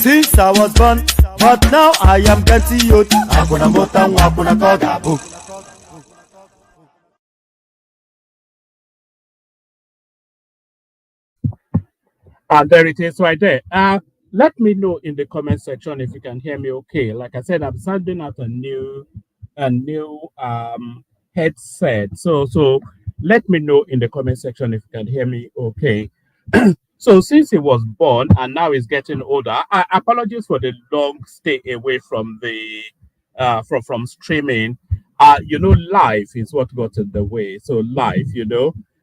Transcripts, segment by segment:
Since I was born, but now I am getting youth. Hakuna motangu, hakuna kogabu. There it is right there. Let me know in the comment section if you can hear me okay. Like I said, I'm sending out a new headset. So let me know in the comment section if you can hear me okay. So since he was born and now he's getting older, apologies for the long stay away from the from streaming. Life is what got in the way. So life,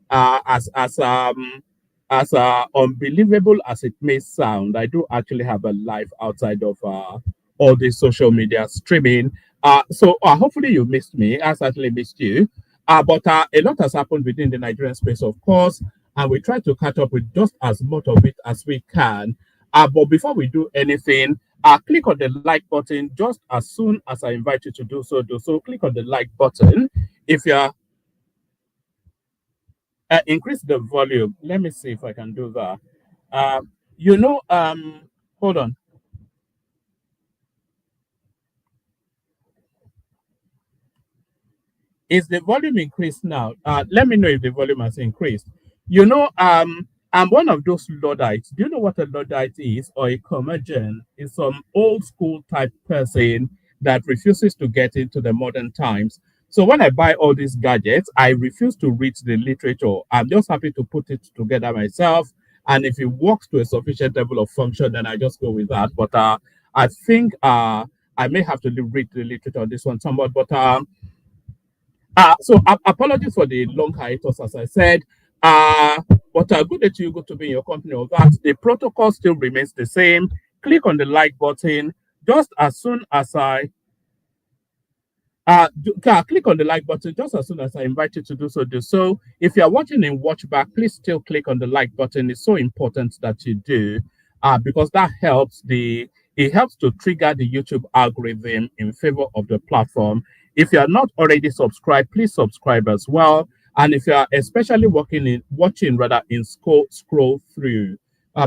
as unbelievable as it may sound, I do actually have a life outside of all this social media streaming. So hopefully you missed me. I certainly missed you. But a lot has happened within the Nigerian space, of course, and we try to catch up with just as much of it as we can. But before we do anything, click on the like button just as soon as I invite you to do so. Click on the like button. If you're increase the volume. Let me see if I can do that. Hold on. Is the volume increased now? Let me know if the volume has increased. I'm one of those Luddites. Do you know what a Luddite is, or a curmudgeon? It's some old school type person that refuses to get into the modern times. So when I buy all these gadgets, I refuse to read the literature. I'm just happy to put it together myself. And if it works to a sufficient level of function, then I just go with that. But I think I may have to read the literature on this one somewhat. But Apologies for the long hiatus, as I said. Uh, but good that you go to be in your company of that. The protocol still remains the same. Click on the like button just as soon as I click on the like button just as soon as I invite you to do so. Do so. If you are watching in watch back, please still click on the like button. It's so important that you do, because that helps it helps to trigger the YouTube algorithm in favor of the platform. If you are not already subscribed, please subscribe as well. And if you are especially watching rather in scroll through,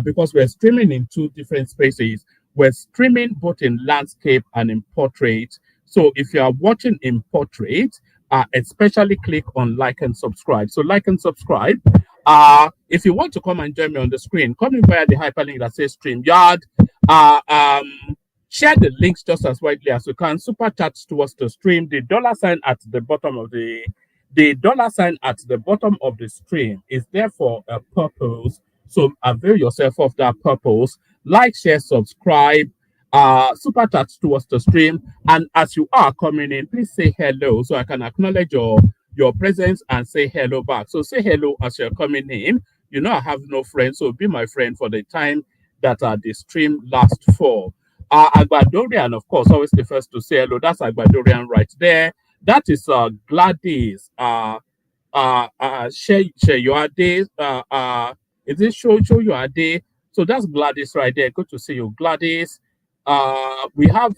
because we're streaming in two different spaces. We're streaming both in landscape and in portrait. So if you are watching in portrait, especially click on like and subscribe. So like and subscribe. If you want to come and join me on the screen, come in via the hyperlink that says StreamYard. Share the links just as widely as you can. Super chat towards the stream. The dollar sign at the bottom of the stream is there for a purpose. So avail yourself of that purpose. Like, share, subscribe, super chat towards the stream. And as you are coming in, please say hello so I can acknowledge your presence and say hello back. So say hello as you're coming in. You know I have no friends, so be my friend for the time that the stream lasts for. Agbadorian, of course, always the first to say hello. That's Agbadorian right there. That is Gladys. Share your day. Is it show your day? So that's Gladys right there. Good to see you, Gladys. We have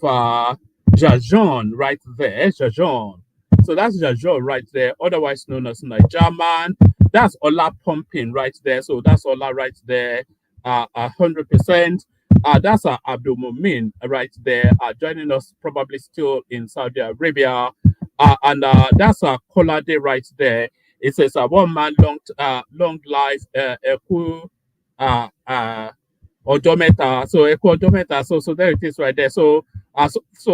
Jajon right there. Jajon. So that's Jajon right there, otherwise known as Nigerman. That's Ola Pumping right there. So that's Ola right there. 100%. That's Abdul Mumin right there, joining us probably still in Saudi Arabia. And that's Kolade right there. It says one man long life, uh, uh, odometa. So odometa. So there it is right there. So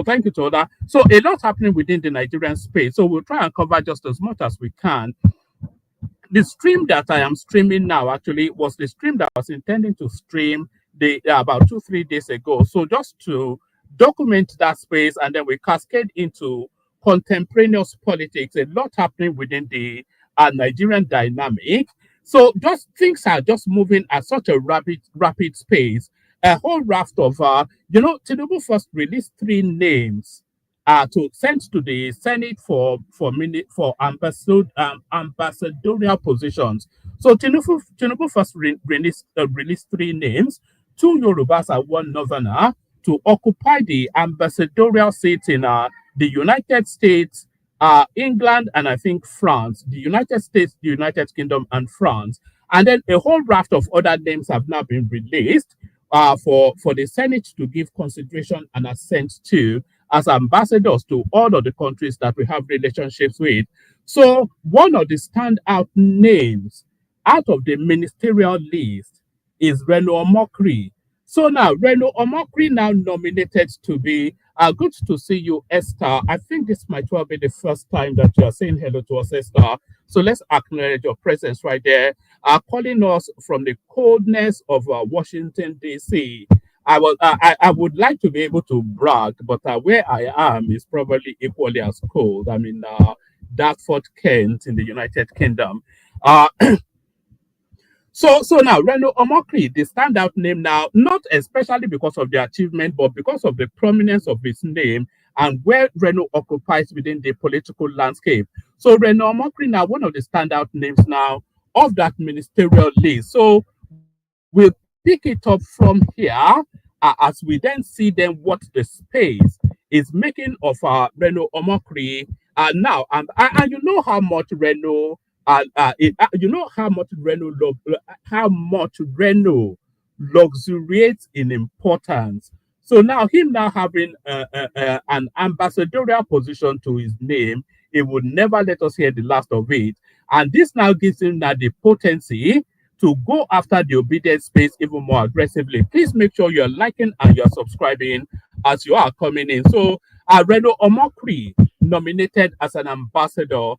thank you to all that. So a lot happening within the Nigerian space. So we'll try and cover just as much as we can. The stream that I am streaming now actually was the stream that I was intending to stream about 2 3 days ago. So just to document that space, and then we cascade into contemporaneous politics. A lot happening within the Nigerian dynamic. So just things are just moving at such a rapid pace. A whole raft of Tinubu first released three names to send to the Senate for ambassadorial positions. So Tinubu first released three names, two Yorubas and one Northerner, to occupy the ambassadorial seats in the United States, England, and I think France. The United States, the United Kingdom, and France. And then a whole raft of other names have now been released for the Senate to give consideration and assent to as ambassadors to all of the countries that we have relationships with. So one of the standout names out of the ministerial list is Reno Omokri. So now Reno Omokri now nominated to be good to see you, Esther. I think this might well be the first time that you are saying hello to us, Esther. So let's acknowledge your presence right there. Calling us from the coldness of Washington, D.C. I would like to be able to brag, but where I am is probably equally as cold. I'm in Dartford, Kent, in the United Kingdom. Uh, so now Reno Omokri, the standout name now, not especially because of the achievement, but because of the prominence of his name and where Reno occupies within the political landscape. So Reno Omokri now one of the standout names now of that ministerial list. So we'll pick it up from here as we then see then what the space is making of Reno Omokri now. And you know how much Reno you know how much Reno luxuriates in importance. So now him now having an ambassadorial position to his name, he would never let us hear the last of it. And this now gives him now the potency to go after the obedience space even more aggressively. Please make sure you're liking and you're subscribing as you are coming in. So Reno Omokri nominated as an ambassador.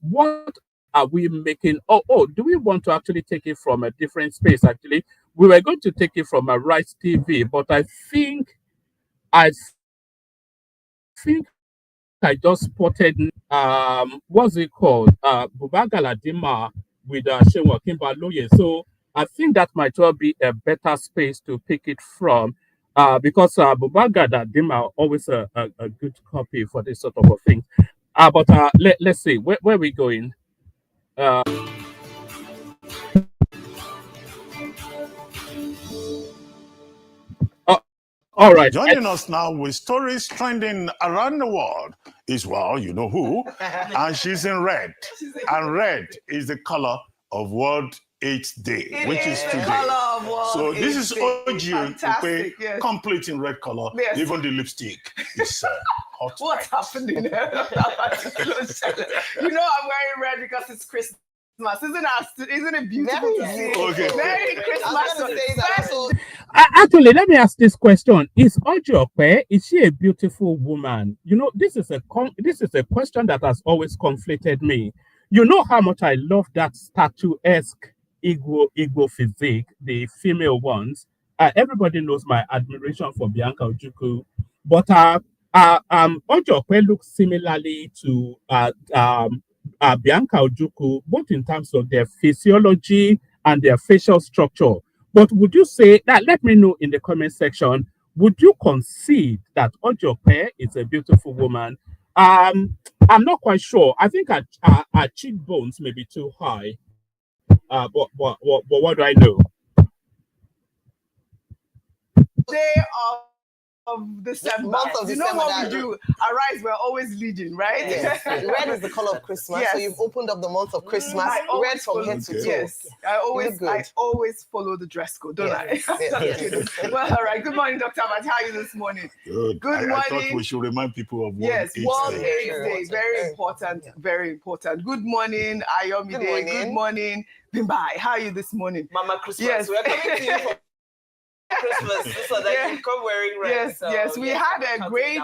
What are we making? Oh, do we want to actually take it from a different space? Actually, we were going to take it from a Rice TV, but I think I just spotted what's it called? Bubagaladima with Shewa Kimbaloye. So I think that might well be a better space to pick it from. Because Bubagadadima always a good copy for this sort of a thing. But let's see, where are we going? Uh, uh, all right. Joining us now with stories trending around the world is, well, you know who, and she's in red. And red is the color of World AIDS Day, which is today. So this is OG, yes. Complete in red color, yes. Even the lipstick is hot. What's happening? You know I'm wearing red because it's Christmas. Isn't it beautiful to see? Okay. Merry Christmas. Actually, let me ask this question: is Ojope, is she a beautiful woman? You know, this is a question that has always conflicted me. You know how much I love that statuesque Igbo physique, the female ones. Everybody knows my admiration for Bianca Ojukwu, but Ojope looks similarly to Bianca Ojukwu, both in terms of their physiology and their facial structure. But would you say that? Let me know in the comment section. Would you concede that Ojope is a beautiful woman? I'm not quite sure. I think her cheekbones may be too high. But what do I know? Day of December. You know what we do? Our eyes were always leading, right? Yes. Red is the color of Christmas. Yes. So you've opened up the month of Christmas. Red from head to toe. Yes. I always follow the dress code, don't I? Yes. Well, all right. Good morning, Dr. Amat. How are you this morning? Good morning. I thought we should remind people of World AIDS Day. World AIDS Day. Very important. Very important. Good morning, Ayomide. Good morning, Bimbai. How are you this morning? Mama Christmas. Yes. We're coming to you for Christmas, so that you come wearing red. Yes, we had a great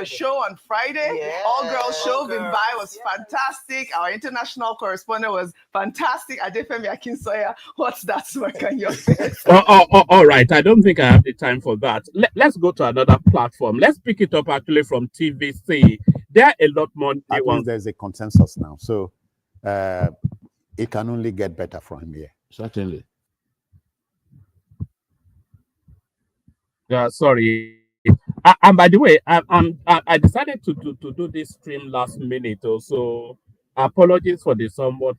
show on Friday. All girls show. Bimbai was fantastic. Our international correspondent was fantastic. Adefemi Akinsoya, what's that smirk on your face? All right. I don't think I have the time for that. Let's go to another platform. Let's pick it up actually from TVC. There are a lot more. I think there's a consensus now, so it can only get better from here. Certainly. Sorry. And by the way, I decided to do this stream last minute, so apologies for the somewhat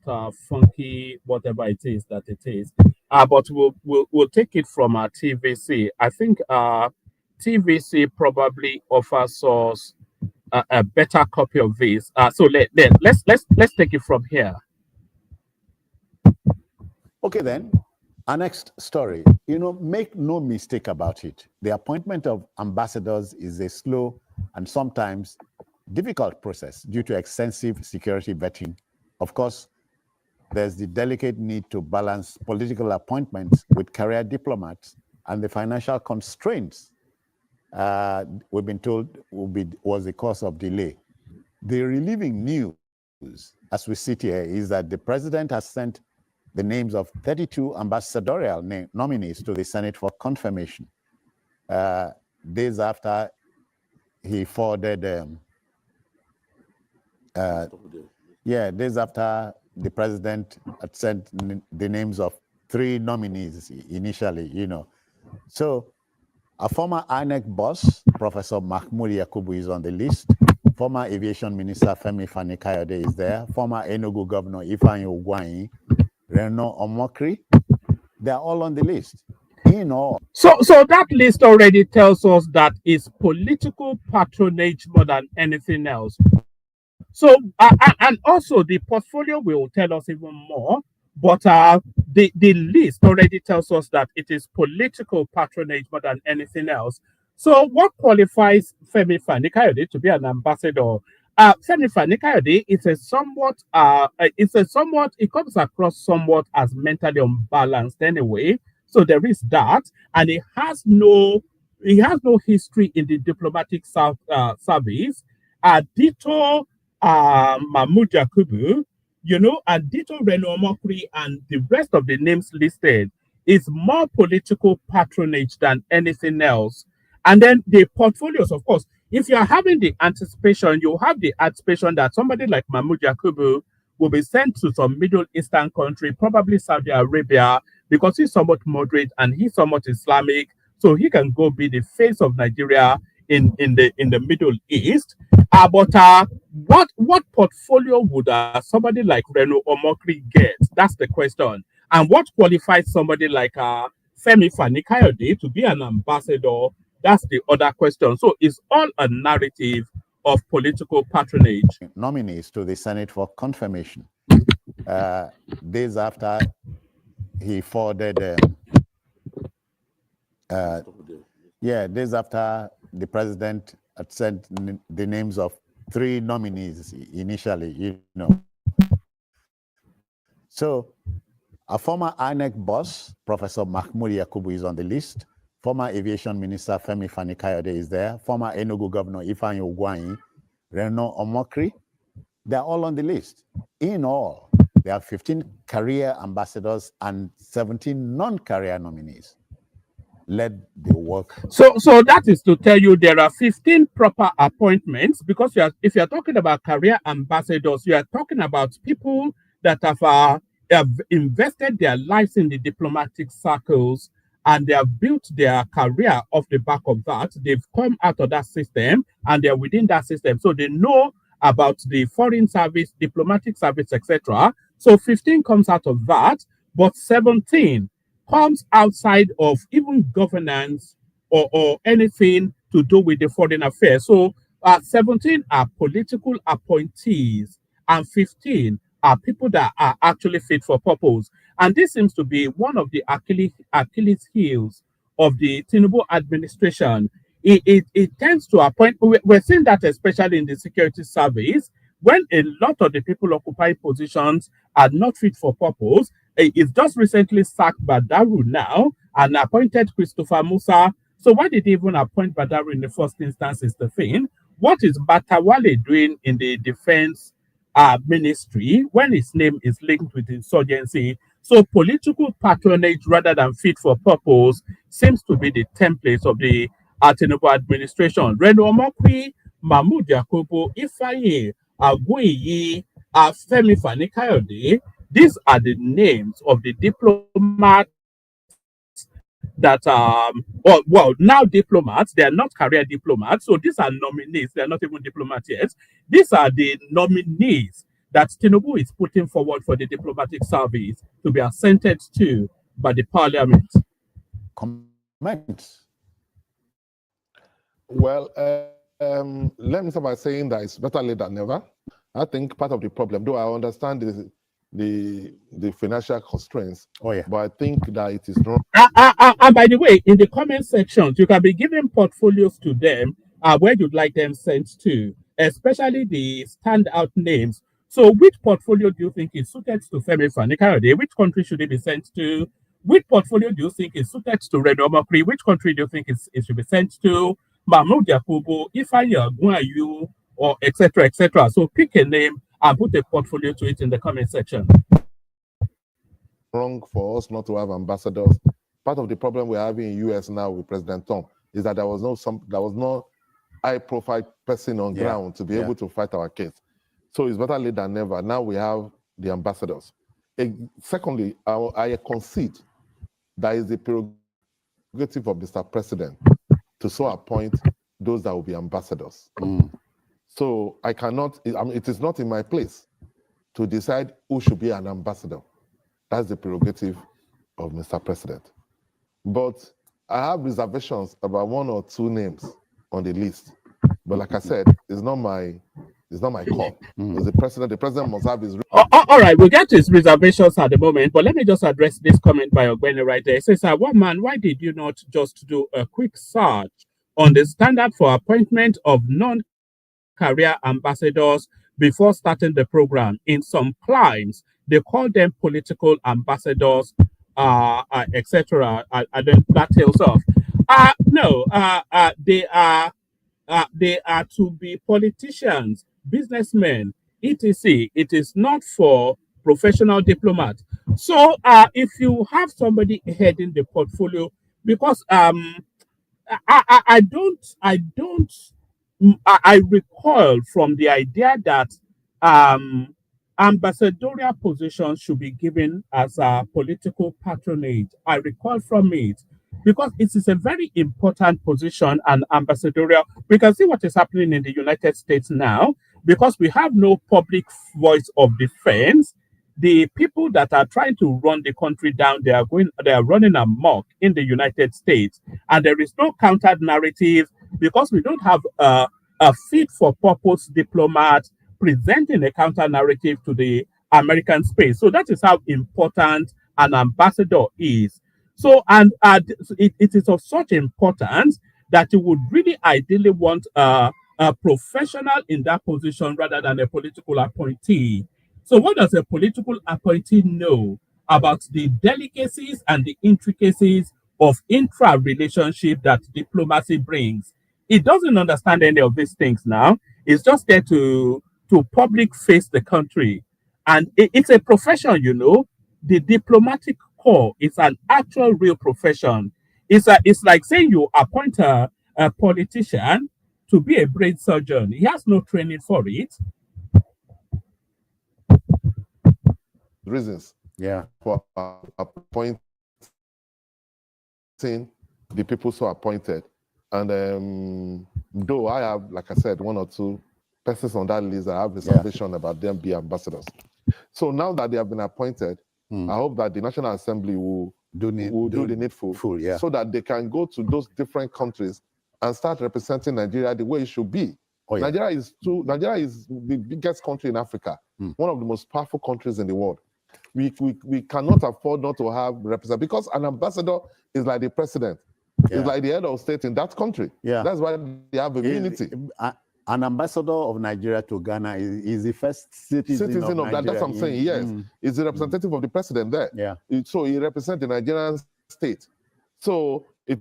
funky whatever it is that it is. But we'll take it from our TVC. I think TVC probably offers us a better copy of this. So let's take it from here. Okay then. Our next story, make no mistake about it. The appointment of ambassadors is a slow and sometimes difficult process due to extensive security vetting. Of course, there's the delicate need to balance political appointments with career diplomats and the financial constraints we've been told was the cause of delay. The relieving news, as we sit here, is that the president has sent the names of 32 ambassadorial nominees to the Senate for confirmation. Days after he forwarded, days after the president had sent the names of 3 nominees initially, So a former INEC boss, Professor Mahmoud Yakubu, is on the list. Former Aviation Minister Femi Fani-Kayode is there. Former Enugu Governor Ifeanyi Ugwuanyi, Reno Omokri, they're all on the list. So that list already tells us that it's political patronage more than anything else. So and also the portfolio will tell us even more, but the list already tells us that it is political patronage more than anything else. So what qualifies Femi Fani-Kayode to be an ambassador? Femi Fani-Kayode is it comes across somewhat as mentally unbalanced anyway. So there is that, and he has no history in the diplomatic service. Ditto Mahmoud Yakubu, and ditto Reno Omokri and the rest of the names listed is more political patronage than anything else. And then the portfolios, of course, if you're having the anticipation, you have the anticipation that somebody like Mahmoud Yakubu will be sent to some Middle Eastern country, probably Saudi Arabia, because he's somewhat moderate and he's somewhat Islamic, so he can go be the face of Nigeria in the Middle East. But what portfolio would somebody like Reno Omokri get? That's the question. And what qualifies somebody like Femi Fani-Kayode to be an ambassador? That's the other question. So it's all a narrative of political patronage. Nominees to the Senate for confirmation. Days after he forwarded, days after the president had sent the names of 3 nominees initially, you know. So a former INEC boss, Professor Mahmoud Yakubu, is on the list. Former Aviation Minister Femi Fani-Kayode is there. Former Enugu Governor Ifeanyi Ugwuanyi, Reno Omokri. They're all on the list. In all, there are 15 career ambassadors and 17 non-career nominees. Led the work. So that is to tell you there are 15 proper appointments, because if you're talking about career ambassadors, you are talking about people that have invested their lives in the diplomatic circles and they have built their career off the back of that. They've come out of that system and they're within that system. So they know about the foreign service, diplomatic service, etc. So 15 comes out of that, but 17 comes outside of even governance or anything to do with the foreign affairs. So 17 are political appointees and 15 are people that are actually fit for purpose. And this seems to be one of the Achilles heels of the Tinubu administration. It tends to appoint, we're seeing that especially in the security service, when a lot of the people occupying positions are not fit for purpose. It's just recently sacked Badaru now and appointed Christopher Musa. So why did he even appoint Badaru in the first instance is the thing. What is Batawale doing in the defense ministry when his name is linked with insurgency? So political patronage rather than fit for purpose seems to be the template of the Tinubu administration. Reno Omokri, Mahmoud Yakubu, Ifeanyi Ugwuanyi, Femi Fani-Kayode, these are the names of the diplomats that now diplomats. They are not career diplomats, so these are nominees. They are not even diplomats yet. These are the nominees that Tinubu is putting forward for the diplomatic service to be assented to by the parliament. Comments? Well, let me start by saying that it's better late than never. I think part of the problem, though I understand the financial constraints, but I think that it is wrong. And by the way, in the comment sections, you can be giving portfolios to them where you'd like them sent to, especially the standout names. So which portfolio do you think is suited to Femi Fani-Kayode? Which country should it be sent to? Which portfolio do you think is suited to Reno Omokri? Which country do you think it should be sent to? Mahmoud Yakubu, Ifeanyi Ugwuanyi, or etc., etc. So pick a name and put a portfolio to it in the comment section. Wrong for us not to have ambassadors. Part of the problem we're having in US now with President Trump is that there was no high-profile person on ground to be able to fight our case. So it's better late than never. Now we have the ambassadors. Secondly, I concede that is the prerogative of Mr. President to so appoint those that will be ambassadors. So I cannot, it is not in my place to decide who should be an ambassador. That's the prerogative of Mr. President. But I have reservations about 1 or 2 names on the list. But like I said, it's not my call. Because the president must have his. All right, we'll get to his reservations at the moment, but let me just address this comment by Ogbeni right there. It says, "One man, why did you not just do a quick search on the standard for appointment of non-career ambassadors before starting the program? In some climes, they call them political ambassadors, etc." And then that tails off. No, they are to be politicians, businessmen, etc. It is not for professional diplomat. So if you have somebody heading the portfolio, because I don't I recoil from the idea that ambassadorial positions should be given as a political patronage. I recoil from it because it is a very important position and ambassadorial. We can see what is happening in the United States now because we have no public voice of defense. The people that are trying to run the country down, they are running amok in the United States, and there is no counter narrative because we don't have a fit for purpose diplomat presenting a counter narrative to the American space. So that is how important an ambassador is. So, and it is of such importance that you would really ideally want a professional in that position rather than a political appointee. So, what does a political appointee know about the delicacies and the intricacies of intra-relationship that diplomacy brings? It doesn't understand any of these things now. It's just there to public face the country. And it's a profession, you know. The diplomatic corps is an actual real profession. It's like saying you appoint a politician to be a brain surgeon. He has no training for it. Reasons for appointing the people so appointed. And though I have, like I said, one or two persons on that list, I have reservation about them being ambassadors. So now that they have been appointed, I hope that the National Assembly will do the needful so that they can go to those different countries and start representing Nigeria the way it should be. Nigeria is the biggest country in Africa, one of the most powerful countries in the world. We cannot afford not to have represent, because an ambassador is like the president. It's like the head of state in that country. That's why they have immunity. An ambassador of Nigeria to Ghana is the first citizen of Nigeria. That's what I'm saying. Yes, he's the representative of the president there. So he represents the Nigerian state. So it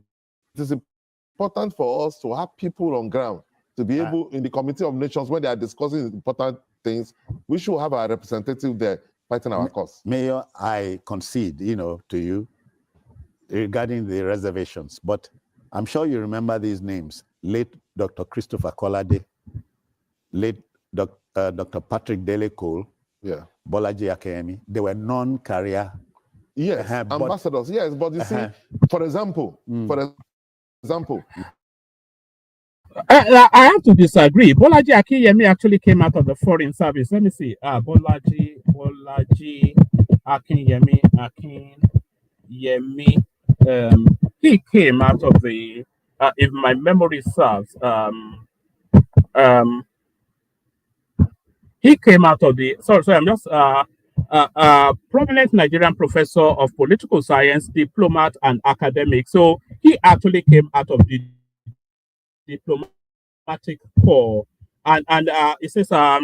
is important for us to have people on ground to be able, in the Committee of Nations, when they are discussing important things, we should have our representative there fighting our cause. Mayor, I concede, to you regarding the reservations, but I'm sure you remember these names: late Dr. Christopher Kolade, late Dr. Patrick Dele Cole, Bolaji Akemi. They were non-career. Yes, ambassadors. Yes, but you see, for example, I have to disagree. Bolaji Akiyemi actually came out of the foreign service. Let me see. Bolaji Akiyemi. He came out of the, if my memory serves, he came out of the, sorry, I'm just, prominent Nigerian professor of political science, diplomat, and academic. So he actually came out of the diplomatic corps. And it says, so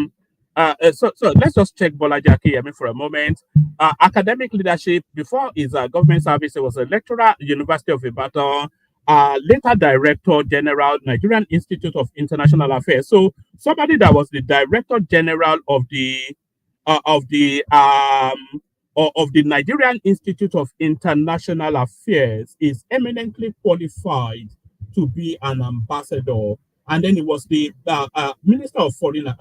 let's just check Bolaji Akiyemi for a moment. Academic leadership, before his government service, he was a lecturer at University of Ibadan, later Director General, Nigerian Institute of International Affairs. So somebody that was the Director General of the Nigerian Institute of International Affairs is eminently qualified to be an ambassador. And then he was the Minister of Foreign,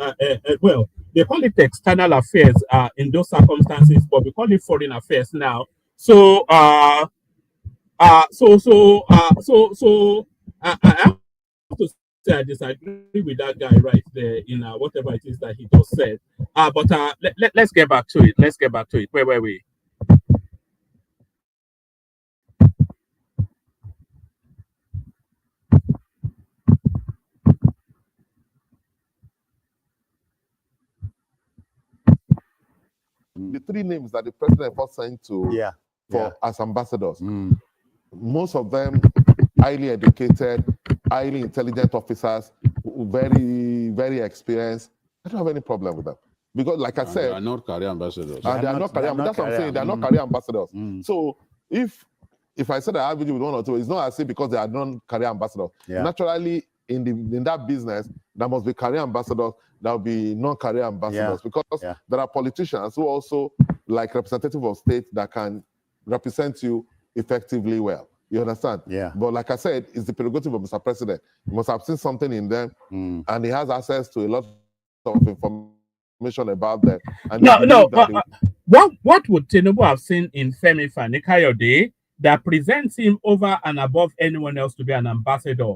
well, they call it External Affairs in those circumstances, but we call it Foreign Affairs now. So, I have to say I disagree with that guy right there in whatever it is that he just said. But let's get back to it. Where were we? The three names that the president was sent to as ambassadors, most of them highly educated, highly intelligent officers, very, very experienced. I don't have any problem with them. Because, like I said, they are not career ambassadors. They are not career. That's what I'm saying. They are not career ambassadors. So if I said I have with one or two, it's not as if because they are non-career ambassadors. Naturally, in that business, there must be career ambassadors, there will be non-career ambassadors, because there are politicians who also, like representative of state, that can represent you effectively well. You understand? Yeah. But like I said, it's the prerogative of Mr. President. He must have seen something in them, and he has access to a lot of information about them. And what would Tinubu have seen in Femi Fani-Kayode that presents him over and above anyone else to be an ambassador?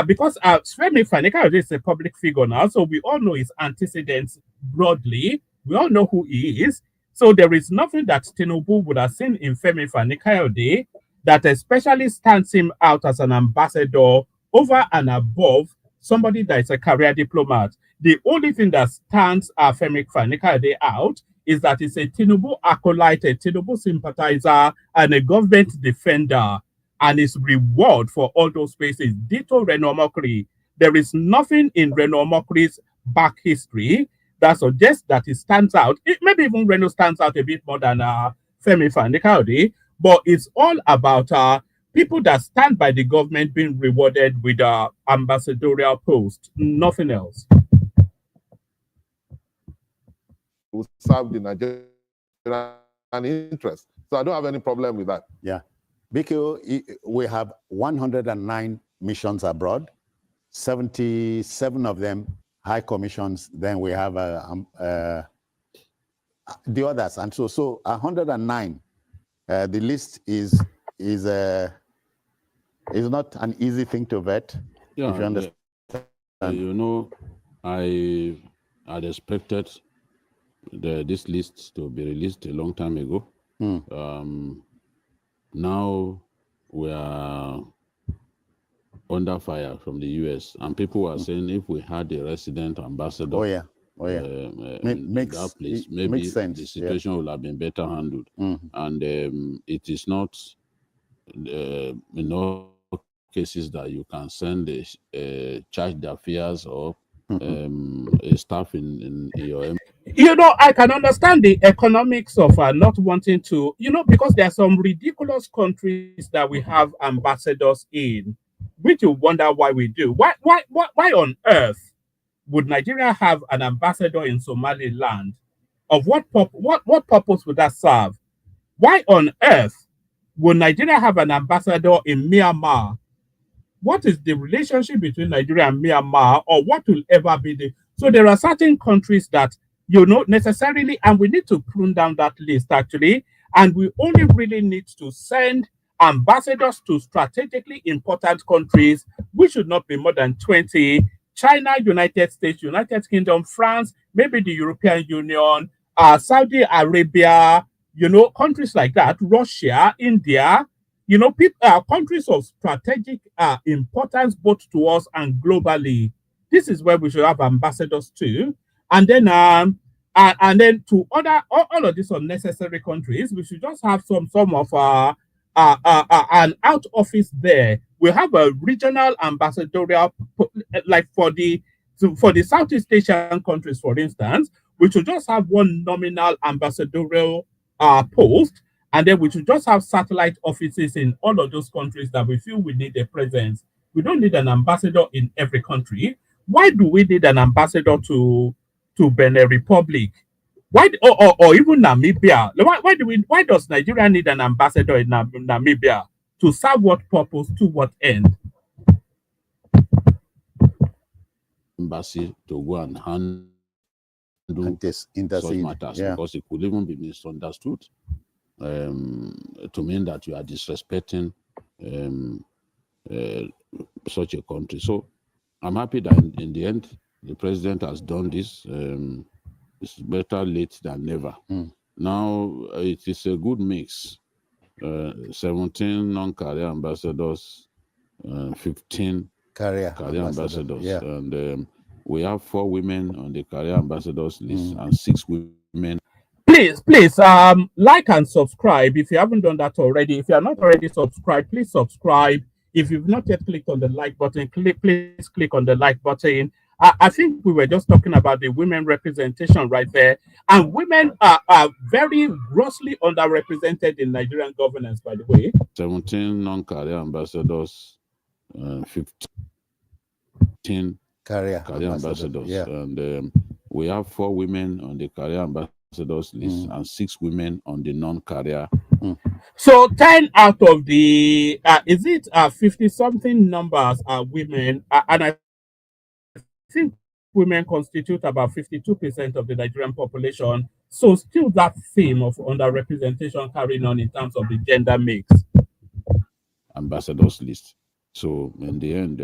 Because Femi Fani-Kayode is a public figure now, so we all know his antecedents broadly. We all know who he is. So there is nothing that Tinubu would have seen in Femi Fani-Kayode that especially stands him out as an ambassador over and above somebody that is a career diplomat. The only thing that stands Femi Fani-Kayode out is that he's a Tinubu acolyte, a Tinubu sympathizer, and a government defender. And his reward for all those spaces, ditto Reno Omokri. There is nothing in Reno Omokri's back history that suggests that he stands out. Maybe even Reno stands out a bit more than Femi Fani-Kayode, but it's all about people that stand by the government being rewarded with ambassadorial post, nothing else. Will serve the Nigerian interest. So I don't have any problem with that. Yeah. Because we have 109 missions abroad, 77 of them high commissions. Then we have the others. And so 109. The list is not an easy thing to vet. Yeah, if you understand. You know, I had expected this list to be released a long time ago. Now we are under fire from the US, and people are saying if we had a resident ambassador, in that place, maybe the situation would have been better handled. And it is not in all cases that you can send a charge d'affaires or a staff in your. You know, I can understand the economics of not wanting to, because there are some ridiculous countries that we have ambassadors in, which you wonder why we do. Why on earth would Nigeria have an ambassador in Somaliland? Of what purpose would that serve? Why on earth would Nigeria have an ambassador in Myanmar? What is the relationship between Nigeria and Myanmar, or what will ever be the... So there are certain countries that necessarily, and we need to prune down that list actually, and we only really need to send ambassadors to strategically important countries, which should not be more than 20. China, United States, United Kingdom, France, maybe the European Union, Saudi Arabia, countries like that, Russia, India, countries of strategic importance both to us and globally. This is where we should have ambassadors too. And then to all of these unnecessary countries, we should just have some of an out office there. We have a regional ambassadorial, like for the Southeast Asian countries, for instance. We should just have one nominal ambassadorial post, and then we should just have satellite offices in all of those countries that we feel we need a presence. We don't need an ambassador in every country. Why do we need an ambassador to Benin Republic? Why or even Namibia? Why does Nigeria need an ambassador in Namibia? To serve what purpose? To what end? Embassy to go and handle such matters, because it could even be misunderstood to mean that you are disrespecting such a country. So I'm happy that in the end, the president has done this. It's better late than never. Now, it is a good mix. 17 non-career ambassadors, 15 career ambassadors. Yeah. And we have 4 women on the career ambassadors list and 6 women. Please, like and subscribe if you haven't done that already. If you are not already subscribed, please subscribe. If you've not yet clicked on the like button, please click on the like button. I think we were just talking about the women representation right there. And women are very grossly underrepresented in Nigerian governance, by the way. 17 non-career ambassadors, 15 career ambassadors. Yeah. And we have 4 women on the career ambassadors list and 6 women on the non-career So 10 out of the, is it 50-something numbers are women, and I think women constitute about 52% of the Nigerian population. So still that theme of underrepresentation carrying on in terms of the gender mix. Ambassadors list. So in the end,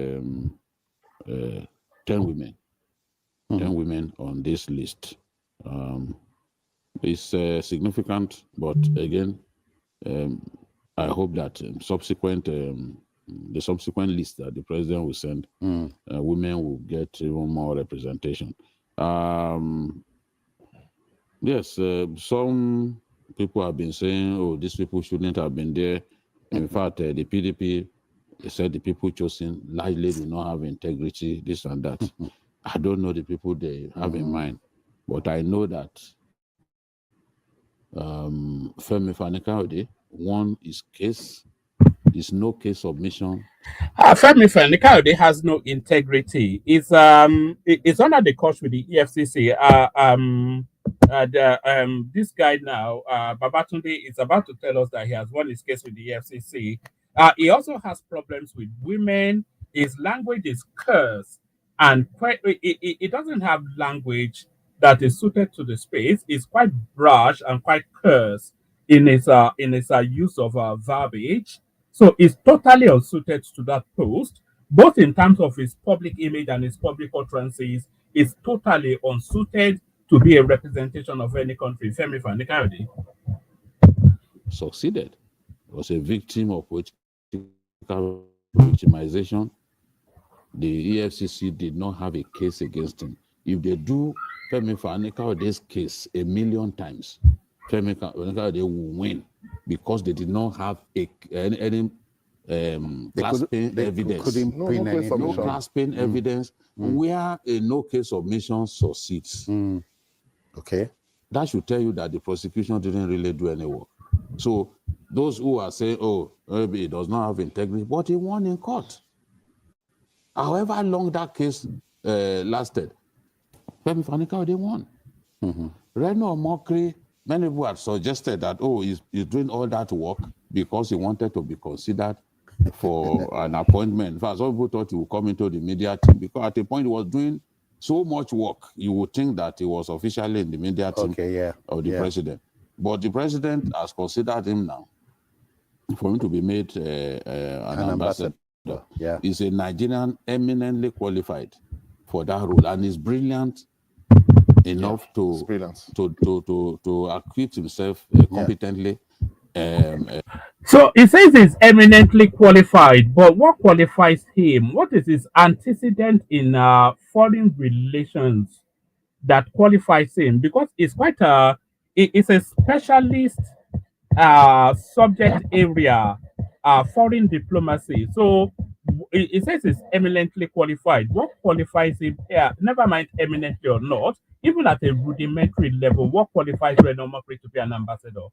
10 women, 10 women on this list. It's significant, but again, I hope that the subsequent list that the president will send, women will get even more representation. Yes, some people have been saying, oh, these people shouldn't have been there. In fact, the PDP said the people chosen largely do not have integrity, this and that. I don't know the people they have in mind, but I know that Femi Fani-Kayode won his case. There's no case submission. Femi Fani-Kayode has no integrity. It's under the court with the EFCC. This guy now, Babatunde, is about to tell us that he has won his case with the EFCC. He also has problems with women. His language is curse, and it doesn't have language that is suited to the space. It's quite brash and quite curse in its use of verbiage. So it's totally unsuited to that post, both in terms of his public image and his public utterances. It's totally unsuited to be a representation of any country. Femi Fani-Kayode succeeded. Was a victim of political victimization. The EFCC did not have a case against him. If they do Femi Fani-Kayode's case 1,000,000 times, Femi Fani-Kayode will win because they did not have any clasping evidence. No clasping evidence where a no case submission succeeds. Okay. That should tell you that the prosecution didn't really do any work. So those who are saying, oh, maybe it does not have integrity, but he won in court. However long that case lasted, Femi Fani-Kayode won. Reno Omokri, many people had suggested that, oh, he's doing all that work because he wanted to be considered for an appointment. In fact, some people thought he would come into the media team because at a point he was doing so much work, you would think that he was officially in the media team of the president. But the president has considered him now for him to be made an ambassador. Yeah. He's a Nigerian eminently qualified for that role, and he's brilliant enough to acquit himself competently. So he says he's eminently qualified, but what qualifies him? What is his antecedent in foreign relations that qualifies him? Because it's quite it's a specialist subject area, foreign diplomacy. So it says he's eminently qualified. What qualifies him? Yeah, never mind eminently or not. Even at a rudimentary level, what qualifies Reno Omokri to be an ambassador?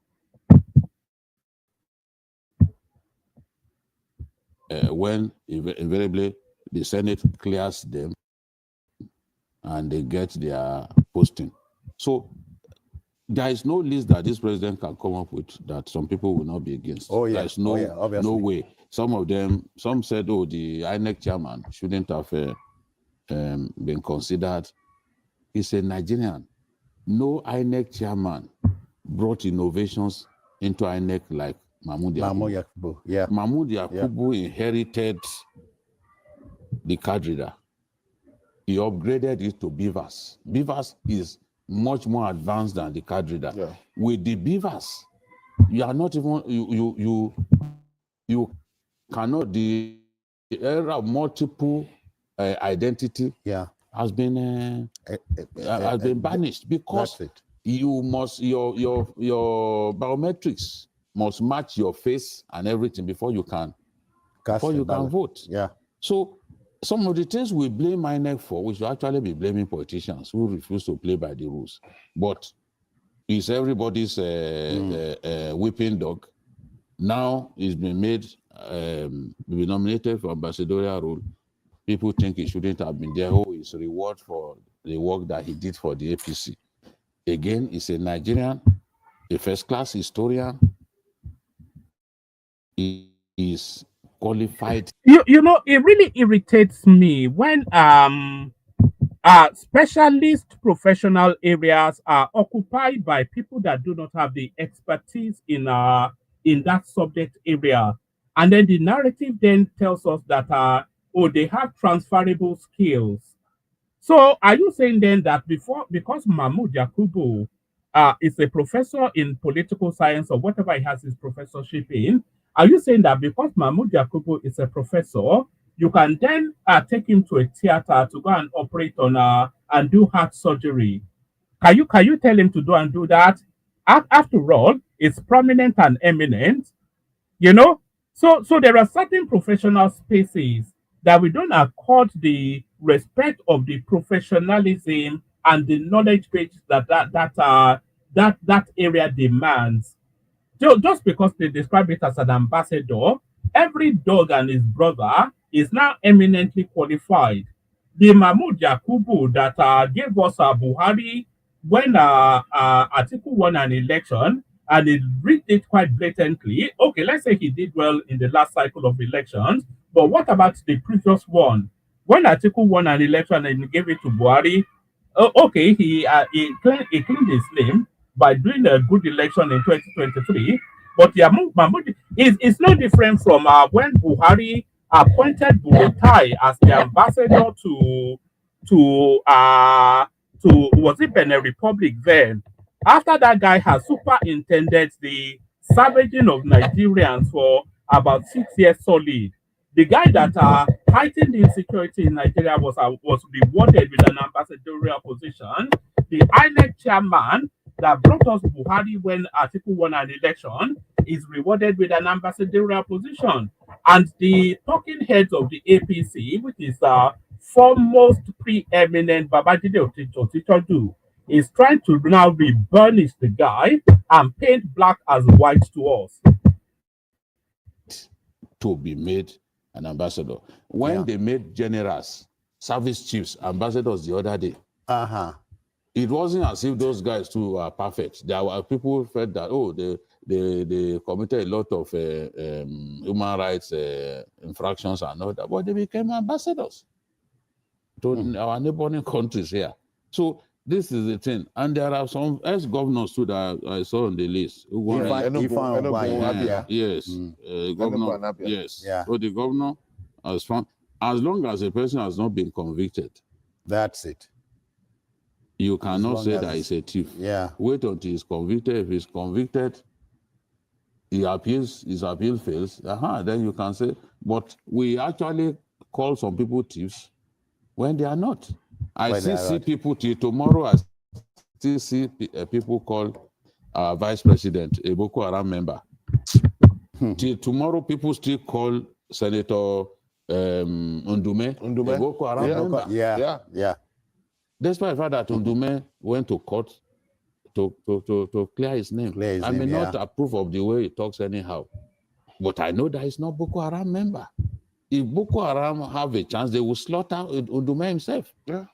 When invariably the Senate clears them and they get their posting. So there is no list that this president can come up with that some people will not be against. Oh, yeah. There's no way. Some said, oh, the INEC chairman shouldn't have been considered. He's a Nigerian. No INEC chairman brought innovations into INEC like Mahmoud Yakubu. Yeah. Mahmoud Yakubu inherited the card reader. He upgraded it to Beavers. Beavers is much more advanced than the card reader. Yeah. With the Beavers, you are not even you cannot. The era of multiple identity has been banished because you must your biometrics must match your face and everything before you can vote. Yeah. So some of the things we blame INEC for, we should actually be blaming politicians who refuse to play by the rules. But it's everybody's whipping dog. Now he's been made, be nominated for ambassadorial role. People think he shouldn't have been there. Oh, it's a reward for the work that he did for the APC. Again, he's a Nigerian, a first-class historian, is qualified. You know, it really irritates me when specialist professional areas are occupied by people that do not have the expertise in that subject area, and then the narrative then tells us that oh, they have transferable skills. So are you saying then that because Mahmoud Yakubu is a professor in political science or whatever he has his professorship in, are you saying that because Mahmoud Yakubu is a professor, you can then take him to a theater to go and operate on and do heart surgery? Can you tell him to do that? After all, it's prominent and eminent, you know. So there are certain professional spaces that we don't accord the respect of the professionalism and the knowledge base that area demands. Just because they describe it as an ambassador, every dog and his brother is now eminently qualified. The Mahmoud Yakubu that gave us Buhari when Atiku won an election, and it read it quite blatantly. Okay, let's say he did well in the last cycle of elections, but what about the previous one? When Atiku won an election and he gave it to Buhari, okay, he cleaned his name by doing a good election in 2023. But Mahmoud is no different from when Buhari appointed Burutai as the ambassador to was it Benin Republic then? After that guy has superintended the savaging of Nigerians for about 6 years solid. The guy that heightened the insecurity in Nigeria was rewarded with an ambassadorial position. The INEC chairman that brought us Buhari when Atiku won an election is rewarded with an ambassadorial position. And the talking heads of the APC, which is foremost preeminent Babajide Otichodu, is trying to now re-burnish the guy and paint black as white to us. To be made an ambassador. When they made generals, service chiefs, ambassadors the other day, it wasn't as if those guys too were perfect. There were people who felt that, oh, they committed a lot of human rights infractions and all that, but they became ambassadors to our neighboring countries here. So this is the thing. And there are some ex-governors too that I saw on the list. Yes. Governor, yes. Yeah. So the governor has found, as long as a person has not been convicted. That's it. You cannot say that he's a thief. Yeah. Wait until he's convicted. If he's convicted, he appeals, his appeal fails. Then you can say, but we actually call some people thieves when they are not. I still see people till tomorrow. I still see people call our vice president a Boko Haram member. Till tomorrow, people still call Senator Undume a Boko Haram member. Yeah. Despite the fact that Undume went to court to clear his name. I may not approve of the way he talks anyhow, but I know that he's not Boko Haram member. If Boko Haram have a chance, they will slaughter Undume himself. Yeah.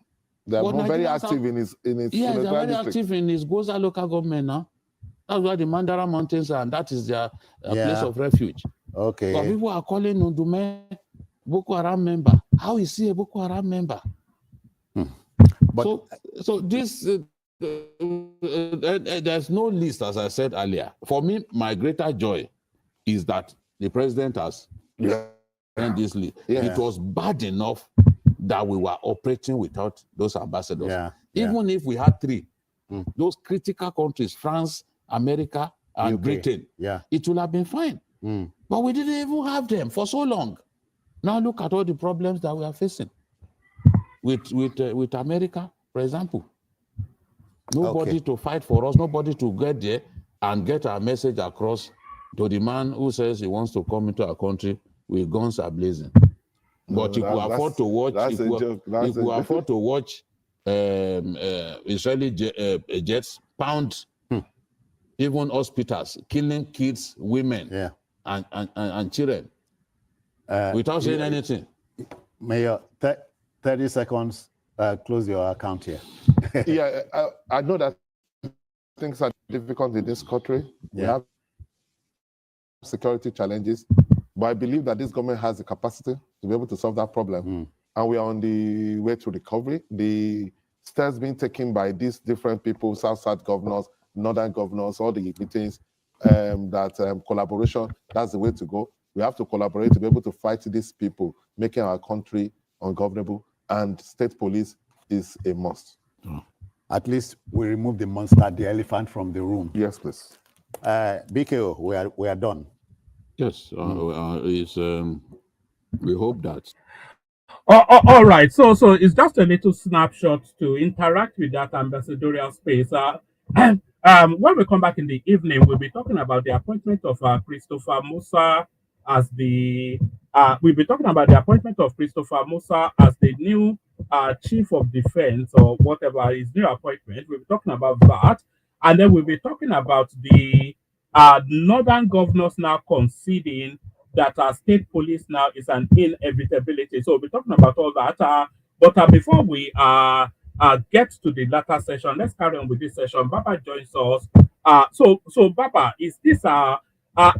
They're very active in his they're very active in his Goza local government now. That's why the Mandara Mountains are, and that is their place of refuge. Okay. But people are calling Undume Boko Haram member. How is he a Boko Haram member? But so this there's no list, as I said earlier. For me, my greater joy is that the president has this list. It was bad enough that we were operating without those ambassadors. Even if we had 3, those critical countries, France, America, and UK, Britain, it would have been fine. But we didn't even have them for so long. Now look at all the problems that we are facing with America, for example. Nobody to fight for us, nobody to get there and get our message across to the man who says he wants to come into our country with guns blazing. But if we afford to watch, if we afford to watch Israeli jets pound even hospitals, killing kids, women, and children, without saying anything. Mayor, 30 seconds, close your account here. I know that things are difficult in this country. We have security challenges, but I believe that this government has the capacity to be able to solve that problem. And we are on the way to recovery. The steps being taken by these different people, South governors, Northern governors, all the meetings, collaboration, that's the way to go. We have to collaborate to be able to fight these people, making our country ungovernable, and state police is a must. At least we remove the monster, the elephant from the room. Yes, please. BKO, we are done. Yes, we hope that. All right. So it's just a little snapshot to interact with that ambassadorial space. When we come back in the evening, we'll be talking about the appointment of Christopher Musa as the. We'll be talking about the appointment of Christopher Musa as the new chief of defense or whatever his new appointment. We'll be talking about that, and then we'll be talking about the northern governors now conceding that our state police now is an inevitability. So we'll be talking about all that. But before we get to the latter session, let's carry on with this session. Baba joins us. So Baba, is this I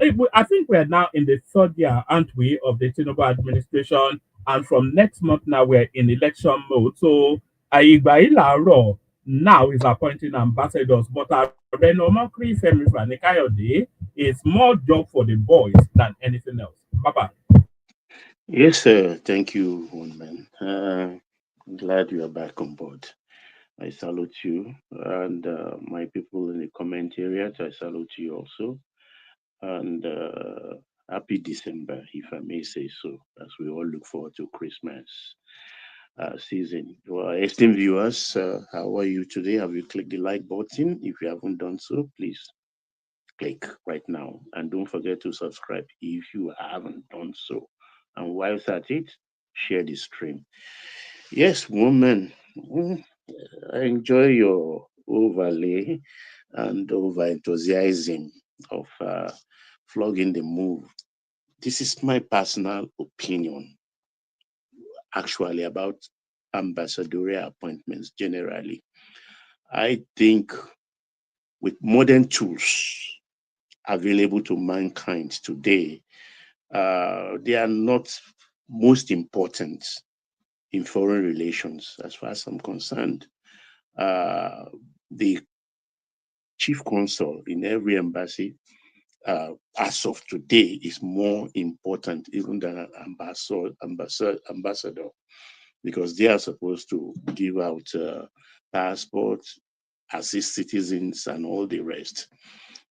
think we're now in the third year, aren't we, of the Tinubu administration, and from next month now we're in election mode. So Igba Ilaro now is appointing ambassadors, but Reno Omokri, Femi Fani-Kayode is more job for the boys than anything else. Baba. Yes, sir. Thank you, one man. Glad you are back on board. I salute you and my people in the comment area. I salute you also. And happy December, if I may say so, as we all look forward to Christmas season. Well, esteemed viewers, how are you today? Have you clicked the like button? If you haven't done so, please click right now. And don't forget to subscribe if you haven't done so. And whilst at it, share the stream. Yes, woman, I enjoy your overlay and over enthusiasm of flogging the move. This is my personal opinion, actually, about ambassadorial appointments generally. I think with modern tools available to mankind today, they are not most important in foreign relations, as far as I'm concerned. The chief consul in every embassy, as of today, is more important even than an ambassador, because they are supposed to give out passports, assist citizens, and all the rest.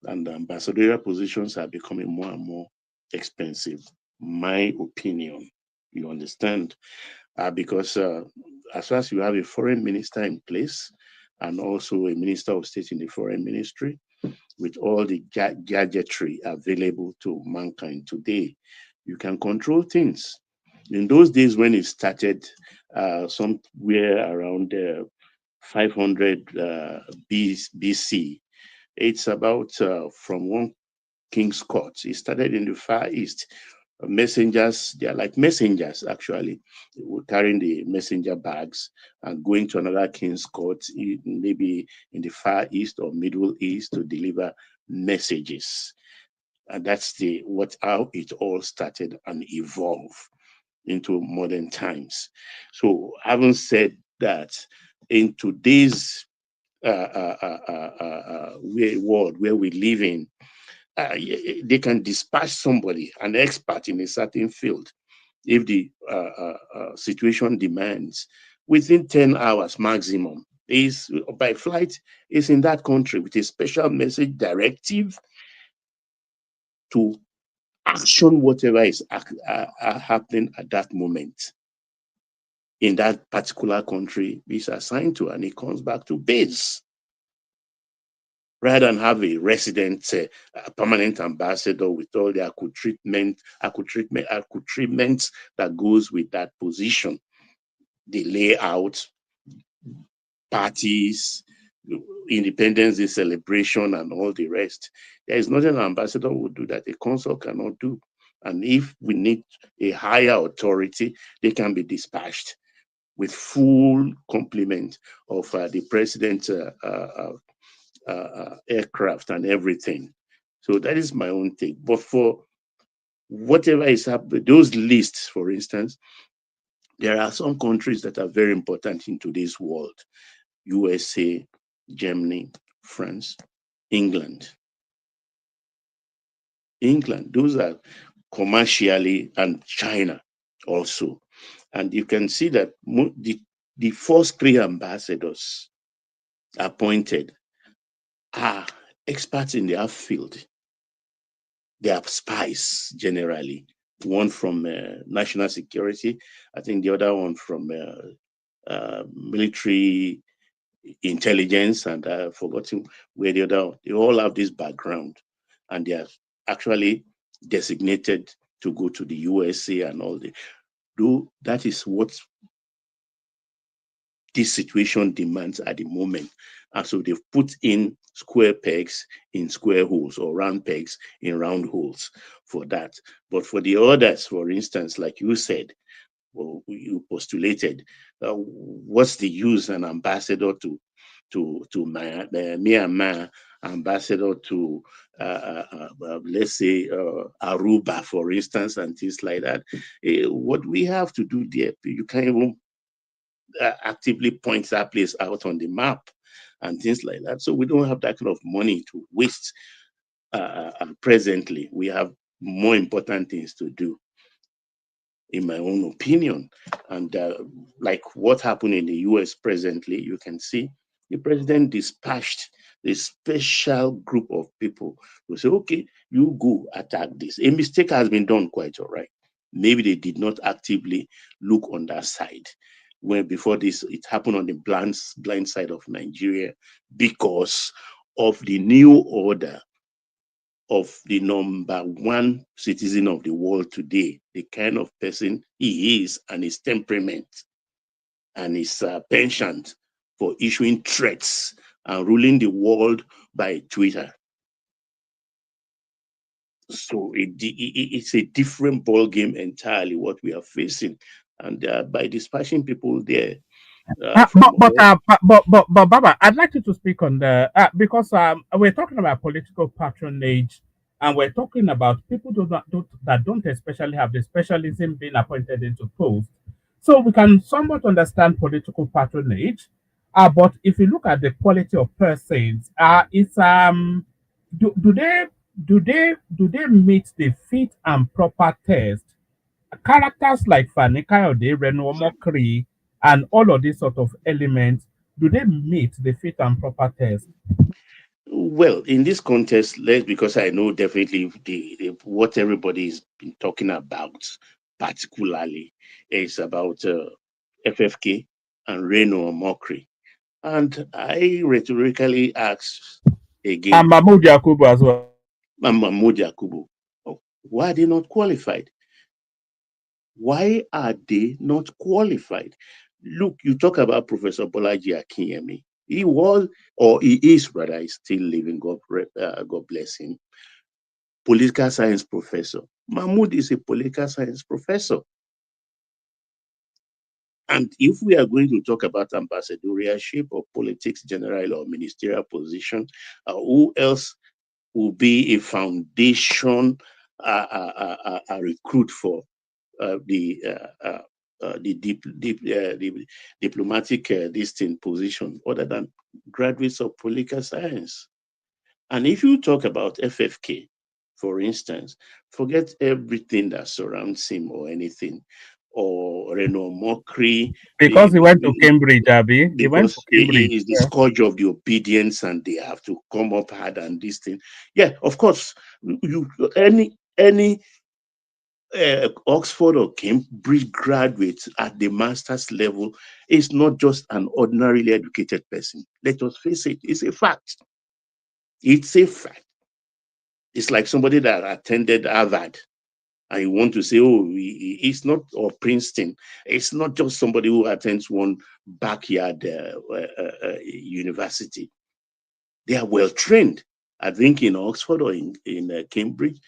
And the ambassadorial positions are becoming more and more expensive, my opinion. You understand? Because as far as you have a foreign minister in place and also a minister of state in the foreign ministry, with all the gadgetry available to mankind today, you can control things. In those days when it started, somewhere around 500 BC, it's about from one king's court. It started in the Far East. Messengers, they are like messengers actually, carrying the messenger bags and going to another king's court, maybe in the Far East or Middle East, to deliver messages. And that's how it all started and evolved into modern times. So having said that, in today's world where we live in, they can dispatch somebody, an expert in a certain field, if the situation demands, within 10 hours maximum. Is by flight, is in that country with a special message directive to action whatever is happening at that moment in that particular country is assigned to, and it comes back to base, rather than have a resident, a permanent ambassador with all the accoutrements that goes with that position, the layout, parties, Independence Day celebration, and all the rest. There is nothing an ambassador would do that a consul cannot do. And if we need a higher authority, they can be dispatched with full complement of the president's aircraft and everything. So that is my own take. But for whatever is happening, those lists, for instance, there are some countries that are very important in today's world: USA, Germany, France, England. Those are commercially, and China also. And you can see that the first 3 ambassadors appointed are experts in their field. They are spies generally. One from national security, I think the other one from military intelligence, and I've forgotten where the other. They all have this background, and they are actually designated to go to the USA and all the. Though that is what this situation demands at the moment. And so they've put in square pegs in square holes, or round pegs in round holes for that. But for the others, for instance, like you said, well, you postulated, what's the use an ambassador to Myanmar, ambassador to let's say Aruba, for instance, and things like that. What we have to do there, you can't even actively point that place out on the map and things like that. So we don't have that kind of money to waste. Presently, we have more important things to do, in my own opinion. And like what happened in the US presently, you can see the president dispatched a special group of people who say, okay, you go attack this. A mistake has been done, quite all right. Maybe they did not actively look on that side. When before this, it happened on the blind side of Nigeria, because of the new order of the number 1 citizen of the world today, the kind of person he is, and his temperament, and his penchant for issuing threats and ruling the world by Twitter. So it's a different ball game entirely, what we are facing. And by dispatching people there, but Baba, I'd like you to speak on the because we're talking about political patronage, and we're talking about people that don't especially have the specialism being appointed into posts. So we can somewhat understand political patronage, but if you look at the quality of persons, it's do they meet the fit and proper test? Characters like Fani Kayode, Reno Omokri, and all of these sort of elements, do they meet the fit and proper test? Well, in this context, because I know definitely what everybody's been talking about, particularly, is about FFK and Reno Omokri. And I rhetorically ask again, And Mahmoud Yakubu as well. And Mahmoud Yakubu, why are they not qualified? Why are they not qualified? Look, you talk about Professor Bolaji Akinyemi. He was, or he is rather, he's still living, God bless him, political science professor. Mahmoud is a political science professor. And if we are going to talk about ambassadorialship or politics general or ministerial position, who else will be a foundation, a recruit for the diplomatic distinct position other than graduates of political science? And if you talk about FFK, for instance, forget everything that surrounds him or anything, or Reno Omokri. Because he went to Cambridge, Abby. He went to Cambridge. He is the scourge of the Obidients, and they have to come up hard and this thing. Yeah, of course, any Oxford or Cambridge graduate at the master's level is not just an ordinarily educated person. Let us face it, it's a fact. It's a fact. It's like somebody that attended Harvard and you want to say, oh, it's not, or Princeton. It's not just somebody who attends one backyard university. They are well trained. I think in Oxford or in Cambridge,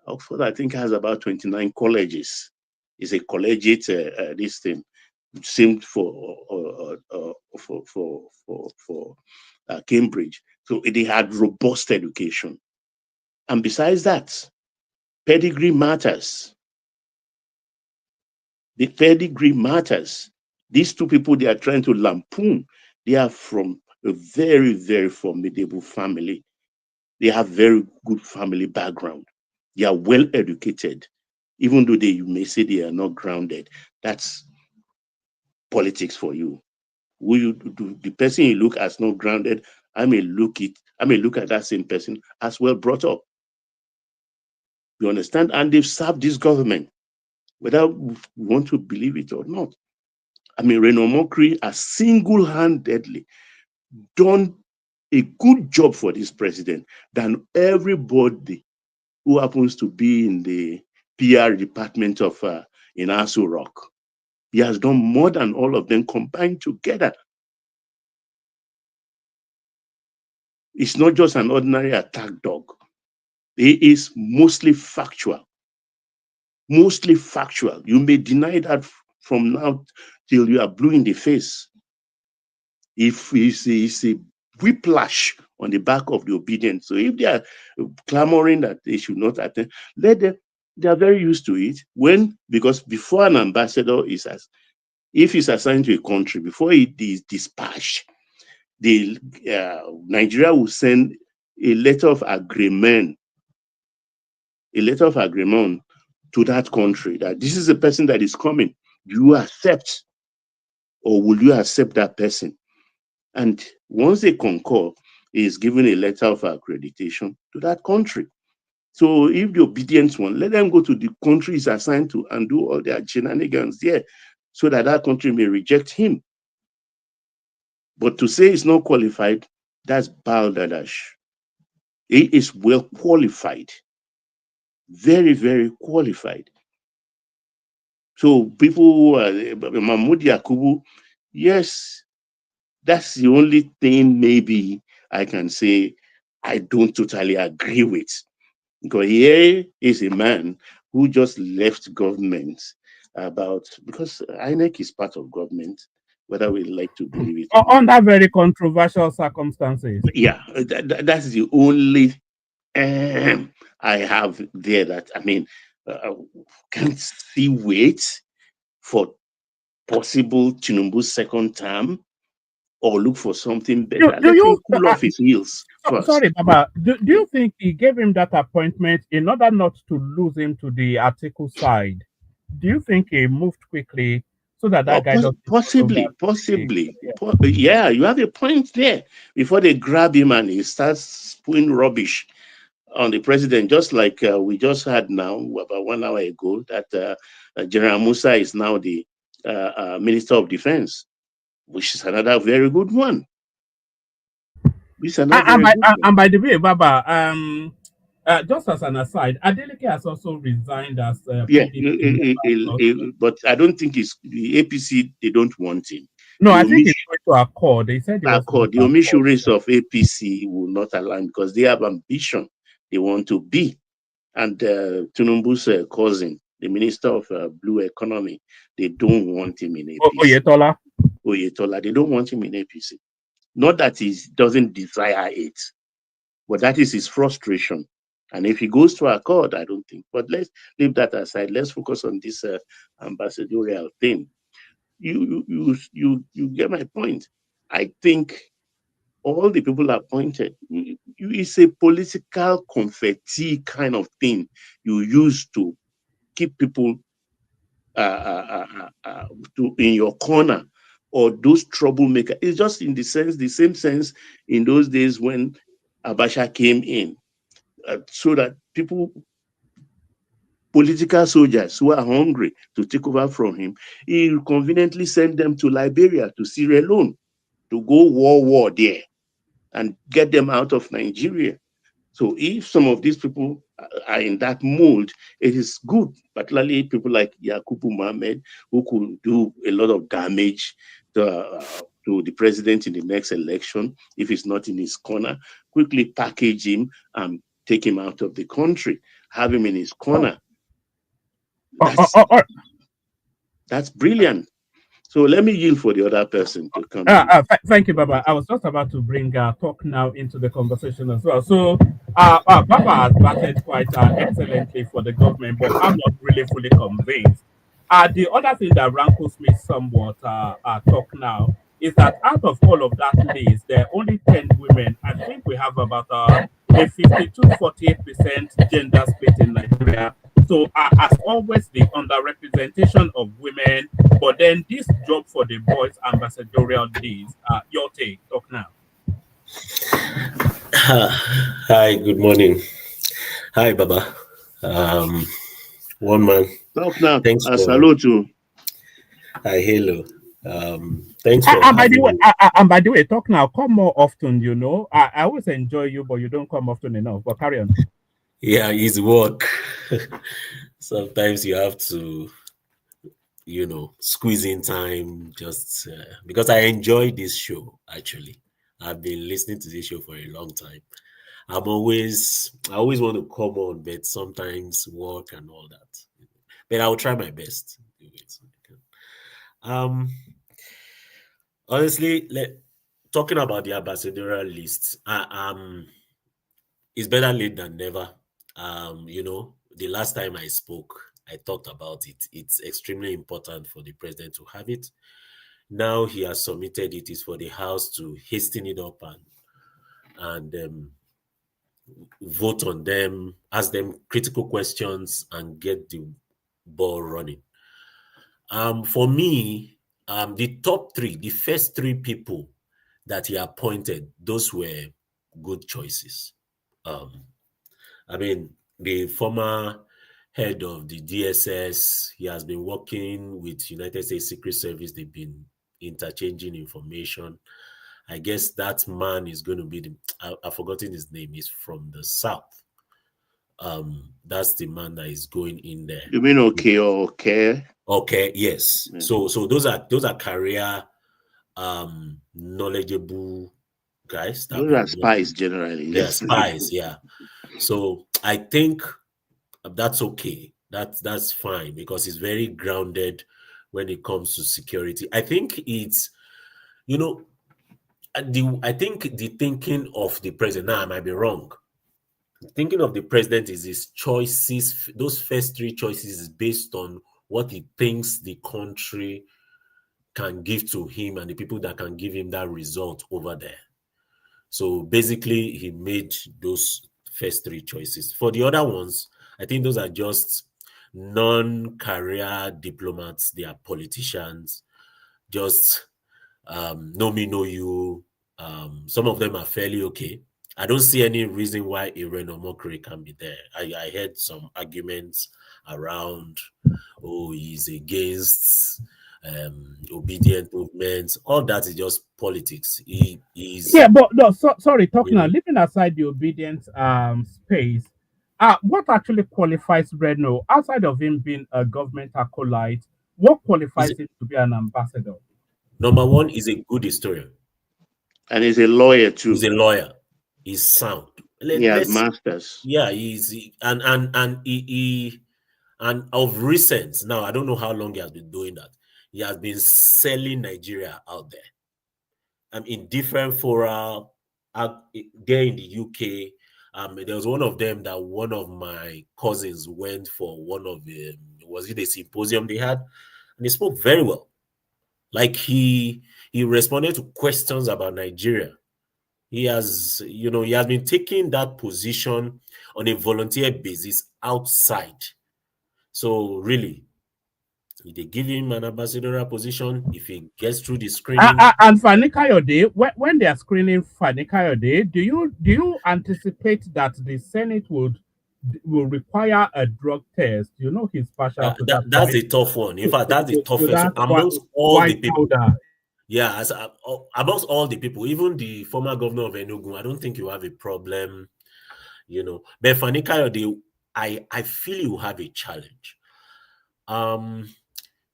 Oxford, I think, has about 29 colleges. It's a collegiate this thing. Same for Cambridge. So they had robust education. And besides that, pedigree matters. The pedigree matters. These two people they are trying to lampoon, they are from a very, very formidable family. They have very good family background. They are well educated, even though you may say they are not grounded. That's politics for you. The person you look as not grounded, I may look at that same person as well brought up. You understand? And they've served this government, whether we want to believe it or not. I mean, Reno Omokri has single-handedly done a good job for this president than everybody who happens to be in the PR department of in Aso Rock. He has done more than all of them combined together. It's not just an ordinary attack dog. He is mostly factual. Mostly factual. You may deny that from now till you are blue in the face. If it's a whiplash on the back of the Obidients. So if they are clamoring that they should not attend, let them. They are very used to it. Because before an ambassador if he's assigned to a country, before he is dispatched, Nigeria will send a letter of agreement to that country that this is a person that is coming. Do you accept, or will you accept that person? And once they concur, he is given a letter of accreditation to that country. So if the Obidients one, let them go to the country he's assigned to and do all their shenanigans there, so that that country may reject him. But to say he's not qualified, that's balderdash. He is well qualified. Very, very qualified. So people, Mahmoud Yakubu, yes, that's the only thing maybe I can say I don't totally agree with. Because here is a man who just left government because INEC is part of government, whether we like to believe it. Under very controversial circumstances. Yeah, that's the only I have there that, I mean, can't see wait for possible Tinubu's second term or look for something better. Let him cool off his heels first. Sorry, Baba. Do you think he gave him that appointment in order not to lose him to the article side? Do you think he moved quickly so that guy doesn't possibly. Yeah, you have a point there. Before they grab him and he starts spewing rubbish on the president, just like we just had now about 1 hour ago that General Musa is now the Minister of Defense, which is another very good one. And by the way, Baba, just as an aside, Adeleke has also resigned as but I don't think it's the APC. They don't want him. No, I think it's going to Accord. They said the omission race of APC will not align because they have ambition. They want to be, and Tinubu's cousin, the Minister of Blue Economy, they don't want him in APC. Oyetola, they don't want him in APC. Not that he doesn't desire it, but that is his frustration. And if he goes to Accord, I don't think. But let's leave that aside. Let's focus on this ambassadorial thing. You get my point. I think all the people appointed, it's a political confetti kind of thing you use to keep people in your corner, or those troublemakers. It's just in the same sense in those days when Abacha came in, so that political soldiers who are hungry to take over from him, he conveniently sent them to Liberia, to Sierra Leone, to go war there and get them out of Nigeria. So if some of these people are in that mold, it is good, particularly people like Yakubu Mohammed, who could do a lot of damage to the president in the next election if he's not in his corner. Quickly package him and take him out of the country, have him in his corner. That's brilliant. So let me yield for the other person to come. Thank you, Baba. I was just about to bring talk now into the conversation as well. So Baba has batted quite excellently for the government, but I'm not really fully convinced. The other thing that rankles me somewhat, talk now, is that out of all of that list, there are only 10 women. I think we have about a 52-48% gender split in Nigeria. So, as always, the underrepresentation of women, but then this job for the boys ambassadorial days. Your take, talk now. Hi, good morning. Hi, Baba. One man. Talk now. Thanks for Salute you. Hi, hello. Thanks for And by having the way, me. and by the way, talk now. Come more often. You know, I always enjoy you, but you don't come often enough. But carry on. Yeah, it's work. Sometimes you have to, squeeze in time just because I enjoy this show. Actually, I've been listening to this show for a long time. I always want to come on, but sometimes work and all that. But I'll try my best. Honestly, talking about the ambassadorial list, it's better late than never. The last time I spoke, I talked about it. It's extremely important for the president to have it. Now he has submitted it. Is for the House to hasten it up and vote on them, ask them critical questions, and get the ball running. For me, the first three people that he appointed, those were good choices. I mean, the former head of the DSS, he has been working with United States Secret Service. They've been interchanging information. I guess that man is going to be I've forgotten his name. He's from the South. That's the man that is going in there. You mean okay? Okay, yes. Yeah. So those are career knowledgeable guys. Those are spies generally. They're spies, yeah. So I think that's okay. That's fine because it's very grounded when it comes to security. I think it's, I think the thinking of the president, now I might be wrong. Thinking of the president is his choices, those first three choices is based on what he thinks the country can give to him and the people that can give him that result over there. So basically, he made those first three choices. For the other ones, I think those are just non-career diplomats. They are politicians, just know me, know you. Some of them are fairly okay. I don't see any reason why a Reno Omokri can be there. I heard some arguments around, he's against obedient movements. All that is just politics. Yeah, but no, sorry, talking now, leaving aside the obedient space, what actually qualifies Reno outside of him being a government acolyte? What qualifies him to be an ambassador? Number one, is a good historian. And he's a lawyer too. He's a lawyer. He's sound. He has masters. Yeah, and of recent, now I don't know how long he has been doing that. He has been selling Nigeria out there. In different fora, there in the UK. There was one of them that one of my cousins went for one of the, was it a symposium they had? And he spoke very well. Like he responded to questions about Nigeria. He has been taking that position on a volunteer basis outside. So really, if they give him an ambassadorial position, if he gets through the screening. And Fani Kayode, when they are screening Fani Kayode, do you anticipate that the Senate will require a drug test? You know he's partial to that. That's a tough one. In fact, that's the toughest amongst all the people. Yeah, amongst all the people, even the former governor of Enugu, I don't think you have a problem, But Fani Kayode, I feel you have a challenge.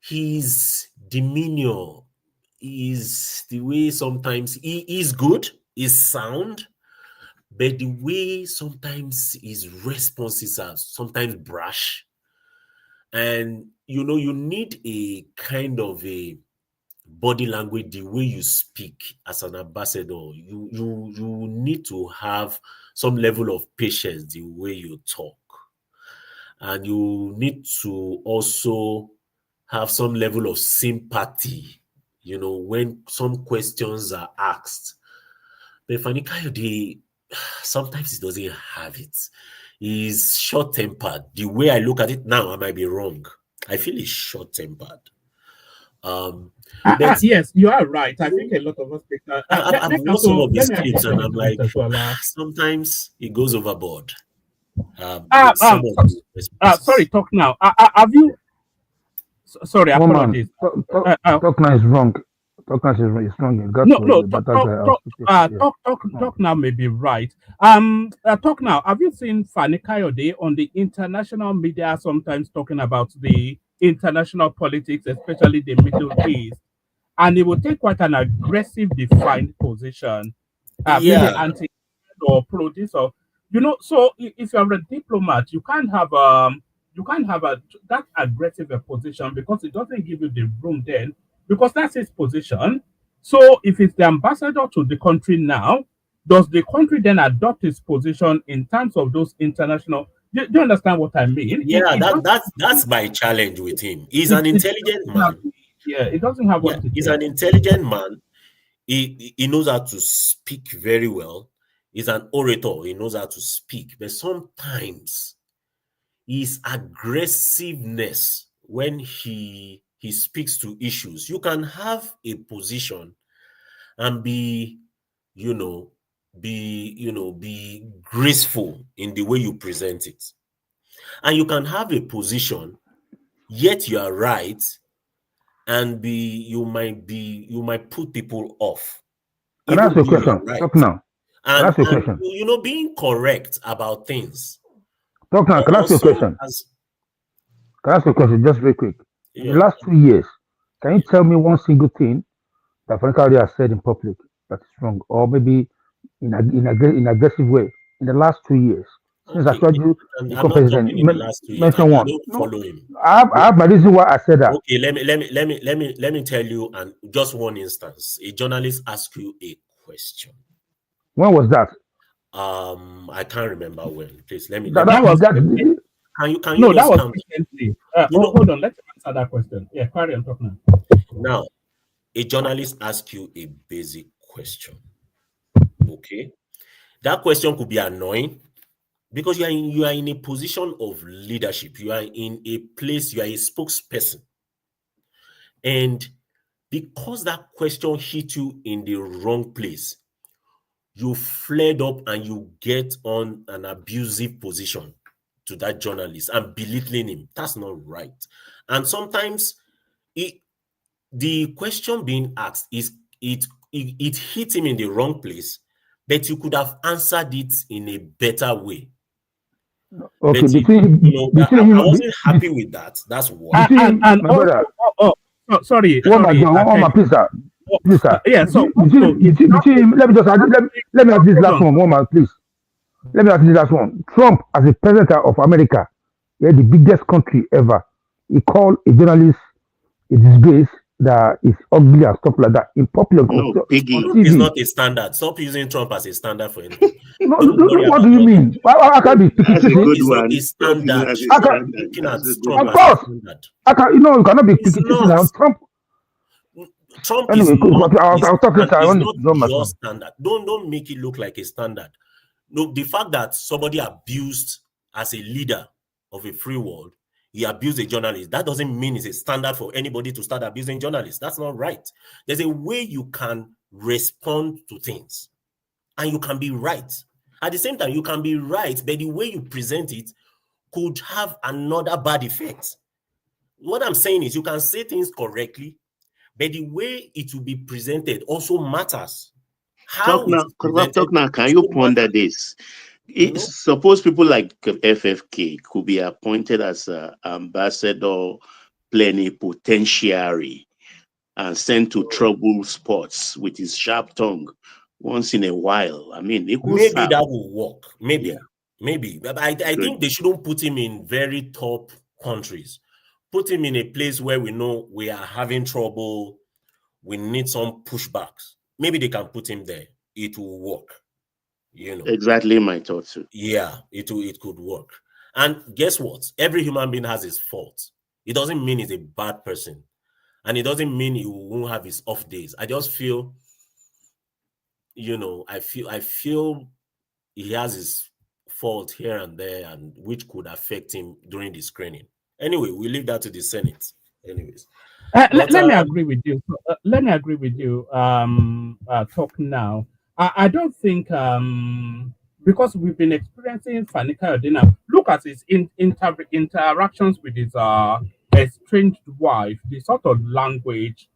His demeanor is the way sometimes he is good, is sound, but the way sometimes his responses are sometimes brash. And you need a kind of a body language, the way you speak as an ambassador, you need to have some level of patience, the way you talk. And you need to also have some level of sympathy, you know, when some questions are asked. But Fani Kayode, sometimes he doesn't have it. He's short-tempered. The way I look at it now, I might be wrong. I feel he's short-tempered. But yes, you are right. I think a lot of us take that. I've watched some of these clips and I'm like, sometimes it goes overboard. Sorry, talk now. Have you? Sorry, apologies. Talk now is wrong. Talk now is wrong. Talk now may be right. Talk now. Have you seen Fani Kayode on the international media sometimes talking about the international politics, especially the Middle East, and he will take quite an aggressive, defined position, maybe anti or pro this or you know. So if you're a diplomat, you can't have that aggressive a position because it doesn't give you the room then because that's his position. So if it's the ambassador to the country now, does the country then adopt his position in terms of those international? Do you understand what I mean? Yeah, that's my challenge with him. He's an intelligent man. It doesn't have what he's an intelligent man. He knows how to speak very well. He's an orator. He knows how to speak. But sometimes his aggressiveness when he speaks to issues, you can have a position and be graceful in the way you present it. And you can have a position, yet you are right, and you might put people off. Can I ask you a question? Right. Talk now. Can I ask you a question? Being correct about things. Talk now. Can I ask you a question? Can I ask you a question just very quick? In the last 2 years, can you tell me one single thing that Fani Kayode has said in public that is wrong, or maybe in an aggressive way in the last 2 years? Since I told you, become president, mention one. I don't follow him. I have my reason why I said that. Okay, let me tell you, and just one instance. A journalist asked you a question. When was that? I can't remember when. Please let me. Can you? No, that was recently. Hold on. Let's answer that question. Yeah, carry on talking now. Now, a journalist asks you a basic question. Okay, that question could be annoying because you are in a position of leadership. You are in a place. You are a spokesperson, and because that question hit you in the wrong place, you flared up and you get on an abusive position to that journalist and belittling him. That's not right. And sometimes the question being asked it hit him in the wrong place, but you could have answered it in a better way. Okay, I wasn't happy with that. That's why. Sorry. Please, sir. Yeah. So let me ask this last one, please. Let me ask this last one. Trump, as a president of America, the biggest country ever, he called a journalist a disgrace that is ugly and stuff like that in popular. No, it's not a standard. Stop using Trump as a standard for anything. What do you mean? I can't be picking it's not a standard. Of course. You cannot be picking on Trump. Trump anyway, is not, I'll talk later. not your standard. Don't make it look like a standard. No, the fact that somebody abused as a leader of a free world, he abused a journalist, that doesn't mean it's a standard for anybody to start abusing journalists. That's not right. There's a way you can respond to things, and you can be right. At the same time, you can be right, but the way you present it could have another bad effect. What I'm saying is you can say things correctly, but the way it will be presented also matters. Talk now, can you ponder this? Suppose people like FFK could be appointed as ambassador plenipotentiary and sent to trouble spots with his sharp tongue once in a while. I mean, maybe that will work. Maybe. But I think they shouldn't put him in very top countries. Put him in a place where we know we are having trouble we need some pushbacks. Maybe they can put him there. It will work. You know. Exactly my thoughts too. Yeah, it could work. And guess what? Every human being has his faults. It doesn't mean he's a bad person. And it doesn't mean he won't have his off days. I just feel, you know, I feel he has his fault here and there, and which could affect him during the screening. Anyway, we leave that to the Senate. Anyways. Let me agree with you. Let me agree with you. Talk now. I don't think because we've been experiencing Fani Kayode. Look at his interactions with his estranged wife. The sort of language,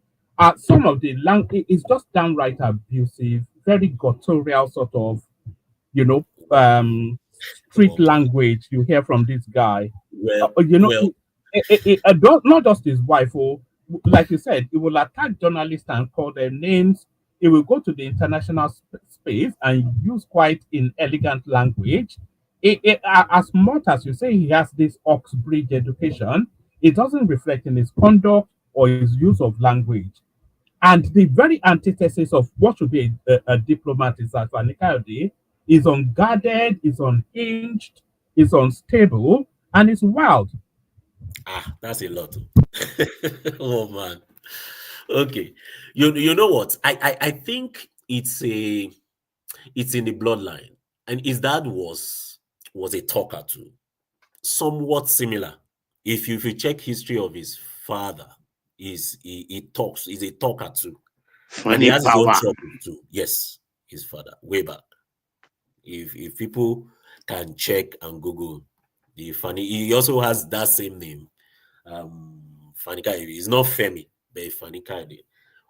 some of the language is just downright abusive, very guttural sort of, you know, street language you hear from this guy. Not just his wife. Like you said, it will attack journalists and call them names. It will go to the international space and use quite inelegant language. As much as you say he has this Oxbridge education, it doesn't reflect in his conduct or his use of language. And the very antithesis of what should be a diplomat is that Fani Kayode is unguarded, is unhinged, is unstable, and is wild. That's a lot. Oh man. Okay. You know what? I think it's in the bloodline. And his dad was a talker too. Somewhat similar. If you check history of his father, he talks, he's a talker too. Funny and he has power. his own trouble too. Yes, his father, way back. If people can check and Google the Fani, he also has that same name. Fani Kayode. He's not Femi, but Fani Kayode.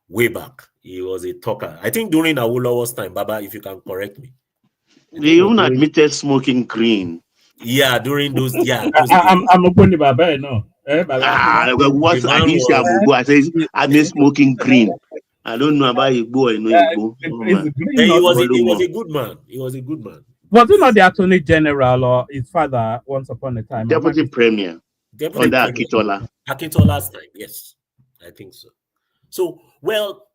Way back, he was a talker. I think during Awolowo's time, Baba, if you can correct me. They even admitted smoking green. Yeah, during those. Yeah, I'm a good Baba, no. What I didn't say Abubu, I said I mean smoking green. I don't know about Igbo, I know Igbo. He was a good man. He was a good man. Was he not the Attorney General or his father once upon a time? Deputy Premier. Under Akitola. Akitola's time, yes. I think so. So, well,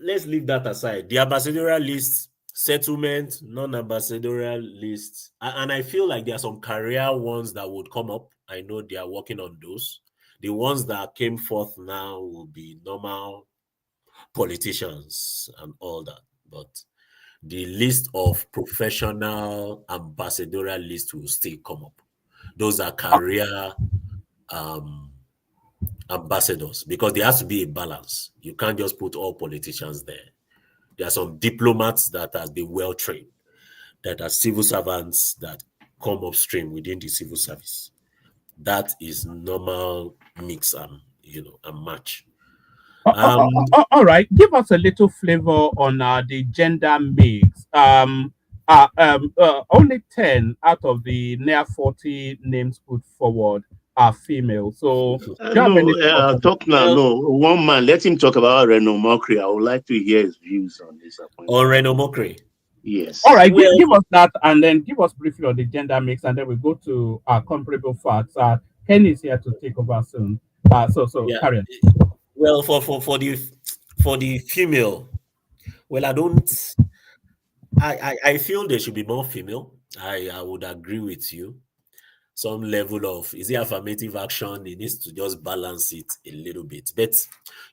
let's leave that aside. The ambassadorial list, settlement, non-ambassadorial lists. And I feel like there are some career ones that would come up. I know they are working on those. The ones that came forth now will be normal politicians and all that. But the list of professional ambassadorial list will still come up. Those are career ambassadors, because there has to be a balance. You can't just put all politicians there. There are some diplomats that have been well trained, that are civil servants that come upstream within the civil service. That is normal mix and match. All right, give us a little flavor on the gender mix. Only 10 out of the near 40 names put forward are female. So talk now. No, one man. Let him talk about Reno Omokri. I would like to hear his views on this appointment. On Reno Omokri. Yes. All right, give us that, and then give us briefly on the gender mix, and then we go to our comparable facts. Kenny is here to take over soon. Carry on. Well, for the female, well, I feel there should be more female. I would agree with you. Some level of, is it affirmative action? It needs to just balance it a little bit. But,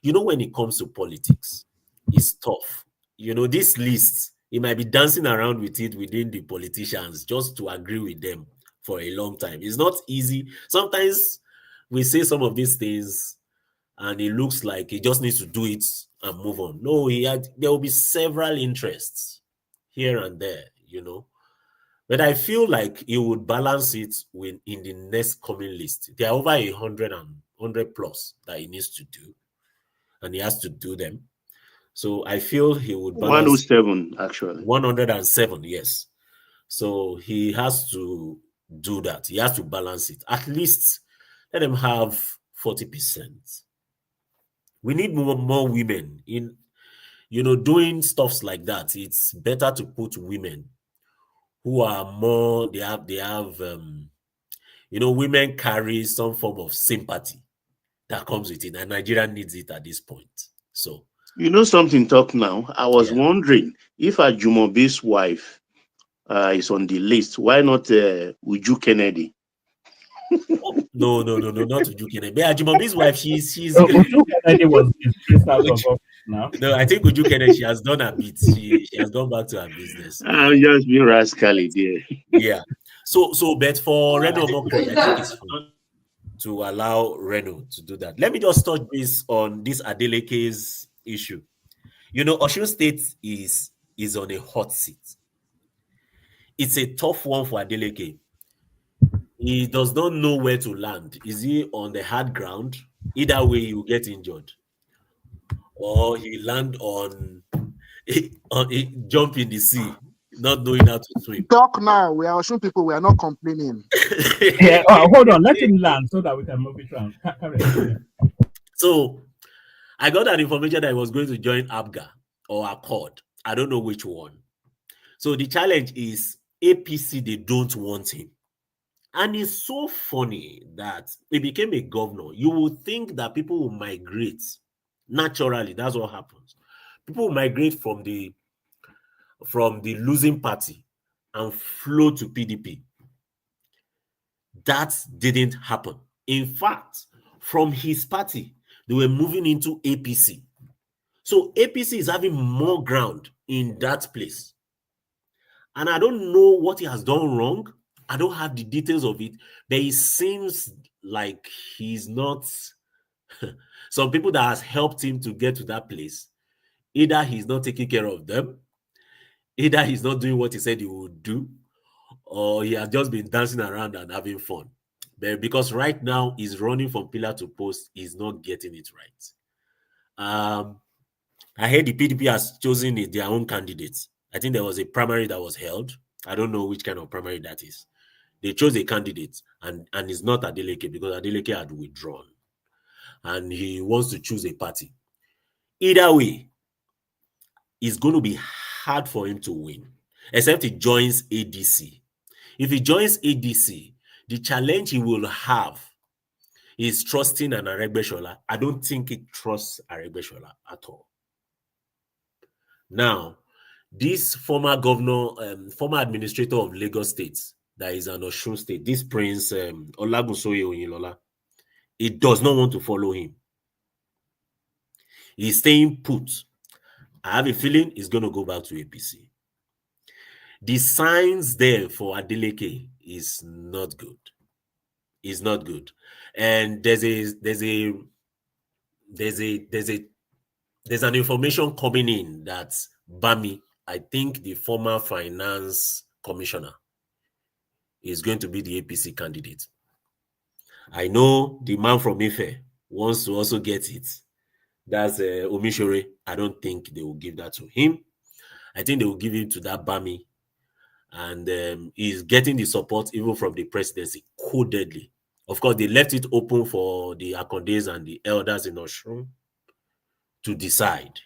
when it comes to politics, it's tough. This list, it might be dancing around with it within the politicians just to agree with them for a long time. It's not easy. Sometimes we say some of these things and it looks like he just needs to do it and move on. No, there will be several interests here and there, But I feel like he would balance it in the next coming list. There are over 100 plus that he needs to do, and he has to do them. So I feel he would balance 107, actually. 107, yes. So he has to do that. He has to balance it. At least let him have 40%. We need more women in, doing stuffs like that. It's better to put women who are more, they have women carry some form of sympathy that comes with it, and Nigeria needs it at this point. So you know something, talk now. I was wondering if Ajumobi's wife is on the list. Why not Uju Kennedy? No, not Uju Kennedy. But Ajumobi's wife, she's Uju Kennedy was disgraced out of office now. No, I think Uju Kennedy, she has done her bit. She has gone back to her business. I'm just being rascally there. Yeah. So but for Reno Omokri, I think it's fun to allow Reno to do that. Let me just touch base on this Adeleke's issue. You know, Osun State is on a hot seat. It's a tough one for Adeleke. He does not know where to land. Is he on the hard ground? Either way, he will get injured. Or he land on jump in the sea, not knowing how to swim. Talk now. We are Osun people. We are not complaining. Yeah, hold on. Let him land so that we can move it around. So, I got an information that he was going to join ABGA or Accord. I don't know which one. So the challenge is APC, they don't want him. And it's so funny that he became a governor. You would think that people will migrate naturally. That's what happens. People will migrate from the losing party and flow to PDP. That didn't happen. In fact, from his party, they were moving into APC. So APC is having more ground in that place. And I don't know what he has done wrong. I don't have the details of it, but it seems like he's not. Some people that has helped him to get to that place, either he's not taking care of them, either he's not doing what he said he would do, or he has just been dancing around and having fun. But because right now he's running from pillar to post, he's not getting it right. I heard the PDP has chosen their own candidates. I think there was a primary that was held. I don't know which kind of primary that is. They chose a candidate, and it's not Adeleke because Adeleke had withdrawn. And he wants to choose a party. Either way, it's going to be hard for him to win, except he joins ADC. If he joins ADC, the challenge he will have is trusting an Aregbesola. I don't think he trusts Aregbesola at all. Now, this former governor, former administrator of Lagos State, that is an Osun State, this Prince Olagunsoye Oyinlola, he does not want to follow him. He's staying put. I have a feeling he's going to go back to APC. The signs there for Adeleke is not good. It's not good. And there's an information coming in that Bami, I think the former finance commissioner, is going to be the APC candidate. I know the man from Ife wants to also get it. That's Omishore. I don't think they will give that to him. I think they will give it to that Bami. And he's getting the support even from the presidency, codedly. Of course, they left it open for the Akondes and the elders in Osun to decide.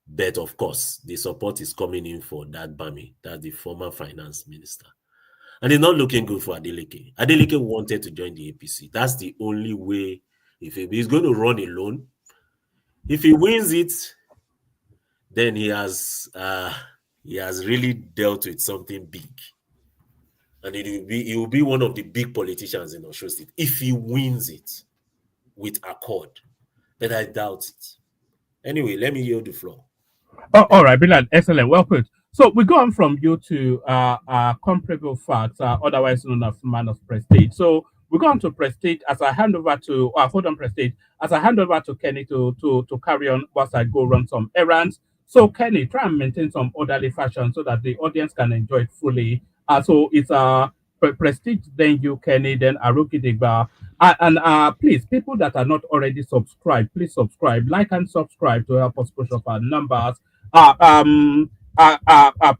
But of course, the support is coming in for that Bami, that's the former finance minister. And it's not looking good for Adeleke. Adeleke wanted to join the APC. That's the only way. If he's going to run alone, if he wins it, then he has really dealt with something big. And he will be one of the big politicians in Osun State if he wins it with Accord. But I doubt it. Anyway, let me yield the floor. Oh, all right, Bilal, excellent, well put. So we go on from you to comparable facts, otherwise known as man of prestige. So we go on to prestige as I hand over to prestige as I hand over to Kenny to carry on whilst I go run some errands. So Kenny, try and maintain some orderly fashion so that the audience can enjoy it fully. So it's prestige, then you, Kenny, then Aruki Degba. And please, people that are not already subscribed, please subscribe, like and subscribe to help us push up our numbers.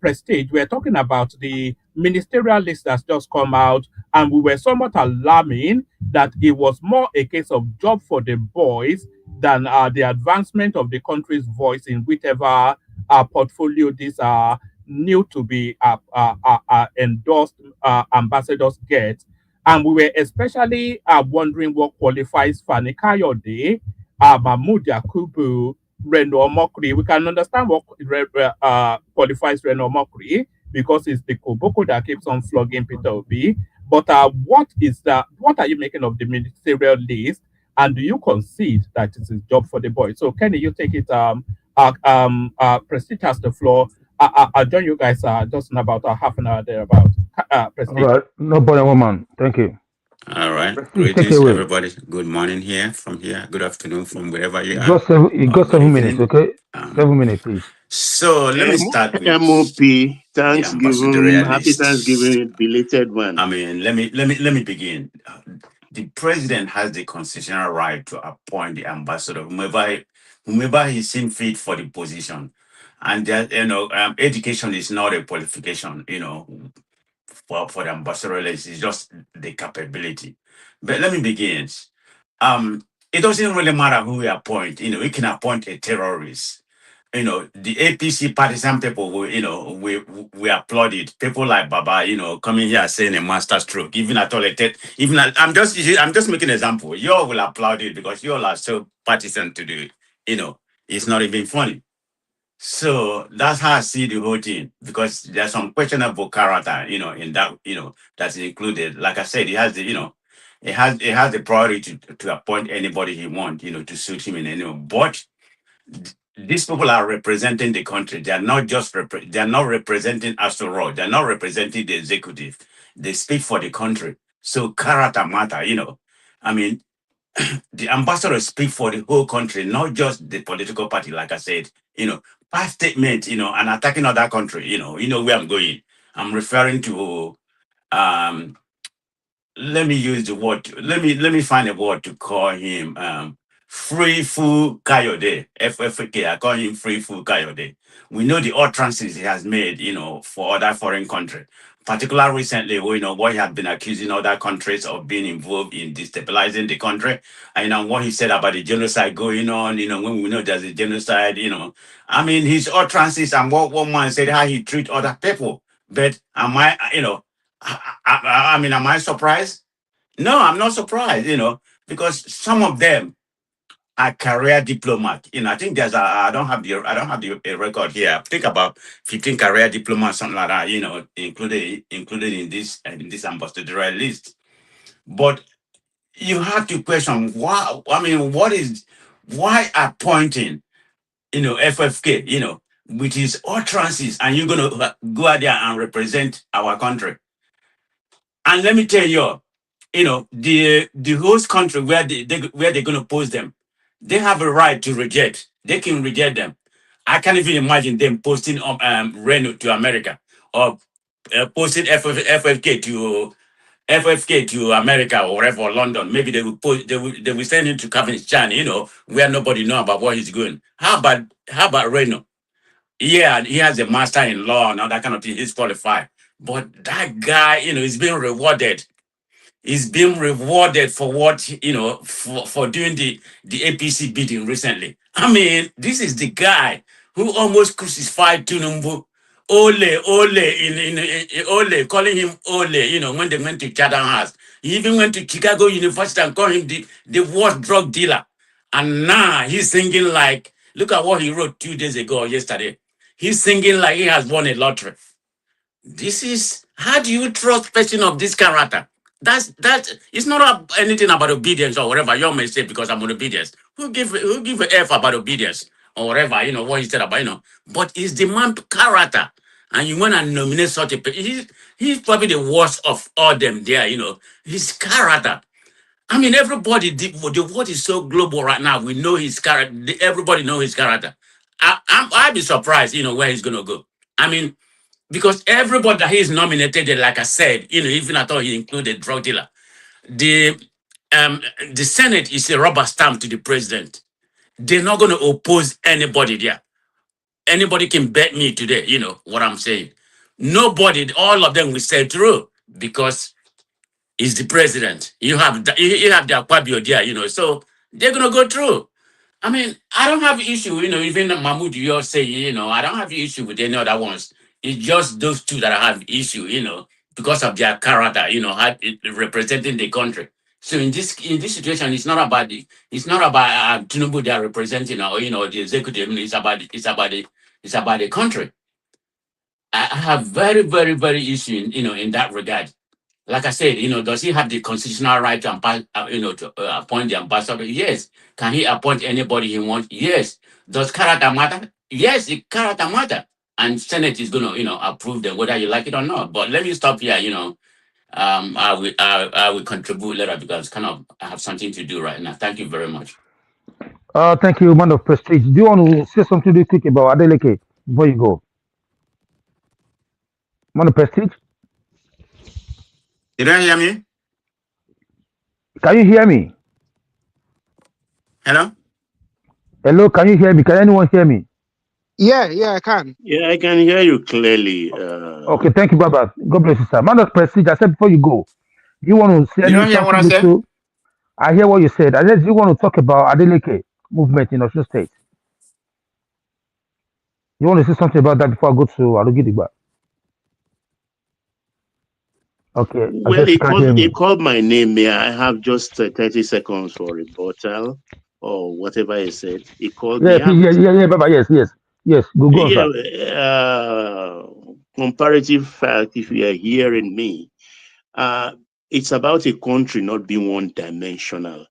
Prestige, we're talking about the ministerial list that's just come out, and we were somewhat alarming that it was more a case of job for the boys than the advancement of the country's voice in whichever portfolio these are new to be endorsed ambassadors get. And we were especially wondering what qualifies Fani Kayode, Mahmoud Yakubu, Reno Omokri, we can understand what qualifies Reno Omokri because it's the Koboko that keeps on flogging Peter Obi. But what are you making of the ministerial list? And do you concede that it's a job for the boy? So Kenny, you take it. Prestige has the floor. I'll join you guys just in about half an hour thereabout. All right, no problem, woman. Thank you. All right. Prestige, take it Greetings, away. everybody. Good morning here from here. Good afternoon from wherever you You are. got Good 7 minutes, evening. okay? 7 minutes, please. So let me start with MOP, the Thanksgiving, happy Thanksgiving, belated one. I mean, let me begin. The president has the constitutional right to appoint the ambassador, whomever he seems fit for the position, and that education is not a qualification. For the ambassadorial, it's just the capability. But let me begin. It doesn't really matter who we appoint. We can appoint a terrorist. The APC partisan people, we applaud it. People like Baba, coming here saying a master stroke, even at all, I'm just making an example. You all will applaud it because you all are so partisan to do it. It's not even funny. So that's how I see the whole thing, because there's some questionable character, in that, that's included. Like I said, he has the priority to appoint anybody he wants, to suit him in any way. But these people are representing the country. They are not just they are not representing Astro. They are not representing the executive. They speak for the country. So character matter, I mean, the ambassador speak for the whole country, not just the political party. Like I said, past statement, and attacking other country, you know where I'm going. I'm referring to let me use the word. Let me find a word to call him. Free Fu Kayode, FFK. I call him Free Fu Kayode. We know the utterances he has made, for other foreign countries. Particularly recently, what he had been accusing other countries of being involved in destabilizing the country. And what he said about the genocide going on, when we know there's a genocide, I mean, his utterances and what one man said, how he treat other people. But am I, I mean, am I surprised? No, I'm not surprised, because some of them are career diplomat. I think I don't have a record here. I think about 15 career diplomats, something like that, included in this ambassadorial list. But you have to question why. I mean, why appointing, FFK, with his utterances, and you're gonna go out there and represent our country. And let me tell you, the host country where where they're gonna post them, they have a right to reject. They can reject them. I can't even imagine them posting Reno to America, or posting FFK to America or wherever, or London. Maybe they will post. They will send him to Calvin Chan, where nobody know about where he's going. How about Reno? Yeah, he has a master in law and all that kind of thing. He's qualified. But that guy, he's being rewarded. He's being rewarded for what, for doing the APC bidding recently. I mean, this is the guy who almost crucified Tinubu. Ole, Ole, calling him Ole, when they went to Chatham House. He even went to Chicago University and called him the worst drug dealer. And now he's singing like, look at what he wrote 2 days ago or yesterday. He's singing like he has won a lottery. This is, how do you trust person of this character? That's it's not anything about obedience or whatever you may say because I'm on obedience. Who give a F about obedience or whatever, what he said about, but it's the man character. And you want to nominate such a person. He's probably the worst of all them there, his character. I mean, everybody, the world is so global right now. We know his character. Everybody know his character. I'd be surprised, where he's going to go. I mean, because everybody that he is nominated, like I said, even I thought he included drug dealer. The Senate is a rubber stamp to the president. They're not going to oppose anybody there. Anybody can bet me today, what I'm saying. Nobody, all of them will say through because he's the president. You have the Akpabio there, so they're going to go through. I mean, I don't have issue, even Mahmoud, you're saying, I don't have issue with any other ones. It's just those two that I have issue, because of their character, representing the country. So in this situation, it's not about Tinubu they are representing, or the executive. It's about the country. I have very, very, very issue in that regard. Like I said, does he have the constitutional right to appoint the ambassador? Yes. Can he appoint anybody he wants? Yes. Does character matter? Yes, it character matter. And Senate is going to approve them whether you like it or not. But let me stop here. I will contribute later because I have something to do right now. Thank you very much. Thank you, man of prestige. Do you want to say something real quick about Adeleke before you go? Man of prestige? You don't hear me? Can you hear me? Hello? Hello, can you hear me? Can anyone hear me? Yeah, I can. Yeah, I can hear you clearly. Okay, thank you, Baba. God bless you, sir. Man of prestige, I said before you go, do you want to say You don't hear what I something said? little? I hear what you said. I said, you want to talk about Adeleke movement in Osun State? You want to say something about that before I go to Alugidigba? Okay, I Well, guess you can't hear he me. called my name. May I have just 30 seconds for rebuttal or whatever he said? He called me out. Yeah, Baba, yes. Go on, Yeah, sir. comparative fact, if you are hearing me, it's about a country not being one-dimensional,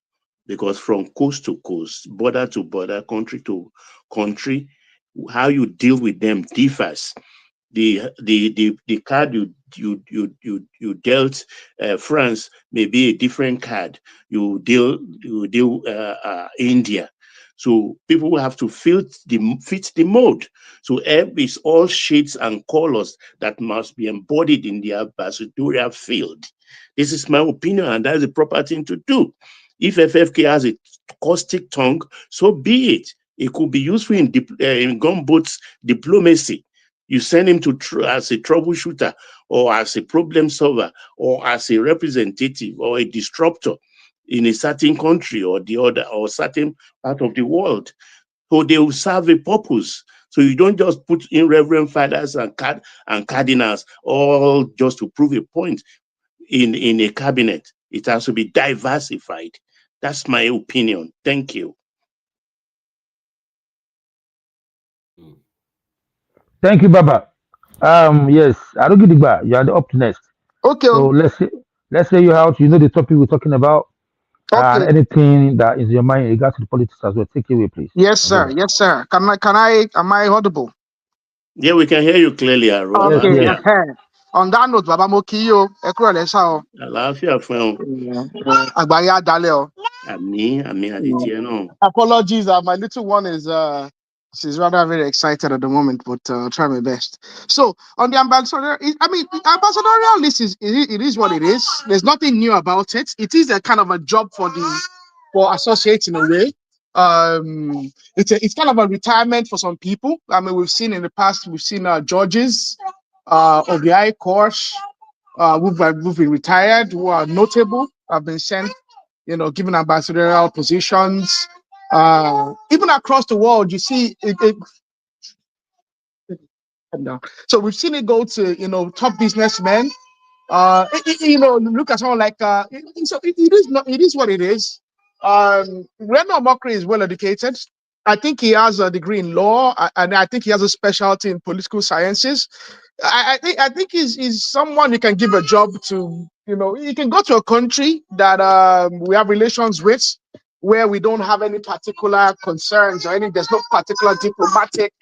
because from coast to coast, border to border, country to country, how you deal with them differs. The card you dealt France may be a different card you deal India. So people will have to fit the mode. So it's all shades and colors that must be embodied in the ambassadorial field. This is my opinion, and that's the proper thing to do. If FFK has a caustic tongue, so be it. It could be useful in gunboats diplomacy. You send him as a troubleshooter or as a problem solver or as a representative or a disruptor in a certain country or the other or certain part of the world. So they will serve a purpose. So you don't just put in reverend fathers and cardinals all just to prove a point in a cabinet. It has to be diversified. That's my opinion. Thank you. Thank you, Baba. Yes, Alugidigba, you are up next. Okay. So let's say you out. You know the topic we're talking about. Okay. Anything that is in your mind in regards to the politics as well. Take it away, please. Yes, sir. Yes, sir. Am I audible? Yeah, we can hear you clearly, Aaron. Okay. On that note, Baba Mokiyo, apologies, my little one is she's rather very excited at the moment, but I'll try my best. So on the ambassador, ambassadorial list it is what it is. There's nothing new about it. It is a kind of a job for associates in a way. It's kind of a retirement for some people. I mean, we've seen in the past, judges of the High Court who've been retired, who are notable, have been sent, given ambassadorial positions. Even across the world, you see it. So we've seen it go to top businessmen. Look at someone like so it is what it is. Reno Omokri is well educated. I think he has a degree in law, and I think he has a specialty in political sciences. I think he's someone you can give a job to. You can go to a country that we have relations with, where we don't have any particular concerns or there's no particular diplomatic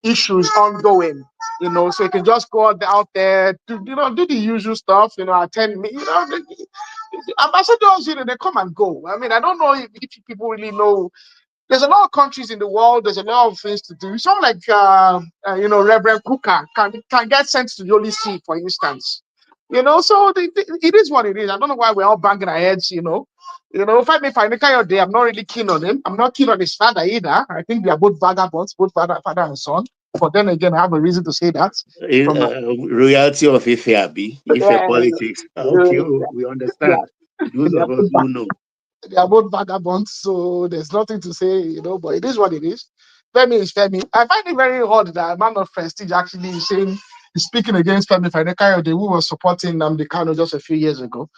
issues ongoing. So you can just go out there, do the usual stuff, attend me, the ambassadors, they come and go. I mean, I don't know if people really know. There's a lot of countries in the world. There's a lot of things to do. Someone like, Reverend Kuka can get sent to Yoli Sea, for instance. So it is what it is. I don't know why we're all banging our heads, Femi Fanekayode, I'm not really keen on him. I'm not keen on his father either. I think they are both vagabonds, both father and son. But then again, I have a reason to say that. Royalty of Ife politics. Okay, we understand. Those of us who know. They are both vagabonds, so there's nothing to say, but it is what it is. Femi is Femi. I find it very odd that a man of prestige actually is speaking against Femi Fanekayode, who was supporting Nnamdi Kanu just a few years ago.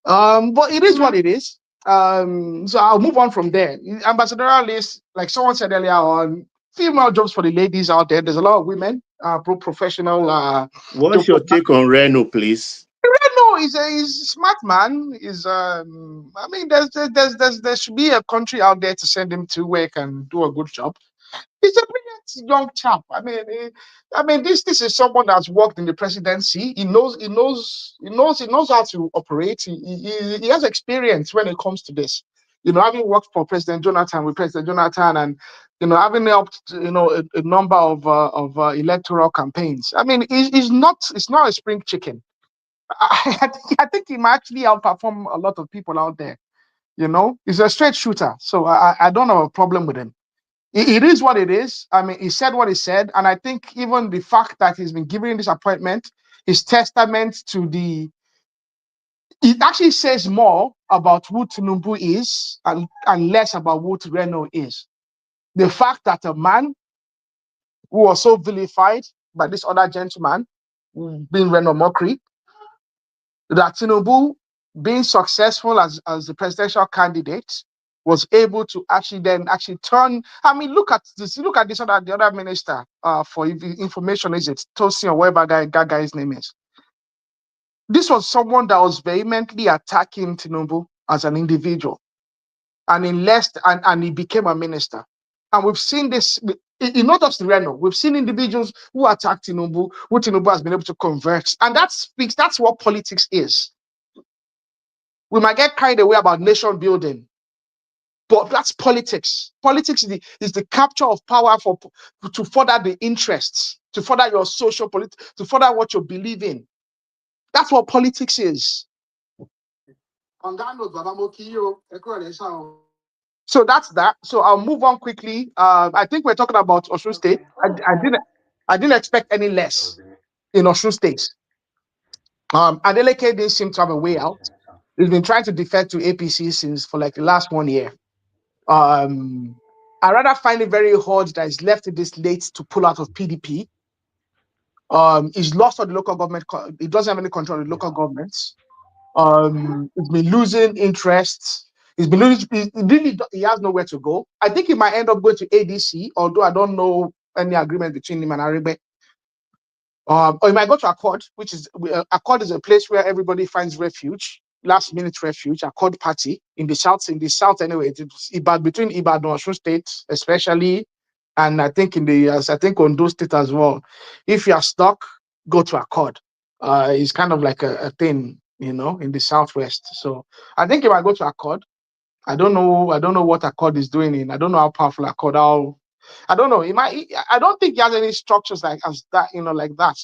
But it is what it is. So I'll move on from there. Ambassadorial list, like someone said earlier on, female jobs for the ladies out there. There's a lot of women, professional. What's your take on Reno, please? Reno is a smart man. I mean, there should be a country out there to send him to where he can do a good job. He's a brilliant young chap. I mean, this is someone that's worked in the presidency. He knows how to operate. He has experience when it comes to this. Having worked for President Jonathan and having helped a number of electoral campaigns. I mean, it's not a spring chicken. I think he might actually outperform a lot of people out there. He's a straight shooter, so I don't have a problem with him. It is what it is. I mean, he said what he said, and I think even the fact that he's been given this appointment is testament to it actually says more about who Tinubu is and less about who Reno is. The fact that a man who was so vilified by this other gentleman, being Reno Omokri, that Tinubu, being successful as the presidential candidate, was able to actually turn. I mean, look at this the other minister for information, is it Tosin or whatever that guy's name is. This was someone that was vehemently attacking Tinubu as an individual, and he became a minister. And we've seen this in not just Reno. We've seen individuals who attack Tinubu, who Tinubu has been able to convert, and that's what politics is. We might get carried away about nation building, but that's politics. Politics is the capture of power to further the interests, to further your social politics, to further what you believe in. That's what politics is. So that's that. So I'll move on quickly. I think we're talking about Osun State. I didn't expect any less in Osun State. Adeleke didn't seem to have a way out. He's been trying to defect to APC for like the last 1 year. I rather find it very hard that he's left it this late to pull out of PDP. He's lost all the local government. He doesn't have any control of the local governments. He's been losing interest. He's been losing. He has nowhere to go. I think he might end up going to ADC, although I don't know any agreement between him and Aribe. Or he might go to Accord, which is Accord is a place where everybody finds refuge, last minute refuge. Accord party in the south anyway. It's between Ibadan and Osun State, especially, and I think Ondo State as well. If you are stuck, go to Accord. It's kind of like a thing, in the southwest. So I think if I go to Accord, I don't know what Accord is doing I don't know how powerful Accord. I don't know. I don't think he has any structures like that. Like that.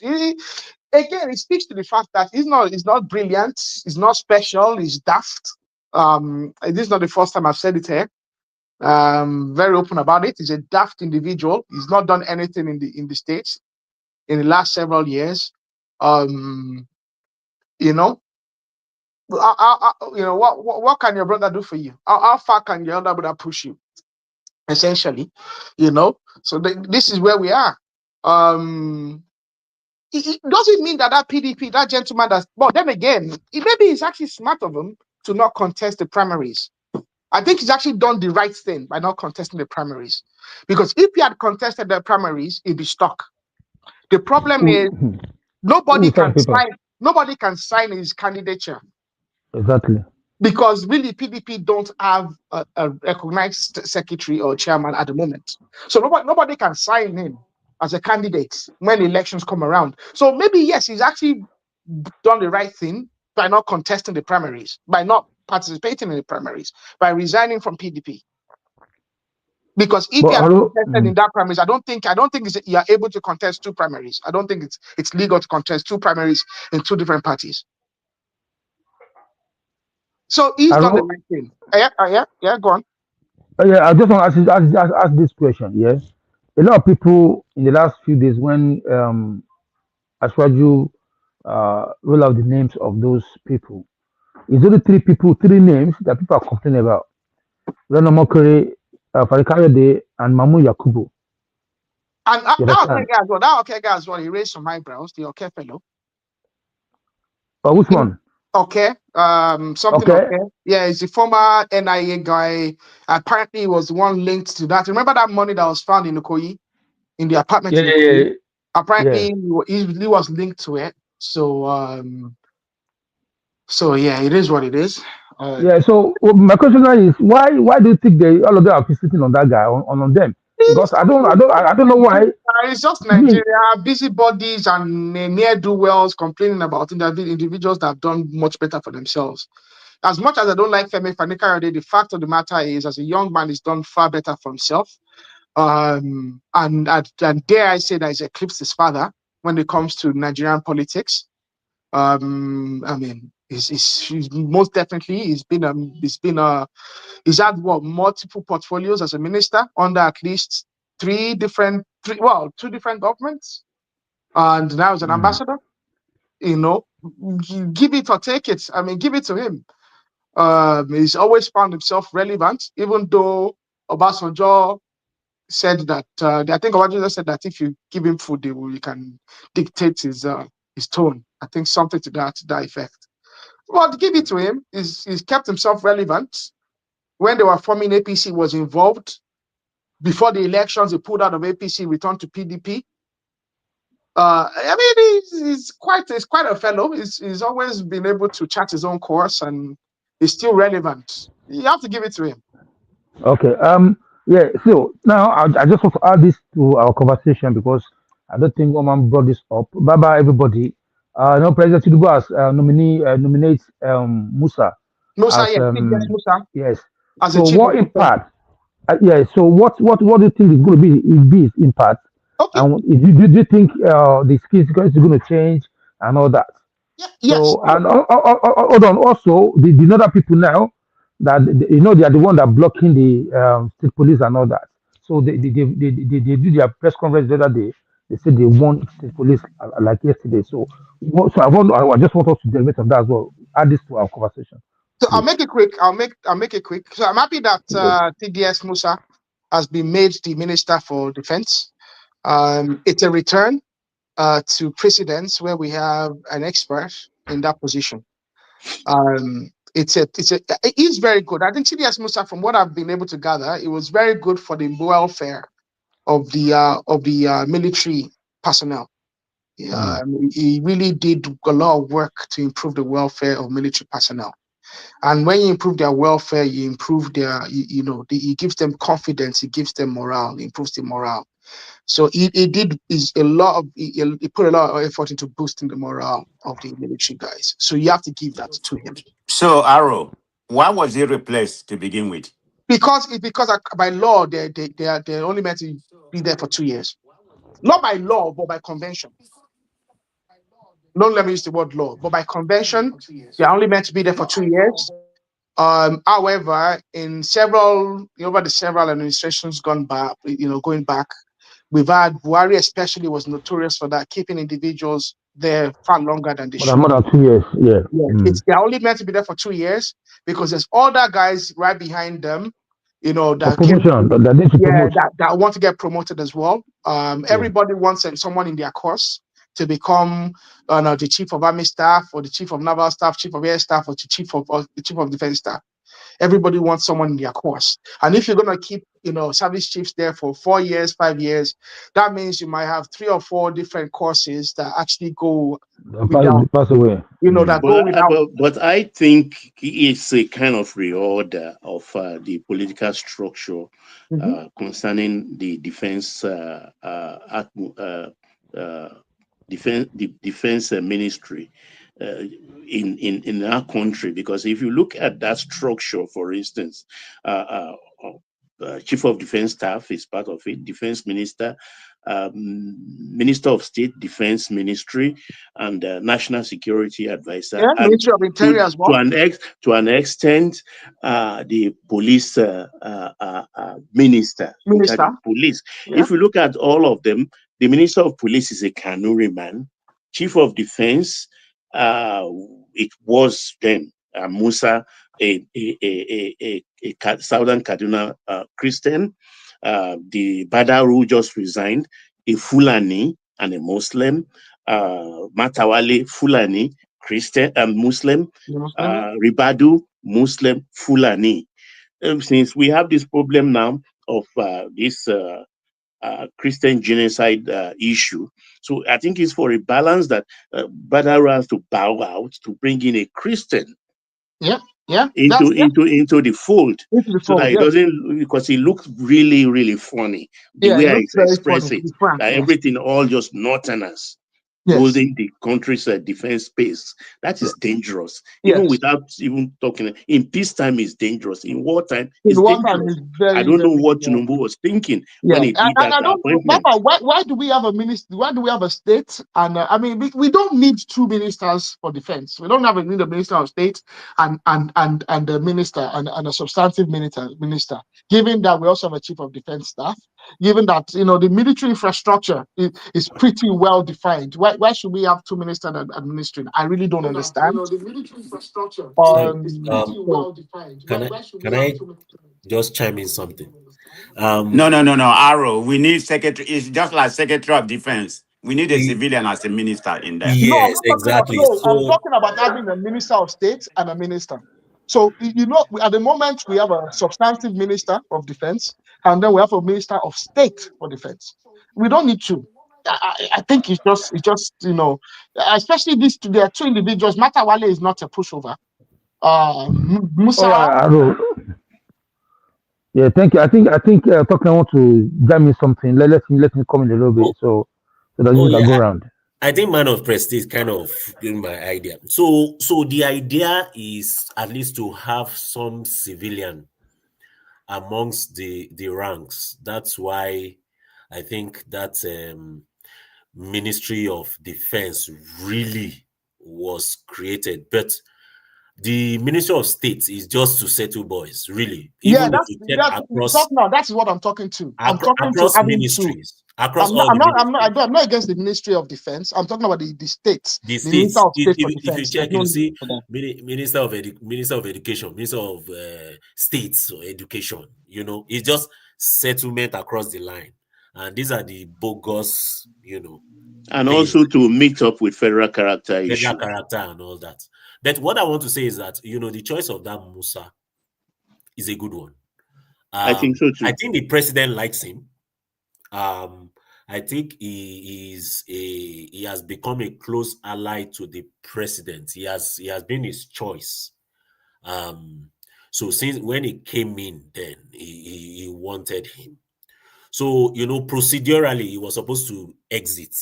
Again, it speaks to the fact that he's not brilliant. He's not special. He's daft. This is not the first time I've said it here. Very open about it. He's a daft individual. He's not done anything in the States in the last several years. What can your brother do for you? How far can your other brother push you? Essentially, so this is where we are. It doesn't mean that PDP, that gentleman, but then again, maybe it's actually smart of him to not contest the primaries. I think he's actually done the right thing by not contesting the primaries, because if he had contested the primaries, he'd be stuck. The problem is nobody can sign his candidature. Exactly. Because really, PDP don't have a recognized secretary or chairman at the moment. So nobody can sign him as a candidate when elections come around. So maybe, yes, he's actually done the right thing by not contesting the primaries, by not participating in the primaries, by resigning from PDP. Because if you are contested in that primaries, I don't think you are able to contest two primaries. I don't think it's legal to contest two primaries in two different parties. So he's done the right thing. Yeah, go on. Yeah, I just want to ask this question. Yes, a lot of people in the last few days, when Ashwaju roll out the names of those people, it's only three names that people are complaining about: Reno Omokri, Farikayode, and Mamu Yakubu. And that okay guy as well. He raised some eyebrows. The okay fellow. Which one? Okay. Something okay. Yeah, he's a former NIA guy. Apparently, he was the one linked to that. Remember that money that was found in Okoyi, in the apartment in Okoyi? Apparently, he was linked to it. So, so yeah, it is what it is. Yeah. So my question is, why do you think all of them are sitting on that guy on them? Because I don't know why. It's just Nigeria, busybodies and ne'er-do-wells complaining about individuals that have done much better for themselves. As much as I don't like Femi Fani-Kayode, the fact of the matter is, as a young man, he's done far better for himself. And dare I say that he's eclipsed his father when it comes to Nigerian politics. I mean, he's most definitely he's had multiple portfolios as a minister under at least two different governments, and now as an ambassador. You know, give it or take it. I mean, give it to him. He's always found himself relevant, even though Obasanjo said that. I think Obasanjo said that if you give him food, he can dictate his tone. I think something to that effect. But give it to him. He's kept himself relevant. When they were forming APC, he was involved. Before the elections, he pulled out of APC, returned to PDP. I mean, he's quite a fellow. He's always been able to chart his own course, and he's still relevant. You have to give it to him. Okay. Yeah. So now I just want to add this to our conversation because I don't think Oman brought this up. Bye bye everybody. No, President Tinubu has nominates Musa. Musa, as, yes, Musa. Yes. As so what impact? Yeah. So what do you think is going to be his impact? Okay. And do you think the skills is going to change and all that? Yeah, yes. So and hold on. Also, the other people now that they are the one that are blocking the state police and all that. So they do their press conference the other day. They said they want state police like yesterday. So I just want us to debate on that as well. Add this to our conversation. So I'll make it quick. I'll make it quick. So I'm happy that TDS Musa has been made the Minister for Defense. It's a return to precedence where we have an expert in that position. He's very good. I think TDS Musa, from what I've been able to gather, it was very good for the welfare of the military personnel. He really did a lot of work to improve the welfare of military personnel. And when you improve their welfare, you improve their, it gives them confidence, it gives them morale, it improves the morale. So he put a lot of effort into boosting the morale of the military guys. So you have to give that to him. So Arrow, why was he replaced to begin with? Because by law they're only meant to be there for 2 years. Not by law, but by convention. Don't let me use the word law, but by convention, they're only meant to be there for 2 years. However, in over the several administrations going back, we've had Buhari especially was notorious for that, keeping individuals there far longer than they should. More than 2 years, yeah. They're only meant to be there for 2 years because there's other guys right behind them, that want to get promoted as well. Everybody wants someone in their course to become the chief of army staff or the chief of naval staff, chief of air staff, or the chief of defense staff. Everybody wants someone in their course. And if you're going to keep, service chiefs there for 4 years, 5 years, that means you might have 3 or 4 different courses that actually go pass away. But I think it's a kind of reorder of the political structure concerning the defense defense ministry in our country, because if you look at that structure, for instance, chief of defense staff is part of it, defense minister, minister of state, defense ministry, and national security advisor, and ministry of interior as well. To an extent, the police minister. Police. Yeah. If you look at all of them, the minister of police is a Kanuri man. Chief of defense, it was then Musa, a Southern Kaduna Christian. The Badar who just resigned, a Fulani and a Muslim. Matawale Fulani Christian and Muslim, Ribadu, Muslim, Fulani. Since we have this problem now of this Christian genocide issue, so I think it's for a balance that Badara has to bow out to bring in a Christian into the fold, so that it doesn't, because he looks really, really funny. The way I express it, everything all just northerners holding the country's defense space. That is dangerous. Even without even talking, in peacetime is dangerous. In wartime, it's dangerous. I don't know what Tinubu was thinking when he did that appointment. Why do we have a minister? Why do we have a state? And I mean, we don't need two ministers for defense. We don't need a minister of state and a minister and a substantive minister. Given that we also have a chief of defense staff, given that the military infrastructure is pretty well defined, why should we have two ministers administering? I really don't understand. The military infrastructure can I just chime in something? No, Arrow. We need secretary. It's just like Secretary of Defense. We need a civilian as a minister in there. Yes, exactly. I'm talking about having a minister of state and a minister. So, at the moment, we have a substantive minister of defense, and then we have a minister of state for defense. We don't need two. I think it's just especially there are two individuals. Matawale is not a pushover. Musa. Yeah, thank you. I think Tokyo want to jam me something. Let me come in a little bit so that you can go around. I think man of prestige kind of giving my idea. So the idea is at least to have some civilian amongst the ranks. That's why I think that Ministry of Defense really was created. But the Ministry of State is just to settle boys, really. That's what I'm talking to. I'm talking across to ministries. I'm not against the Ministry of Defense. I'm talking about the states. The states. If you check, you see Minister of Education, Minister of States or Education. It's just settlement across the line, and these are the bogus, and also to meet up with federal character and all that. But what I want to say is that the choice of that Musa is a good one. I think so too. I think the president likes him. I think he has become a close ally to the president. He has been his choice. So since when he came in, then he wanted him. So procedurally he was supposed to exit.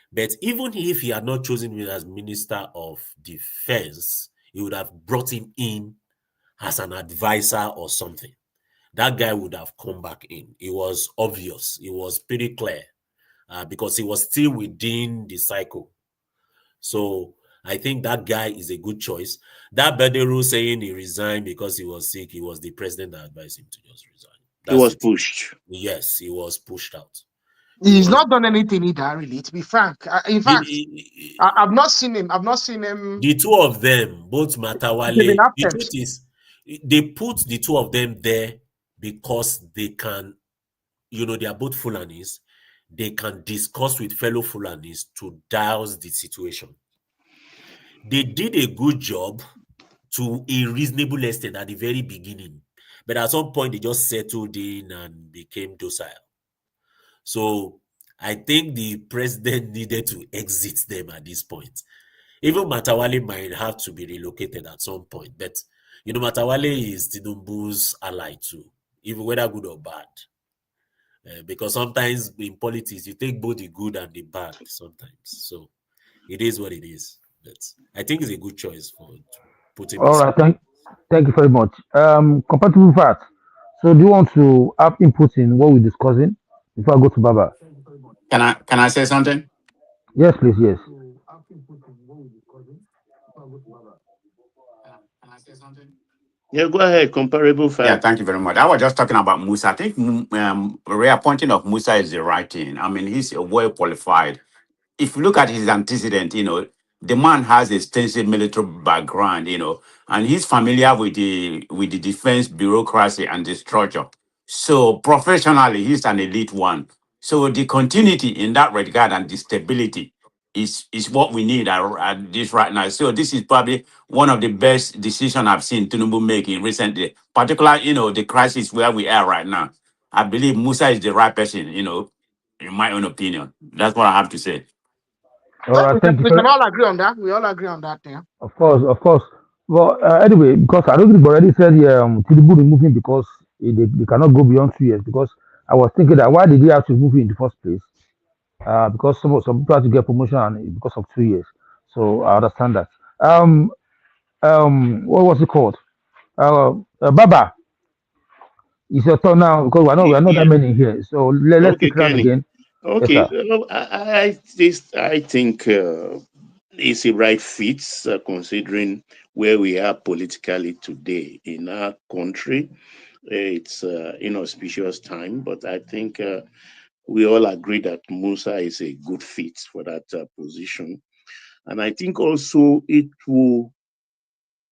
But even if he had not chosen him as Minister of Defense, he would have brought him in as an advisor or something. That guy would have come back in. It was obvious. It was pretty clear because he was still within the cycle. So I think that guy is a good choice. That Bederu saying he resigned because he was sick, he was the president that advised him to just resign. He was pushed. Yes, he was pushed out. He's not done anything either, really, to be frank. In fact, I've not seen him. The two of them, both Matawale, the truth is, they put the two of them there because they can, they are both Fulanis. They can discuss with fellow Fulanis to douse the situation. They did a good job to a reasonable extent at the very beginning. But at some point, they just settled in and became docile. So I think the president needed to exit them at this point. Even Matawale might have to be relocated at some point. But, Matawale is Tinubu's ally too, even whether good or bad. Because sometimes in politics, you take both the good and the bad sometimes. So it is what it is. But I think it's a good choice for putting. All right, thank you very much. Compatible facts. So do you want to have input in what we're discussing before I go to Baba? Can I say something? Yes, please. Yes. Yeah, go ahead. Comparable facts. Yeah, thank you very much. I was just talking about Musa. I think reappointing of Musa is the right thing. I mean, he's well qualified. If you look at his antecedent, the man has extensive military background, and he's familiar with the defense bureaucracy and the structure. So professionally, he's an elite one. So the continuity in that regard and the stability is what we need at this right now. So this is probably one of the best decisions I've seen Tinubu making recently, particularly, the crisis where we are right now. I believe Musa is the right person, in my own opinion. That's what I have to say. All right, thank you. We can all agree on that. We all agree on that, yeah. Of course, of course. Well, anyway, because I don't think already said Tinubu remove him because they cannot go beyond 2 years. Because I was thinking that why did he have to remove him in the first place? Because some people have to get promotion and because of 2 years. So I understand that. What was it called? Baba, it's your turn now because we are not that many here. So let's Okay, take round Kenny. again. Yes, Okay, sir. I think it's a right fit considering where we are politically today in our country. It's inauspicious time, but I think we all agree that Musa is a good fit for that position. And I think also it will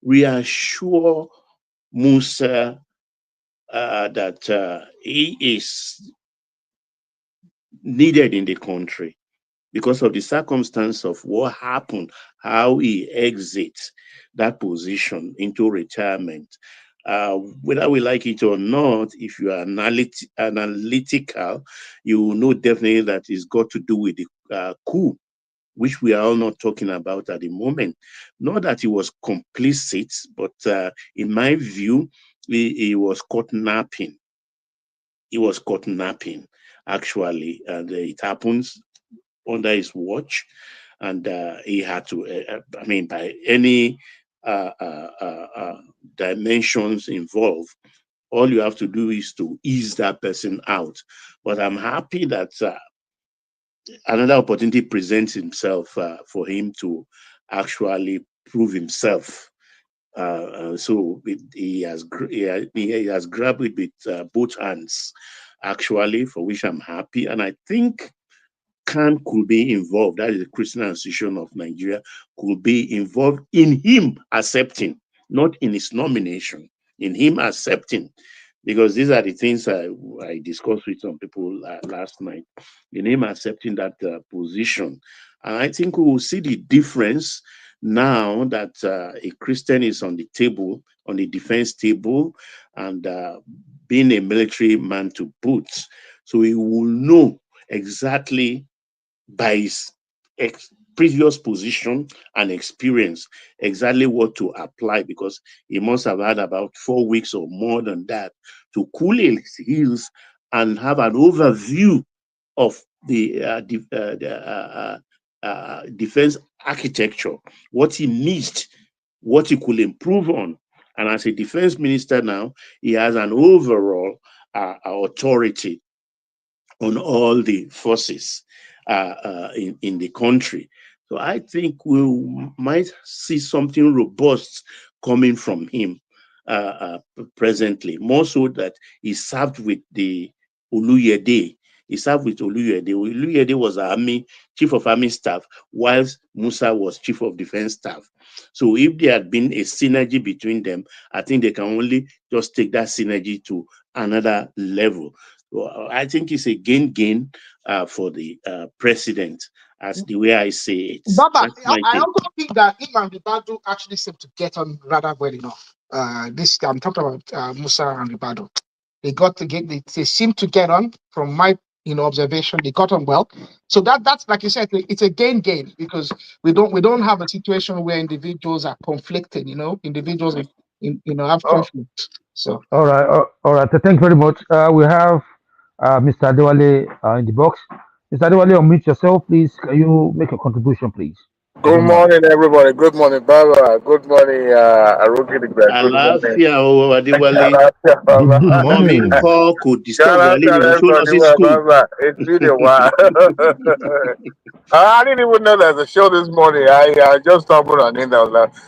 reassure Musa that he is needed in the country because of the circumstance of what happened, how he exits that position into retirement. Whether we like it or not, if you are analytical, you will know definitely that it's got to do with the coup, which we are all not talking about at the moment. Not that he was complicit, but in my view, he was caught napping. He was caught napping, actually, and it happens under his watch, and he had to. By any dimensions involved, all you have to do is to ease that person out. But I'm happy that another opportunity presents himself for him to actually prove himself. So he has grabbed it with both hands, actually, for which I'm happy. And I think CAN could be involved, that is the Christian Association of Nigeria, could be involved in him accepting, not in his nomination, in him accepting. Because these are the things I discussed with some people last night, in him accepting that position. And I think we will see the difference now that a Christian is on the table, on the defense table, and being a military man to boot. So he will know exactly by his previous position and experience exactly what to apply, because he must have had about 4 weeks or more than that to cool his heels and have an overview of the defense architecture, what he missed, what he could improve on. And as a defense minister now, he has an overall authority on all the forces in the country. So I think we might see something robust coming from him presently, more so that he served with the Oluyede. He served with Oluyede. Oluyede was chief of army staff, whilst Musa was chief of defense staff. So if there had been a synergy between them, I think they can only just take that synergy to another level. So I think it's a gain for the president, as the way I say it. Baba, I also think that him and Ribado actually seem to get on rather well enough. This I'm talking about Musa and Ribado. They seem to get on from my observation. They got on well. So that's like you said, it's a gain because we don't have a situation where individuals are conflicting. Individuals have conflict. So All right. Thank you very much. We have Mr. Adewale in the box. Mr. Adewale, unmute yourself, please. Can you make a contribution, please? Good morning, everybody. Good morning, Baba. Good morning, Aruki. Good morning. Call could disturb Baba. It's been a while. I didn't even know there's a show this morning. I just stumbled on it.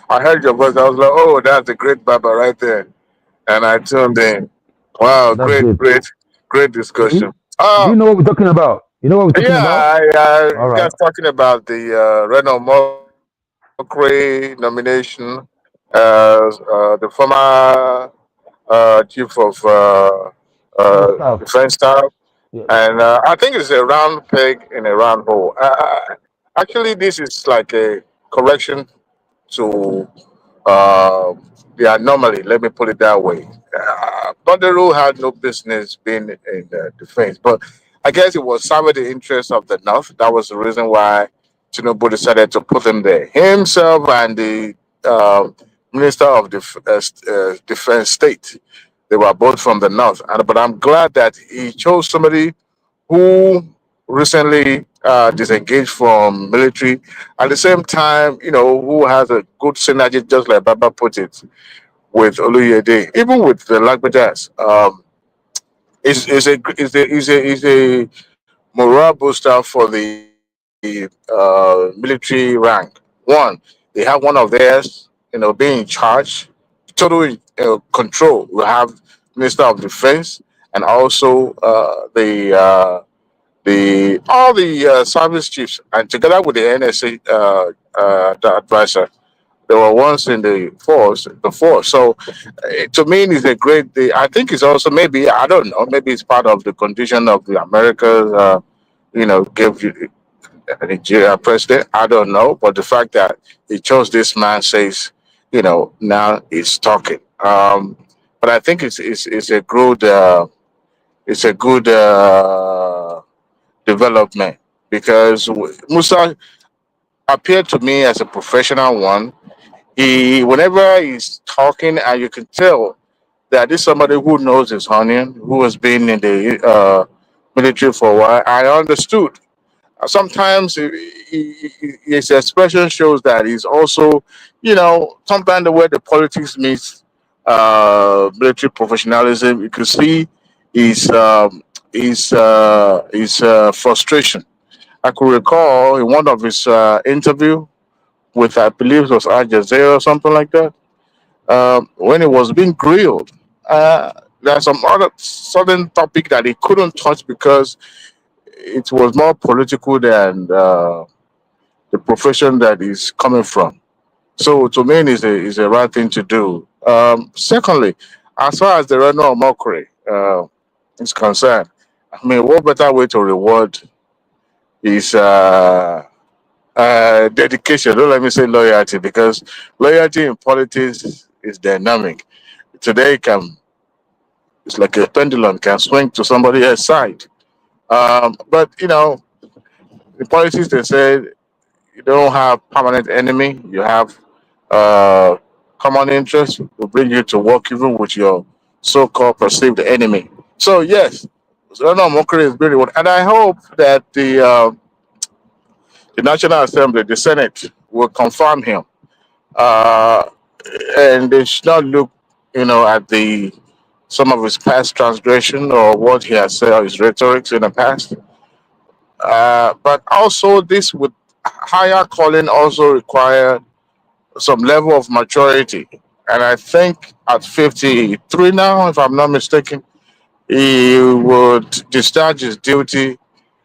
I heard your voice. I was like, oh, that's a great Baba right there. And I tuned in. Wow, great discussion. Do you know what we're talking about? You know what we're talking about? You guys talking about the Reno Omokri nomination as the former chief of defense staff. Yeah. And I think it's a round peg in a round hole. Actually, this is like a correction to uh, the anomaly. Let me put it that way. Bondaru had no business being in defense, but I guess it was some of the interest of the North. That was the reason why Tinubu decided to put him there. Himself and the uh, Minister of Defense State, they were both from the North. But I'm glad that he chose somebody who recently disengaged from military. At the same time, who has a good synergy, just like Baba put it, with Oluyede, even with the Lagbajas. Is a morale booster for the military rank. One, they have one of theirs, being in charge, total control. We have Minister of Defense and also the all the service chiefs, and together with the NSA the advisor, they were once in the force before. So to me, it's a great day. I think it's also, maybe, I don't know, maybe it's part of the condition of the Americas. Give you a Nigeria president. I don't know, but the fact that he chose this man says, now he's talking. But I think it's a good development because Musa appeared to me as a professional one. Whenever he's talking, and you can tell that this is somebody who knows his onion, who has been in the military for a while. I understood. Sometimes his expression shows that he's also, sometimes the way the politics meets military professionalism, you can see his frustration. I could recall in one of his interview with, I believe it was Al Jazeera or something like that, when he was being grilled. There's some other certain topic that he couldn't touch because it was more political than the profession that he's coming from. So to me, is a right thing to do. Secondly, as far as the Reno Omokri is concerned, I mean, what better way to reward his dedication? Don't let me say loyalty, because loyalty in politics is dynamic. Today, it's like a pendulum, can swing to somebody else's side. But in politics, they say you don't have permanent enemy. You have uh, common interest will bring you to work even with your so-called perceived enemy. So yes, Reno Omokri is very well, and I hope that the National Assembly, the Senate, will confirm him, uh, and they should not look, at the some of his past transgression or what he has said, or his rhetorics in the past. But also, this would higher calling also require some level of maturity. And I think at 53 now, if I'm not mistaken, he would discharge his duty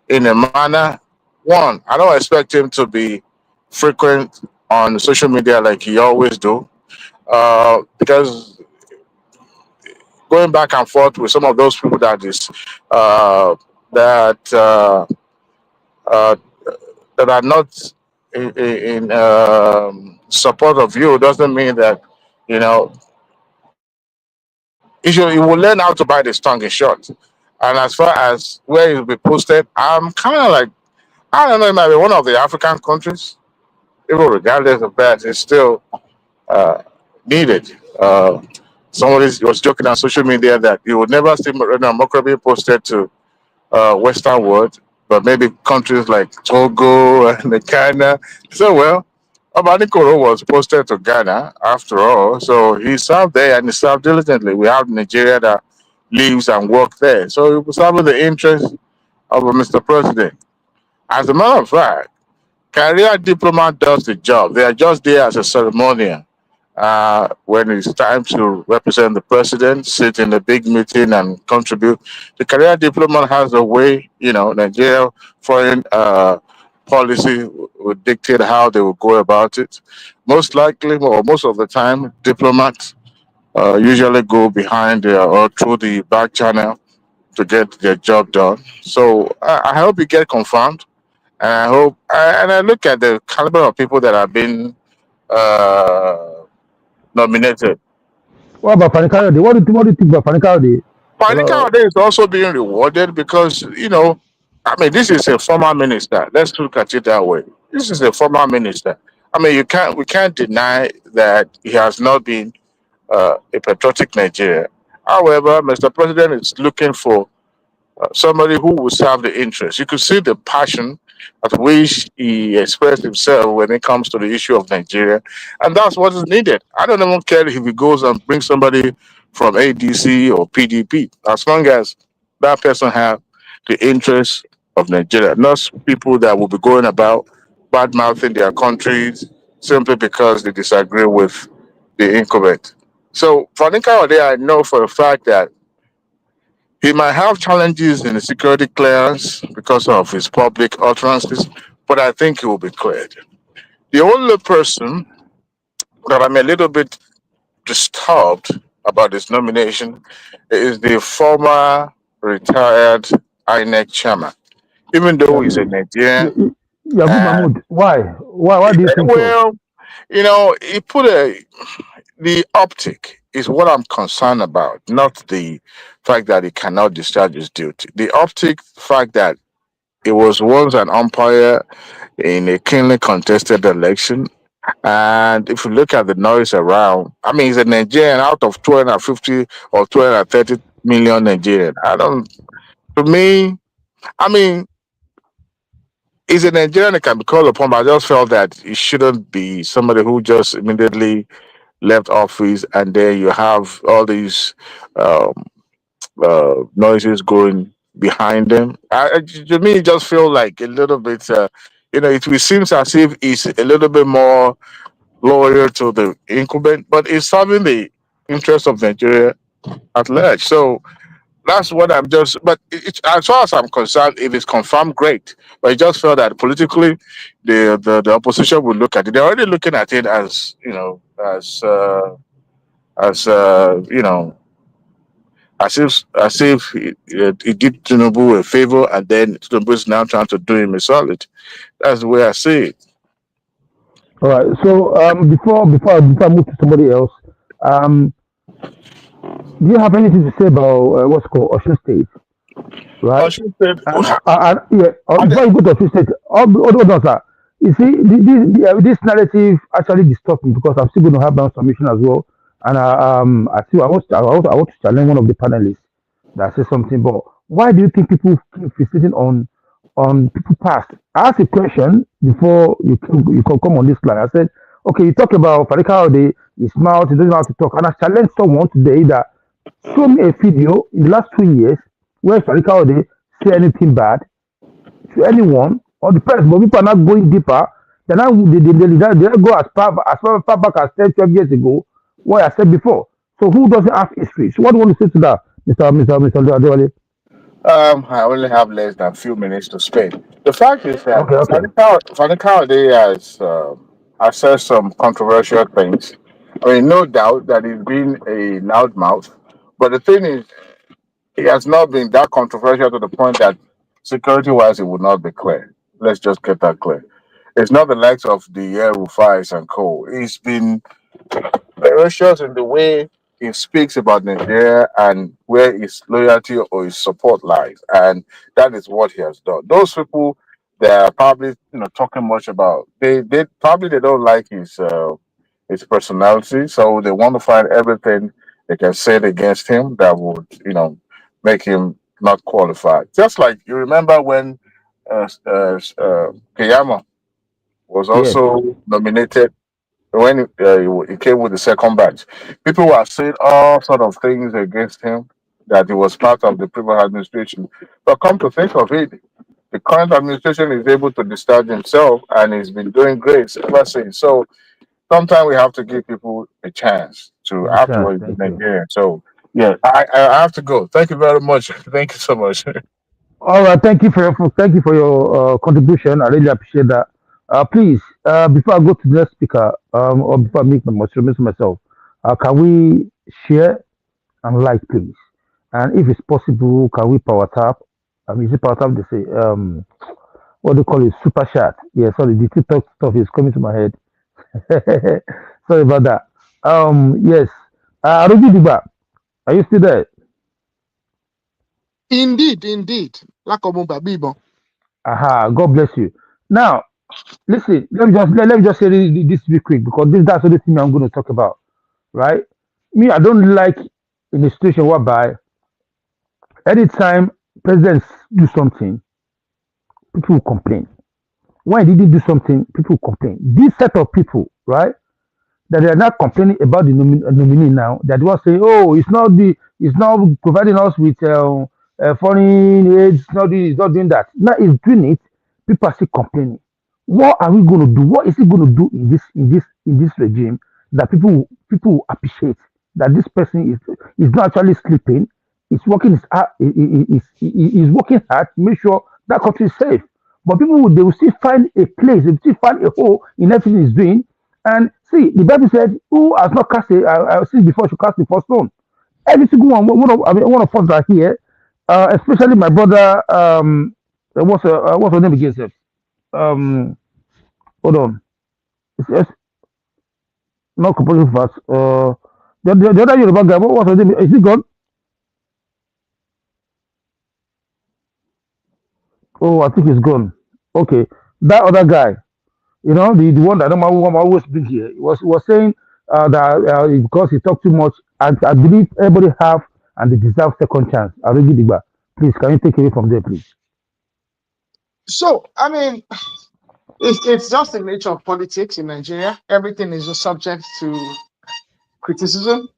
in a manner. One, I don't expect him to be frequent on social media like he always do, because going back and forth with some of those people uh, that uh, uh, that are not in support of you doesn't mean that you know he will learn how to bite his tongue in short. And as far as where he'll be posted, I'm kind of like, I don't know, it might be one of the African countries. Even regardless of that, it's still uh, needed. Somebody was joking on social media that you would never see Reno Mokrabi posted to Western world, but maybe countries like Togo and Ghana. So, well, Obanikoro was posted to Ghana after all, so he served there and he served diligently. We have Nigeria that lives and works there, so he was serving the interest of Mr. President. As a matter of fact, career diplomat does the job. They are just there as a ceremonial. When it's time to represent the president, sit in a big meeting and contribute. The career diplomat has a way, Nigeria foreign policy would dictate how they will go about it. Most likely, or most of the time, diplomats usually go behind or through the back channel to get their job done. So I hope it get confirmed, And I hope, and I look at the caliber of people that have been nominated. What about Panikawode? What do you think about Panikawode? Panikawode is also being rewarded because, I mean, this is a former minister. Let's look at it that way. This is a former minister. I mean, we can't deny that he has not been a patriotic Nigeria. However, Mr. President is looking for somebody who will serve the interest. You could see the passion at which he expressed himself when it comes to the issue of Nigeria, and that's what is needed. I don't even care if he goes and brings somebody from ADC or PDP, as long as that person have the interest of Nigeria, not people that will be going about bad mouthing their countries simply because they disagree with the incumbent. So for Nikawade, I know for a fact that he might have challenges in the security clearance because of his public utterances, but I think he will be cleared. The only person that I'm a little bit disturbed about his nomination is the former retired INEC chairman. Even though he's a Nigerian. Yabu Mahmoud, why? Why do you think so? Well, he put the optic is what I'm concerned about, not the fact that he cannot discharge his duty. The optic fact that he was once an umpire in a keenly contested election. And if you look at the noise around, I mean, he's a Nigerian out of 250 or 230 million Nigerian. To me, I mean, he's a Nigerian that can be called upon, but I just felt that he shouldn't be somebody who just immediately left office and then you have all these um, noises going behind them. To me, it just feels like a little bit, it seems as if he's a little bit more loyal to the incumbent, but it's serving the interest of Nigeria at large. So that's what I'm just, but as far as I'm concerned, if it's confirmed, great. But I just felt that politically, the opposition would look at it. They're already looking at it as, as if he did Tinubu a favor, and then Tinubu is now trying to do him a solid. That's the way I see it. All right. So before I move to somebody else, do you have anything to say about what's called Osun State? Right. Osun State. Before you go to Osun State, sir. You see, this narrative actually disturbs me because I'm still going to have my own submission as well. And I want to challenge one of the panelists that says something. But why do you think people keep fixating on people past? I asked a question before you can come on this line. I said, okay, you talk about Panikawode, he's smart, he doesn't know how to talk. And I challenged someone today that show me a video in the last 2 years where Panikawode say anything bad to anyone or the person, but people are not going deeper. They go as far back as 10, 12 years ago, what I said before. So who doesn't have history? So what do you want to say to that, Mr. Adewale? I only have less than a few minutes to spend. The fact is that Panikawode has said some controversial things. I mean, no doubt that he's been a loudmouth, but the thing is, he has not been that controversial to the point that security-wise it would not be clear. Let's just get that clear. It's not the likes of the Air Rufais and co. He's been ferocious in the way he speaks about Nigeria and where his loyalty or his support lies, and that is what he has done. Those people that are probably talking much about they don't like his personality, so they want to find everything they can say against him that would make him not qualified. Just like you remember when Keyamo was also nominated when he came with the second batch. People were saying all sort of things against him, that he was part of the previous administration. But come to think of it, the current administration is able to discharge himself, and he's been doing great ever since. So sometimes we have to give people a chance to afterwards be Nigerian. So yeah, I have to go. Thank you very much. Thank you so much. All right, thank you for your contribution. I really appreciate that. Please, before I go to the next speaker, or before I make my motion myself, can we share and like, please? And if it's possible, can we power tap? Is it power tap? They say what they call it, super chat. Yeah, sorry, the TikTok stuff is coming to my head. Sorry about that. Yes. Arogi Diba, are you still there? Indeed. Aha, God bless you. Now, listen, let me just say this real quick because that's the only thing I'm going to talk about, right? Me, I don't like in a situation whereby anytime presidents do something, people will complain. When he didn't do something, people will complain. This set of people, right, that they are not complaining about the nominee now, that was saying, oh, it's not providing us with foreign aid, it's not doing that. Now it's doing it, people are still complaining. What are we going to do? What is he going to do in this regime that people will appreciate that this person is not actually sleeping, he's working he's working hard to make sure that country is safe. But they will still find a place, they will still find a hole in everything he's doing. And see, the Bible said, "Who has not cast since before should cast the first stone." Every single one of us are here, especially my brother. What's her name again? Sir? Hold on. It's not compulsory fast. The other Yoruba guy. What's her name? Is he gone? Oh, I think he's gone. Okay, that other guy. You know, the one that I'm always bring here was saying that because he talked too much, I believe everybody have and they deserve second chance. Arogi Digba, please, can you take away from there, please? So, I mean, it's just the nature of politics in Nigeria. Everything is just subject to criticism.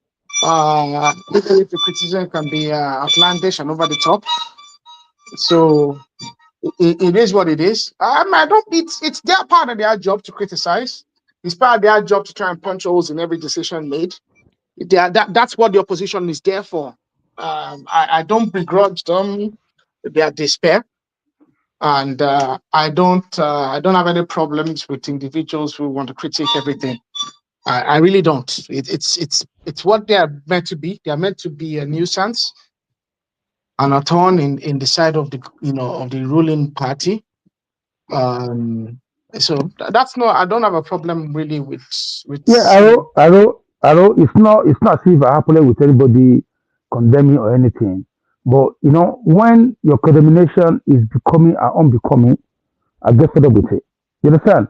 Even if the criticism can be outlandish and over the top. So it is what it is. I don't. It's their part of their job to criticize. It's part of their job to try and punch holes in every decision made. That's what the opposition is there for. I don't begrudge them their despair, and I don't have any problems with individuals who want to critique everything. I really don't. It's what they are meant to be. They are meant to be a nuisance and a thorn in the side of the of the ruling party. So that's no. I don't have a problem really with. Yeah, Aro. It's not as if I happily with anybody condemning or anything. But you know, when your condemnation is becoming unbecoming, I get fed up with it. You understand?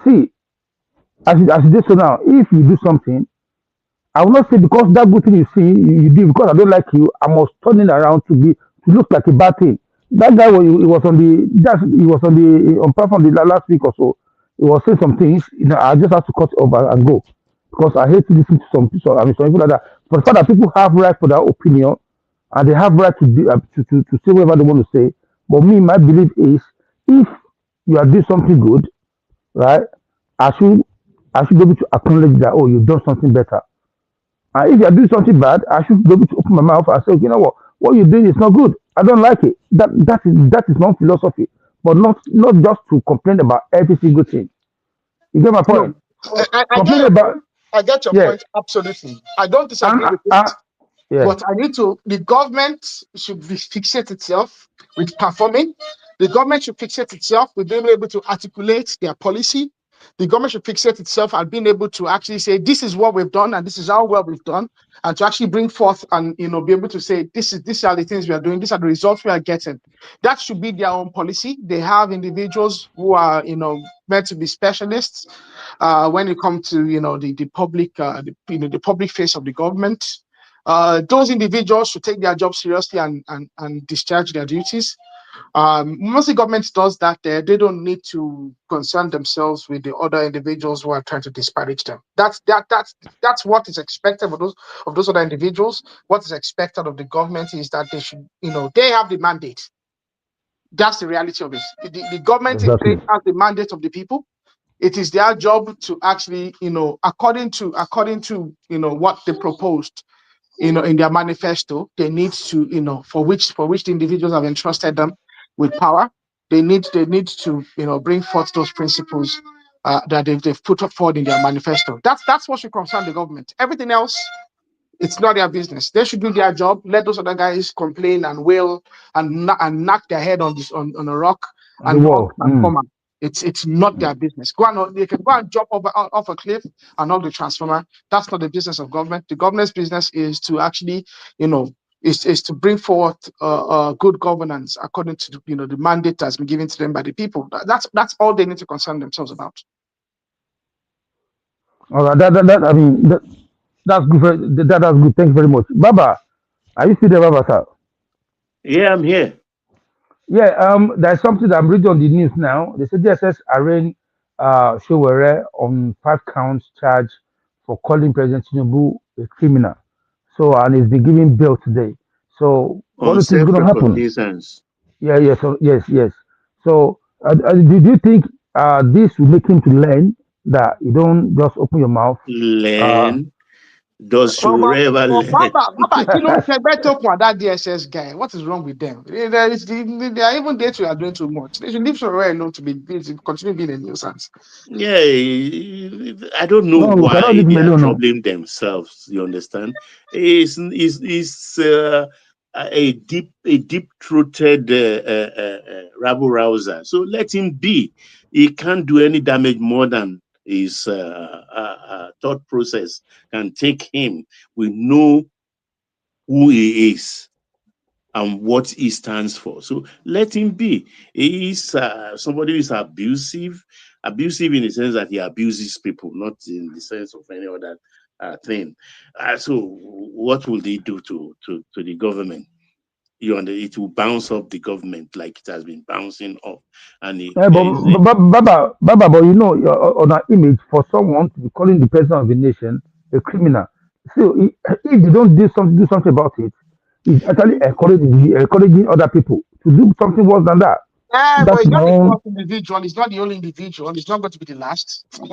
See, as you did so now, if you do something, I will not say because that good thing you see you did because I don't like you, I must turn it around to look like a bad thing. That guy was on platform the last week or so. He was saying some things, you know, I just have to cut it over and go. Because I hate to listen to some people like that. But the fact that people have right for their opinion and they have right to say whatever they want to say. But me, my belief is if you are doing something good, right, I should be able to acknowledge that, oh, you've done something better. And if you are doing something bad, I should be able to open my mouth and say, you know what you're doing is not good. I don't like it. That is not philosophy, but not just to complain about every single thing. You get my point? I get your point absolutely. I don't disagree with it. But the government should fixate itself with performing. The government should fixate itself with being able to articulate their policy. The government should fixate itself and being able to actually say, this is what we've done and this is how well we've done. And to actually bring forth and, be able to say, these are the things we are doing. These are the results we are getting. That should be their own policy. They have individuals who are, meant to be specialists when it comes to, the public, the public face of the government. Those individuals should take their job seriously and discharge their duties. Mostly government does that there. They don't need to concern themselves with the other individuals who are trying to disparage them. That's what is expected of those other individuals. What is expected of the government is that they should, they have the mandate. That's the reality of it. The government has the mandate of the people. It is their job to actually, according to what they proposed, in their manifesto, they need to, for which the individuals have entrusted them with power, they need to, bring forth those principles that they've put forward in their manifesto. That's what should concern the government. Everything else, it's not their business. They should do their job. Let those other guys complain and wail and knock their head on a rock and transformer. It's not their business. They can go and jump off a cliff and knock the transformer. That's not the business of government. The government's business is to actually, is to bring forth good governance according to the mandate that's been given to them by the people. That's all they need to concern themselves about. All right, that's good. That's good. Thanks very much, Baba. Are you still there, Baba, sir? Yeah, I'm here. Yeah, there's something that I'm reading on the news now. They said DSS arraigned Showere on 5 counts charge for calling President Tinubu a criminal. So, and he's been given bail today. So, what do you think is going to happen? Yes. So, do you think this will make him to learn that you don't just open your mouth? Learn? Does Showere ever learn? Baba, you know, that DSS guy. What is wrong with them? They are even there to are doing too much. They should leave Showere alone to continue being a nuisance. Yeah, I don't know why they are troubling themselves. You understand? It's a deep-throated rabble rouser. So let him be. He can't do any damage more than his thought process can take him. We know who he is and what he stands for. So let him be. He is somebody who is abusive in the sense that he abuses people, not in the sense of any other thing. So what will they do to the government? It will bounce off the government like it has been bouncing off. And Baba, but you know, on our image, for someone to be calling the president of the nation a criminal, so if you don't do something about it, it's actually encouraging other people to do something worse than that. But it's not the first individual. It's not the only individual. It's not going to be the last. You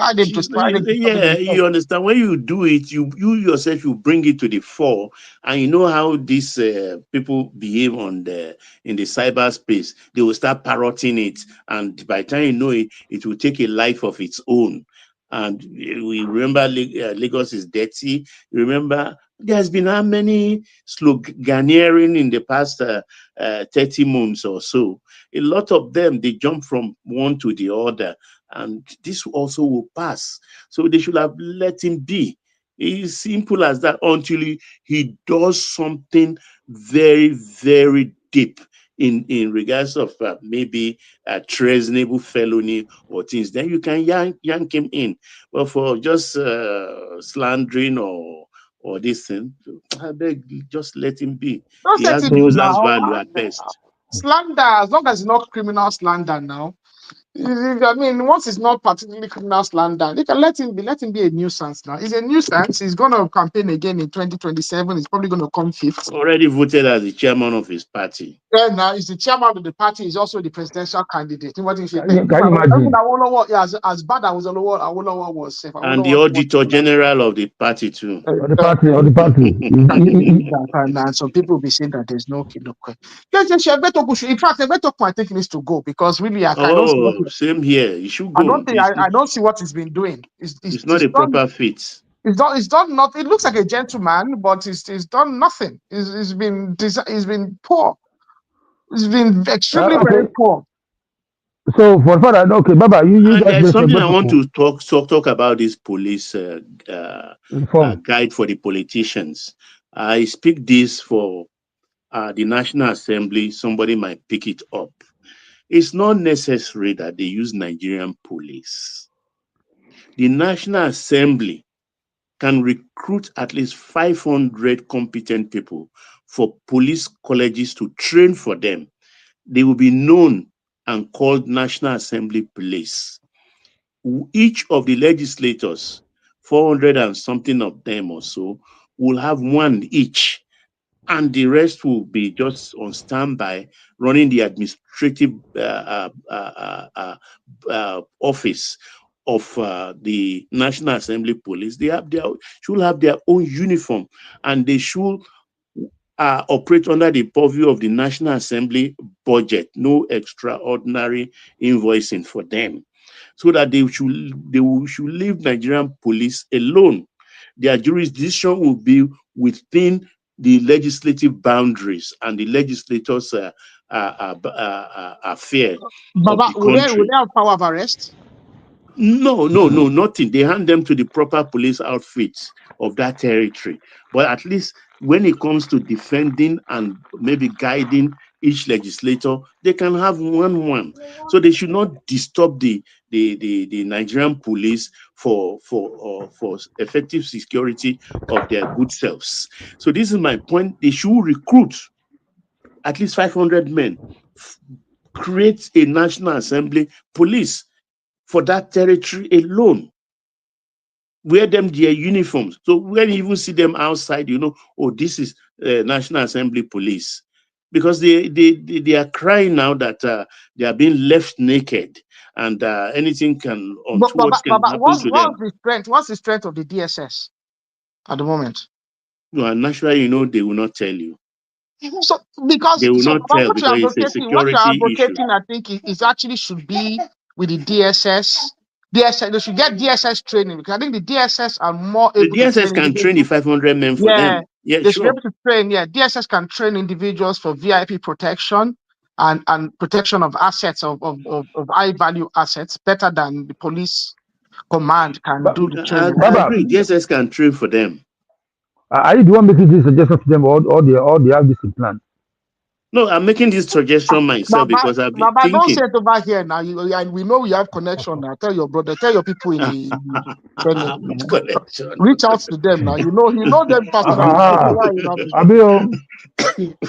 understand? When you do it, you yourself, you bring it to the fore, and you know how these people behave in the cyberspace. They will start parroting it, and by the time you know it, it will take a life of its own. And we remember Lagos is dirty. Remember, there's been how many sloganeering in the past 30 months or so. A lot of them, they jump from one to the other, and this also will pass. So they should have let him be. It's simple as that until he does something very, very deep in regards of maybe a treasonable felony or things. Then you can yank him in. But for just slandering or this thing, I beg, just let him be. He has nuisance value at best. Slander, as long as it's not criminal slander now. I mean, once it's not particularly criminal slander, they can let him be a nuisance now. He's a nuisance. He's going to campaign again in 2027. He's probably going to come fifth. Already voted as the chairman of his party. Yeah, now he's the chairman of the party. He's also the presidential candidate. What if can you imagine? As bad as Awolowo was. And the auditor general of the party too. The party. And some people will be saying that there's no kid. In fact, I think he needs to go because really, I don't see same here. You should go. I don't see what he's been doing. It's not a proper fit. It's done not. It looks like a gentleman, but he's done nothing. He's been poor. It's been extremely very poor. So for further, okay, Baba, there's something I want to talk about this police guide for the politicians. I speak this for the National Assembly. Somebody might pick it up. It's not necessary that they use Nigerian police. The National Assembly can recruit at least 500 competent people for police colleges to train for them. They will be known and called National Assembly Police. Each of the legislators, 400 and something of them or so, will have one each. And the rest will be just on standby, running the administrative office of the National Assembly Police. They should have their own uniform, and they should operate under the purview of the National Assembly budget. No extraordinary invoicing for them, so that they should leave Nigerian police alone. Their jurisdiction will be within the legislative boundaries, and the legislators affair Baba, of the would they country. have power of arrest? No, nothing. They hand them to the proper police outfits of that territory. But at least when it comes to defending and maybe guiding each legislator, they can have one. So they should not disturb the Nigerian police for effective security of their good selves. So this is my point. They should recruit at least 500 men, create a National Assembly police for that territory alone. Wear them their uniforms. So when you even see them outside, you know, oh, this is National Assembly police. Because they are crying now that they are being left naked and anything untoward can happen to them. What's the strength of the DSS at the moment? No, and naturally, you know, they will not tell you. So because they will not tell because it's a security issue. I think it actually should be with the DSS. DSS, they should get DSS training because I think the DSS are more able the DSS to train can train the 500 men for them. Yeah, they should be able to train. Yeah, DSS can train individuals for VIP protection and protection of assets of high value assets better than the police command can do the training. I agree. DSS can train for them. Are you the one making this suggestion to them, or they have this in plan? No, I'm making this suggestion myself because I've been thinking. Don't say it over here now. And we know we have connection now. Tell your brother, tell your people in the connection. Reach out to them now. You know them personally.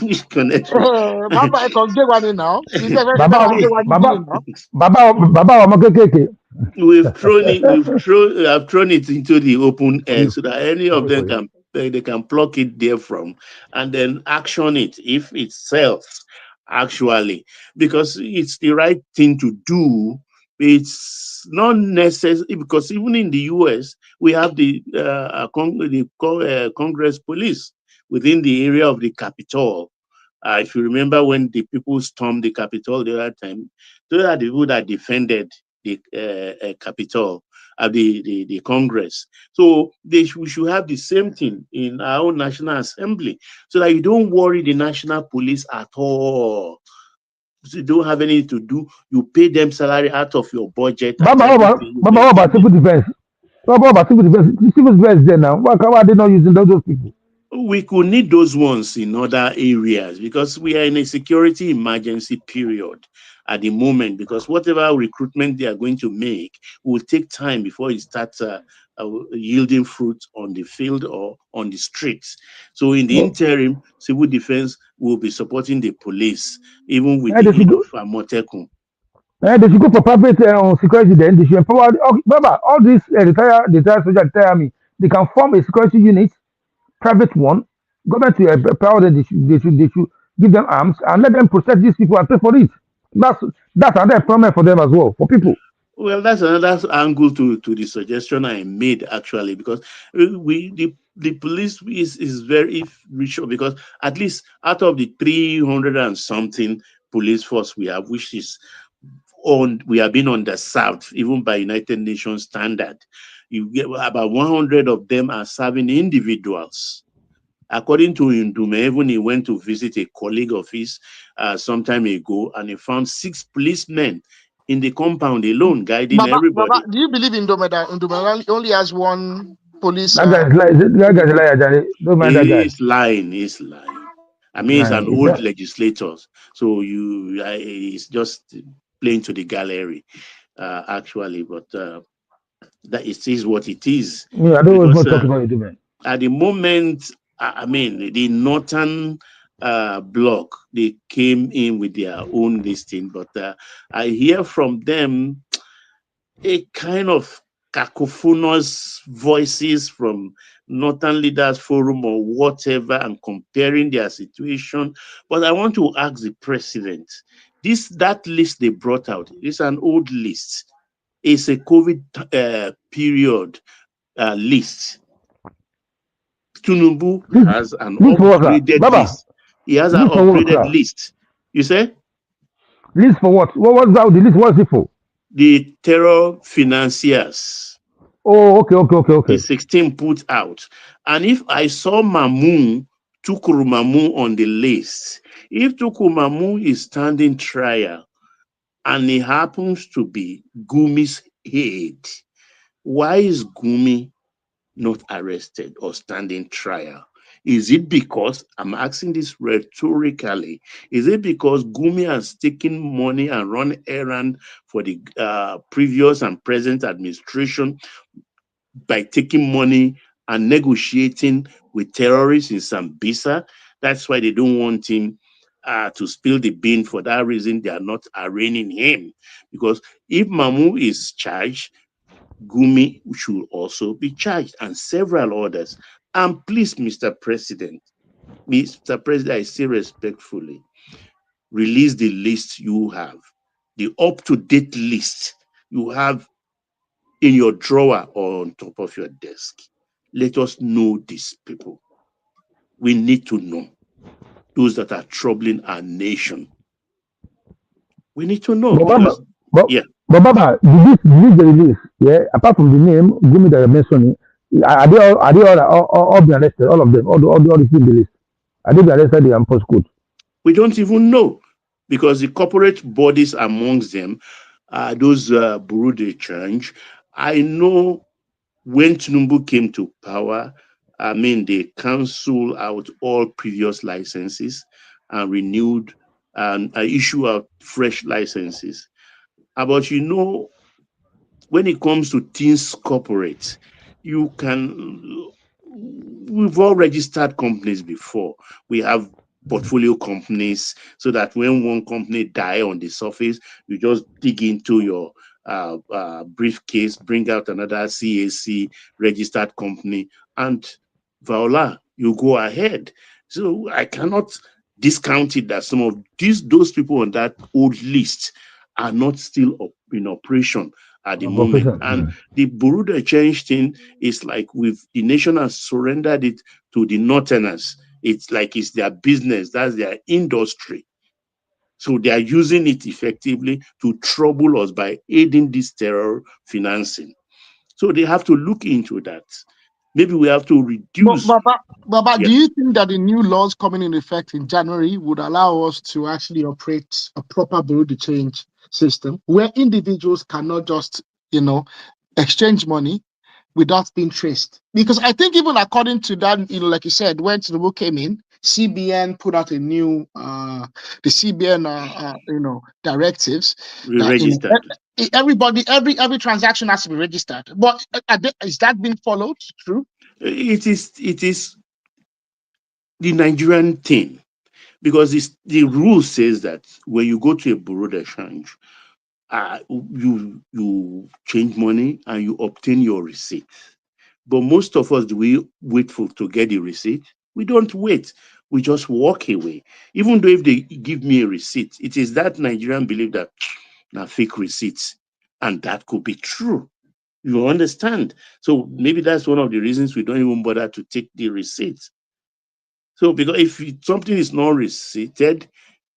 Which connection? Baba, I can get one in now. I've thrown it into the open air so that any of them they can pluck it there from and then action it if it sells actually, because it's the right thing to do. It's not necessary because even in the US we have the Congress police within the area of the Capitol. If you remember when the people stormed the Capitol the other time, those are the people that defended the Capitol, the Congress. So we should have the same thing in our own National Assembly so that you don't worry the National Police at all. So you don't have anything to do. You pay them salary out of your budget. What about civil defense? What about civil defense? Civil defense there now. Why are they not using those people? We could need those ones in other areas because we are in a security emergency period at the moment, because whatever recruitment they are going to make will take time before it starts yielding fruit on the field or on the streets. So in the interim, civil defense will be supporting the police, even with the aid of Amotekun. They should go for private security then. They should empower all these retired soldiers, retired army. They can form a security unit, private one. Government to empower them. They should give them arms and let them protect these people and pay for it. That's another employment for them as well, for people. Well, that's another angle to the suggestion I made actually, because the police is very rich, because at least out of the 300 and something police force we have, which is we have been underserved even by United Nations standard. You get about 100 of them are serving individuals. According to Ndume, even he went to visit a colleague of his some time ago, and he found 6 policemen in the compound alone guiding everybody. Baba, do you believe in Ndume that Ndume only has one police? That guy's lying. Don't mind that guy. He's lying. He's lying. I mean, he's an old legislator, so he's just playing to the gallery, actually. But that is what it is. Yeah, I don't want to talk about it, man. At the moment, I mean, the northern bloc, they came in with their own listing, but I hear from them a kind of cacophonous voices from Northern Leaders Forum or whatever, and comparing their situation. But I want to ask the president, that list they brought out is an old list. It's a COVID period list. Tinubu has an upgraded list. He has an upgraded list. You say? List for what? What was that? The list was it for? The terror financiers. Oh, okay. The 16 put out. And if I saw Tukuru Mamu on the list, If Tukumamu is standing trial and it happens to be Gumi's head, why is Gumi not arrested or standing trial? Is it because, I'm asking this rhetorically, is it because Gumi has taken money and run errand for the previous and present administration by taking money and negotiating with terrorists in Sambisa? That's why they don't want him to spill the bean. For that reason, they are not arraigning him. Because if Mamu is charged, Gumi should also be charged, and several others. And please, Mr. President, I say respectfully, release the list you have, the up-to-date list you have in your drawer or on top of your desk. Let us know these people. We need to know those that are troubling our nation. We need to know. But Yeah. But Baba, did this release? Yeah, apart from the name Gumi that you mentioned, are they all been arrested? All of them, all the people in the list. Are they been arrested and postcode? We don't even know, because the corporate bodies amongst them are those bureau de change. I know when Tinubu came to power, I mean, they canceled out all previous licenses and renewed and issue out fresh licenses. But you know, when it comes to things corporate, we've all registered companies before. We have portfolio companies, so that when one company die on the surface, you just dig into your briefcase, bring out another CAC registered company, and voila, you go ahead. So I cannot discount it that some of those people on that old list are not still in operation at the moment. And the Bureau de Change thing is like the nation has surrendered it to the Northerners. It's like it's their business, that's their industry. So they are using it effectively to trouble us by aiding this terror financing. So they have to look into that. Maybe we have to reduce. Baba, do you think that the new laws coming in effect in January would allow us to actually operate a proper bureau de change system where individuals cannot just, exchange money without being traced? Because I think even according to that, like you said, when Tinubu came in, CBN put out a new, the CBN, directives. Registered. Every transaction has to be registered. But is that being followed through? It is the Nigerian thing, because the rule says that when you go to a bureau de change, you change money and you obtain your receipt. But most of us, do we wait to get the receipt? We don't wait. We just walk away. Even though if they give me a receipt, it is that Nigerian belief that now fake receipts, and that could be true. You understand? So maybe that's one of the reasons we don't even bother to take the receipt. So because if something is not receipted,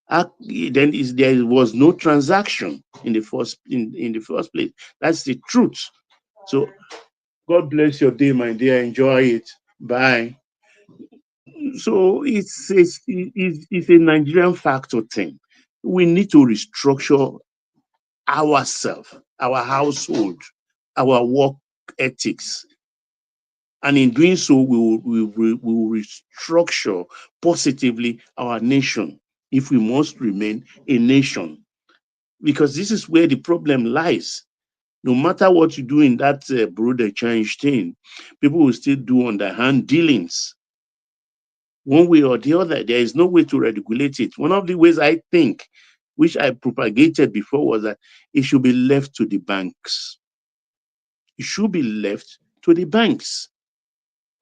then there was no transaction in the first place. That's the truth. So God bless your day, my dear. Enjoy it. Bye. So it's a Nigerian factor thing. We need to restructure ourselves, our household, our work ethics. And in doing so, we will restructure positively our nation, if we must remain a nation. Because this is where the problem lies. No matter what you do in that bureau de change thing, people will still do underhand dealings. One way or the other, there is no way to regulate it. One of the ways I think, which I propagated before, was that it should be left to the banks. It should be left to the banks,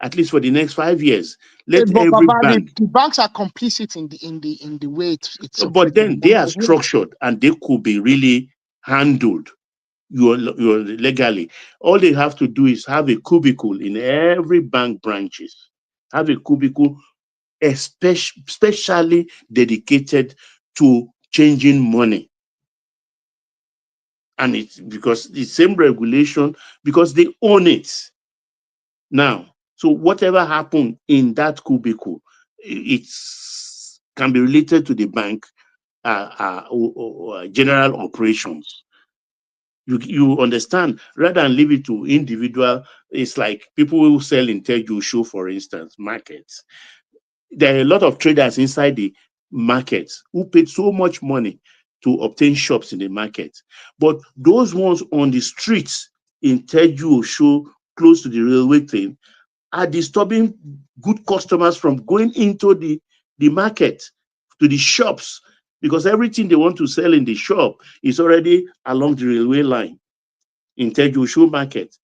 at least for the next 5 years. Let every bank. The banks are complicit in the way it's. But then they are structured and they could be really handled. You're legally. All they have to do is have a cubicle in every bank branches. Have a cubicle especially dedicated to changing money. And it's because the same regulation, because they own it now. So whatever happened in that cubicle, it's can be related to the bank general operations. You understand, rather than leave it to individual. It's like people who sell in Teju show, for instance, markets. There are a lot of traders inside the markets who paid so much money to obtain shops in the market. But those ones on the streets in Teju show close to the railway train are disturbing good customers from going into the market, to the shops, because everything they want to sell in the shop is already along the railway line in Teju market.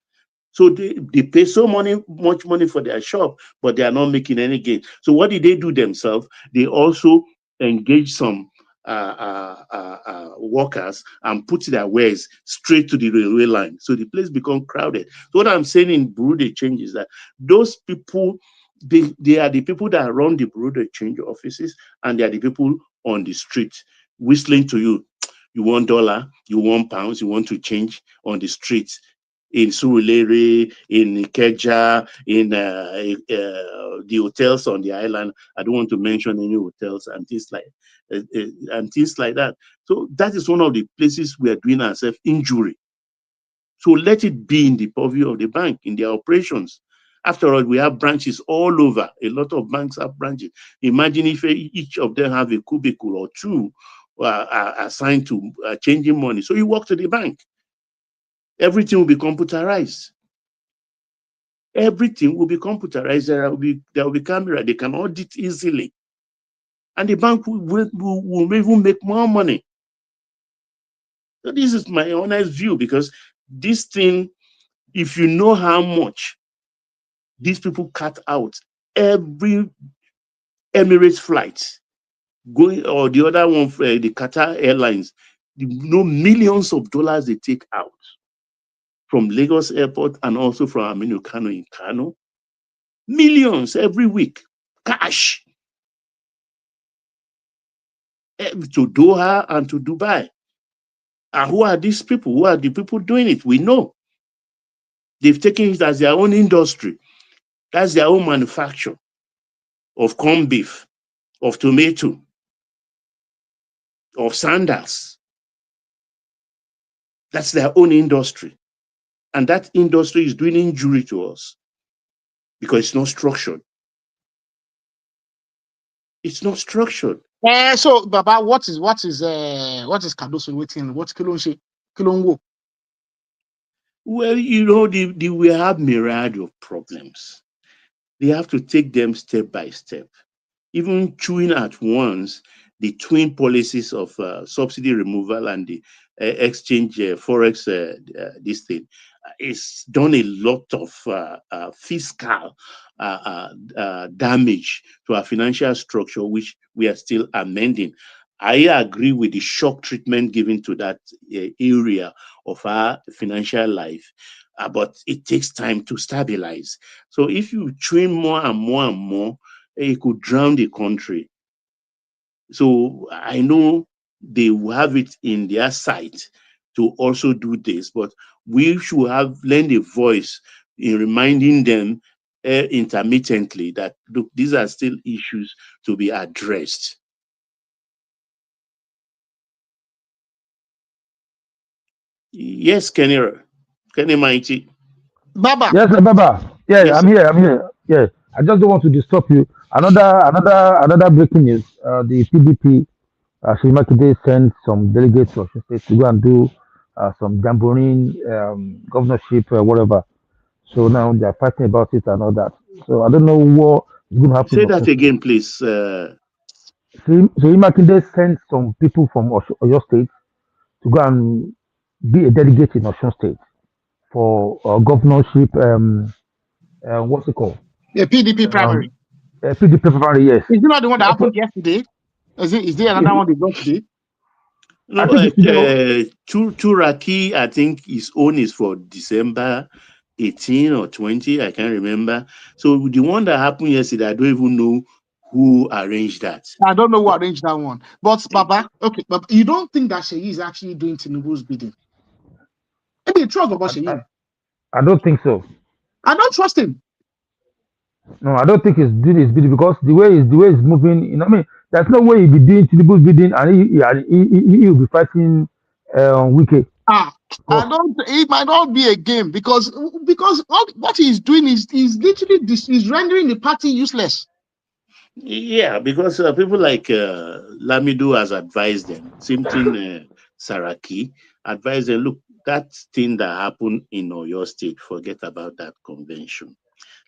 So they pay so much money for their shop, but they are not making any gain. So what did they do themselves? They also engage some workers and put their wares straight to the railway line. So the place become crowded. So what I'm saying in Bureau de Change is that those people, they are the people that run the Bureau de Change offices, and they are the people on the street whistling to you. You want $, you want pounds, you want to change on the streets. In Surulere, in Ikeja, in the hotels on the island. I don't want to mention any hotels and things like that. So that is one of the places we are doing ourselves injury. So let it be in the purview of the bank, in their operations. After all, we have branches all over. A lot of banks have branches. Imagine if each of them have a cubicle or two assigned to changing money. So you walk to the bank. Everything will be computerized. Everything will be computerized. There will be camera. They can audit easily. And the bank will even make more money. So this is my honest view, because this thing, if you know how much these people cut out every Emirates flight going, or the other one, the Qatar Airlines, millions of dollars they take out from Lagos Airport and also from Aminu Kano in Kano. Millions every week, cash, to Doha and to Dubai. And who are these people? Who are the people doing it? We know. They've taken it as their own industry. That's their own manufacture of corned beef, of tomato, of sandals. That's their own industry. And that industry is doing injury to us because it's not structured. It's not structured. So, Baba, what is Cardoso waiting? What's Kilonwo? Well, we have myriad of problems. They have to take them step by step. Even chewing at once the twin policies of subsidy removal and the exchange forex, this thing, it's done a lot of fiscal damage to our financial structure, which we are still amending. I agree with the shock treatment given to that area of our financial life, but it takes time to stabilize. So if you train more and more and more, it could drown the country. So I know they will have it in their sight to also do this, but we should lend a voice in reminding them intermittently that, look, these are still issues to be addressed. Yes, Kenny Mighty. Baba. Yes, Baba. Yeah, yes, I'm here. Yeah, I just don't want to disturb you. Another breaking news. The PDP, Shimakide sent some delegates to Osun State to go and do some jamboree, governorship, whatever. So now they are fighting about it and all that. So I don't know what is going to happen. Say that again, please. Shimakide sent some people from Oyo State to go and be a delegate in Osun State for governorship. What's it called? The PDP primary. PDP primary, yes. Is it not the one that happened yesterday? Is there another one they got today? No, Turaki, I think his own is for December 18 or 20. I can't remember. So the one that happened yesterday, I don't even know who arranged that. I don't know who arranged that one. But Baba, okay, but you don't think that Sheyi is actually doing Tinubu's bidding? Maybe you trust about Sheyi. I don't think so. I don't trust him. No, I don't think he's doing his bidding because the way it's moving. You know, what I mean, there's no way he'll be doing Tinubu's bidding and he'll be fighting Wike. I don't. It might not be a game because what he's doing is literally is rendering the party useless. Yeah, because people like Lamido has advised them. Same thing, Saraki advised them. Look, that thing that happened in Oyo State, forget about that convention.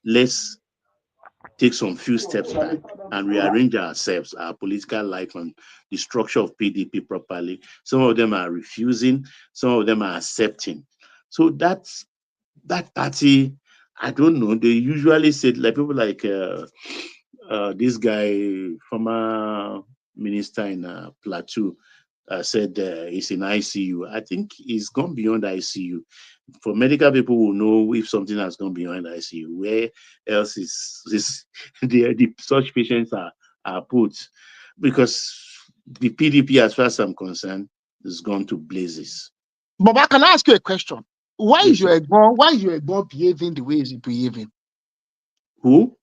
Let's take some few steps back and rearrange ourselves, our political life, and the structure of PDP properly. Some of them are refusing, some of them are accepting. So that party, I don't know. They usually say, like people like this guy, former minister in Plateau, said he's in ICU. I think he's gone beyond ICU. For medical people who know if something has gone beyond ICU, where else is the such patients are put? Because the PDP, as far as I'm concerned, has gone to blazes. Baba, can I ask you a question? Why is your Egbon behaving the way he's behaving? Who?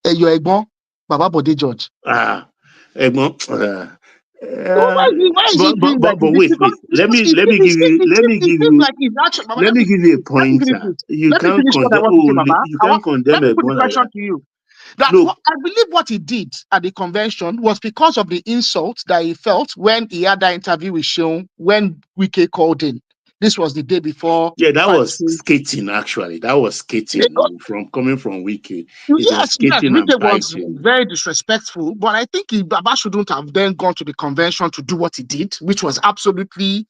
Your Egbon, Baba Bode George. Egbon. Why is he doing like this? Wait. Let me give you a pointer. You can't condemn. You can't condemn Egbon like that. To you. I believe what he did at the convention was because of the insult that he felt when he had that interview with Seun when Wike called in. This was the day before. Yeah, that was skating, actually. That was skating coming from Wike. Yes, Wike was very disrespectful, but I think Baba shouldn't have then gone to the convention to do what he did, which was absolutely...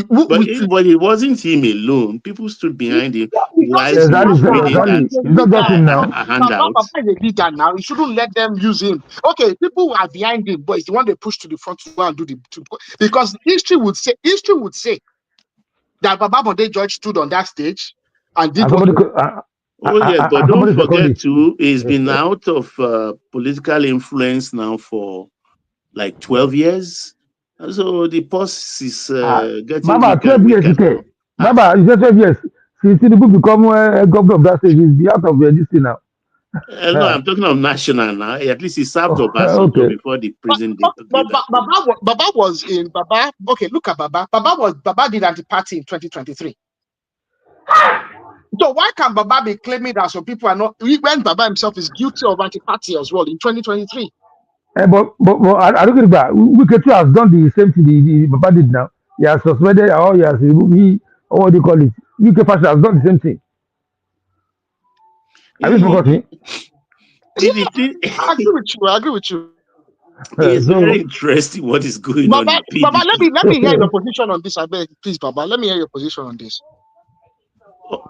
But it wasn't him alone. People stood behind him while he was reading a handout. Papa is a leader now. He shouldn't let them use him. Okay, people are behind him, but it's the one they push to the front to go and do because history would say that Baba Bode George stood on that stage and did what. But don't forget too, he's been out of political influence now for like 12 years. So the post is getting Baba, 12 years, okay. Baba, it's just 12 years. Since Tinubu become governor of that state, he's be out of this thing now. No, I'm talking of national now. At least he served Obasanjo before the prison. Baba was in Baba. Okay, look at Baba. Baba did anti-party in 2023. So why can Baba be claiming that some people are not, when Baba himself is guilty of anti-party as well in 2023? But I don't get it back. Wike has done the same thing the Baba did now. He has suspended or he has removed what do you call it? Wike has done the same thing. Have you forgotten me? I agree with you. It's very interesting what is going on. Baba, let me hear your position on this. I beg, please, Baba. Let me hear your position on this.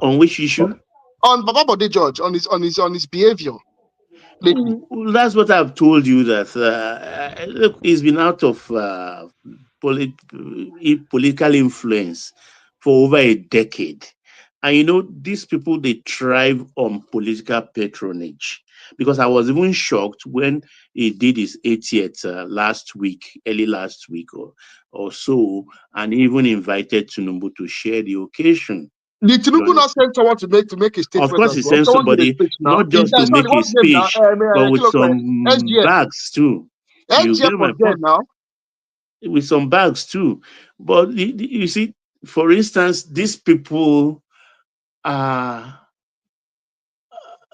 On which issue? On Baba Bode George, on his behavior. That's what I've told you. That look, he's been out of political influence for over a decade. And you know, these people, they thrive on political patronage. Because I was even shocked when he did his 80th early last week or so, and even invited Tinubu to share the occasion. Did Tinubu not send someone to make a statement? Of course, he sent somebody not just to make a speech, but with some bags too. You get my point now. With some bags too. But you see, for instance, these people are.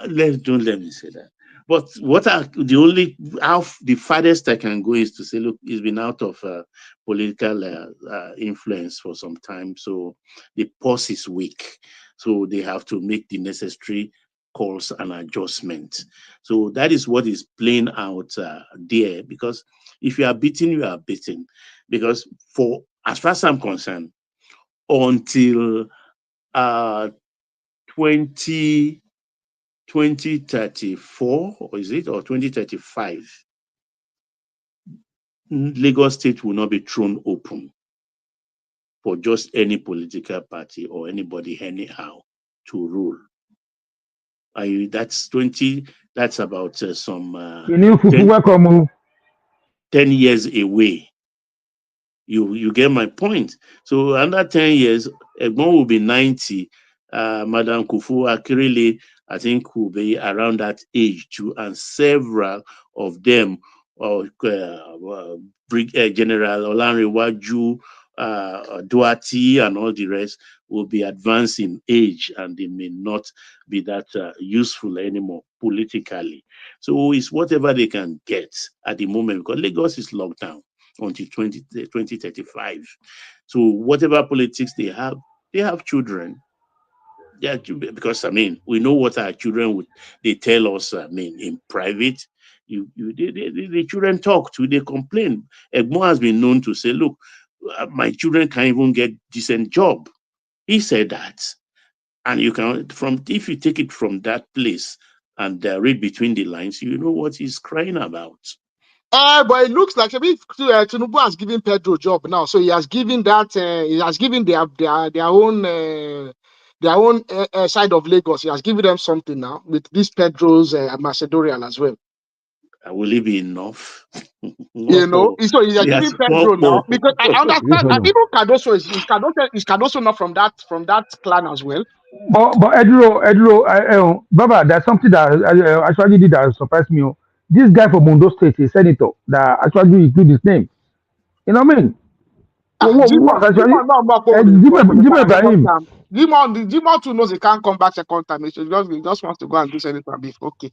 Don't let me say that. But the farthest I can go is to say, look, he's been out of political influence for some time, so the pulse is weak. So they have to make the necessary calls and adjustments. So that is what is playing out there. Because if you are beaten, you are beaten. Because as far as I'm concerned, until 2034, or is it, or 2035, Lagos State will not be thrown open for just any political party or anybody anyhow to rule. That's about some 10 years away. You get my point. So under 10 years, Egbon will be 90. Madam Kufu Akirele I think will be around that age too, and several of them, General Olanrewaju, Duarte, and all the rest, will be advanced in age, and they may not be that useful anymore politically. So it's whatever they can get at the moment, because Lagos is locked down until 2035. So whatever politics they have children. Yeah, because I mean, we know what our children would they tell us. I mean, in private, the children talk to, they complain. Egmo has been known to say, "Look, my children can't even get decent job." He said that, and you can if you take it from that place and read between the lines, you know what he's crying about. But it looks like Tinubu has given Pedro job now, so he has given that. He has given their own side of Lagos. He has given them something now with this Pedro's Ambassadorial as well. Will it be enough? You know, so he has given Pedro now, because I understand. Even is Cardoso not from that clan as well? But Edro, Baba, there's something that actually did that surprised me. This guy from Mondo State, a senator, that actually include his name. You know what I mean? Jimon too knows he can't come back second time. He just wants to go and do senator beef. Okay.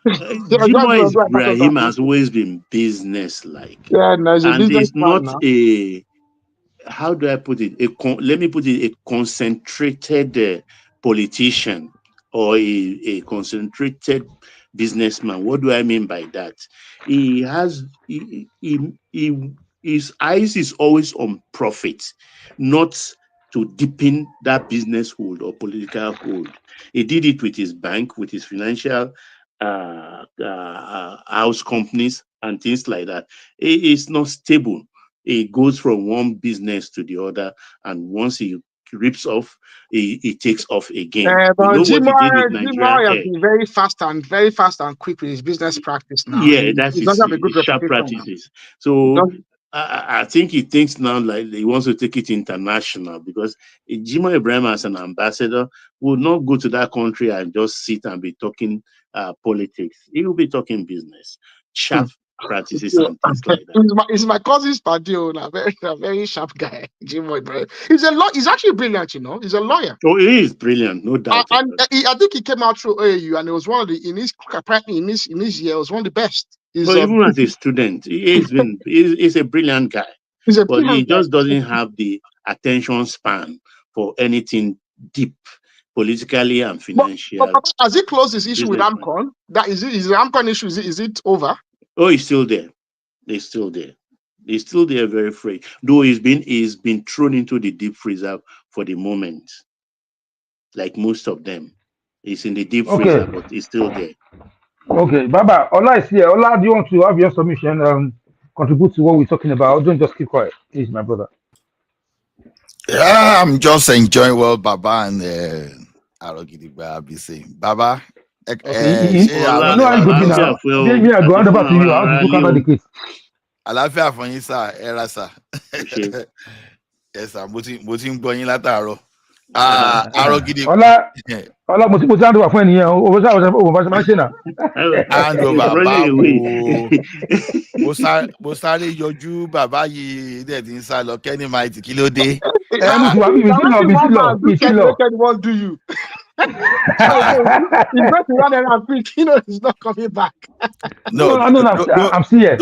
Jimoh Ibrahim has always been business-like. Yeah, no, and it's not a, how do I put it? Let me put it, a concentrated politician or a concentrated businessman. What do I mean by that? His eyes is always on profit, not to deepen that business hold or political hold. He did it with his bank, with his financial house companies and things like that. It is not stable. It goes from one business to the other, and once he rips off, he takes off again. But Jimoh has been very fast and quick with his business practice now. Yeah, that's his sharp practices. So I think he thinks now like he wants to take it international, because Jimoh Ibrahim as an ambassador would not go to that country and just sit and be talking politics. He will be talking business, sharp practices and things like that. He's my cousin's party, a very sharp guy. Jimoh Ibrahim. He's actually brilliant, you know. He's a lawyer. Oh, he is brilliant, no doubt. And I think he came out through AAU, and it was one of the in his year, it was one of the best. But even as a student, he's a brilliant guy. But he just doesn't have the attention span for anything deep, politically and financially. But has he closed his issue with AMCON? That is the AMCON issue. Is it over? Oh, he's still there. He's still there. He's still there, very free. Though he's been thrown into the deep freezer for the moment. Like most of them. He's in the deep freezer, but he's still there. Okay, Baba, Ola is here. Ola, do you want to have your submission contribute to what we're talking about? Don't just keep quiet, please, my brother. Yeah, I'm just enjoying what Baba and Arogidigba be saying. Baba, no, I'm good now. Me, I go hand over to you. How to cover the case. Àlàáfíà fún yín sir, era sir. Yes sir, mo ti ń gbọ́ yín látàárọ̀. Arọ́gidi. Ọlá mo ti hand over fún ẹnìyẹn o bá ṣe máa ṣe náà. Hand over báwo. Mo sáré yọjú bàbá yìí dẹ̀ ti ń sá lọ Kenny Mighty kí ló dé. Mo ti wá bí mi sí lọ. What do you? He's going to run around quick. He's not coming back. No, I'm here.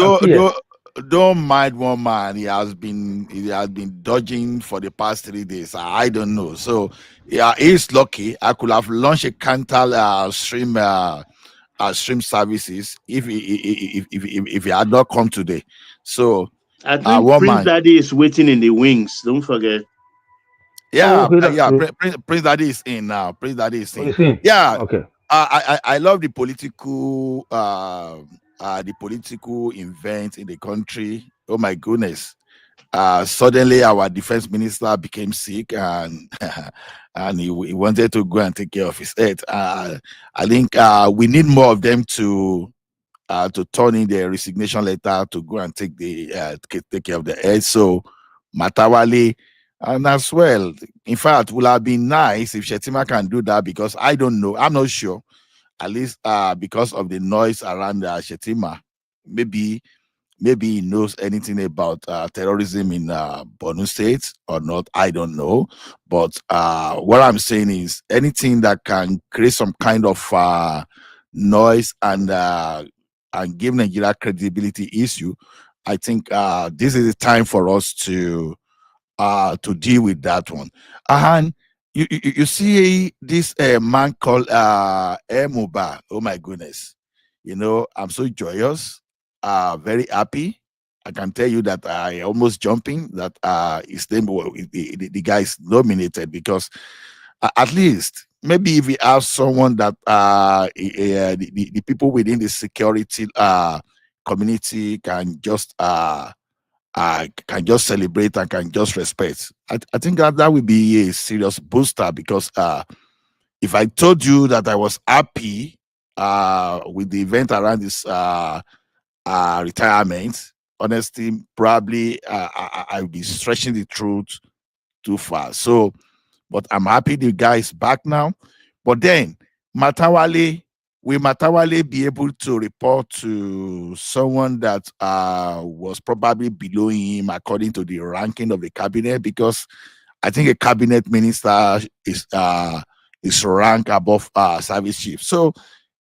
Don't mind one man. He has been dodging for the past 3 days. I don't know. So yeah, he's lucky. I could have launched a Cantal stream services if he had not come today. So I think Prince Daddy is waiting in the wings. Don't forget. Yeah, Prince Daddy is in now. Prince Daddy is in. Yeah. Okay. I love the political event in the country. Oh my goodness. Suddenly our defense minister became sick and he wanted to go and take care of his health. I think we need more of them to turn in their resignation letter to go and take care of the health. So Matawale, And as well, in fact, would have been nice if Shetima can do that, because I don't know. I'm not sure. At least because of the noise around Shetima. Maybe he knows anything about terrorism in Borno State or not. I don't know. But what I'm saying is anything that can create some kind of noise and give Nigeria credibility issue, I think this is the time for us to deal with that one. And you see this man called Muba. Oh my goodness. You know, I'm so joyous, very happy. I can tell you that I almost jumping that his name, the guy is nominated, because at least maybe if we have someone that the people within the security community can just celebrate and can just respect. I think that would be a serious booster, because if I told you that I was happy with the event around this retirement, honestly, probably I would be stretching the truth too far. So, but I'm happy the guy is back now. But then, Matawale, will Matawale be able to report to someone that was probably below him according to the ranking of the cabinet? Because I think a cabinet minister is ranked above service chief. So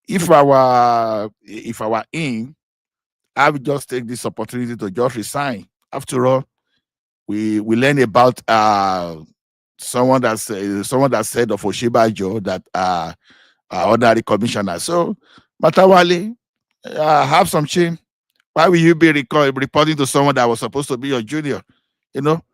if our aim, I would just take this opportunity to just resign. After all, we learn about someone that said of Oshibajo that ordinary commissioner. So Matawale, have some shame. Why will you be reporting to someone that was supposed to be your junior? You know,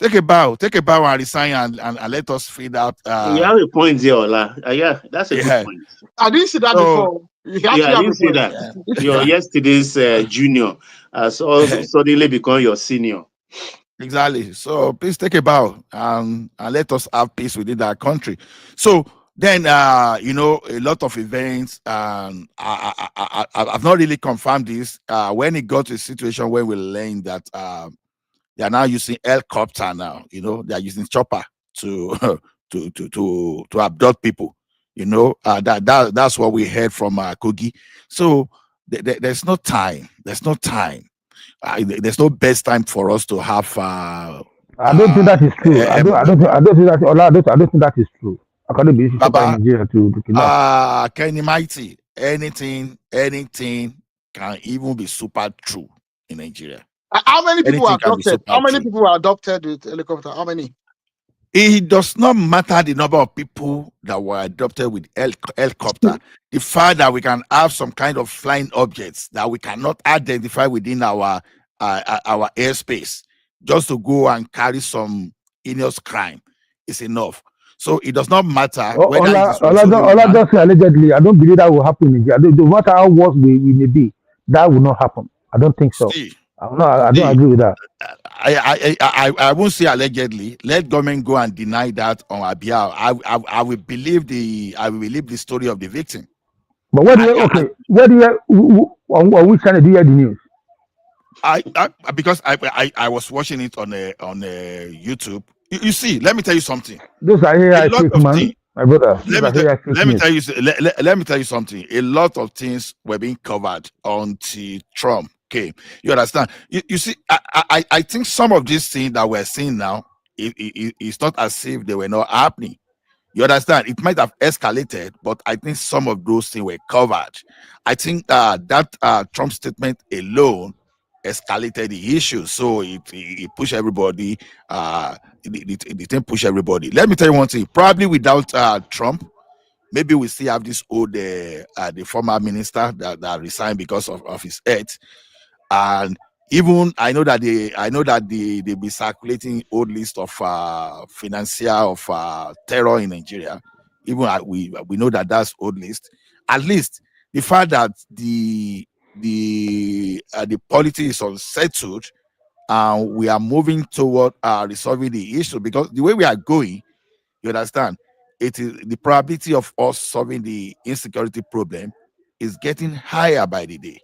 take a bow and resign and let us feed out. You have a point there, Ola. Yeah, that's a good point. I didn't see that before. Yeah, I didn't see that. Your yesterday's junior has also suddenly become your senior. Exactly. So please take a bow and let us have peace within our country. So then, you know, a lot of events, I've not really confirmed this. When it got to a situation where we learned that they are now using helicopter now, you know, they are using chopper to to abduct people. You know, that's what we heard from Kogi. So there's no time. There's no time. There's no best time for us to have. I don't think that is true. I don't think that. I don't think that is true. I can't be in Nigeria to kidnap. Kenny Mighty, anything can even be super true in Nigeria. How many people were adopted? How many people were adopted with helicopter? How many? It does not matter the number of people that were adopted with helicopter. The fact that we can have some kind of flying objects that we cannot identify within our airspace, just to go and carry some heinous crime, is enough. So it does not matter whether just say allegedly. I don't believe that will happen in Nigeria. No matter how worse we may be, that will not happen. I don't think so. I don't agree with that. I won't say allegedly. Let government go and deny that on our behalf. I will believe the story of the victim. But on which channel do you hear the news? Because I was watching it on YouTube. You see, let me tell you something. Those are AI fake, man. My brother. Let me tell you something. A lot of things were being covered until Trump came. You understand? You see, I think some of these things that we're seeing now, it's not as if they were not happening. You understand? It might have escalated, but I think some of those things were covered. I think that Trump statement alone escalated the issue, so it pushed everybody. The thing pushed everybody. Let me tell you one thing. Probably without Trump, maybe we still have this old the former minister that resigned because of his health. And even I know that they be circulating old list of financier of terror in Nigeria. Even we know that that's old list. At least the fact that the politics is unsettled and we are moving toward resolving the issue, because the way we are going, you understand, it is the probability of us solving the insecurity problem is getting higher by the day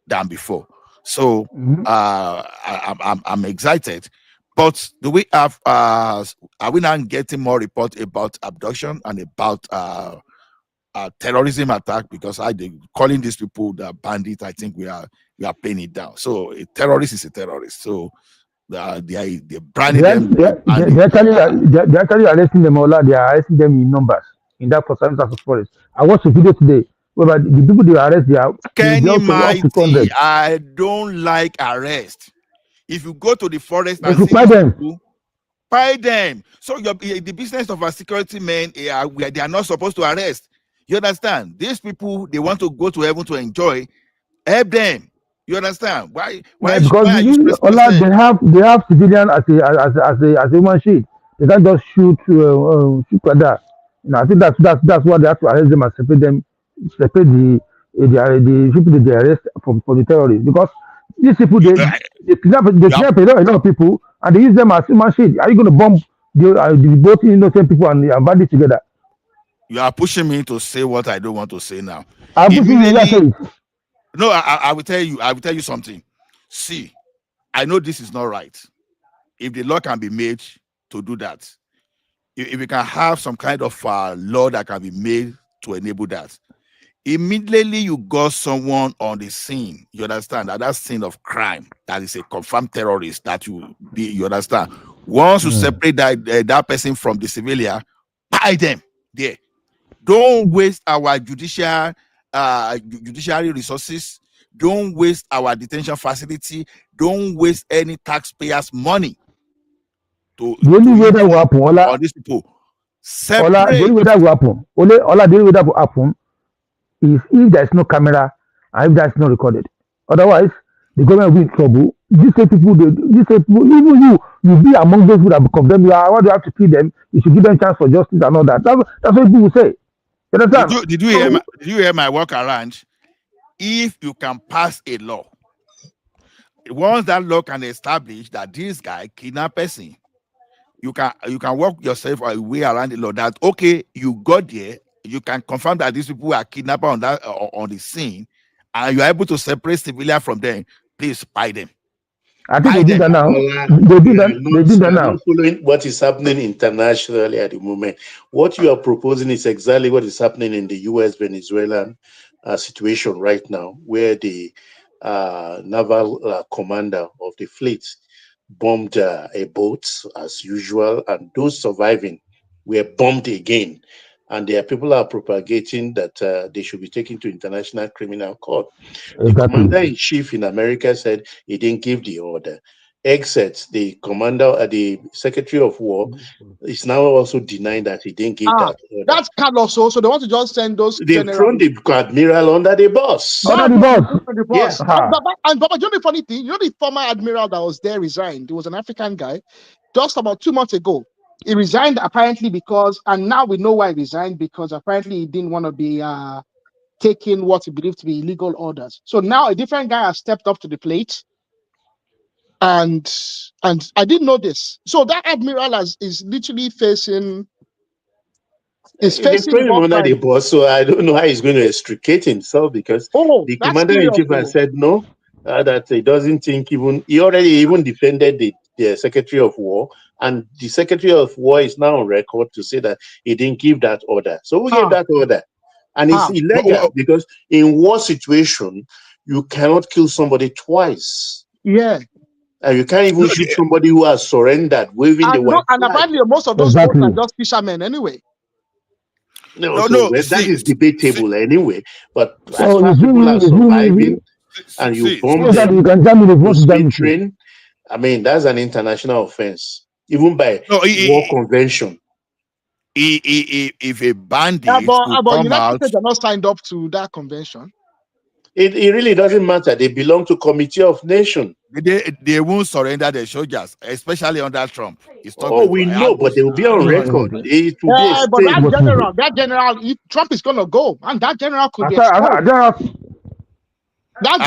than before. So I'm excited. But do we have are we now getting more reports about abduction and about terrorism attack? Because calling these people the bandits, I think we are playing it down. So a terrorist is a terrorist. So they're branding them. They're actually arresting them all. They are arresting them in numbers in that forest. I watched a video today where the people they arrest, they are up to 100. I don't like arrest. If you go to the forest they and see them. People, buy them. So the business of our security men, they are not supposed to arrest. You understand? These people, they want to go to heaven to enjoy. Help them. You understand? Why because are you they have civilian as a human shield. They can't just shoot like that. I think that's why they have to arrest them and separate the people that they arrest for the terrorists. Because these people they kidnap a lot of people and they use them as human shield. Are you going to bomb both innocent people and bandits together? You are pushing me to say what I don't want to say now. No, I will tell you. I will tell you something. See, I know this is not right. If the law can be made to do that, if we can have some kind of law that can be made to enable that, immediately you got someone on the scene. You understand that scene of crime that is a confirmed terrorist that you understand. Once you separate that person from the civilian, buy them there. Don't waste our judiciary resources. Don't waste our detention facility. Don't waste any taxpayers' money. The only way that will happen, on these people. The only way that will happen, the only way that will happen is if there is no camera and if that's not recorded. Otherwise, the government will be in trouble. These people, even you be among those who have condemned you. Why do you have to kill them? You should give them chance for justice and all that. That's what people will say. Did you hear my work around? If you can pass a law, once that law can establish that this guy kidnapped person, you can work yourself a way around the law that okay, you got there, you can confirm that these people are kidnapped on the scene, and you are able to separate civilian from them. Please buy them. I think they did that now. They did that now. Not following what is happening internationally at the moment. What you are proposing is exactly what is happening in the U.S.-Venezuelan situation right now, where the naval commander of the fleet bombed a boat as usual, and those surviving were bombed again. And there are people are propagating that they should be taken to International Criminal Court. The commander-in-chief in America said he didn't give the order. Except the commander, the Secretary of War, is now also denying that he didn't give that order. That's Carlos also. They want to just send those. They've thrown the admiral under the bus. Under the bus. Yes. And Baba, you know the funny thing? You know the former admiral that was there resigned. He was an African guy. Just about 2 months ago, he resigned apparently because, and now we know why he resigned, because apparently he didn't want to be taking what he believed to be illegal orders. So now a different guy has stepped up to the plate. And I didn't know this. So that admiral is literally facing. Is facing him under the bus, so I don't know how he's going to extricate himself, because the commander-in-chief has said no, that he doesn't think he already even defended the Secretary of War, and the Secretary of War is now on record to say that he didn't give that order. So who gave that order? And it's illegal, because in war situation, you cannot kill somebody twice. Yeah. And you can't even shoot somebody who has surrendered, waving the white flag. And apparently most of those boats are just fishermen anyway. That is debatable anyway. But as far as people are surviving and you bomb them, train, I mean, that's an international offense, even by war convention. If a bandit but United States are not signed up to that convention. It really doesn't matter. They belong to Committee of Nations. They won't surrender their soldiers, especially under Trump. We know, but they will be on record. But that general, if Trump is going to go, and that general could be exposed. That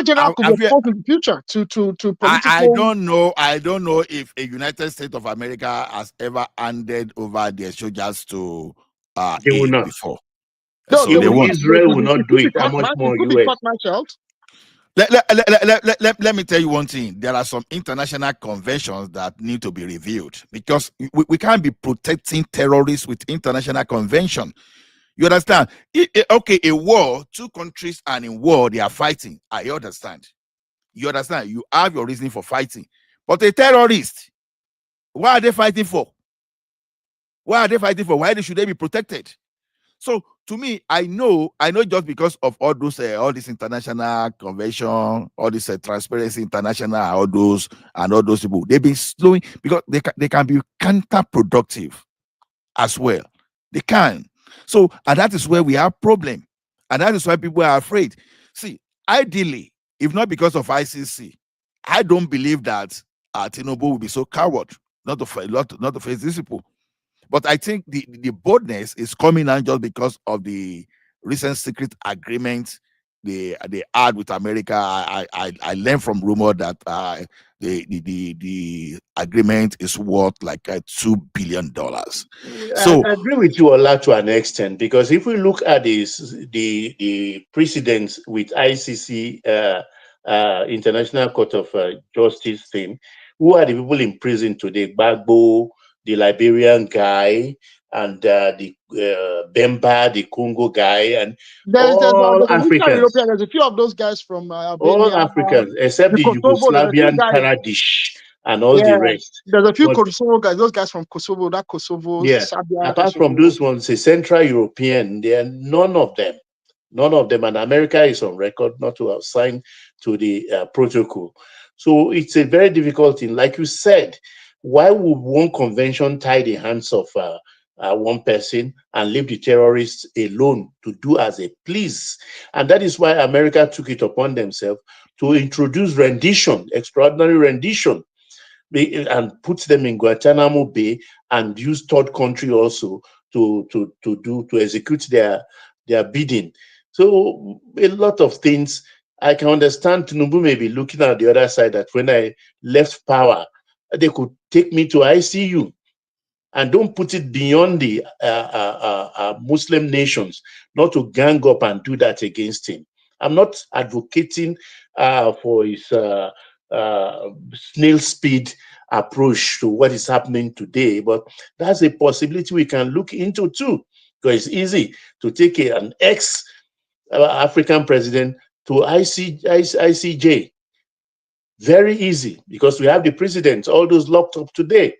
general could be exposed in the future to political. I don't know if a United States of America has ever handed over their soldiers to before. No, Israel will not do it. How much more US? Let me tell you one thing. There are some international conventions that need to be reviewed because we can't be protecting terrorists with international convention. You understand? Okay, a war, two countries are in war, they are fighting. I understand. You understand? You have your reason for fighting. But a terrorist, what are they fighting for? Why are they fighting for? Why should they be protected? So to me, I know just because of all those all this international convention, all this Transparency International, all those people, they've been slowing because they can be counterproductive as well. They can. So, and that is where we have problem, and that is why people are afraid. See, ideally, if not because of ICC, I don't believe that Tinubu will be so coward not to face these people. But I think the boldness is coming out just because of the recent secret agreement they had with America. I learned from rumor that the agreement is worth like $2 billion. So I agree with you, Ola, to an extent, because if we look at the precedents with ICC, International Court of Justice thing, who are the people in prison today? Gbagbo, the Liberian guy, and the Bemba, the Congo guy, and all Africans. There's a few of those guys from All Albania, Africans, except the Kosovo. There's a few Yugoslavian guys. Karadzic and all the rest. There's a few But Kosovo guys. Those guys from Kosovo, Serbia. Apart from those ones, a Central European, there are none of them. None of them. And America is on record not to have signed to the protocol. So it's a very difficult thing. Like you said, why would one convention tie the hands of one person and leave the terrorists alone to do as they please? And that is why America took it upon themselves to introduce rendition, extraordinary rendition, and put them in Guantanamo Bay and use third country also to execute their bidding. So a lot of things. I can understand Tinubu may be looking at the other side, that when I left power, they could take me to ICU. And don't put it beyond the Muslim nations not to gang up and do that against him. I'm not advocating for his snail speed approach to what is happening today, but that's a possibility we can look into too, because it's easy to take an ex-African president to ICJ. Very easy, because we have the presidents, all those locked up today.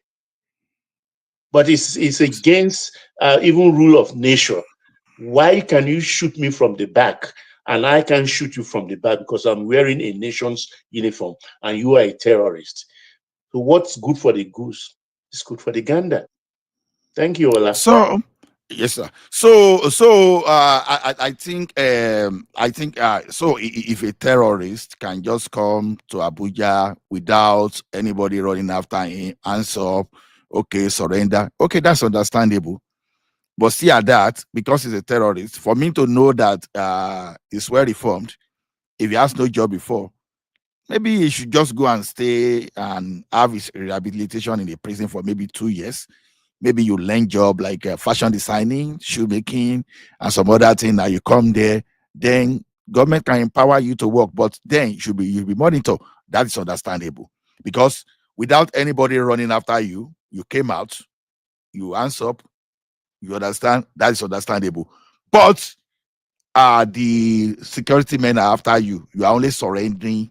But it's against even rule of nature. Why can you shoot me from the back and I can shoot you from the back because I'm wearing a nation's uniform and you are a terrorist? So what's good for the goose is good for the gander. Thank you, Ola. So yes, sir. So I think so if a terrorist can just come to Abuja without anybody running after him, answer up, okay, surrender, okay, that's understandable. But see at that, because he's a terrorist, for me to know that he's well reformed, if he has no job before, maybe he should just go and stay and have his rehabilitation in the prison for maybe 2 years. Maybe you learn job like fashion designing, shoemaking, and some other thing. Now you come there, then government can empower you to work, but then you'll be monitored. That is understandable, because without anybody running after you, you came out, you answer up, you understand. That is understandable. But the security men are after you. You are only surrendering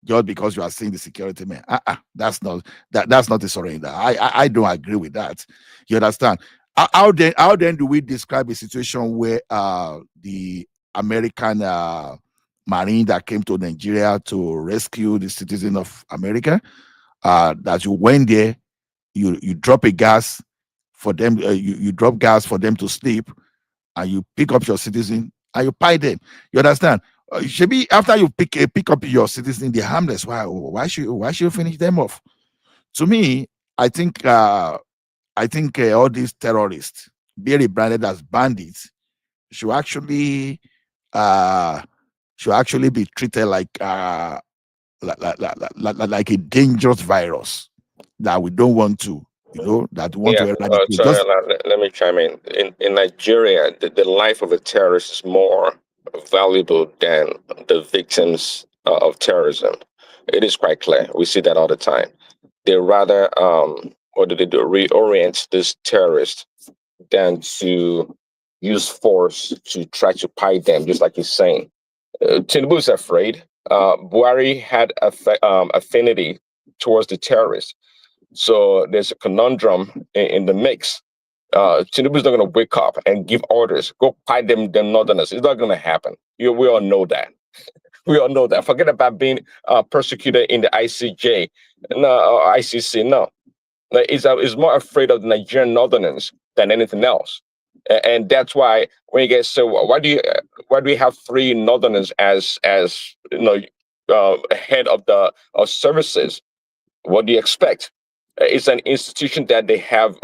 just because you are seeing the security men. That's not a surrender. I don't agree with that. You understand? How then do we describe a situation where the American Marine that came to Nigeria to rescue the citizen of America, that you went there, you drop a gas for them, you drop gas for them to sleep, and you pick up your citizen and you pie them. You understand? Should be after you pick up your citizen, they're harmless. Why should you finish them off? To me, I think all these terrorists, be branded as bandits, should actually be treated like a dangerous virus that we don't want to, that we want to eradicate. Sorry, let me chime in. In Nigeria, the life of a terrorist is more valuable than the victims of terrorism. It is quite clear. We see that all the time. They rather, what do they do? Reorient this terrorist than to use force to try to pie them, just like he's saying. Tinubu is afraid. Buhari had affinity towards the terrorists. So there's a conundrum in the mix. Tinubu is not going to wake up and give orders, go pie them northerners. It's not going to happen. We all know that. We all know that. Forget about being persecuted in the ICJ, no, ICC. No, is more afraid of the Nigerian northerners than anything else, and that's why when you get so why do we have three northerners as head of the services? What do you expect? It's an institution that they have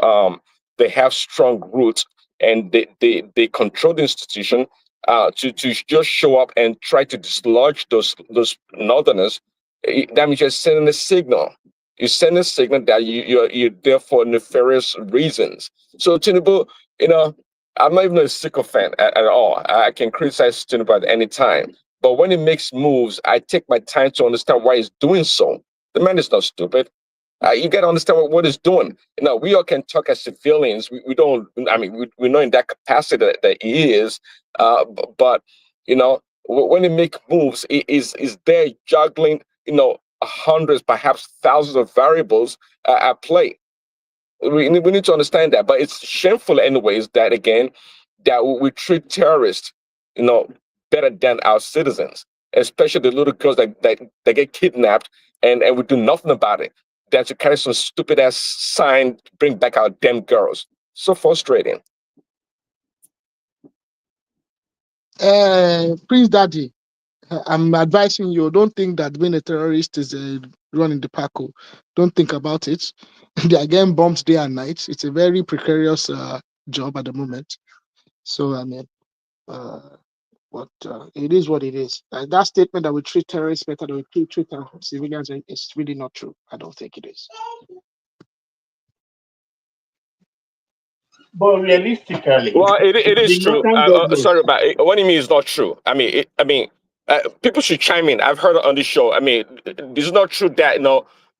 strong roots, and they control the institution to just show up and try to dislodge those northerners. That means you're sending a signal. You send a signal that you're there for nefarious reasons. So Tinubu, I'm not even a sycophant at all. I can criticize Tinubu at any time. But when he makes moves, I take my time to understand why he's doing so. The man is not stupid. You got to understand what he's doing. We all can talk as civilians. We don't. I mean, we know in that capacity that he is. But when he make moves, he is there juggling. Hundreds, perhaps thousands of variables at play. We need to understand that. But it's shameful, anyways, that again, that we treat terrorists, better than our citizens, especially the little girls that get kidnapped, and we do nothing about it. That to carry some stupid ass sign, bring back our damn girls. So frustrating. Prince Daddy, I'm advising you, don't think that being a terrorist is running the parkour. Don't think about it. They are getting bombed day and night. It's a very precarious job at the moment. So, I mean, it is what it is. That statement that we treat terrorists better than we treat civilians is really not true. I don't think it is. But realistically, Well, it is true. Sorry about it. What do you mean it's not true? I mean, people should chime in. I've heard it on the show. I mean, it's not true that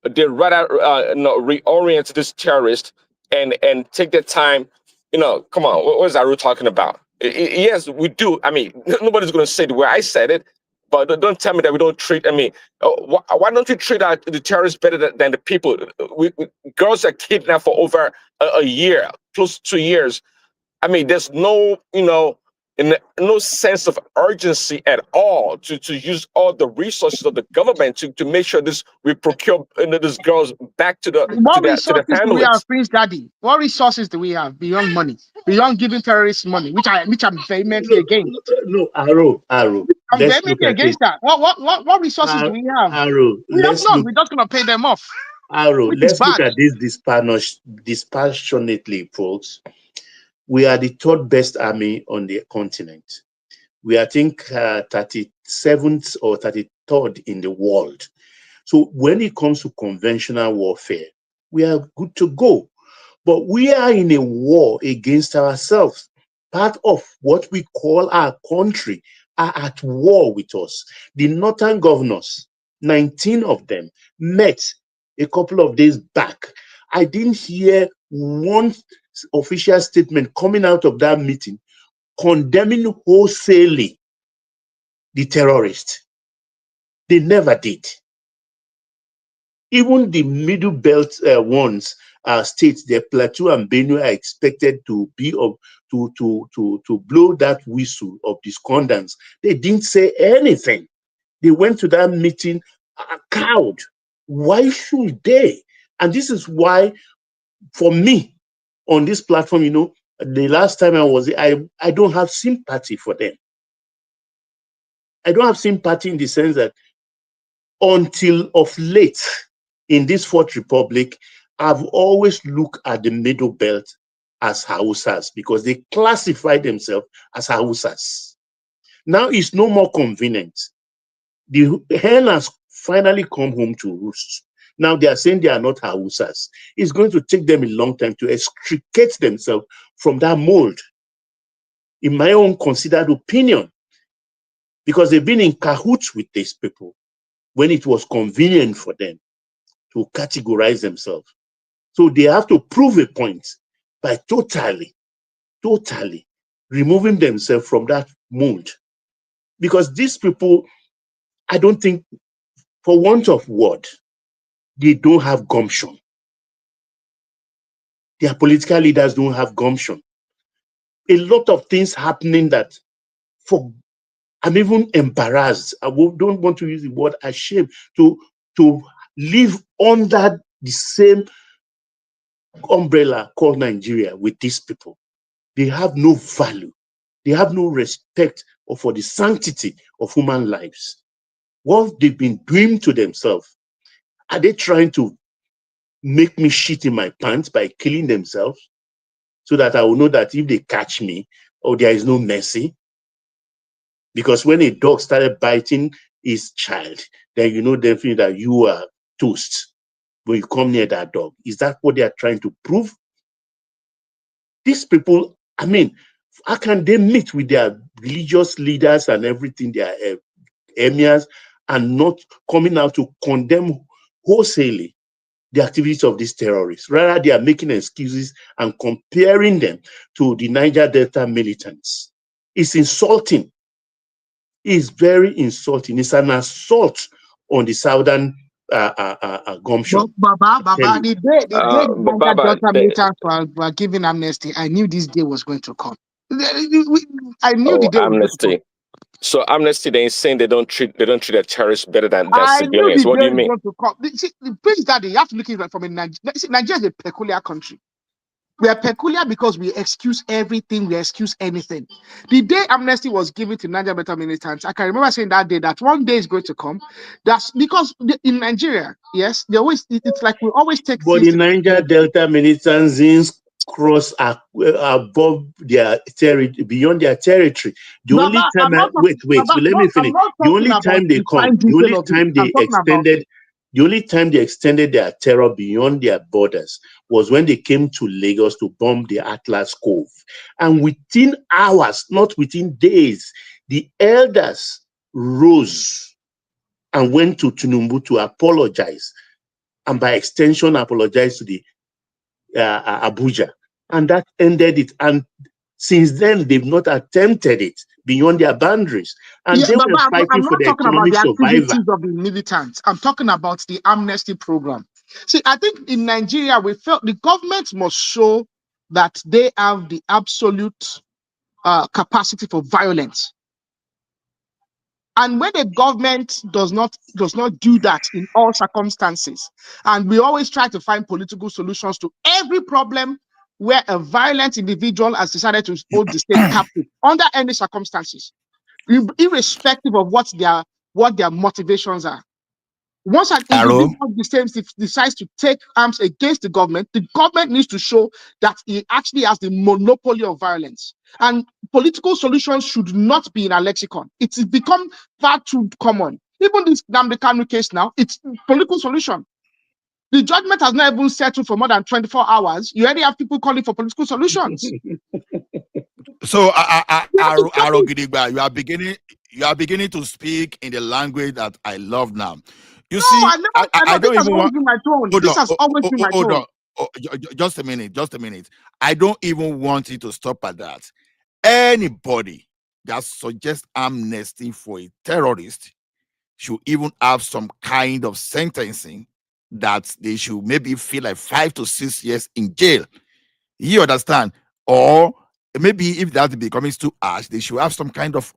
they rather reorient this terrorist and take their time. Come on, what is Aru talking about? Yes, we do. I mean, nobody's going to say the way I said it, but don't tell me that we don't treat. I mean, why don't we treat the terrorists better than the people? Girls are kidnapped for over a year, close to 2 years. I mean, there's no sense of urgency at all to use all the resources of the government to make sure we procure these girls back to the families. Do we have, Prince Daddy? What resources do we have beyond money, beyond giving terrorists money, which I'm vehemently against? No, Aro. I'm vehemently against that. What resources do we have? Aro, we have none. We're just going to pay them off. Aro, let's look at this dispassionately, folks. We are the third best army on the continent. We are, I think, 37th or 33rd in the world. So when it comes to conventional warfare, we are good to go. But we are in a war against ourselves. Part of what we call our country are at war with us. The northern governors, 19 of them, met a couple of days back. I didn't hear one official statement coming out of that meeting condemning wholesalely the terrorists. They never did. Even the middle belt ones states, the Plateau and Benue are expected to be to blow that whistle of discordance. They didn't say anything. They went to that meeting cowed. Why should they? And this is why, for me, on this platform, the last time I was, I don't have sympathy for them. I don't have sympathy in the sense that until of late in this Fourth Republic, I've always looked at the middle belt as Hausas because they classify themselves as Hausas. Now it's no more convenient. The hen has finally come home to roost. Now they are saying they are not Hausas. It's going to take them a long time to extricate themselves from that mold, in my own considered opinion, because they've been in cahoots with these people. when it was convenient for them to categorize themselves. So they have to prove a point by totally removing themselves from that mold. Because these people, I don't think, for want of word, they don't have gumption. Their political leaders don't have gumption. A lot of things happening that I'm even embarrassed. I don't want to use the word ashamed to live under the same umbrella called Nigeria with these people. They have no value. They have no respect for the sanctity of human lives. What they've been doing to themselves, are they trying to make me shit in my pants by killing themselves so that I will know that if they catch me, there is no mercy? Because when a dog started biting his child, then you know definitely that you are toast when you come near that dog. Is that what they are trying to prove? These people, I mean, how can they meet with their religious leaders and everything, their emirs, and not coming out to condemn wholesalely the activities of these terrorists? Rather, they are making excuses and comparing them to the Niger Delta militants. It's insulting. It's very insulting. It's an assault on the southern gumption. Baba, the day the Niger Baba, Delta militants were giving amnesty, I knew this day was going to come. I knew the day was going to come. Amnesty. So amnesty, they're saying they don't treat their terrorists better than I knew civilians. the What do day you mean? was going to come. See, the prince that you have to look at it from a Nigeria. Nigeria is a peculiar country. We are peculiar because we excuse everything, we excuse anything. The day amnesty was given to Niger Delta militants, I can remember saying that day that one day is going to come. That's because in Nigeria, yes, they always, it's like we always take. But the Niger Delta militants cross above their territory, beyond their territory. The Baba, only time, Baba, let me finish. The only time they come, the only time they extended. The only time they extended their terror beyond their borders was when they came to Lagos to bomb the Atlas Cove. And within hours, not within days, the elders rose and went to Tinubu to apologize, and by extension, apologize to the Abuja. And that ended it. And since then, they've not attempted it beyond their boundaries. And they were fighting for their economic survival. Of the militants. I'm talking about the amnesty program. See, I think in Nigeria, we felt the government must show that they have the absolute capacity for violence. And when the government does not do that in all circumstances, and we always try to find political solutions to every problem where a violent individual has decided to hold the state captive under any circumstances, irrespective of what their motivations are. Once an individual decides to take arms against the government needs to show that he actually has the monopoly of violence. And political solutions should not be in a lexicon. It's become far too common. Even this Nnamdi Kanu case now, it's political solution. The judgment has not even settled for more than 24 hours. You already have people calling for political solutions. So, Arogidigba, you are beginning to speak in the language that I love now. You see, I don't even want my tone. This has always been my tone. Just a minute. I don't even want you to stop at that. Anybody that suggests amnesty for a terrorist should even have some kind of sentencing that they should maybe feel like 5 to 6 years in jail. You understand? Or maybe if that becomes too harsh, they should have some kind of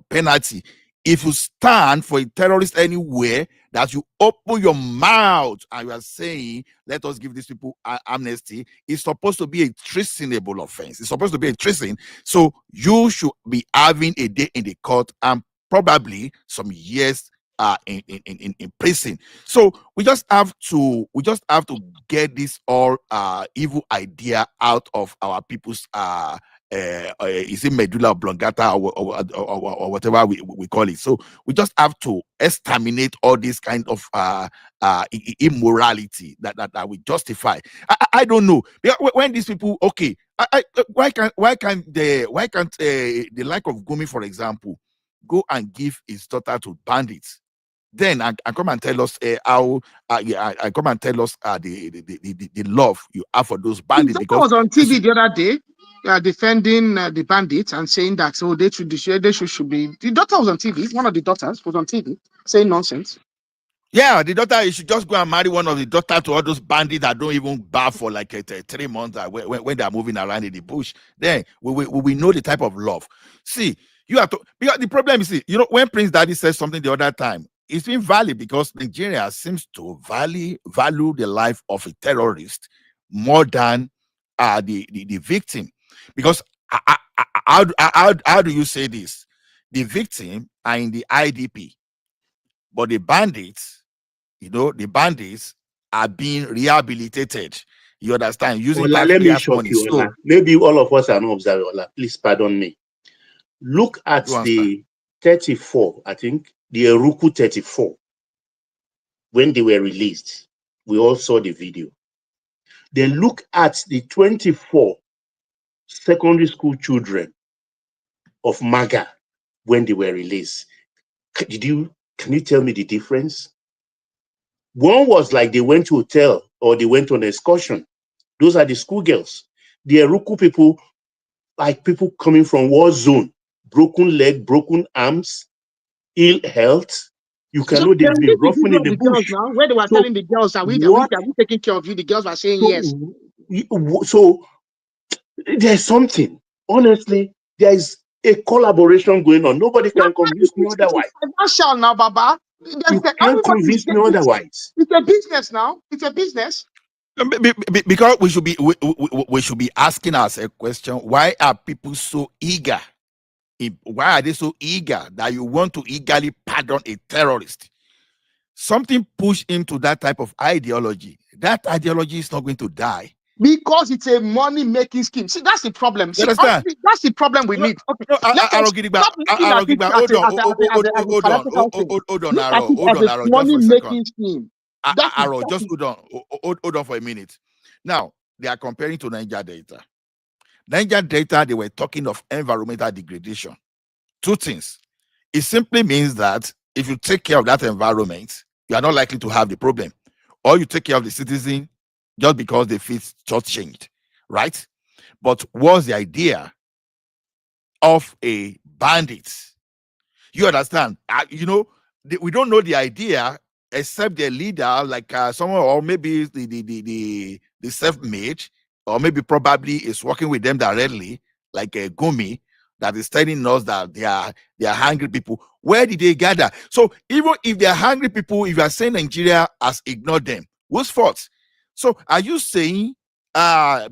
penalty. If you stand for a terrorist anywhere, that you open your mouth and you are saying, let us give these people amnesty, it's supposed to be a treasonable offense. It's supposed to be a treason. So you should be having a day in the court and probably some years in prison. So we just have to get this all evil idea out of our people's is it medulla oblongata or whatever we call it. So we just have to exterminate all this kind of immorality that we justify. I don't know when these people, okay, why can't the like of Gumi, for example, go and give his daughter to bandits Then and come and tell us how I come and tell us the love you have for those bandits. Because I was on TV the other day defending the bandits and saying that they should be. The daughter was on TV. One of the daughters was on TV saying nonsense. Yeah, the daughter, you should just go and marry one of the daughter to all those bandits that don't even bath for like 3 months when they're moving around in the bush. Then we know the type of love. See, because the problem is, when Prince Daddy said something the other time, it's been valid because Nigeria seems to value the life of a terrorist more than the victim. Because how do you say this? The victim are in the IDP, but the bandits, the bandits are being rehabilitated. You understand? Using Ola, let me shock money. you, Ola. Maybe all of us are not observing, Ola. Please pardon me. Look at the 34, I think, the Eruku 34. When they were released, we all saw the video. Then look at the 24 secondary school children of MAGA when they were released. Can you tell me the difference? One was like they went to a hotel or they went on an excursion. Those are the schoolgirls. The Eruku people, like people coming from war zone, broken leg, broken arms, ill health. You can know they've been roughing in the bush. Now, where they were telling the girls that we taking care of you, the girls were saying yes. So there's something. Honestly, there is a collaboration going on. Nobody can convince me otherwise. It's financial now, Baba. You can't convince me otherwise. It's a business now. It's a business. Because we should be asking ourselves a question: why are people so eager? Why are they so eager that you want to eagerly pardon a terrorist? Something pushed him to that type of ideology. That ideology is not going to die. Because it's a money-making scheme. See, that's the problem. See, understand? That's the problem we need. Okay. Hold on, money-making scheme. Just hold on for a minute. Now, they are comparing to Niger Delta. Niger Delta, they were talking of environmental degradation. Two things. It simply means that if you take care of that environment, you are not likely to have the problem. Or you take care of the citizen just because they feel short-changed, right? But what's the idea of a bandit? You understand? We don't know the idea except their leader, like someone, or maybe the self-made, or maybe probably is working with them directly, like a Gumi, that is telling us that they are hungry people. Where did they gather? So even if they are hungry people, if you are saying Nigeria has ignored them, whose fault? So are you saying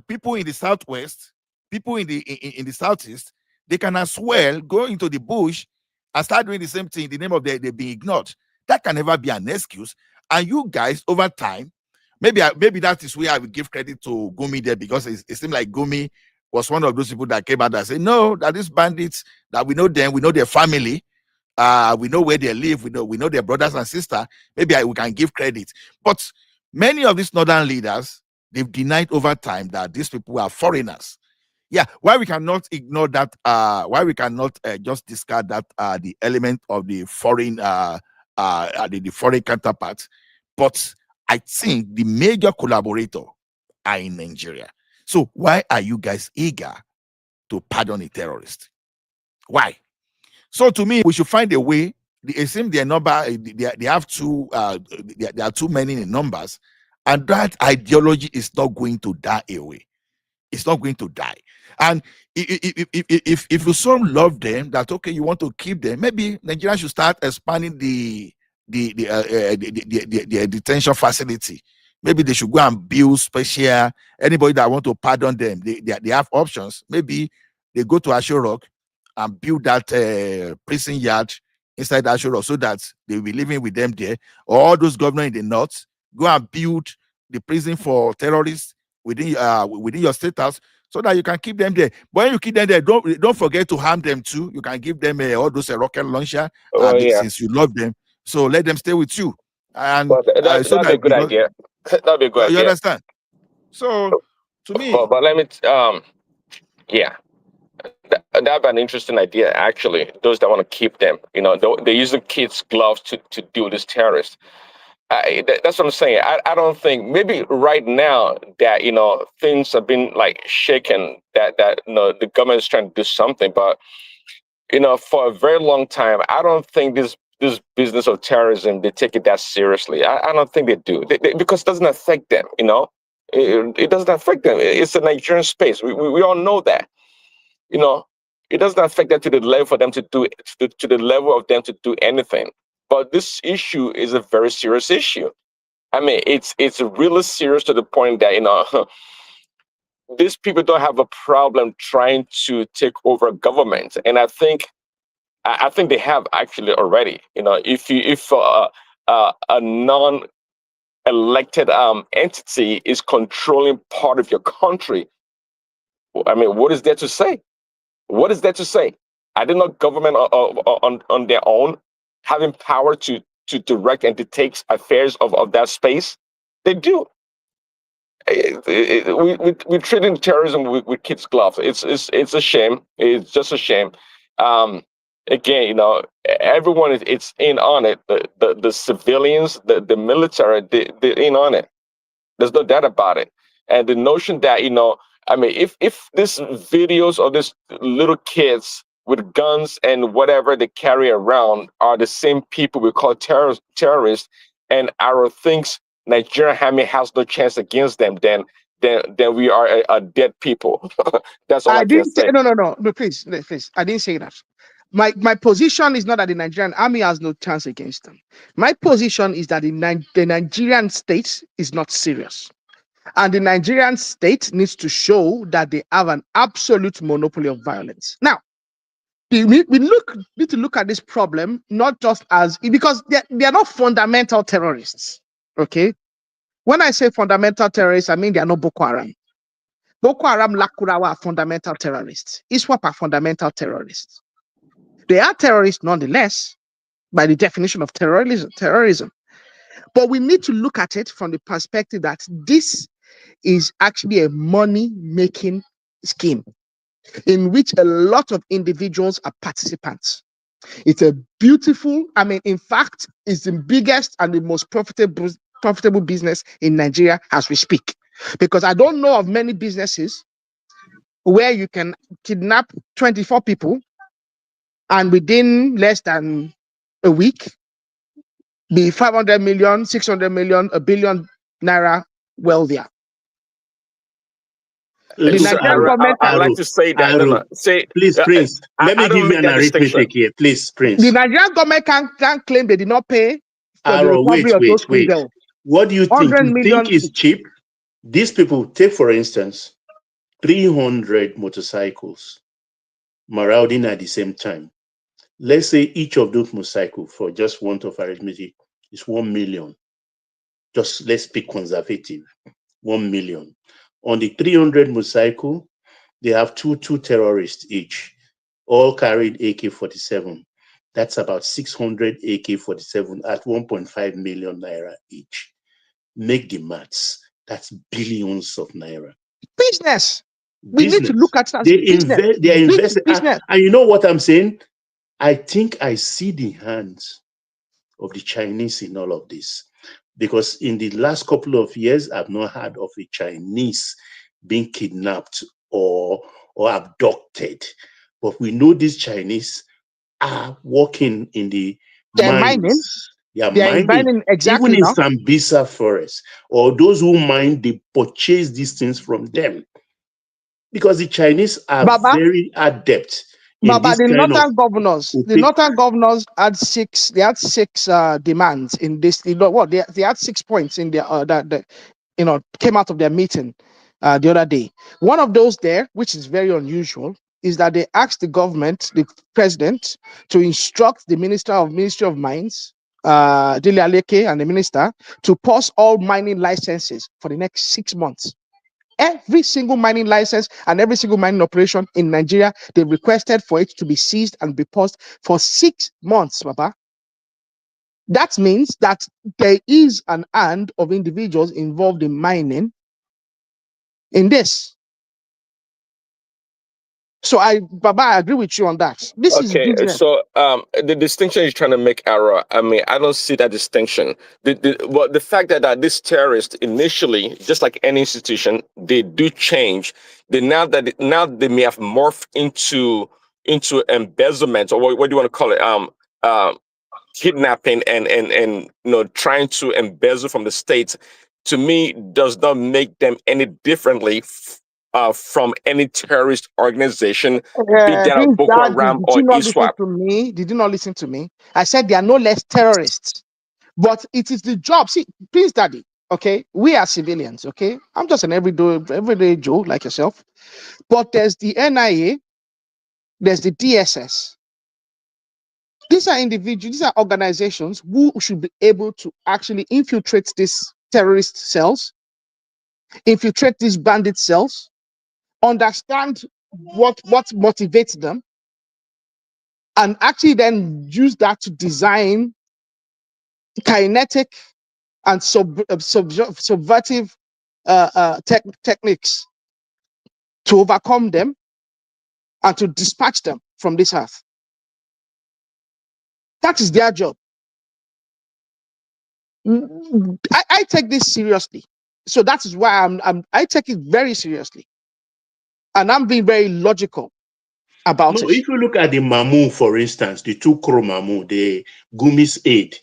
people in the southwest, people in the southeast, they can as well go into the bush and start doing the same thing in the name of they being ignored? That can never be an excuse. And you guys, over time, maybe that is where I would give credit to Gumi there, because it seemed like Gumi was one of those people that came out and said, no, that these bandits, that we know them, we know their family, we know where they live, we know their brothers and sisters. Maybe we can give credit. But many of these northern leaders, they've denied over time that these people are foreigners. Yeah, why we cannot ignore that? Why we cannot just discard that the element of the foreign, the foreign counterpart? But I think the major collaborator are in Nigeria. So why are you guys eager to pardon a terrorist? Why? So to me, we should find a way. It seems their number, they have two. There are too many in numbers, and that ideology is not going to die away. It's not going to die. And if you so love them that okay, you want to keep them, maybe Nigeria should start expanding the detention facility. Maybe they should go and build special. Anybody that want to pardon them, they have options. Maybe they go to Asho Rock and build that prison yard inside Asho Rock so that they will be living with them there. Or all those governors in the north, go and build the prison for terrorists within your state house, so that you can keep them there. But when you keep them there, don't forget to harm them too. You can give them all those rocket launcher since you love them. So let them stay with you. And that'd be a good idea. That'd be a good idea. You understand? So to me, but let me yeah. That'd be an interesting idea, actually. Those that want to keep them, they're using kids' gloves to do this terrorist. That's what I'm saying. I don't think maybe right now that things have been like shaken, that the government is trying to do something, but for a very long time, I don't think this business of terrorism, they take it that seriously. I don't think they do, because it doesn't affect them. It doesn't affect them. It's a Nigerian space. We all know that. It doesn't affect them to the level for them to do to the level of them to do anything. But this issue is a very serious issue. I mean, it's really serious to the point that these people don't have a problem trying to take over government, and I think they have actually already. If a non-elected entity is controlling part of your country, I mean, what is there to say? What is there to say? Are they not government on their own, having power to direct and dictate affairs of that space? They do. We're treating terrorism with kids' gloves. It's a shame. It's just a shame. Again, everyone it's in on it. The civilians, the military, they're in on it. There's no doubt about it. And the notion that I mean, if these videos of these little kids with guns and whatever they carry around are the same people we call terrorists, and our thinks Nigerian army has no chance against them, then we are a dead people. That's all I can say. No, please. I didn't say that. My position is not that the Nigerian army has no chance against them. My position is that the Nigerian state is not serious. And the Nigerian state needs to show that they have an absolute monopoly of violence. Now, we need to look at this problem not just as, because they are not fundamental terrorists. Okay? When I say fundamental terrorists, I mean they are not Boko Haram. Boko Haram, Lakurawa are fundamental terrorists. ISWAP are fundamental terrorists. They are terrorists nonetheless, by the definition of terrorism. But we need to look at it from the perspective that this is actually a money-making scheme in which a lot of individuals are participants. It's a beautiful, in fact, it's the biggest and the most profitable business in Nigeria as we speak. Because I don't know of many businesses where you can kidnap 24 people and within less than a week be 500 million, 600 million, a billion naira wealthier. I'd like to say that. Please, Prince, let me give you an arithmetic here. Please, Prince. The Nigerian government can't claim they did not pay for the recovery of those people. What do you think? You think is cheap? These people, take for instance, 300 motorcycles marauding at the same time. Let's say each of those motorcycles, for just want of arithmetic, is 1 million. Just let's be conservative, 1 million. On the 300 motorcycle, they have two terrorists each, all carried AK-47. That's about 600 AK-47 at 1.5 million naira each. Make the maths. That's billions of naira. Business. We need to look at that. They are investing. And you know what I'm saying? I think I see the hands of the Chinese in all of this. Because in the last couple of years, I've not heard of a Chinese being kidnapped or abducted. But we know these Chinese are working in the mines. They are mining. Exactly. Even in Sambisa forest, or those who mine, they purchase these things from them. Because the Chinese are very adept. The northern governors had six demands in this. They had 6 points in their that came out of their meeting the other day. One of those there, which is very unusual, is that they asked the government, the president, to instruct the Ministry of Mines, Dele Aleke, and the minister to pause all mining licenses for the next 6 months. Every single mining license and every single mining operation in Nigeria, they requested for it to be seized and be paused for 6 months, Baba. That means that there is an hand of individuals involved in mining in this. So Baba, I agree with you on that. This is Okay, business. so the distinction you're trying to make, Ara, I mean, I don't see that distinction. The fact that this terrorist initially, just like any institution, they do change. Now they may have morphed into embezzlement, or what do you want to call it? Kidnapping and trying to embezzle from the state. To me, does not make them any differently from any terrorist organization, be that Prince Boko Daddy, Haram did or you not listen ISWAP. to me? Did you not listen to me? I said they are no less terrorists, but it is the job. See, Prince Daddy, okay, we are civilians, okay? I'm just an everyday Joe like yourself, but there's the NIA, there's the DSS. These are individuals, these are organizations who should be able to actually infiltrate these terrorist cells, infiltrate these bandit cells, understand what motivates them, and actually then use that to design kinetic and subvertive techniques to overcome them and to dispatch them from this earth. That is their job. I take this seriously. So that is why I take it very seriously. And I'm being very logical about it. If you look at the Mamu, for instance, the 2 Kro Mamu, the Gumi's aid,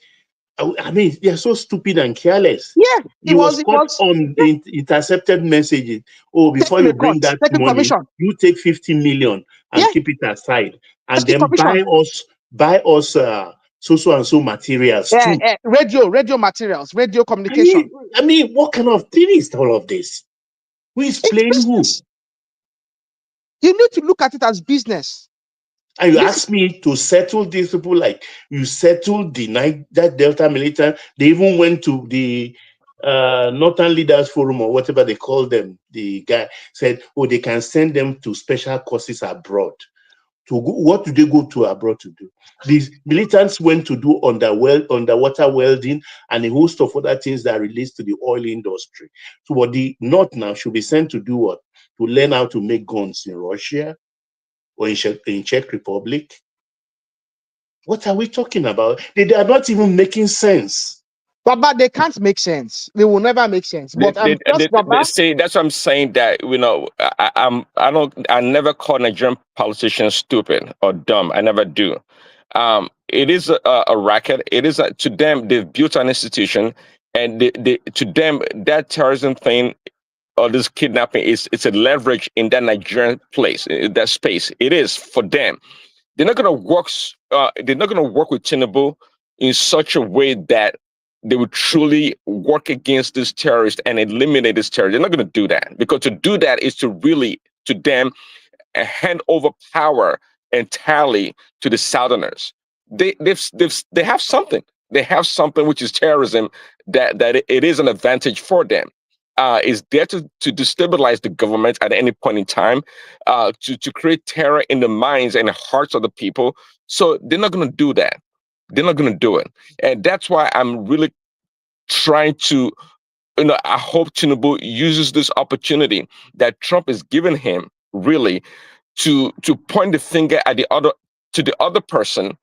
I mean, they are so stupid and careless. Yeah, he was caught on intercepted messages. Oh, before you bring that money, you take 50 million and keep it aside, and then buy us so and so materials too. Radio materials, radio communication. I mean, what kind of thing is all of this? Who is playing who? You need to look at it as business. And you ask me to settle these people like you settled that Delta militant. They even went to the Northern Leaders Forum or whatever they call them. The guy said, oh, they can send them to special courses abroad. What do they go to abroad to do? These militants went to do underwater welding and a host of other things that relates to the oil industry. So what the North now should be sent to do what? To learn how to make guns in Russia or in Czech Republic. What are we talking about? They are not even making sense. But they can't make sense. They will never make sense. But see, that's what I'm saying. That I never call Nigerian politicians stupid or dumb. I never do. It is a racket. It is to them they've built an institution, and to them that terrorism thing or this kidnapping it's a leverage in that Nigerian place, in that space. It is for them. They're not gonna work. They're not gonna work with Tinubu in such a way that they would truly work against this terrorist and eliminate this terrorist. They're not going to do that, because to do that is to really, to them, hand over power entirely to the Southerners. They have something. They have something which is terrorism that it is an advantage for them. Is there to destabilize the government at any point in time, to create terror in the minds and the hearts of the people. So they're not going to do that. They're not going to do it. And that's why I'm really trying to, I hope Tinubu uses this opportunity that Trump is giving him, really, to point the finger at the other person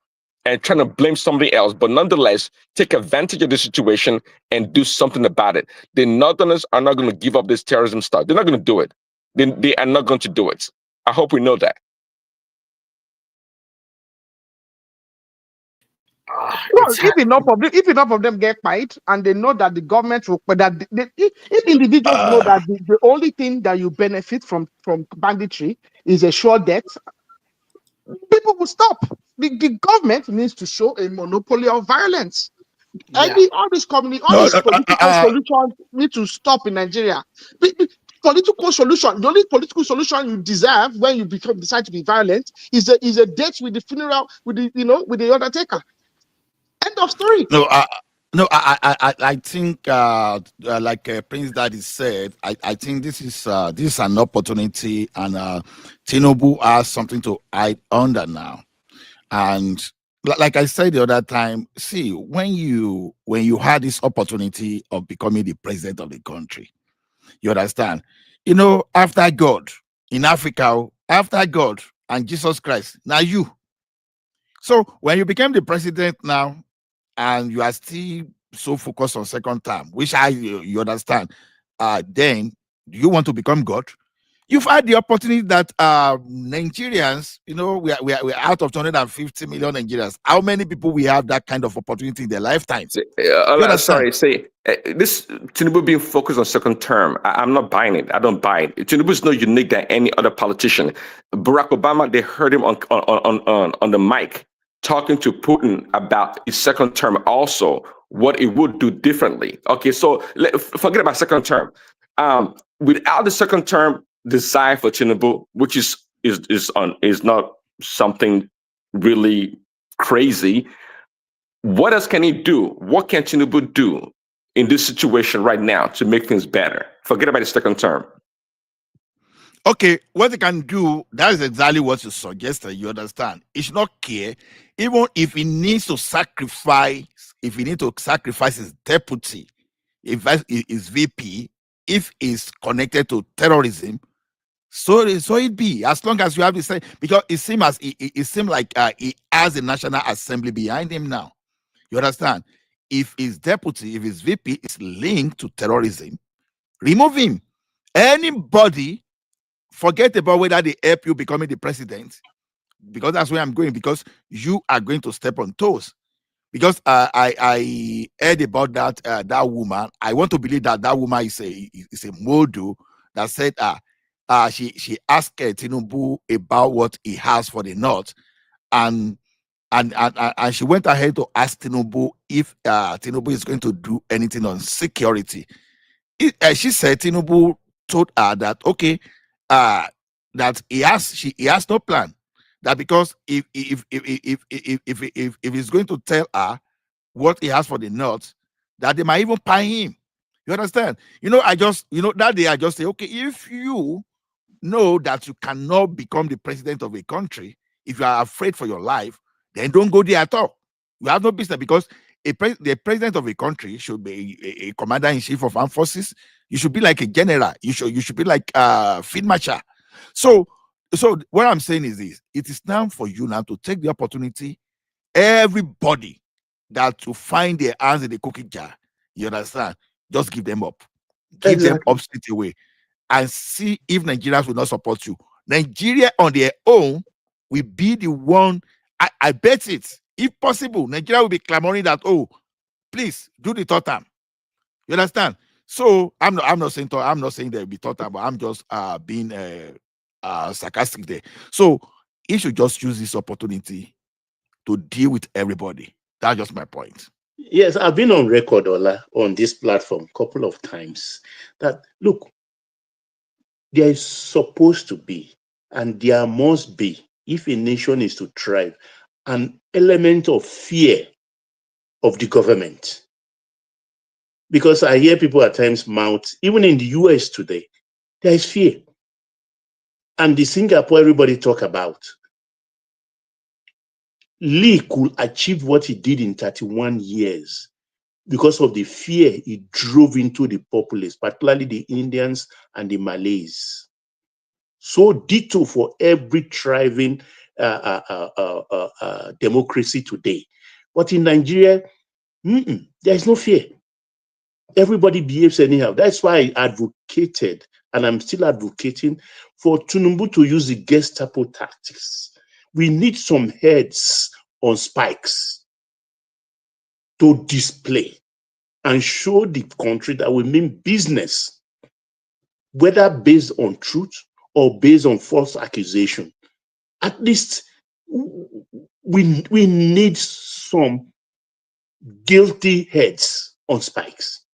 and trying to blame somebody else, but nonetheless take advantage of the situation and do something about it. The Northerners are not going to give up this terrorism stuff. They're not going to do it. They are not going to do it. I hope we know that. Well, if enough of them get quiet and they know that the government will, if individuals know that the only thing that you benefit from banditry is a sure death, people will stop. The government needs to show a monopoly of violence. Yeah. All these political solutions need to stop in Nigeria. Political solution. The only political solution you deserve when you decide to be violent is a date with the funeral with the undertaker. End of story. I think like Prince Daddy said, I think this is an opportunity, and Tinubu has something to hide under now. And like I said the other time, see, when you had this opportunity of becoming the president of the country, you understand, after God in Africa, after God, and Jesus Christ. Now you. So when you became the president now, and you are still so focused on second term, which you understand, then you want to become God. You've had the opportunity that Nigerians, we're out of 250 million Nigerians. How many people we have that kind of opportunity in their lifetimes? Sorry, say this Tinubu being focused on second term. I'm not buying it. I don't buy it. Tinubu is no unique than any other politician. Barack Obama, they heard him on the mic talking to Putin about his second term, also what it would do differently. Okay, so forget about second term. Without the second term desire for Tinubu, which is not something really crazy. What else can he do? What can Tinubu do in this situation right now to make things better? Forget about the second term. Okay, what he can do, that is exactly what you suggested. You understand? He should not care, even if he needs to sacrifice, his deputy, if his VP, if he's connected to terrorism. So it be, as long as you have the same, because it seems like he has the National Assembly behind him now. You understand? If his deputy, if his VP is linked to terrorism, remove him. Anybody, forget about whether they help you becoming the president, because that's where I'm going, because you are going to step on toes. Because I heard about that woman. I want to believe that woman is a model that said she asked Tinubu about what he has for the North, and she went ahead to ask Tinubu if Tinubu is going to do anything on security. She said Tinubu told her that okay, that he has no plan. That because if he's going to tell her what he has for the North, that they might even pay him. You understand? That day I just say, okay, if you know that you cannot become the president of a country, if you are afraid for your life, then don't go there at all. You have no business, because the president of a country should be a commander-in-chief of armed forces. You should be like a general. You should be like field marshal. So what I'm saying is this: it is time for you now to take the opportunity. Everybody that to find their hands in the cookie jar, you understand? Just give them up. Give them up straight away, and see if Nigerians will not support you. Nigeria on their own will be the one. I bet it. If possible, Nigeria will be clamoring that, oh, please do the third term. You understand? So I'm not saying there will be third term, but I'm just being sarcastic there. So he should just use this opportunity to deal with everybody. That's just my point. Yes, I've been on record, Ola, on this platform a couple of times that, look, there is supposed to be, and there must be, if a nation is to thrive, an element of fear of the government. Because I hear people at times mouth, even in the US today, there is fear. And the Singapore everybody talk about, Lee could achieve what he did in 31 years because of the fear he drove into the populace, particularly the Indians and the Malays. So ditto for every thriving democracy today. But in Nigeria, there is no fear. Everybody behaves anyhow. That's why I advocated, and I'm still advocating, for Tinubu to use the Gestapo tactics. We need some heads on spikes to display and show the country that we mean business, whether based on truth or based on false accusation. At least we need some guilty heads on spikes.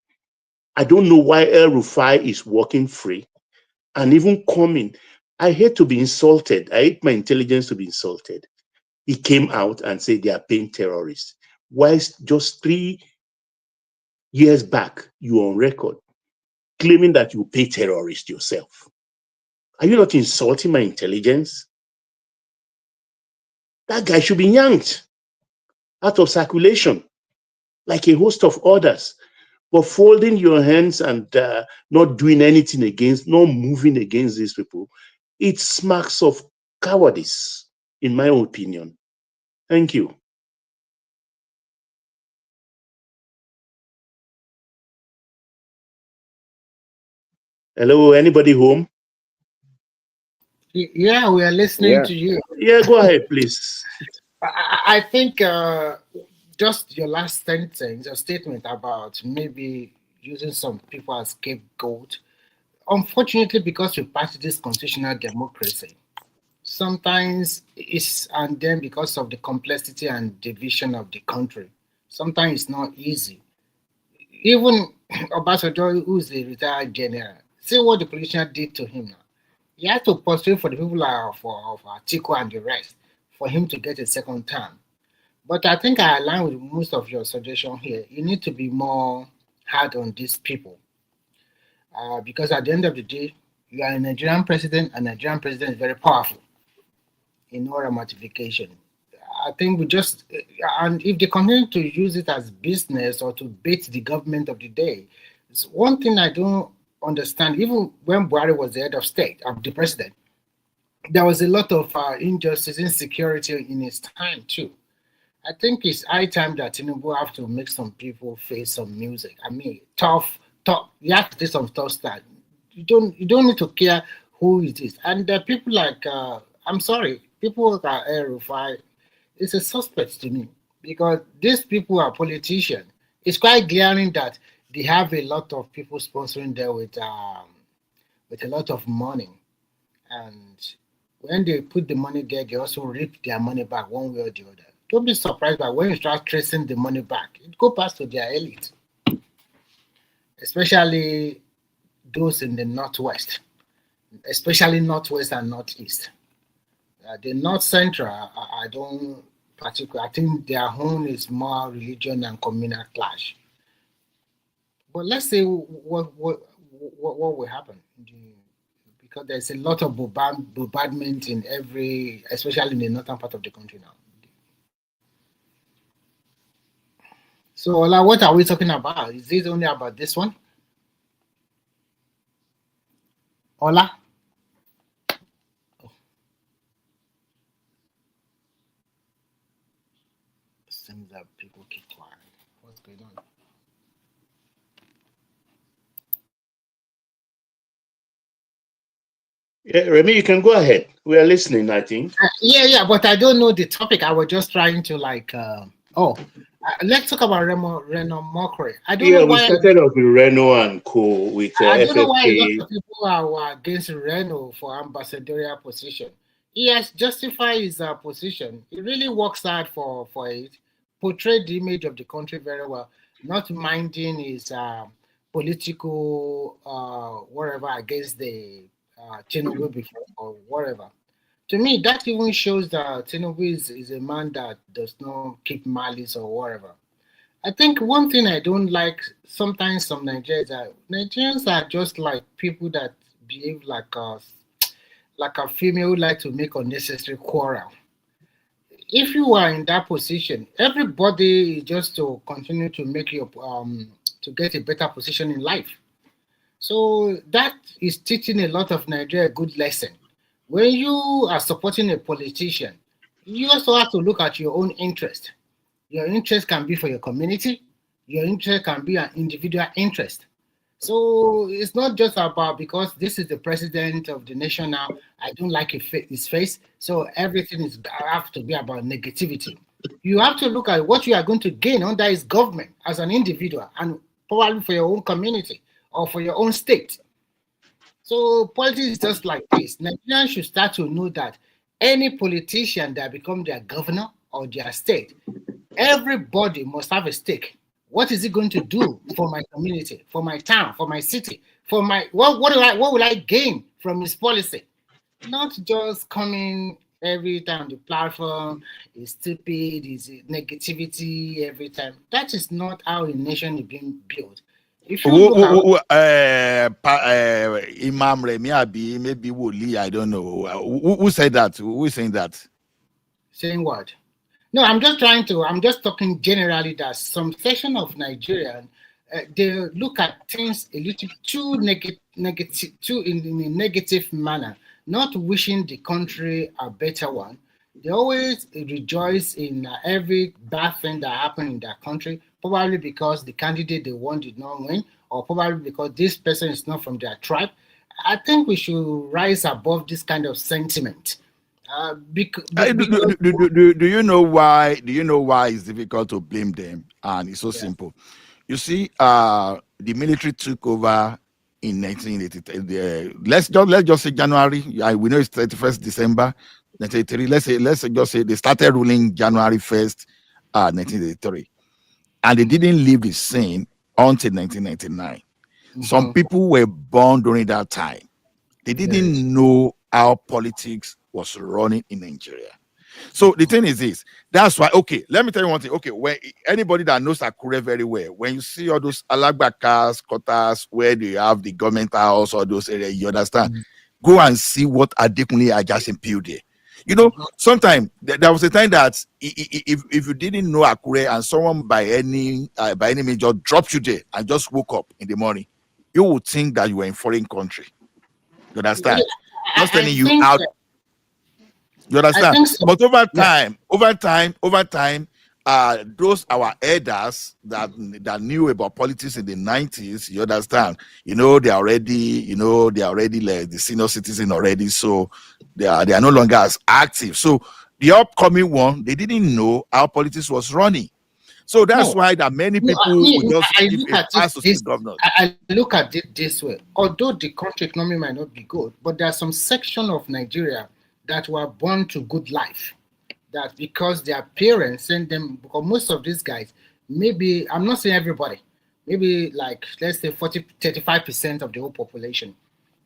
I don't know why El Rufai is walking free and even coming. I hate to be insulted. I hate my intelligence to be insulted. He came out and said they are paying terrorists. Whilst just 3 years back, you were on record claiming that you pay terrorists yourself. Are you not insulting my intelligence? That guy should be yanked out of circulation like a host of others. But folding your hands and not doing anything against, not moving against these people, it smacks of cowardice, in my opinion. Thank you. Hello, anybody home? Yeah, we are listening to you. Yeah, go ahead, please. I think just your last sentence, your statement about maybe using some people as scapegoat. Unfortunately, because we practice this constitutional democracy, sometimes it's, and then because of the complexity and division of the country, sometimes it's not easy. Even Ambassador, who's a retired general, see what the politician did to him now. He had to pursue for the people of Atiku and the rest for him to get a second term. But I think I align with most of your suggestion here. You need to be more hard on these people. Because at the end of the day, you are a Nigerian president, and Nigerian president is very powerful in all ramification. I think we just, and if they continue to use it as business or to bait the government of the day, it's one thing I don't understand. Even when Buhari was the head of state, of the president, there was a lot of injustice, insecurity in his time too. I think it's high time that Tinubu have to make some people face some music. I mean, tough. You have to do some tough stuff. You don't need to care who it is. And people like, I'm sorry, people like Rufai, it's a suspect to me because these people are politicians. It's quite glaring that they have a lot of people sponsoring them with a lot of money, and when they put the money there, they also reap their money back one way or the other. Don't be surprised that when you start tracing the money back, it goes back to their elite, especially those in the northwest, especially northwest and northeast. The north central, I don't particularly. I think their own is more religion and communal clash. But let's see what will happen, because there's a lot of bombardment in every, especially in the northern part of the country now. So, Ola, what are we talking about? Is it only about this one? Ola? Oh. Seems that people keep quiet. What's going on? Yeah, Remy, you can go ahead. We are listening, I think. Yeah, but I don't know the topic. I was just trying to let's talk about Reno Omokri. I don't know why. We started off with Reno and Co. with I don't know why a lot FFK. of people are against Reno for ambassadorial position. He has justified his position. He really works hard for it, portrayed the image of the country very well, not minding his political whatever against the Tinubu before or whatever. To me, that even shows that Tinubu is a man that does not keep malice or whatever. I think one thing I don't like sometimes some Nigerians are just like people that behave like a female who like to make unnecessary quarrel. If you are in that position, everybody is just to continue to make your to get a better position in life. So that is teaching a lot of Nigeria a good lesson. When you are supporting a politician, you also have to look at your own interest. Your interest can be for your community. Your interest can be an individual interest. So it's not just about because this is the president of the nation now, I don't like his face, so everything is have to be about negativity. You have to look at what you are going to gain under his government as an individual and probably for your own community or for your own state. So politics is just like this. Nigerians should start to know that any politician that become their governor or their state, everybody must have a stake. What is it going to do for my community, for my town, for my city, for my what will I gain from his policy? Not just coming every time the platform is stupid, is negativity every time. That is not how a nation is being built. If you look Imam Remi Abi, maybe Woli, I don't know. Who said that? Who is saying that? Saying what? No, I'm just talking generally that some section of Nigeria, they look at things a little too negative, too in a negative manner, not wishing the country a better one. They always rejoice in every bad thing that happened in their country, probably because the candidate they want did not win, or probably because this person is not from their tribe. I think we should rise above this kind of sentiment. Do you know why? Do you know why it's difficult to blame them? And it's so simple. You see, the military took over in 1983. Let's just say January. We know it's 31st December 1983. Let's just say they started ruling January 1st, 1983, and they didn't leave the scene until 1999. Some people were born during that time. They didn't know how politics was running in Nigeria. So the thing is this. That's why, okay, let me tell you one thing. Okay, when anybody that knows Akure very well, when you see all those Alagbakas, quarters, where they have the government house or those areas, you understand, go and see what Adekunle Ajasin built there. You know, sometimes there was a time that if you didn't know Akure and someone by any means just dropped you there and just woke up in the morning, you would think that you were in foreign country. You understand? Just telling you out. You understand? So. But over time, those our elders that knew about politics in the 90s, you understand? They're already like the senior citizen already, so they are no longer as active. So the upcoming one, they didn't know how politics was running. So that's why that many people would just give a pass to state governors. I look at it this way. Although the country economy might not be good, but there are some section of Nigeria that were born to good life. That because their parents sent them, because most of these guys, maybe, I'm not saying everybody, maybe like, let's say 35% of the whole population,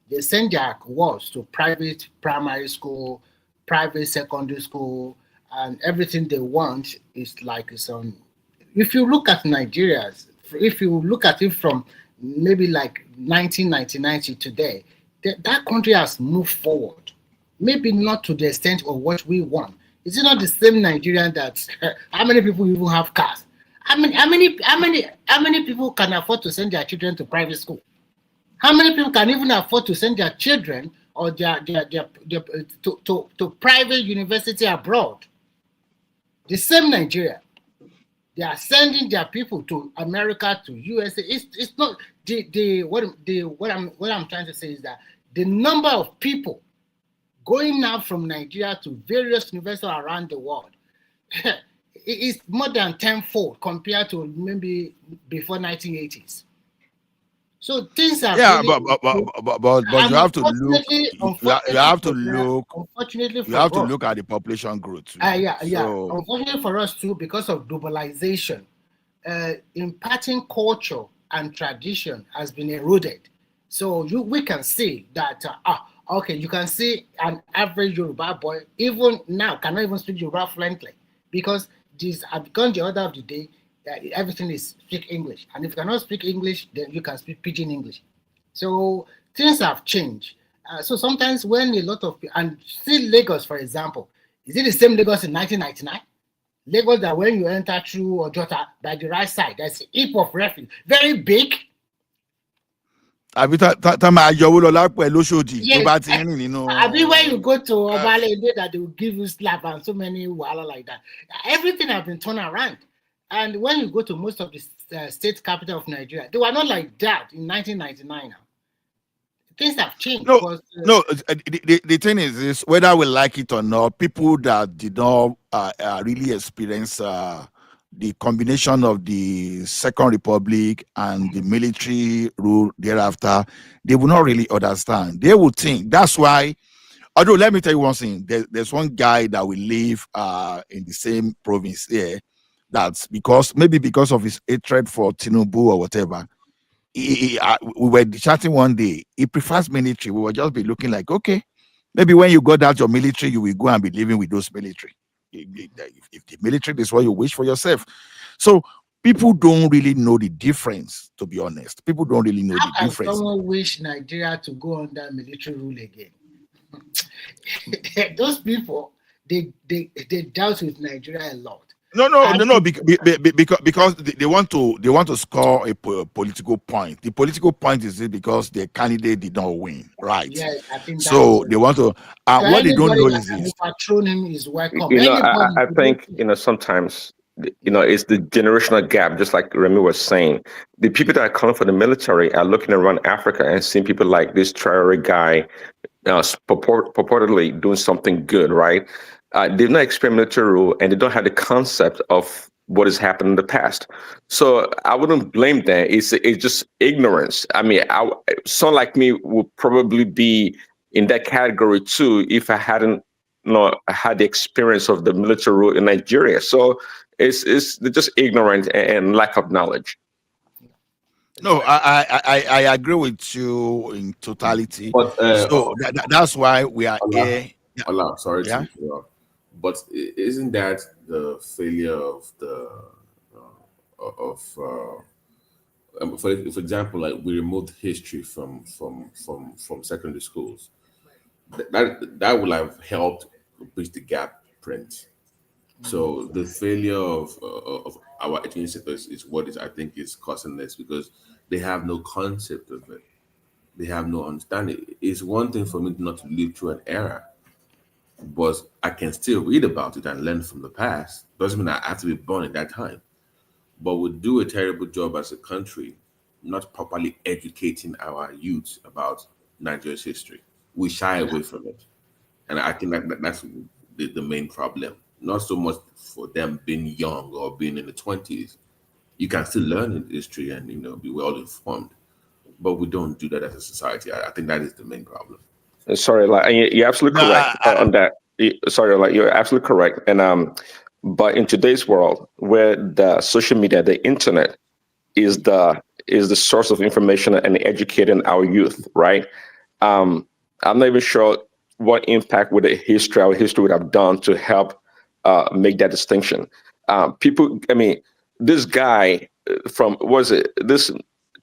they send their wards to private primary school, private secondary school, and everything they want is like it's on. If you look at Nigeria, if you look at it from maybe like 1999 to today, that country has moved forward. Maybe not to the extent of what we want. Is it not the same Nigerian that how many people even have cars? How many people can afford to send their children to private school? How many people can even afford to send their children or their to private university abroad? The same Nigeria. They are sending their people to America, to USA. It's not what I'm trying to say is that the number of people going now from Nigeria to various universities around the world is more than tenfold compared to maybe before 1980s. So things are but you have to look. You have to look. Unfortunately, you have to look at the population growth. Unfortunately for us too, because of globalization, imparting culture and tradition has been eroded. So we can see that. Okay, you can see an average Yoruba boy even now cannot even speak Yoruba fluently because this have gone the order of the day. Everything is speak English, and if you cannot speak English, then you can speak pidgin English. So things have changed. So sometimes when a lot of and still Lagos, for example, is it the same Lagos in 1999? Lagos that when you enter through Ojota by the right side, there's a heap of refuge, very big. I mean, when you go to Obale, that they will give you slap and so many wahala like that. Everything has been turned around. And when you go to most of the state capital of Nigeria, they were not like that in 1999 now. Things have changed. The thing is this, whether we like it or not, people that did not really experience the combination of the Second Republic and the military rule thereafter, they will not really understand. They will think. That's why, although let me tell you one thing, there's one guy that will live in the same province here. That's because of his hatred for Tinubu or whatever. We were chatting one day. He prefers military. We will just be looking like, okay, maybe when you got out your military, you will go and be living with those military. If the military is what you wish for yourself. So people don't really know the difference, to be honest. People don't really know the difference. Someone wish Nigeria to go under military rule again. Those people, they dealt with Nigeria a lot. No, because they want to score a political point. The political point is because their candidate did not win, right? Yeah, I think so they want to. So what they don't know is this. Overthrown him is welcome. I think sometimes it's the generational gap, just like Remy was saying. The people that are calling for the military are looking around Africa and seeing people like this Traore guy purportedly doing something good, right? They've not experienced military rule, and they don't have the concept of what has happened in the past. So I wouldn't blame them. It's just ignorance. I mean, someone like me would probably be in that category too if I hadn't had the experience of the military rule in Nigeria. So it's they're just ignorant and lack of knowledge. No, I agree with you in totality. But so that's why we are here. Allah, sorry to interrupt. But isn't that the failure of for example, like we removed history from secondary schools. That would have helped bridge the gap print. So the failure of our education sector is what I think is causing this, because they have no concept of it. They have no understanding. It's one thing for me not to live through an era, but I can still read about it and learn from the past. Doesn't mean I have to be born at that time. But we do a terrible job as a country not properly educating our youth about Nigeria's history. We shy away from it. And I think that's the main problem. Not so much for them being young or being in the 20s. You can still learn history and be well informed. But we don't do that as a society. I think that is the main problem. Sorry, you're absolutely correct on that. Sorry, you're absolutely correct. And but in today's world, where the social media, the internet, is the source of information and educating our youth, right? I'm not even sure what impact would our history would have done to help make that distinction. This guy from this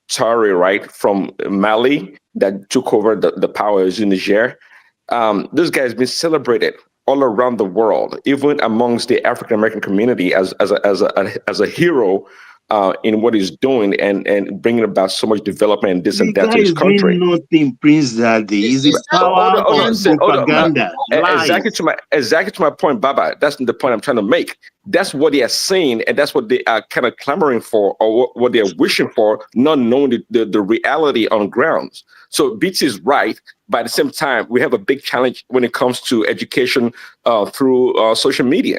Traore, right, from Mali that took over the powers in Niger. This guy has been celebrated all around the world, even amongst the African American community, as a hero in what he's doing and bringing about so much development and this and that to his country. Nothing, Prince Daddy. Is it power of propaganda? Exactly to my point, Baba. That's the point I'm trying to make. That's what they are saying, and that's what they are kind of clamoring for, or what they are wishing for, not knowing the reality on grounds. So BT is right, but at the same time, we have a big challenge when it comes to education through social media.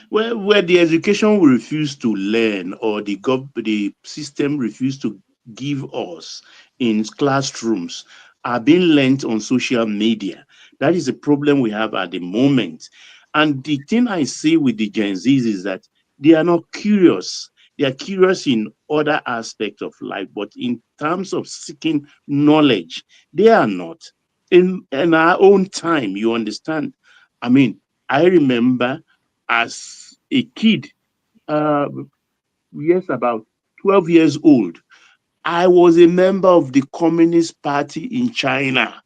Well, where the education we refuse to learn, or the system refuse to give us in classrooms, are being learned on social media. That is a problem we have at the moment. And the thing I see with the Gen Zs is that they are not curious. They are curious in other aspects of life, but in terms of seeking knowledge, they are not. In our own time, you understand? I mean, I remember as a kid, yes, about 12 years old, I was a member of the Communist Party in China.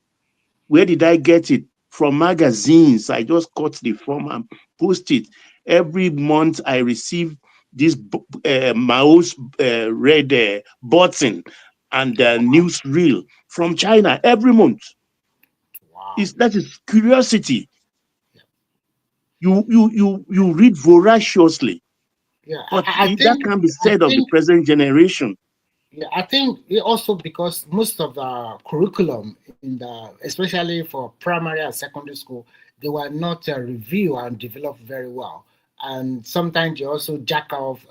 Where did I get it? From magazines. I just cut the form and post it. Every month I receive this Mao's red button and news reel from China every month. Wow. That is curiosity. You read voraciously. Yeah, but that can be said of the present generation. Yeah, I think also because most of the curriculum especially for primary and secondary school, they were not reviewed and developed very well. And sometimes you also jack off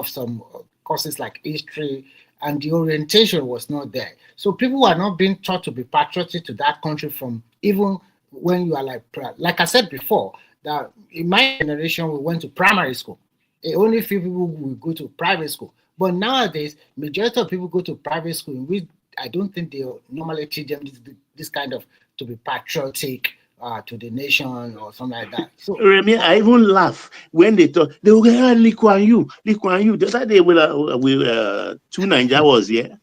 some courses like history, and the orientation was not there. So people are not being taught to be patriotic to that country from even when you are like I said before, that in my generation we went to primary school. Only few people will go to private school. But nowadays, majority of people go to private school, in which I don't think they normally teach them this kind of to be patriotic to the nation or something like that. So Remy, I even laugh when they talk. They will go, Lee Kuan Yew. The other day with two Nigeria was here.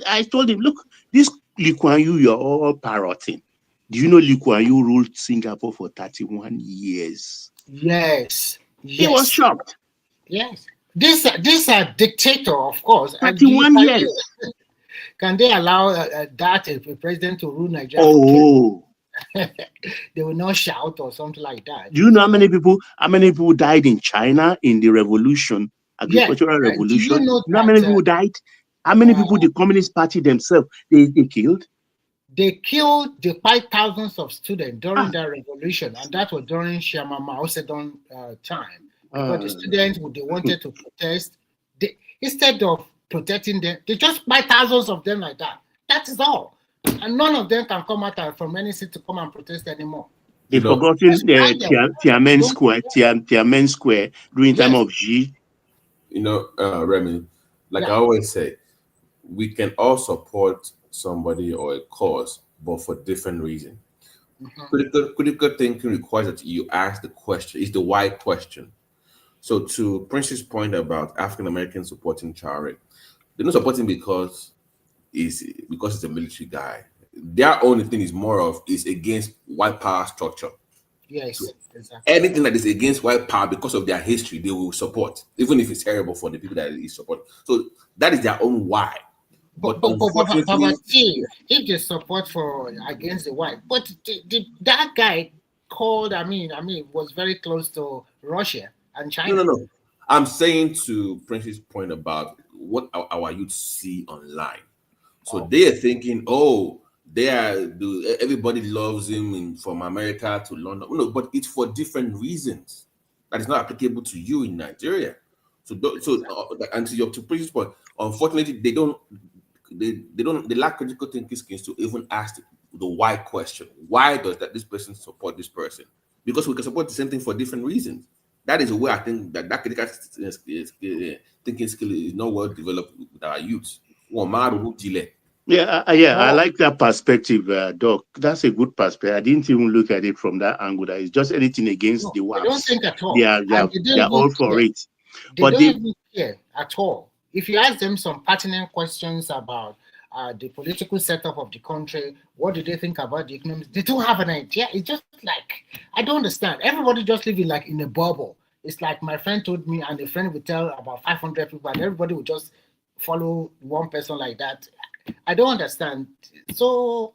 I told him, look, this Lee Kuan Yew, you're all parroting. Do you know Lee Kuan Yew ruled Singapore for 31 years? Yes. He was shocked. Yes. These are dictator, of course. 31 years. Can they allow that a president to rule Nigeria? Oh, they will not shout or something like that. do you know how many people died in China in the revolution, agricultural revolution? Do you know how many people died? How many people the Communist Party themselves they killed? They killed the 5,000s of students during that revolution, and that was during Chairman Mao Zedong time. Because the students, they wanted to protest, instead of protecting them, they just buy thousands of them like that. That is all. And none of them can come out from any city to come and protest anymore. They've forgotten Tiananmen Square during time of Xi. Remy, like I always say, we can all support somebody or a cause, but for different reasons. Critical thinking requires that you ask the question, is the why question. So to Prince's point about African Americans supporting Chari, they're not supporting because he's a military guy. Their only thing is against white power structure. Yes, so exactly. Anything that is against white power because of their history, they will support, even if it's terrible for the people that it support. So that is their own why. But still, if they support against the white, but that guy called, was very close to Russia and China. No. I'm saying to Prince's point about what our youth see online. So they are thinking, everybody loves him from America to London. No, but it's for different reasons. That is not applicable to you in Nigeria. And to Prince's point, unfortunately, they lack critical thinking skills to even ask the why question. Why does this person support this person? Because we can support the same thing for different reasons. That is where I think that critical thinking skill is not well developed with our youth. I like that perspective, Doc. That's a good perspective. I didn't even look at it from that angle. That it's just anything against the WAPs. I don't think at all. They are all for it. They don't even care at all. If you ask them some pertinent questions about the political setup of the country, what do they think about the economy? They don't have an idea. It's just like, I don't understand. Everybody just living like in a bubble. It's like my friend told me, and a friend would tell about 500 people, and everybody would just follow one person like that. I don't understand. So,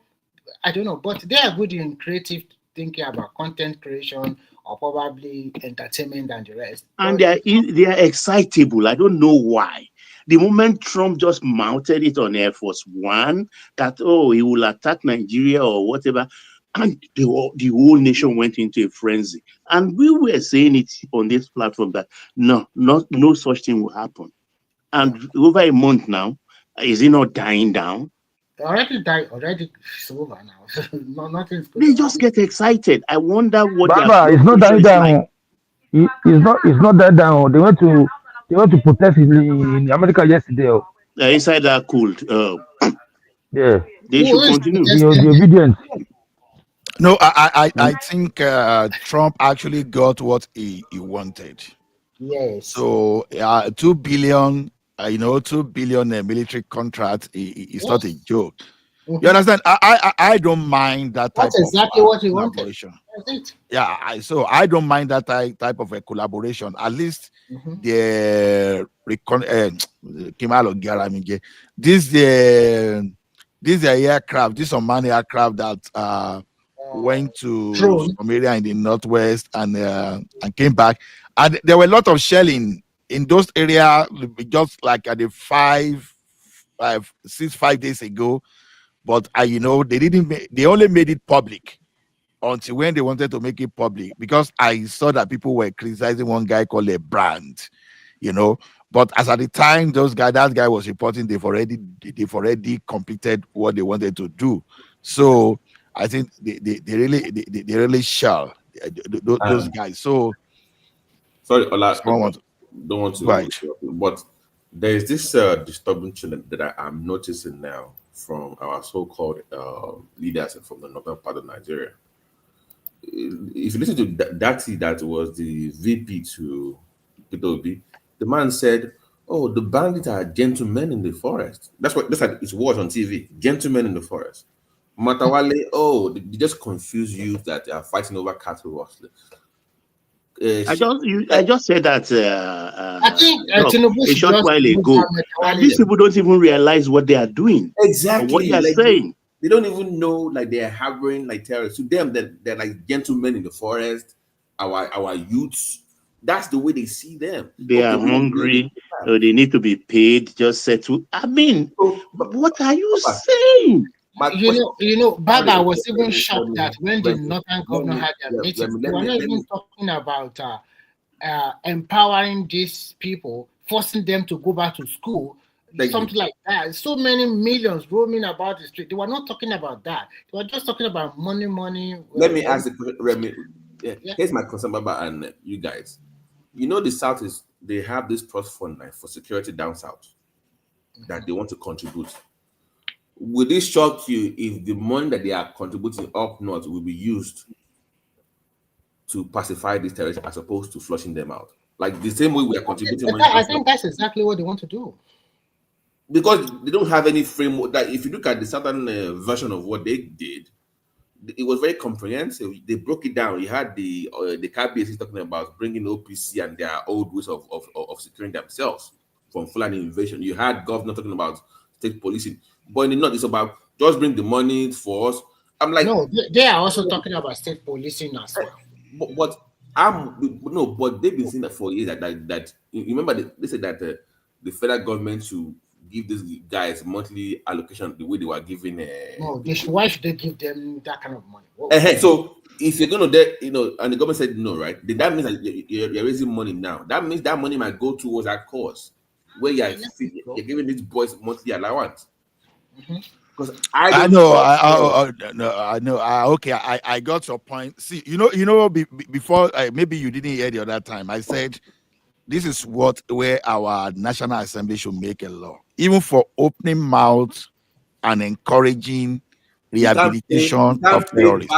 I don't know. But they are good in creative thinking about content creation or probably entertainment and the rest. And they are excitable. I don't know why. The moment Trump just mounted it on Air Force One, that, he will attack Nigeria or whatever, and the whole nation went into a frenzy. And we were saying it on this platform that no such thing will happen. And over a month now, is it not dying down? Already it's over now. Nothing's good. They just get excited. I wonder what it's not dying down. It's not that down. They went to protest in America yesterday. Inside that cult. Yeah. They should continue. The Obidients. No, I think Trump actually got what he wanted. Yes. So 2 billion, 2 billion military contract is not a joke. Mm-hmm. You understand? I don't mind that type That's exactly of what he collaboration. Wanted. Yeah, so I don't mind that type of a collaboration. At least the this aircraft, this unmanned aircraft that went to some area in the northwest and came back, and there were a lot of shelling in those areas, just like at the 5 days ago. But they only made it public until when they wanted to make it public, because I saw that people were criticizing one guy called a brand, But as at the time that guy was reporting, they've already completed what they wanted to do. So I think they really shall those guys. So sorry, Ola, don't want to right. But there is this disturbing trend that I'm noticing now from our so-called leaders from the northern part of Nigeria. If you listen to Dati, that was the VP to Peter Obi, the man said, the bandits are gentlemen in the forest. That's what it was on TV. Gentlemen in the forest. Matawale, they just confuse you that they are fighting over cattle rustling. I just said that I think Tinubu a should short just while use ago, that and these methodology. people don't even realize what they are doing or what Exactly. they are Like saying. they don't even know like they're harboring like terrorists. To them, they're like gentlemen in the forest. Our youths. That's the way they see them. They are hungry. They need to be paid. Just settle. I mean, what are you saying? You know, Baba was even shocked that when the northern governor had their meetings, they were not even talking about empowering these people, forcing them to go back to school, something like that. So many millions roaming about the street. They were not talking about that. They were just talking about money. Let me ask the question, Remy. Here's my concern, Baba, and you guys. You know, the South they have this trust fund like, for security down south that they want to contribute. Would this shock you if the money that they are contributing up north will be used to pacify these terrorists as opposed to flushing them out? Like the same way we are contributing money. I think that's exactly what they want to do. Because they don't have any framework. That if you look at the southern version of what they did, it was very comprehensive. They broke it down. You had the KBS talking about bringing OPC and their old ways of securing themselves from Fulani invasion. You had governor talking about state policing. But in the north, it's about just bring the money for us. I'm like, no, they are also talking about state policing as well. But they've been saying that for years. That you remember they said that the federal government should give these guys monthly allocation the way they were giving. No, why should they give them that kind of money? So if you're going to, and the government said no, right? Then that means that you're raising money now. That means that money might go towards that cause where you're giving these boys monthly allowance. Because I know. Okay, I got your point. See, before maybe you didn't hear the other time. I said this is where our National Assembly should make a law, even for opening mouth and encouraging rehabilitation of terrorists.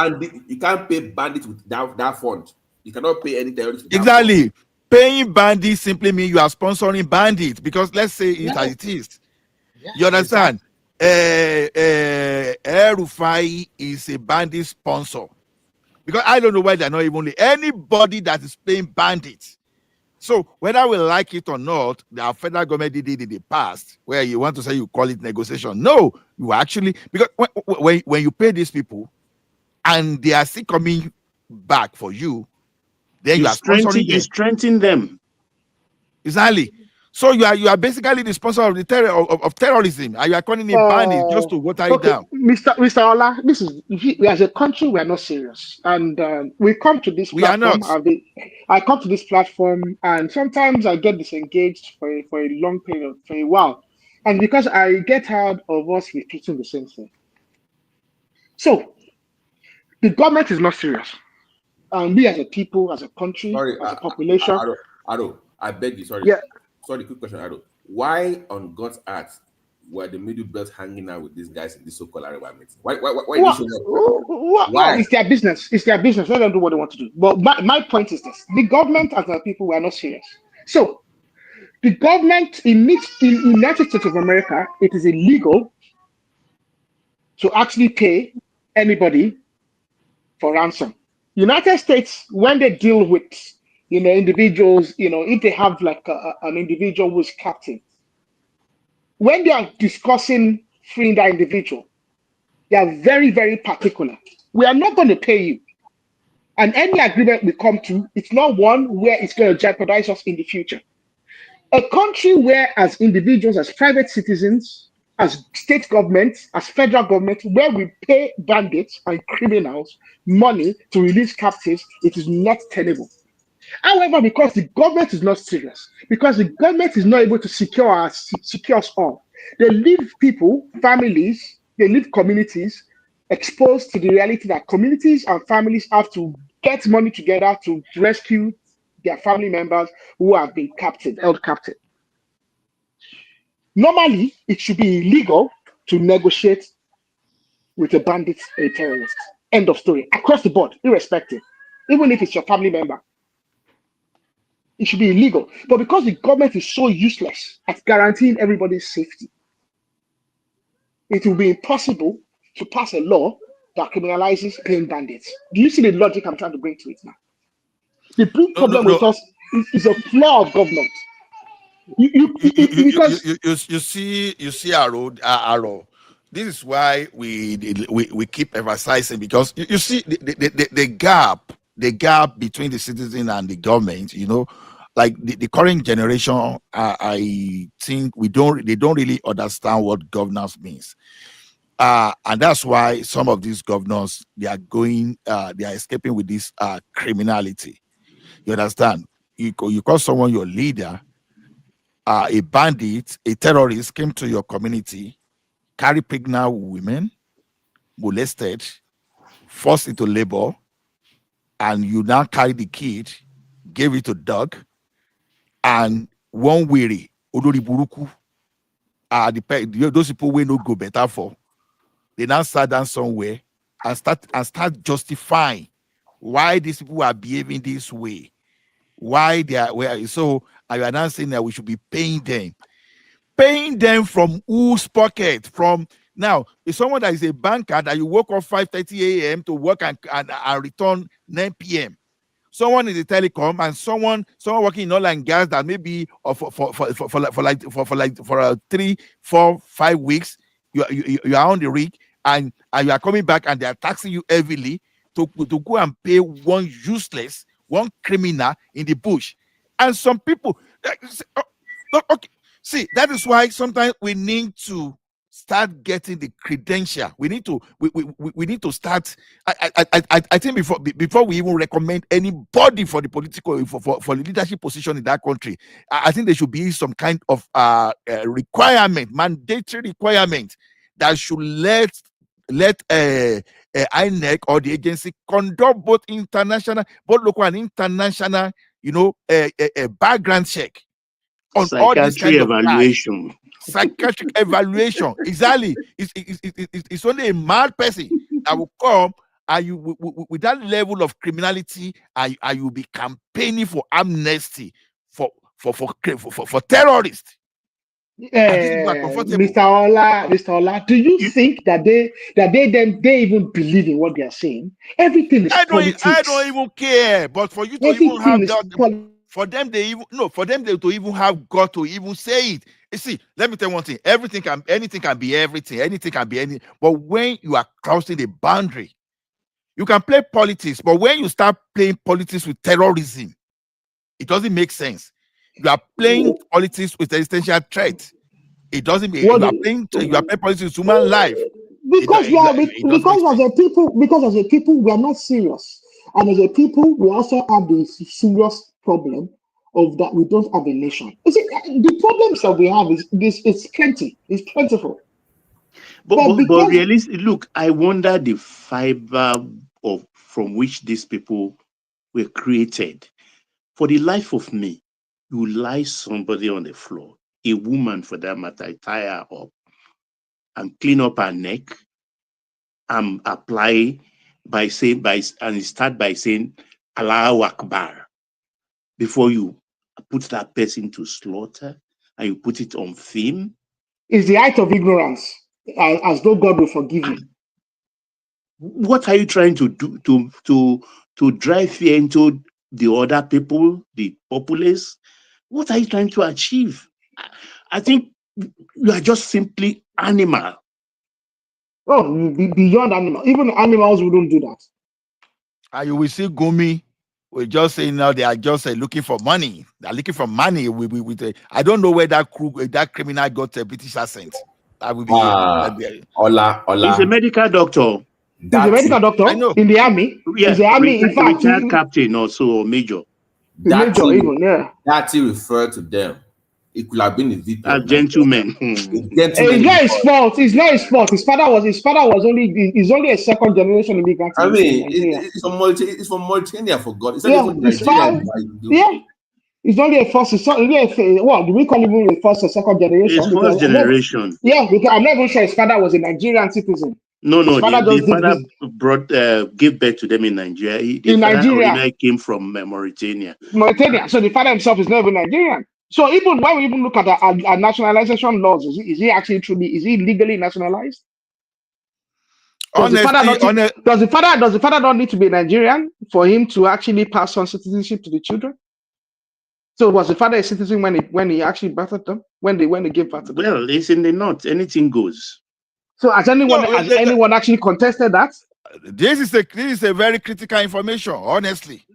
You can't pay bandits with that fund. You cannot pay any terrorists. Exactly. Paying bandits simply means you are sponsoring bandits because let's say it as it is. You understand? Rufai is a bandit sponsor because I don't know why they're not even anybody that is paying bandits. So whether we like it or not, the federal government did it in the past, where you want to say you call it negotiation. No, you actually, because when you pay these people and they are still coming back for you, then you are sponsoring them. You strengthen them. Exactly. So you are basically the sponsor of the terrorism, and you are calling it bandits just to water it down. Mr. Ola, this is we as a country we are not serious, and we come to this platform. I come to this platform, and sometimes I get disengaged for a long period, for a while, and because I get tired of us repeating the same thing. So the government is not serious, and we as a people, as a country, as a population. I beg you, sorry. Yeah. Sorry, quick question, Ado. Why on God's earth were the Middle Belt hanging out with these guys in this so-called Arewa meeting? Why It's their business. It's their business. Let them do what they want to do. But my point is this: the government, as a people, we are not serious. So the government in the United States of America, it is illegal to actually pay anybody for ransom. United States, when they deal with individuals, if they have like an individual who's captive, when they are discussing freeing that individual, they are very, very particular. We are not going to pay you. And any agreement we come to, it's not one where it's going to jeopardize us in the future. A country where as individuals, as private citizens, as state government, as federal government, where we pay bandits and criminals money to release captives, it is not tenable. However, because the government is not serious, because the government is not able to secure us all, they leave people, families, they leave communities exposed to the reality that communities and families have to get money together to rescue their family members who have been held captive. Normally, it should be illegal to negotiate with a bandit, a terrorist. End of story. Across the board, irrespective. Even if it's your family member. It should be illegal. But because the government is so useless at guaranteeing everybody's safety, it will be impossible to pass a law that criminalizes paying bandits. Do you see the logic I'm trying to bring to it now? The big problem with us is a flaw of government. You see Arrow. This is why we keep emphasizing, because you see the gap between the citizen and the government. Like the current generation, I think they don't really understand what governance means. And that's why some of these governors, they are escaping with this criminality. You understand? You call someone your leader, a bandit, a terrorist came to your community, carry pregnant women, molested, forced into labor, and you now carry the kid, gave it to dog, and one weary, Odori Buruku, those people will not go better for. They now sat down somewhere and start justifying why these people are behaving this way, why they are so. And you are now saying that we should be paying them from whose pocket? From now, if someone that is a banker that you work off 5:30 a.m. to work and return 9 p.m. Someone in the telecom and someone working in oil and gas that maybe for 3, 4, 5 weeks you are on the rig and you are coming back and they are taxing you heavily to go and pay one useless, one criminal in the bush. And some people, okay, see, that is why sometimes we need to start getting the credential. We need to start. I think before we even recommend anybody for the political for the leadership position in that country, I think there should be some kind of requirement, mandatory requirement that should let INEC or the agency conduct both local and international, a background check on all this kind of evaluation. Psychiatric evaluation. Exactly. It's only a mad person that will come and you with that level of criminality, and you will be campaigning for amnesty for terrorists. Mr. Ola, do you think that they even believe in what they are saying? Everything is politics. I don't even care. But for you to even have that, for them to even have got to even say it. You see, let me tell you one thing. Anything can be everything. Anything can be anything. But when you are crossing the boundary, you can play politics. But when you start playing politics with terrorism, it doesn't make sense. You are playing politics with existential threat. It doesn't make. You are playing politics with human life. Because as a people, we are not serious, and as a people, we also have the serious problem of that we don't have a nation. You see, the problems that we have is plenty. It's plentiful. But realistically, look, I wonder the fiber from which these people were created. For the life of me, you lie somebody on the floor, a woman for that matter, tie her up and clean up her neck and apply and start by saying Allahu Akbar before you put that person to slaughter and you put it on film. It's the act of ignorance, as though God will forgive you. What are you trying to do to drive fear into the other people, the populace? What are you trying to achieve? I think you are just simply animal. Oh, beyond animal. Even animals wouldn't do that. And you will see Gumi. We're just saying now they are just looking for money. They're looking for money. I don't know where that criminal got a British accent. That would be Ola. He's a medical doctor. He's a medical doctor. I know. In the army. Yeah, the army. In fact, retired captain also, major. That he referred to them. It could have been a VP. A gentleman. It's not his fault. It's not his fault. His father was only a second generation immigrant. I mean, it's from Mauritania, for God. It's not even Nigerian. Yeah. It's only a first. It's only what do we call him? A first or second generation? It's first generation. Because I'm not even sure his father was a Nigerian citizen. No. The father gave birth to them in Nigeria. Nigeria came from Mauritania. So the father himself is not even Nigerian. So even when we even look at our nationalization laws, is he actually truly legally nationalized? Does the father not need to be Nigerian for him to actually pass on citizenship to the children? So was the father a citizen when he actually birthed them? When they gave birth to them? Well, it's in the north. Anything goes. So has anyone actually contested that? This is a very critical information, honestly.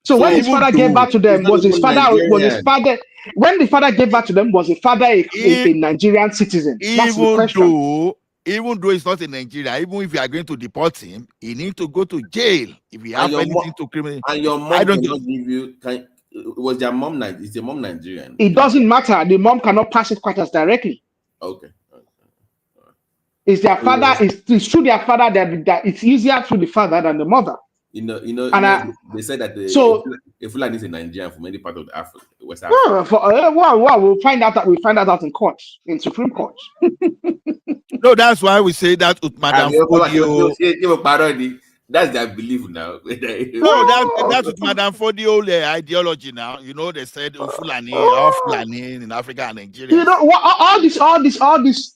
So when his father gave back to them, when the father gave back to them, was the father a Nigerian citizen? That's the question. Even though it's not in Nigeria, even if you are going to deport him, he needs to go to jail if he have anything to criminal. And your mom cannot give you. Was their mom Nigerian? Is your mom Nigerian? It doesn't matter. The mom cannot pass it quite as directly. Okay. It's their father. It's through their father that it's easier through the father than the mother. They said that if Fulani is in Nigeria from any part of the West Africa. We'll find out out in court, in Supreme Court. No, that's why we say that with Madam Fodio. That's their belief now. No, that's with Madam Fodio ideology now. You know, they said Fulani in Africa and Nigeria. You know what? All these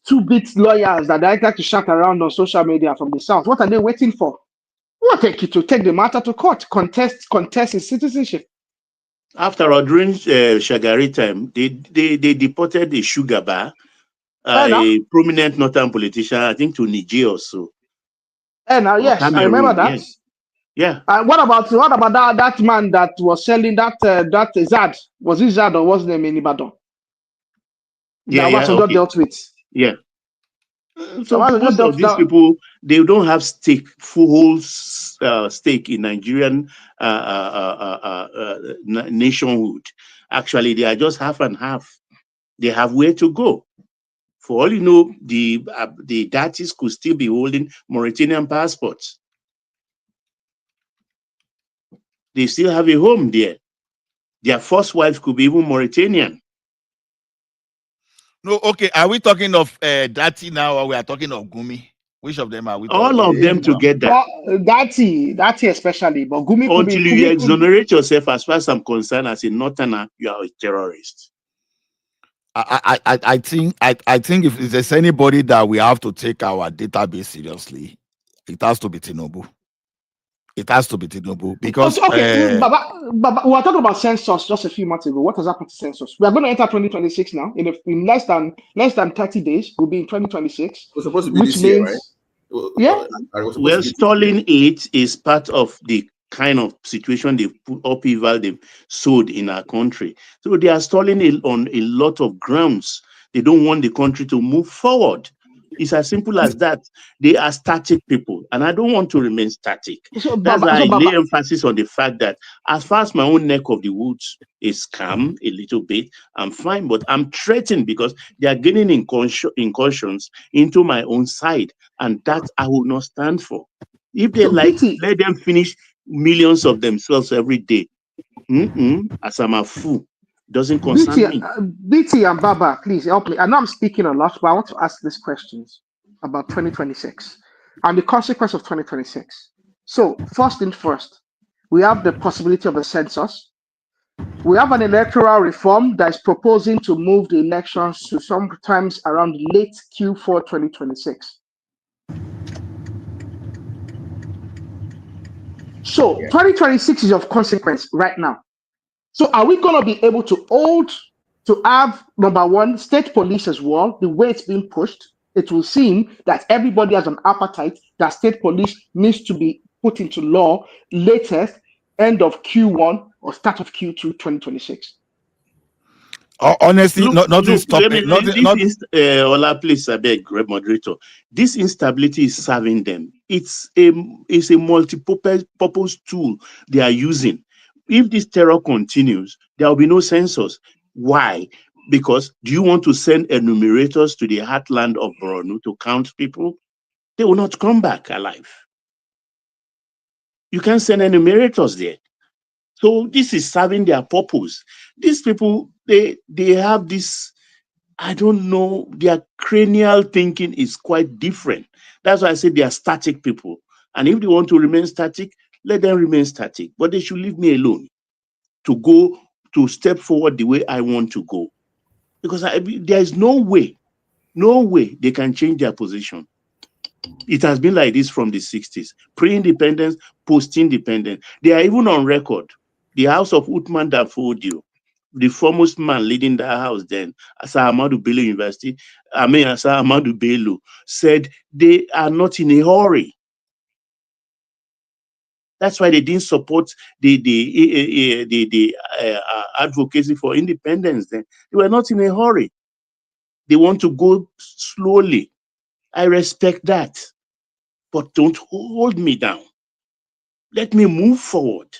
2-bit lawyers that they like to shout around on social media from the south. What are they waiting for? We'll take the matter to court, contest his citizenship. After all, during Shagari time, they deported the Sugar Bar, a prominent northern politician, I think to Niger or so. Yes, Cameroon, I remember that. Yeah. What about that man that was selling that Zad? Was it Zad or was his name in Ibadan? Okay. Dealt with. Yeah. So most of these people, they don't have full stake in Nigerian nationhood. Actually, they are just half and half. They have where to go. For all you know, the Datis could still be holding Mauritanian passports. They still have a home there. Their first wife could be even Mauritanian. No, okay. Are we talking of Dati now, or we are talking of Gumi? Which of them are we talking? All of them together. Dati especially, but Gumi could be. Until you exonerate yourself, as far as I'm concerned, as a northerner, you are a terrorist. I think if there's anybody that we have to take our database seriously, it has to be Tinubu. It has to be Tinubu because Baba, we were talking about census just a few months ago. What has happened to census? We are going to enter 2026 now. In less than 30 days, we'll be in 2026. We're supposed to be this year, right? Well, stalling it is part of the kind of situation upheaval they've sowed in our country. So they are stalling it on a lot of grounds. They don't want the country to move forward. It's as simple as that. They are static people, and I don't want to remain static. That's why I lay emphasis on the fact that as far as my own neck of the woods is calm a little bit, I'm fine, but I'm threatened because they are gaining incursions into my own side, and that I will not stand for. If they let them finish millions of themselves every day. As I'm a fool. Doesn't concern me. BT and Baba, please help me. I know I'm speaking a lot, but I want to ask these questions about 2026 and the consequence of 2026. So, first thing first, we have the possibility of a census. We have an electoral reform that is proposing to move the elections to sometimes around late Q4 2026. So, 2026 is of consequence right now. So are we going to be able to have, number one, state police as well? The way it's being pushed, it will seem that everybody has an appetite that state police needs to be put into law latest end of Q1 or start of Q2 2026. Honestly, nothing stopping. Ola, please, I beg, moderator. This instability is serving them. It's a multi-purpose tool they are using. If this terror continues, there will be no census. Why? Because do you want to send enumerators to the heartland of Borno to count people? They will not come back alive. You can't send enumerators there. So this is serving their purpose. These people, they have this, I don't know, their cranial thinking is quite different. That's why I say they are static people. And if they want to remain static, let them remain static. But they should leave me alone to step forward the way I want to go. Because there is no way they can change their position. It has been like this from the 60s. Pre-independence, post-independence. They are even on record. The house of Uthman Danfodio, the foremost man leading that house then, Asa Ahmadu Bello University, Asa Ahmadu Bello, said they are not in a hurry. That's why they didn't support the advocacy for independence then. They were not in a hurry. They want to go slowly. I respect that. But don't hold me down. Let me move forward.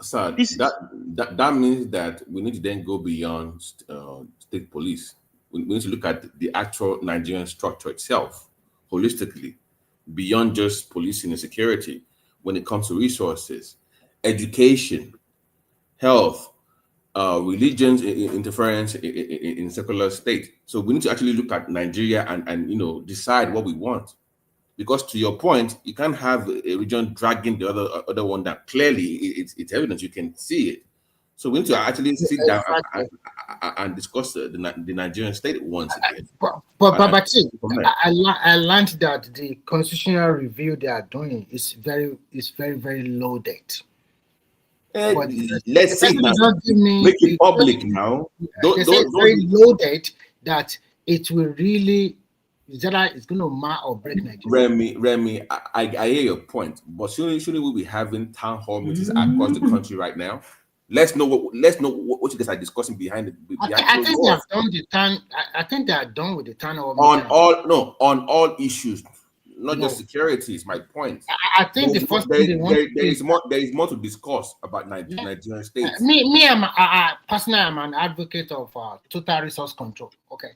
Sir, that means that we need to then go beyond state police. We need to look at the actual Nigerian structure itself holistically, beyond just policing and security. When it comes to resources, education, health, religion's interference in secular state. So we need to actually look at Nigeria and decide what we want. Because to your point, you can't have a region dragging the other one down. Clearly, it's evidence. You can see it. So we need to actually sit down and discuss the Nigerian state once again. But I learned that the constitutional review they are doing is very loaded. Let's see now. Make it public now. They say it's very loaded that it will really. It's going to mar or break Nigeria. Remy, I hear your point, but shouldn't we be having town hall meetings across the country right now? Let's know what you guys are discussing behind it. I think they have done the town. I think they are done with the town hall meeting. On all issues, not just security. Is my point. I think the first thing they want. There is more to discuss about Nigerian states. Me, personally, I'm an advocate of total resource control. Okay.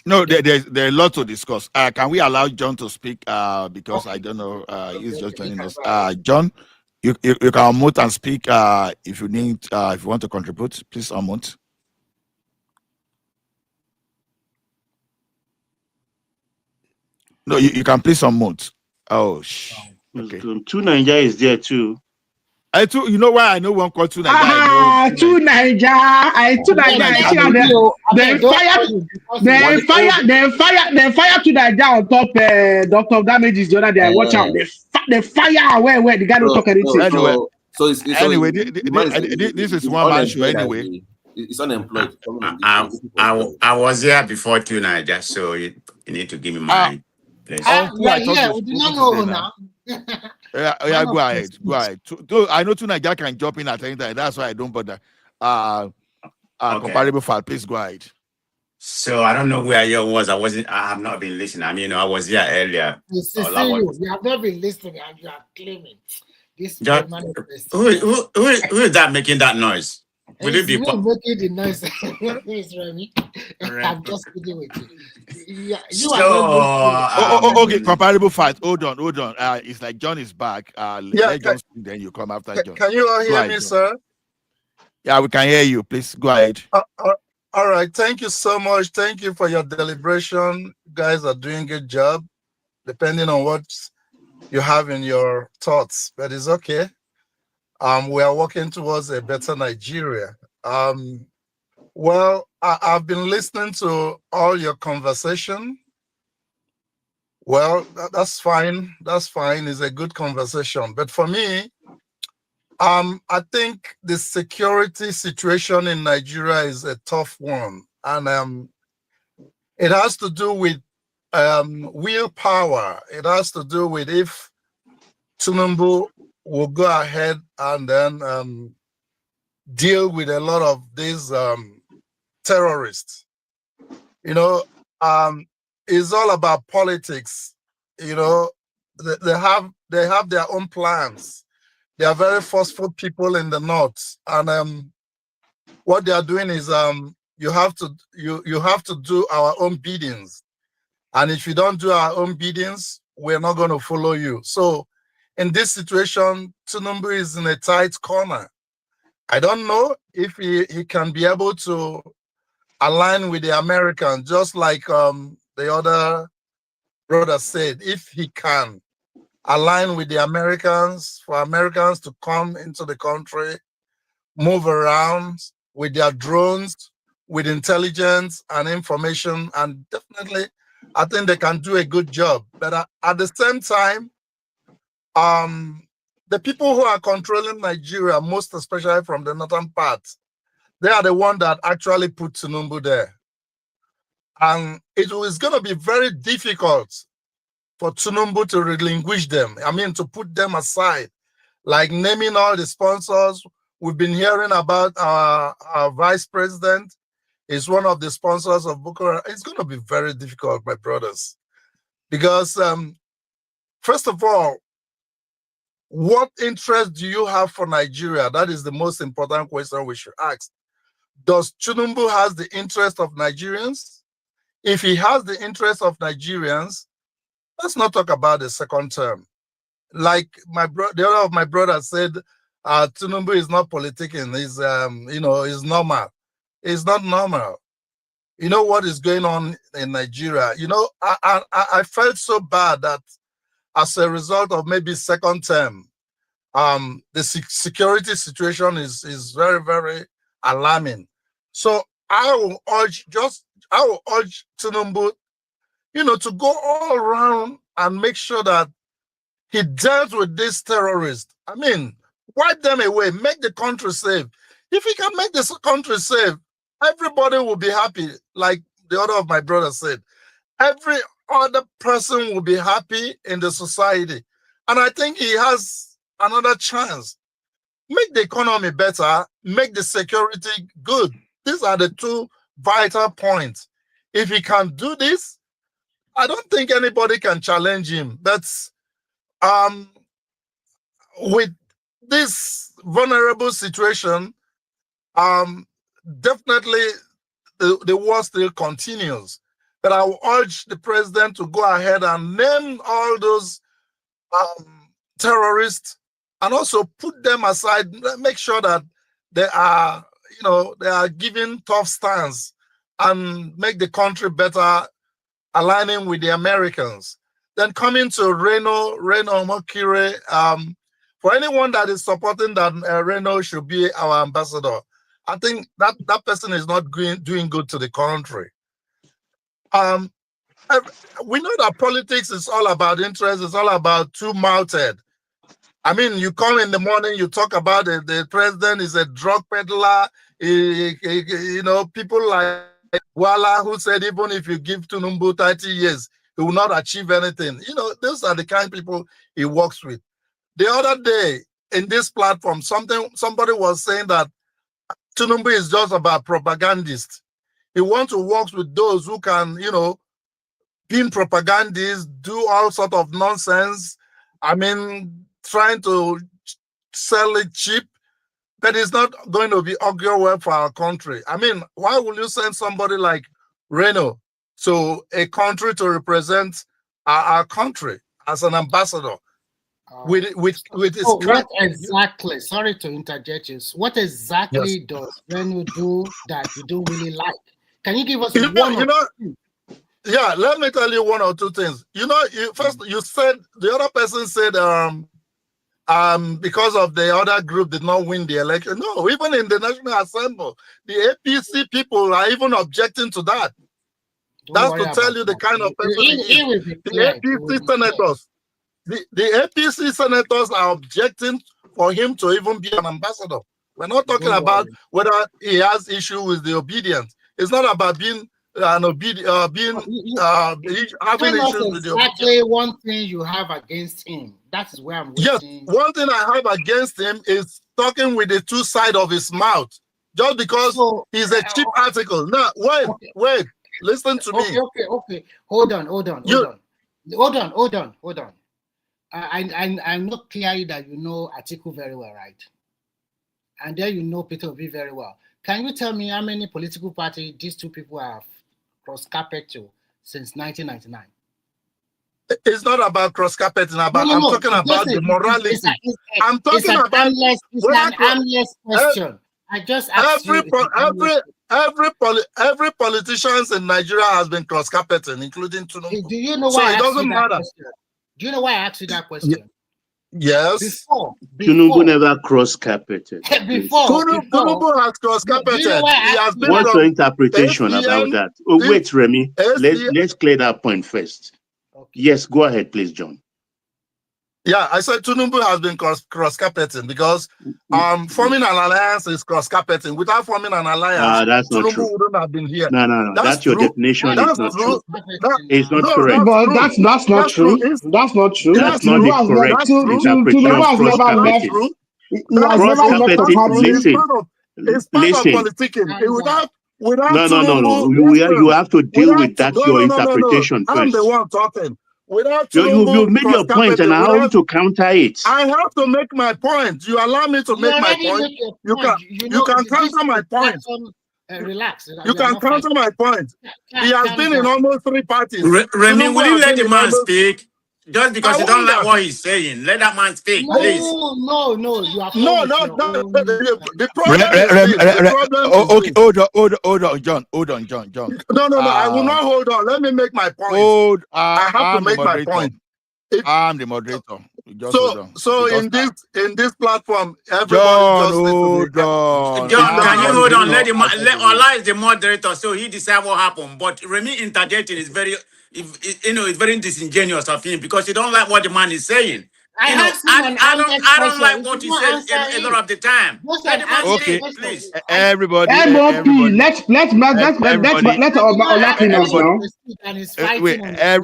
No, there's a lot to discuss. Can we allow John to speak? Because I don't know, he's just joining us. John, you can unmute and speak if you need, if you want to contribute. Please unmute. No, you can please unmute. Oh, okay. Two Nigeria is there too. You know why I know one called Two Nigeria? Two Nigeria. Two Nigeria. They fire Two Nigeria on top. Doctor Damages the other day. Watch out. They fire where the guy don't talk anything. Anyway, this is one man show anyway. It's unemployed. I was here before Two Nigeria, so you need to give me my place. We do not know now. Yeah, go ahead. I know Two Nigeria can jump in at any time. That's why I don't bother. Comparable file, please go ahead. So I don't know where you was. I have not been listening. I mean, I was here earlier. You have not been listening, and you are claiming this. Who is that making that noise? Will it be making the noise? It's Remy. I'm just kidding with you. Okay, comparable fight. Hold on. It's like John is back. Let John speak, then you come after John. Can you all hear me, sir? Yeah, we can hear you. Please go ahead. All right. Thank you so much. Thank you for your deliberation. You guys are doing a good job, depending on what you have in your thoughts, but it's okay. We are working towards a better Nigeria. Well, I've been listening to all your conversation. Well, that's fine. That's fine. It's a good conversation. But for me, I think the security situation in Nigeria is a tough one. And it has to do with willpower. It has to do with if Tinubu will go ahead and then deal with a lot of these terrorists. It's all about politics. They have their own plans. They are very forceful people in the north, and what they are doing is you have to do our own biddings, and if you don't do our own biddings, we're not going to follow you. So in this situation, Tinubu is in a tight corner. I don't know if he can be able to align with the Americans, just like the other brother said, if he can align with the Americans, for Americans to come into the country, move around with their drones, with intelligence and information, and definitely I think they can do a good job. But at the same time, the people who are controlling Nigeria, most especially from the northern part, they are the one that actually put Tinubu there. And it is going to be very difficult for Tinubu to relinquish them. I mean, to put them aside, like naming all the sponsors. We've been hearing about our vice president is one of the sponsors of Boko Haram. It's going to be very difficult, my brothers, because first of all, what interest do you have for Nigeria? That is the most important question we should ask. Does Tinubu has the interest of Nigerians? If he has the interest of Nigerians, let's not talk about the second term. Like the other of my brothers said, Tinubu is not politicking. He's is normal. It's not normal. You know what is going on in Nigeria? You know, I felt so bad that as a result of maybe second term, the security situation is very, very alarming. So I will urge Tinubu, to go all around and make sure that he dealt with these terrorists. I mean, wipe them away, make the country safe. If he can make this country safe, everybody will be happy, like the other of my brothers said. Every other person will be happy in the society. And I think he has another chance. Make the economy better, make the security good. These are the two vital points. If he can do this, I don't think anybody can challenge him. That's with this vulnerable situation, definitely the war still continues. But I will urge the president to go ahead and name all those terrorists and also put them aside, make sure that they are, they are giving tough stance and make the country better, aligning with the Americans. Then coming to Reno Omokri, for anyone that is supporting that Reno should be our ambassador, I think that person is not doing good to the country. We know that politics is all about interest, it's all about two-mouthed. I mean, you come in the morning, you talk about the president is a drug peddler, people like Wala, who said even if you give Tinubu 30 years, he will not achieve anything. Those are the kind of people he works with. The other day in this platform, somebody was saying that Tinubu is just about propagandists. He wants to work with those who can, being propagandists, do all sort of nonsense. I mean, trying to sell it cheap, but it's not going to be augur well for our country. I mean, why will you send somebody like Reno to a country to represent our country as an ambassador? With his what exactly? Sorry to interject you. What exactly does Reno do that you don't really like? Can you give us one? Yeah, let me tell you one or two things. First you said the other person said because of the other group did not win the election. No, even in the National Assembly, the APC people are even objecting to that. That's to tell you the kind of person he is. The APC senators. The APC senators are objecting for him to even be an ambassador. We're not talking about whether he has issue with the Obidients. It's not about being an obedient, having issues with the Obidients. Exactly one thing you have against him. That is where I'm waiting. Yes, one thing I have against him is talking with the two sides of his mouth. Just because he's a cheap article. No, wait. Listen to me. Okay. Hold on. I know clearly that you know Atiku very well, right? And then you know Peter Obi very well. Can you tell me how many political parties these two people have cross-carpet to since 1999? It's not about cross-carpeting. I'm talking about the morality. I'm talking about it's an harmless question. I just asked every politician in Nigeria has been cross-carpeting, including Tinubu. Do you know why? So it doesn't matter. Do you know why I asked you that question? Yes. Tinubu never cross-carpeted. Tinubu has cross-carpeted. He has been What's your from interpretation about that? Oh, wait, Remy. Let's clear that point first. Yes, go ahead, please, John. Yeah, I said Tinubu has been cross-carpeting because forming an alliance is cross-carpeting. Without forming an alliance, That's not Tinubu true. wouldn't have been here. No. That's your definition. That's It's not true. true. It's not correct. But that's not true. That's not true. That's not the correct interpretation of Tinubu has never left. cross-carpeting. He has never left the party. It's part of politicking. Without No. Tinubu, You have to deal with that, your interpretation I'm first. the one talking. Without You've Tinubu made your point, and I want to counter it. I have to make my point. You allow me to make my point. You can counter my point. Relax. You can counter my point. He has been in almost 3 parties. Remy, will you let the man speak? Just because you don't like what he's saying, let that man speak, please. No. You have the problem. Hold on, John. No. I will not hold on. Let me make my point. I have to make my point. I'm the moderator. So in this platform, everybody hold on. John, can you hold on? Let Allah is the moderator, so he decides what happened. But Remy interjecting is very, it's very disingenuous of him because you don't like what the man is saying. I don't like what he says a lot of the time. Let the man speak, please. Everybody. Let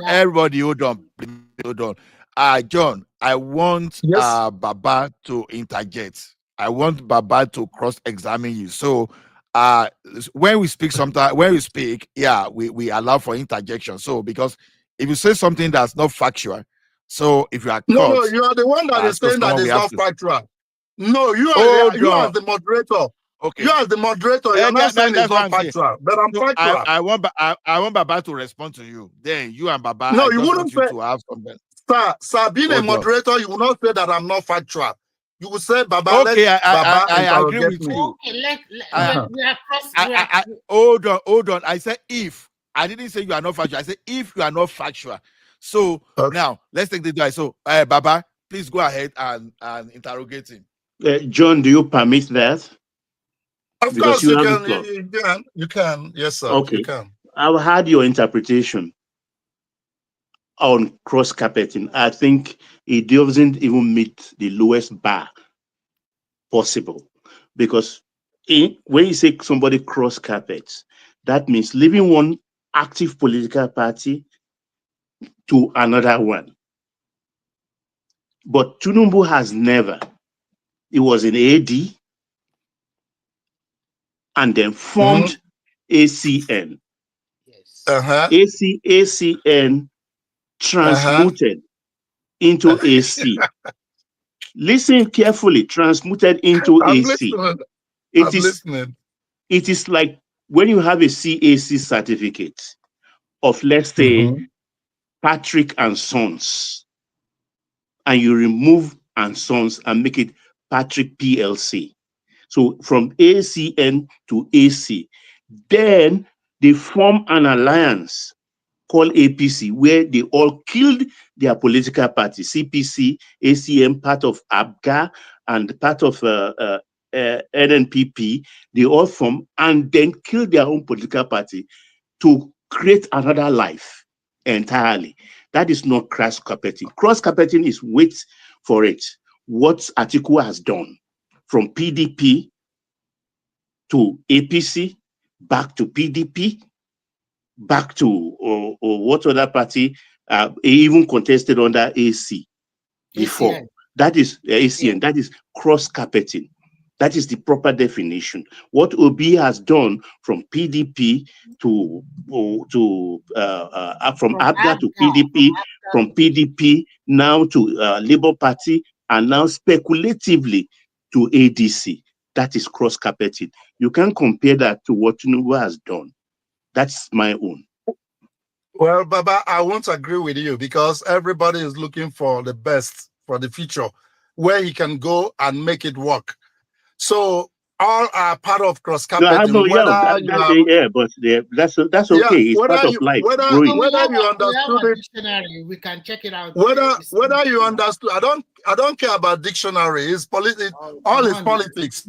Everybody, hold on. John, I want Baba to interject. I want Baba to cross-examine you. So when we speak, we allow for interjection. So because if you say something that's not factual, so if you are no, you are the one that is saying that it's not factual. No, you are the moderator. Okay. You are the moderator. You're not saying it's not factual, but I'm factual. I want Baba to respond to you. Then you and Baba. No, you wouldn't say. To have something. Sir, being a moderator, you will not say that I'm not factual. You will say, Baba. Okay, I agree with you. Okay, hold on. I said if. I didn't say you are not factual. I said if you are not factual. So now let's take the guy. So Baba, please go ahead and interrogate him. John, do you permit that? Of course you can. You can. Yes, sir. Okay. You can. I've had your interpretation on cross-carpeting. I think it doesn't even meet the lowest bar possible. Because when you say somebody cross-carpets, that means leaving one active political party to another one. But Tinubu has never. He was in AD and then formed ACN. ACN transmuted into AC. Listen carefully, transmuted into AC. It is like when you have a CAC certificate of, let's say, Patrick and Sons, and you remove and Sons and make it Patrick PLC. So from ACN to AC, then they form an alliance called APC, where they all killed their political party, CPC, ACM, part of ABGA, and part of NNPP. They all form and then killed their own political party to create another life entirely. That is not cross-carpeting. Cross-carpeting is, wait for it, what Atiku has done from PDP to APC, back to PDP, back to what other party even contested under AC before. ACN. That is ACN. That is cross-carpeting. That is the proper definition. What Obi has done from PDP to from ABGA to PDP, from PDP now to Labour Party, and now speculatively to ADC. That is cross-carpeting. You can't compare that to what Tinubu has done. That's my own. Well, Baba, I won't agree with you because everybody is looking for the best for the future, where he can go and make it work. So all are part of cross No, carpeting. but that's okay. It's part of life. Whether you understood it, dictionary, we can check it out. Whether you understood, I don't care about dictionary. It's politics. All is politics.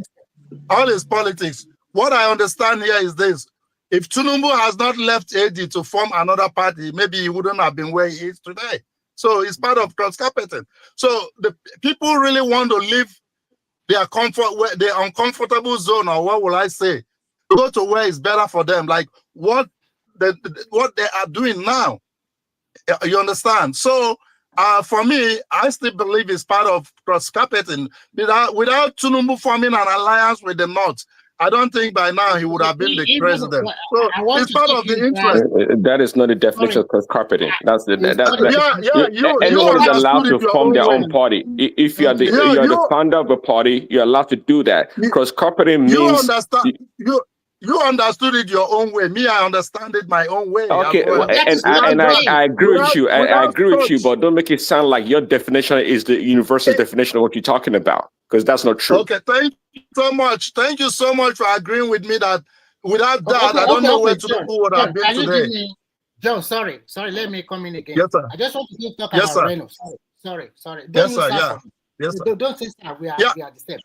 All is politics. What I understand here is this: if Tinubu has not left AD to form another party, maybe he wouldn't have been where he is today. So it's part of cross carpeting. So the people really want to leave their uncomfortable zone, or what will I say, to go to where it's better for them, like what they are doing now. You understand? So for me, I still believe it's part of cross carpeting. Without Tinubu forming an alliance with the North, I don't think by now he would have been the president. So it's part of the interest. That is not the definition of cross carpeting. That's anyone is allowed to form their own party. If you are the founder of a party, you're allowed to do that. Cross carpeting means you understood it your own way. Me, I understand it my own way. Okay, and I agree with you. I agree with you, but don't make it sound like your definition is the universal definition of what you're talking about, because that's not true. Okay, thank you so much. Thank you so much for agreeing with me that without that, I don't know where Tinubu would have been today. Joe, sorry, let me come in again. Yes, sir. I just want to talk Yes, about sir. Reno. Sorry. Yes, sir. Yeah. Yes, sir. Don't say that. We are the same.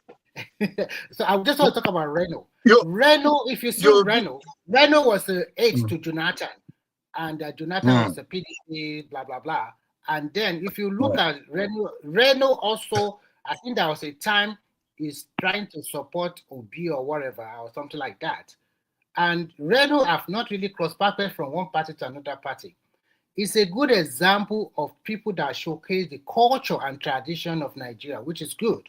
So I just want to talk about Reno. Reno, if you see Reno was the aide to Jonathan, and Jonathan was the PDP, blah blah blah. And then if you look at Reno also, I think there was a time he's trying to support Obi or whatever or something like that. And Reno have not really crossed paths from one party to another party. It's a good example of people that showcase the culture and tradition of Nigeria, which is good.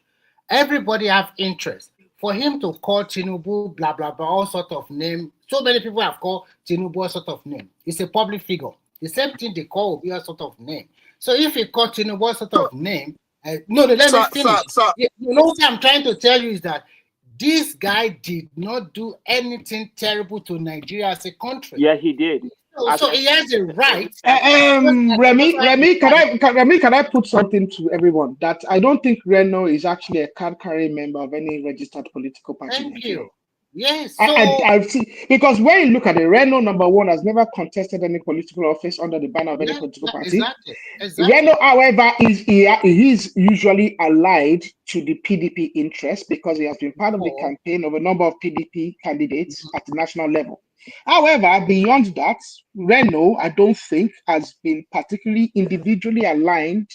Everybody have interest. For him to call Tinubu, blah, blah, blah, all sort of name. So many people have called Tinubu all sort of name. It's a public figure. The same thing they call Obi all sort of name. So if he called Tinubu all sort of name, let me finish. You know what I'm trying to tell you is that this guy did not do anything terrible to Nigeria as a country. Yeah, he did. So he has a right. Remy, can I put something to everyone that I don't think Reno is actually a card-carrying member of any registered political party. Thank you. Yes. I've seen, because when you look at it, Reno, number one, has never contested any political office under the banner of any political party. Exactly. Reno, however, he is usually allied to the PDP interest because he has been part of the campaign of a number of PDP candidates at the national level. However, beyond that, Reno, I don't think, has been particularly individually aligned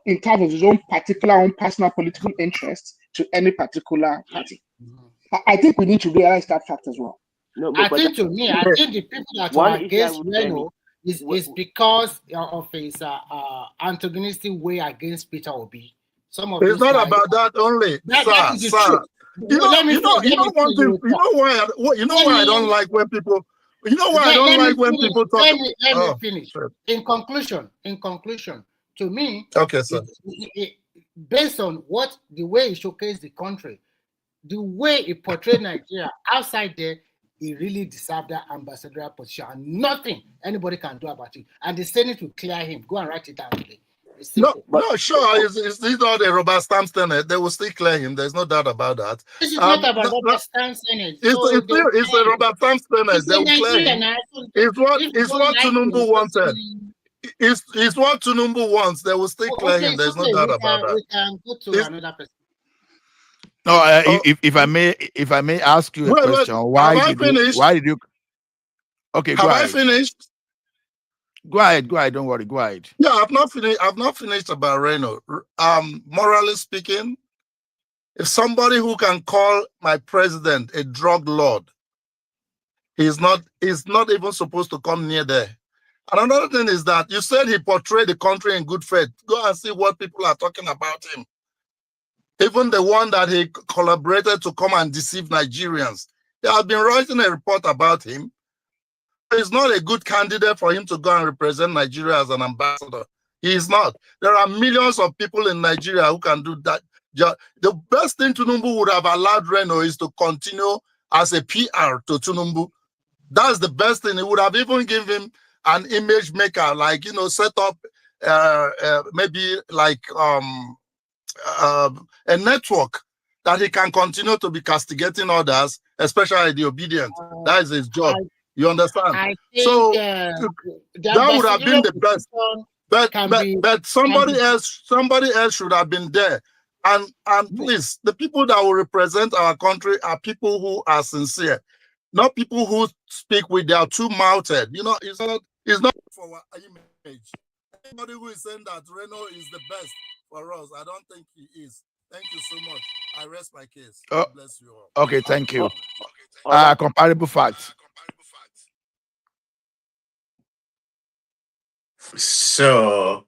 in terms of his own personal political interests to any particular party. I think we need to realize that fact as well. No, I think the people that are against Reno is because of his antagonistic way against Peter Obi. It's not about that only, sir. You know why I don't like when people. You know why I don't like when people talk. Let me finish. Sure. In conclusion, to me, okay, sir. Based on the way he showcased the country, the way he portrayed Nigeria outside there, he really deserved that ambassadorial position, and nothing anybody can do about it. And the Senate will clear him. Go and write it down today. Sure. It's not a rubber stamp Senate. They will still clear him. There's no doubt about that. This is not about rubber stamp Senate. It's a rubber stamp Senate. They will clear him. It's what Tinubu wanted. It's what Tinubu wants. They will still clear him. There's no doubt about that. We can go to another person. No, if I may ask you a question, why did you? Okay, go ahead. Have I finished? Go ahead. Don't worry. Go ahead. Yeah, I've not finished about Reno. Morally speaking, if somebody who can call my president a drug lord, he's not even supposed to come near there. And another thing is that you said he portrayed the country in good faith. Go and see what people are talking about him. Even the one that he collaborated to come and deceive Nigerians. They have been writing a report about him. He's not a good candidate for him to go and represent Nigeria as an ambassador. He is not. There are millions of people in Nigeria who can do that. The best thing Tinubu would have allowed Reno is to continue as a PR to Tinubu. That's the best thing. He would have even given him an image maker, like, set up maybe like a network that he can continue to be castigating others, especially the obedient. That is his job. You understand? I think so the that would have been the best. position But somebody else should have been there. And please, the people that will represent our country are people who are sincere, not people who speak with their two-mouthed. You know, it's not for our image. Anybody who is saying that Reno is the best for us, I don't think he is. Thank you so much. I rest my case. God bless you all. Okay, thank you. Okay. Comparable facts. So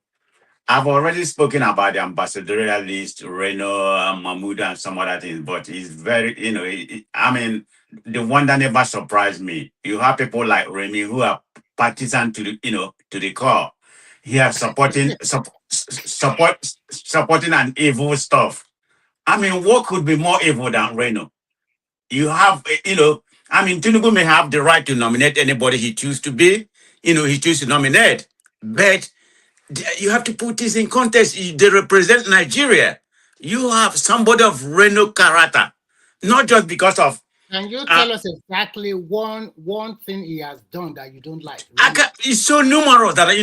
I've already spoken about the ambassadorial list, Reno, Mahmoud, and some other things, but it's very, I mean, the one that never surprised me. You have people like Remy who are partisan to the core. Here supporting supporting an evil stuff. I mean, what could be more evil than Reno? You have, I mean, Tinubu may have the right to nominate anybody he chooses to be. He chooses to nominate, but you have to put this in context. They represent Nigeria. You have somebody of Reno character, not just because of. Can you tell us exactly one thing he has done that you don't like? It's so numerous that I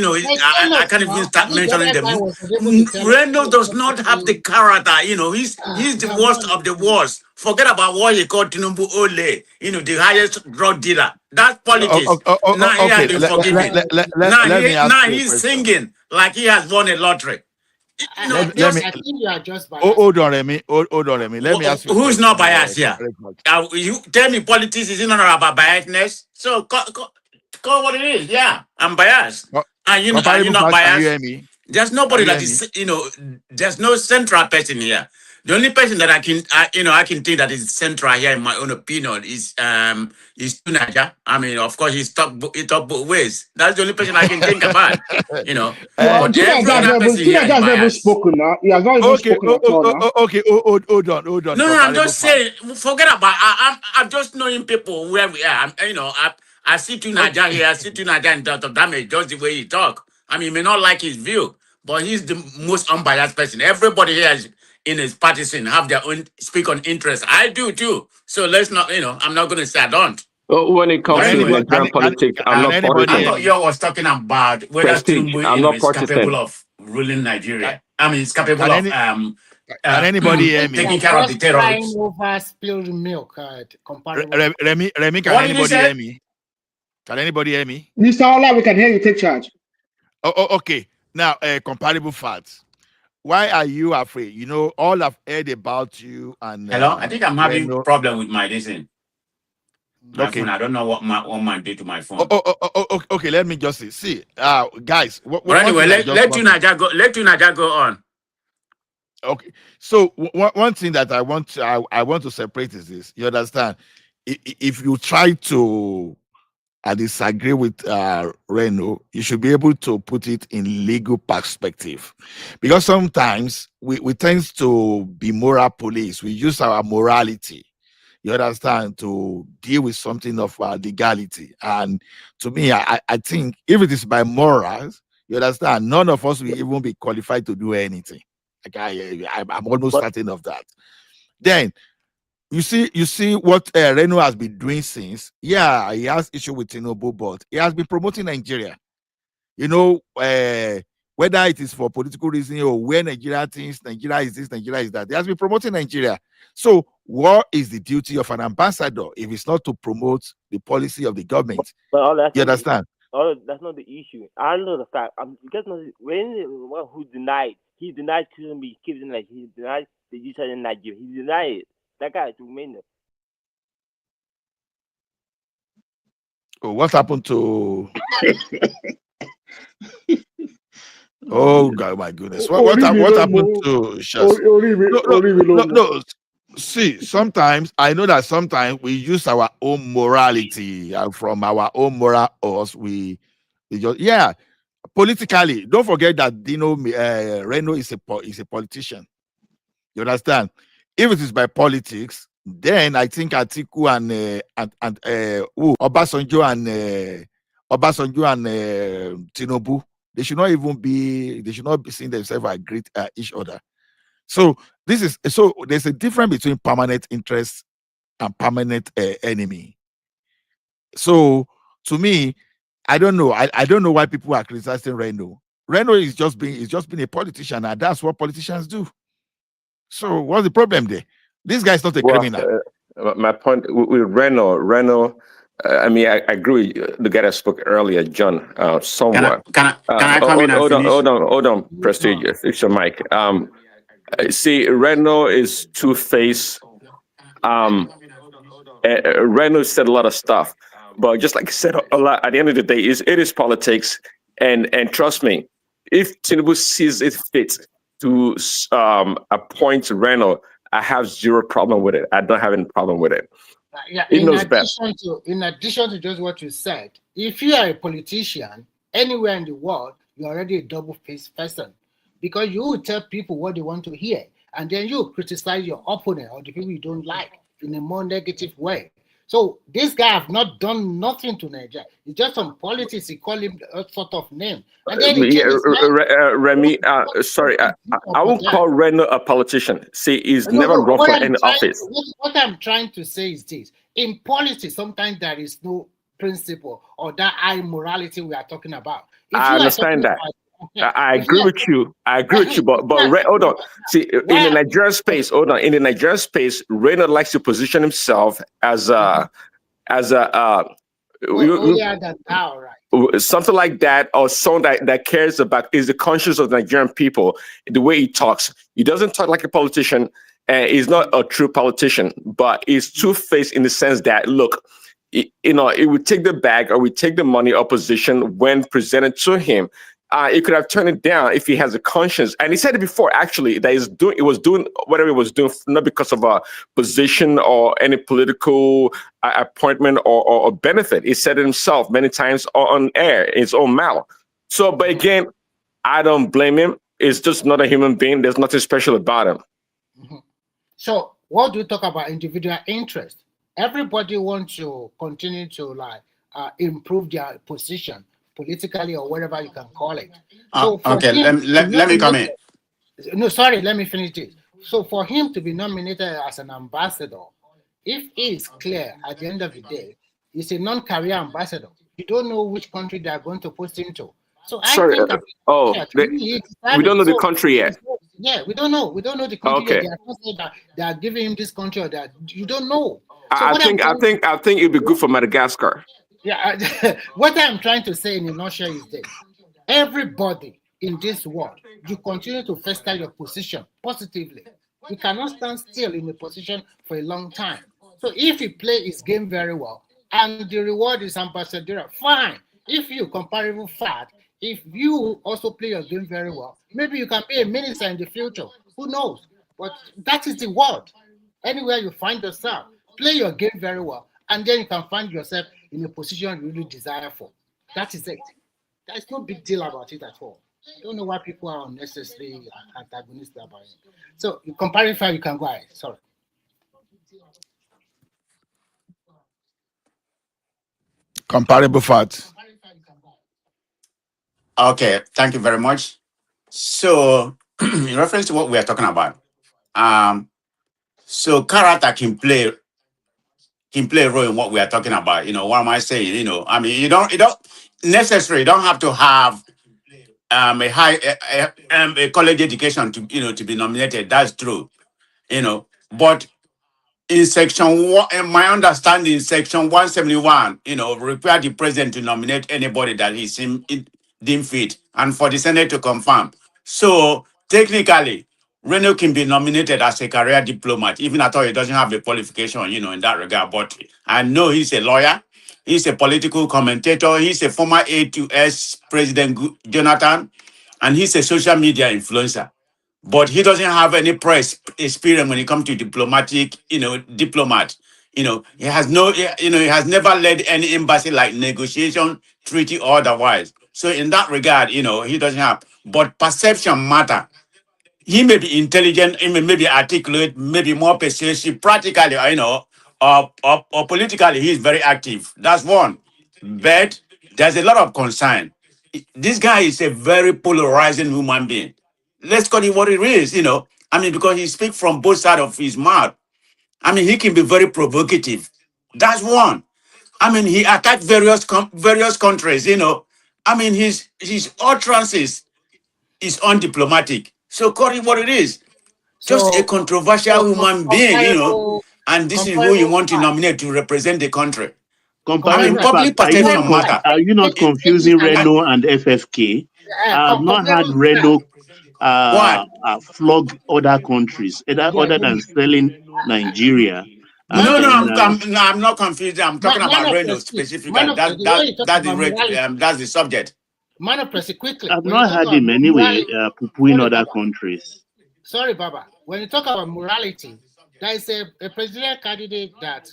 can't even start mentioning them. Reno does not have the character. He's the worst of the worst. Forget about what he called Tinubu Ole. The highest drug dealer. That's politics. Now he has been forgiven. Now he's singing like he has won a lottery. I think you are just biased. Hold on, Remy. Hold on, Remy. Let me ask you. Who's not biased here? You tell me politics is not about biasness. So call what it is. Yeah, I'm biased. And you're not biased. Can you hear me? There's nobody that is, there's no central person here. The only person that I can think that is central here, in my own opinion, is Tunaja. I mean, of course, he's talk both ways. That's the only person I can think about. Well, Tunaja has never spoken now. He has not even spoken at all now. Okay, hold on. No, I'm just saying. Forget about. I'm just knowing people where we are. I see Tunaja here. I see Tunaja in Dr. Damage, just the way he talk. I mean, he may not like his view, but he's the most unbiased person. Everybody here is in his partisan, have their own speak on interest. I do too. So let's not, I'm not going to say I don't. When it comes to Nigerian politics, I'm not partisan. I thought you was talking about whether Tinubu is capable of ruling Nigeria. I mean, it's capable of can anybody hear me? Taking care of the terrorists. Over spilled milk. Remy, can anybody hear me? Can anybody hear me? Mr. Ola, we can hear you. Take charge. Okay. Now, comparable facts. Why are you afraid? All I've heard about you and hello. I think I'm having a problem with my phone. I don't know what man did to my phone. Okay. Let me just see. Guys. But anyway, let Tunaja go on. Okay. So one thing that I want to separate is this. You understand? If you try to I disagree with Reno, you should be able to put it in legal perspective. Because sometimes we tend to be moral police. We use our morality, you understand, to deal with something of legality. And to me, I think if it is by morals, you understand, none of us will even be qualified to do anything. I'm almost certain of that. Then, you see what Reno has been doing since. Yeah, he has issue with Tinubu, but he has been promoting Nigeria. Whether it is for political reason or where Nigeria thinks Nigeria is this, Nigeria is that. He has been promoting Nigeria. So what is the duty of an ambassador if it's not to promote the policy of the government? You understand? That's not the issue. I know the fact. Because when who denied, he denied killing me, he denied the use in Nigeria. He denied it. That guy is remain. Oh, what happened to? Oh God, my goodness! What happened to? No. See, sometimes I know that sometimes we use our own morality and from our own moral us we just politically. Don't forget that Reno is a politician. You understand? If it is by politics, then I think Atiku and Obasanjo and Tinubu, they should not be seeing themselves as great each other. So there's a difference between permanent interest and permanent enemy. So to me, I don't know. I don't know why people are criticizing Reno. Reno is just being a politician, and that's what politicians do. So what's the problem there? This guy's not a criminal. My point with Reno, I mean, I agree with the guy that spoke earlier, John, somewhat. Can I come in and finish? Hold on, Prestigious. It's your mic. See, Reno is two-faced. Reno said a lot of stuff, but just like I said a lot, at the end of the day, it is politics. And trust me, if Tinubu sees it fit to appoint Reno, I have zero problem with it. I don't have any problem with it. Yeah, He knows best. in addition to just what you said, if you are a politician anywhere in the world, you're already a double-faced person, because you will tell people what they want to hear, and then you criticize your opponent or the people you don't like in a more negative way. So this guy have not done nothing to Nigeria. It's just some politics. He call him a sort of name, and then Remy, sorry, I won't call Reno a politician. See, he's never run for any office. What I'm trying to say is this: in politics, sometimes there is no principle or that high morality we are talking about. I understand that. I agree with you. But hold on. See, in the Nigerian space, in the Nigerian space, Reno likes to position himself as something like that, or someone that cares about is the conscience of the Nigerian people. The way he talks, he doesn't talk like a politician, and he's not a true politician, but he's two-faced in the sense that, look, it would take the bag or we take the money opposition when presented to him. He could have turned it down if he has a conscience. And he said it before, actually, that he was doing whatever he was doing, not because of a position or any political appointment or benefit. He said it himself many times on air, in his own mouth. So, but again, I don't blame him. He's just not a human being. There's nothing special about him. So, what do you talk about individual interest? Everybody wants to continue to improve their position politically or whatever you can call it. So okay, let me come in. No, sorry, let me finish this. So for him to be nominated as an ambassador, if it is clear at the end of the day, he's a non-career ambassador. You don't know which country they are going to post him to. So I think we don't know the country yet. Yeah, we don't know. We don't know the country yet. They are giving him this country or that. You don't know. So I think it'd be good for Madagascar. Yeah, what I'm trying to say in a nutshell is this: everybody in this world, you continue to fester your position positively. You cannot stand still in a position for a long time. So if you play his game very well and the reward is ambassadorial, fine. If you comparable fact, if you also play your game very well, maybe you can be a minister in the future. Who knows? But that is the world. Anywhere you find yourself, play your game very well, and then you can find yourself in a position you really desire for. That is it. There's no big deal about it at all. I don't know why people are unnecessarily antagonistic about it. So, comparing fact, you can go ahead. Sorry. Comparable facts. Okay, thank you very much. So, in reference to what we are talking about, so character can play a role in what we are talking about. What am I saying? I mean, you don't necessarily don't have to have a high a college education to be nominated. That's true. But in section 1, in my understanding, section 171, require the president to nominate anybody that he deemed fit, and for the Senate to confirm. So technically, Reno can be nominated as a career diplomat, even though he doesn't have a qualification, in that regard. But I know he's a lawyer, he's a political commentator, he's a former aide to President Jonathan, and he's a social media influencer. But he doesn't have any press experience when it comes to diplomat. He has he has never led any embassy like negotiation, treaty, or otherwise. So in that regard, he doesn't have. But perception matter. He may be intelligent, he may be articulate, maybe more persuasive, practically, or politically, he's very active. That's one. But there's a lot of concern. This guy is a very polarizing human being. Let's call it what it is, I mean, because he speaks from both sides of his mouth. I mean, he can be very provocative. That's one. I mean, he attacked various countries, you know. I mean, his utterances is undiplomatic. So call it what it is. Just a So, controversial human being, you know. And this is who you comparable want to fact. nominate to represent the country. I mean, Comparable public fact. perception matter. Are you not confusing Reno and FFK? I have not had Reno flog other countries, other than selling Nigeria. No, I'm not confused. I'm talking about Reno specifically. That's the subject. Man of Presi, quickly. I've When you not talk had about him anyway poo-pooing other countries. Sorry, Baba. When you talk about morality, there is a presidential candidate that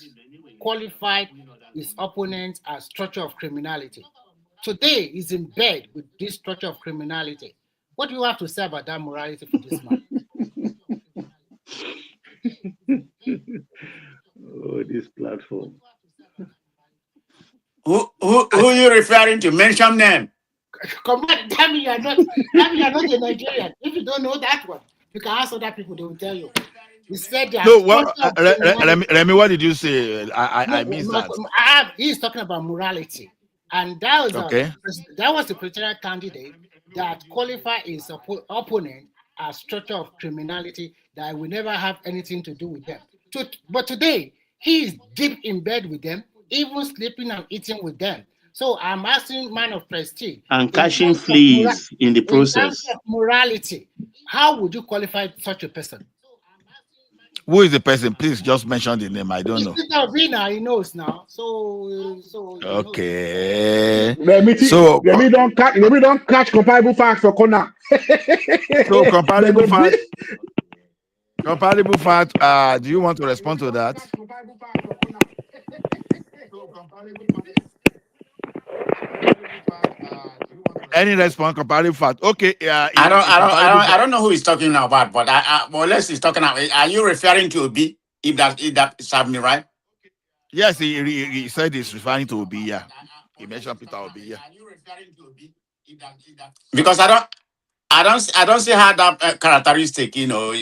qualified his opponent as structure of criminality. Today is in bed with this structure of criminality. What do you have to say about that morality for this man? Oh, this platform. Who are you referring to? Mention name. Come on, tell me you're not a Nigerian. If you don't know that one, you can ask other people, they will tell you. He said that. No, what, Remy, what did you say? I missed that. He's talking about morality. And that was the presidential candidate that qualified his opponent as structure of criminality that will never have anything to do with them. But today, he is deep in bed with them, even sleeping and eating with them. So I'm asking man of prestige. And catching fleas in the process. In terms of morality, how would you qualify such a person? Who is the person? Please just mention the name. I don't know. He knows now. So okay. Let me don't catch comparable facts for corner. So comparable fact. Comparable fact. Do you want to respond to that? Any response? Comparative fact. Okay. I don't know who he's talking about, but more or less he's talking about. Are you referring to Obi? If that serves me right? Yes, he said he's referring to Obi. Yeah, he mentioned Peter Obi. Yeah. Because I don't see how that characteristic, you know,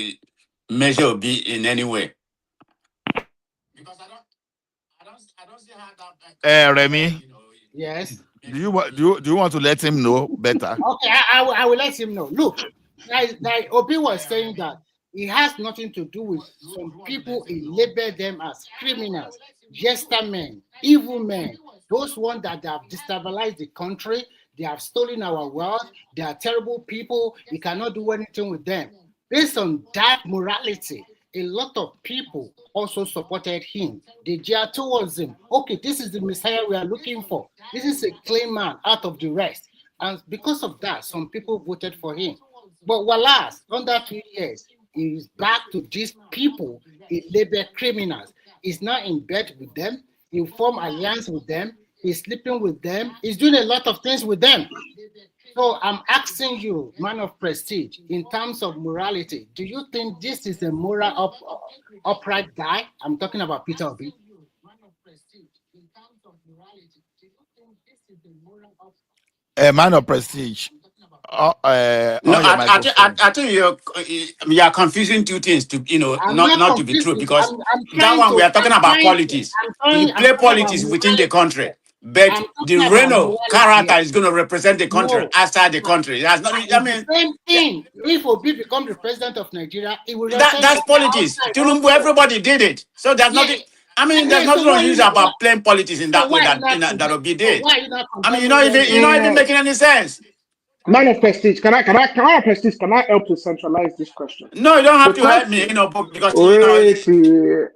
measure Obi in any way. Remy. Yes. Do you want to let him know better? Okay, I will let him know. Look, like Obi was saying that it has nothing to do with some people. He labeled them as criminals, jester men, evil men, those ones that have destabilized the country. They have stolen our wealth. They are terrible people. We cannot do anything with them. Based on that morality, a lot of people also supported him. They jeered towards him. Okay, this is the Messiah we are looking for. This is a clean man out of the rest. And because of that, some people voted for him. But Wallace, under 2 years, he is back to these people he labeled criminals. He's now in bed with them. He formed alliance with them. He's sleeping with them. He's doing a lot of things with them. So I'm asking you, man of prestige, in terms of morality, do you think this is a moral upright guy? I'm talking about Peter Obi. A man of prestige. No, I think you are confusing two things to not to be true, because that one we are talking about politics. We play politics within the country. But the Reno character is going to represent the country outside the country. It has nothing. I mean, same thing. If Obi becomes the president of Nigeria, it will. That's politics. Tinubu, everybody did it. So there's nothing. I mean, there's nothing unusual about playing politics in that way that Obi did. I mean, you're not even making any sense. Man of prestige, can I help to centralize this question? No, you don't have to help me, because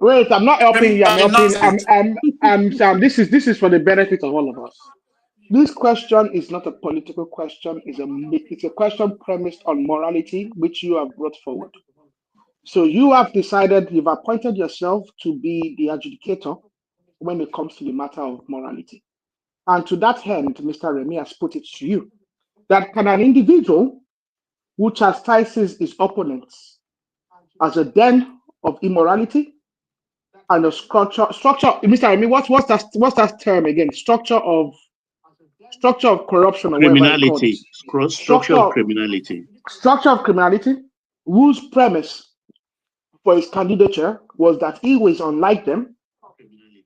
wait, I'm not helping you. I'm Sam. This is for the benefit of all of us. This question is not a political question. It's a question premised on morality, which you have brought forward. So you have decided, you've appointed yourself to be the adjudicator when it comes to the matter of morality. And to that end, Mr. Remy has put it to you, that can an individual who chastises his opponents as a den of immorality and a structure, Mr. Remy, what's that term again? Structure of corruption or criminality. Structure of criminality. Structure of criminality, whose premise for his candidature was that he was unlike them,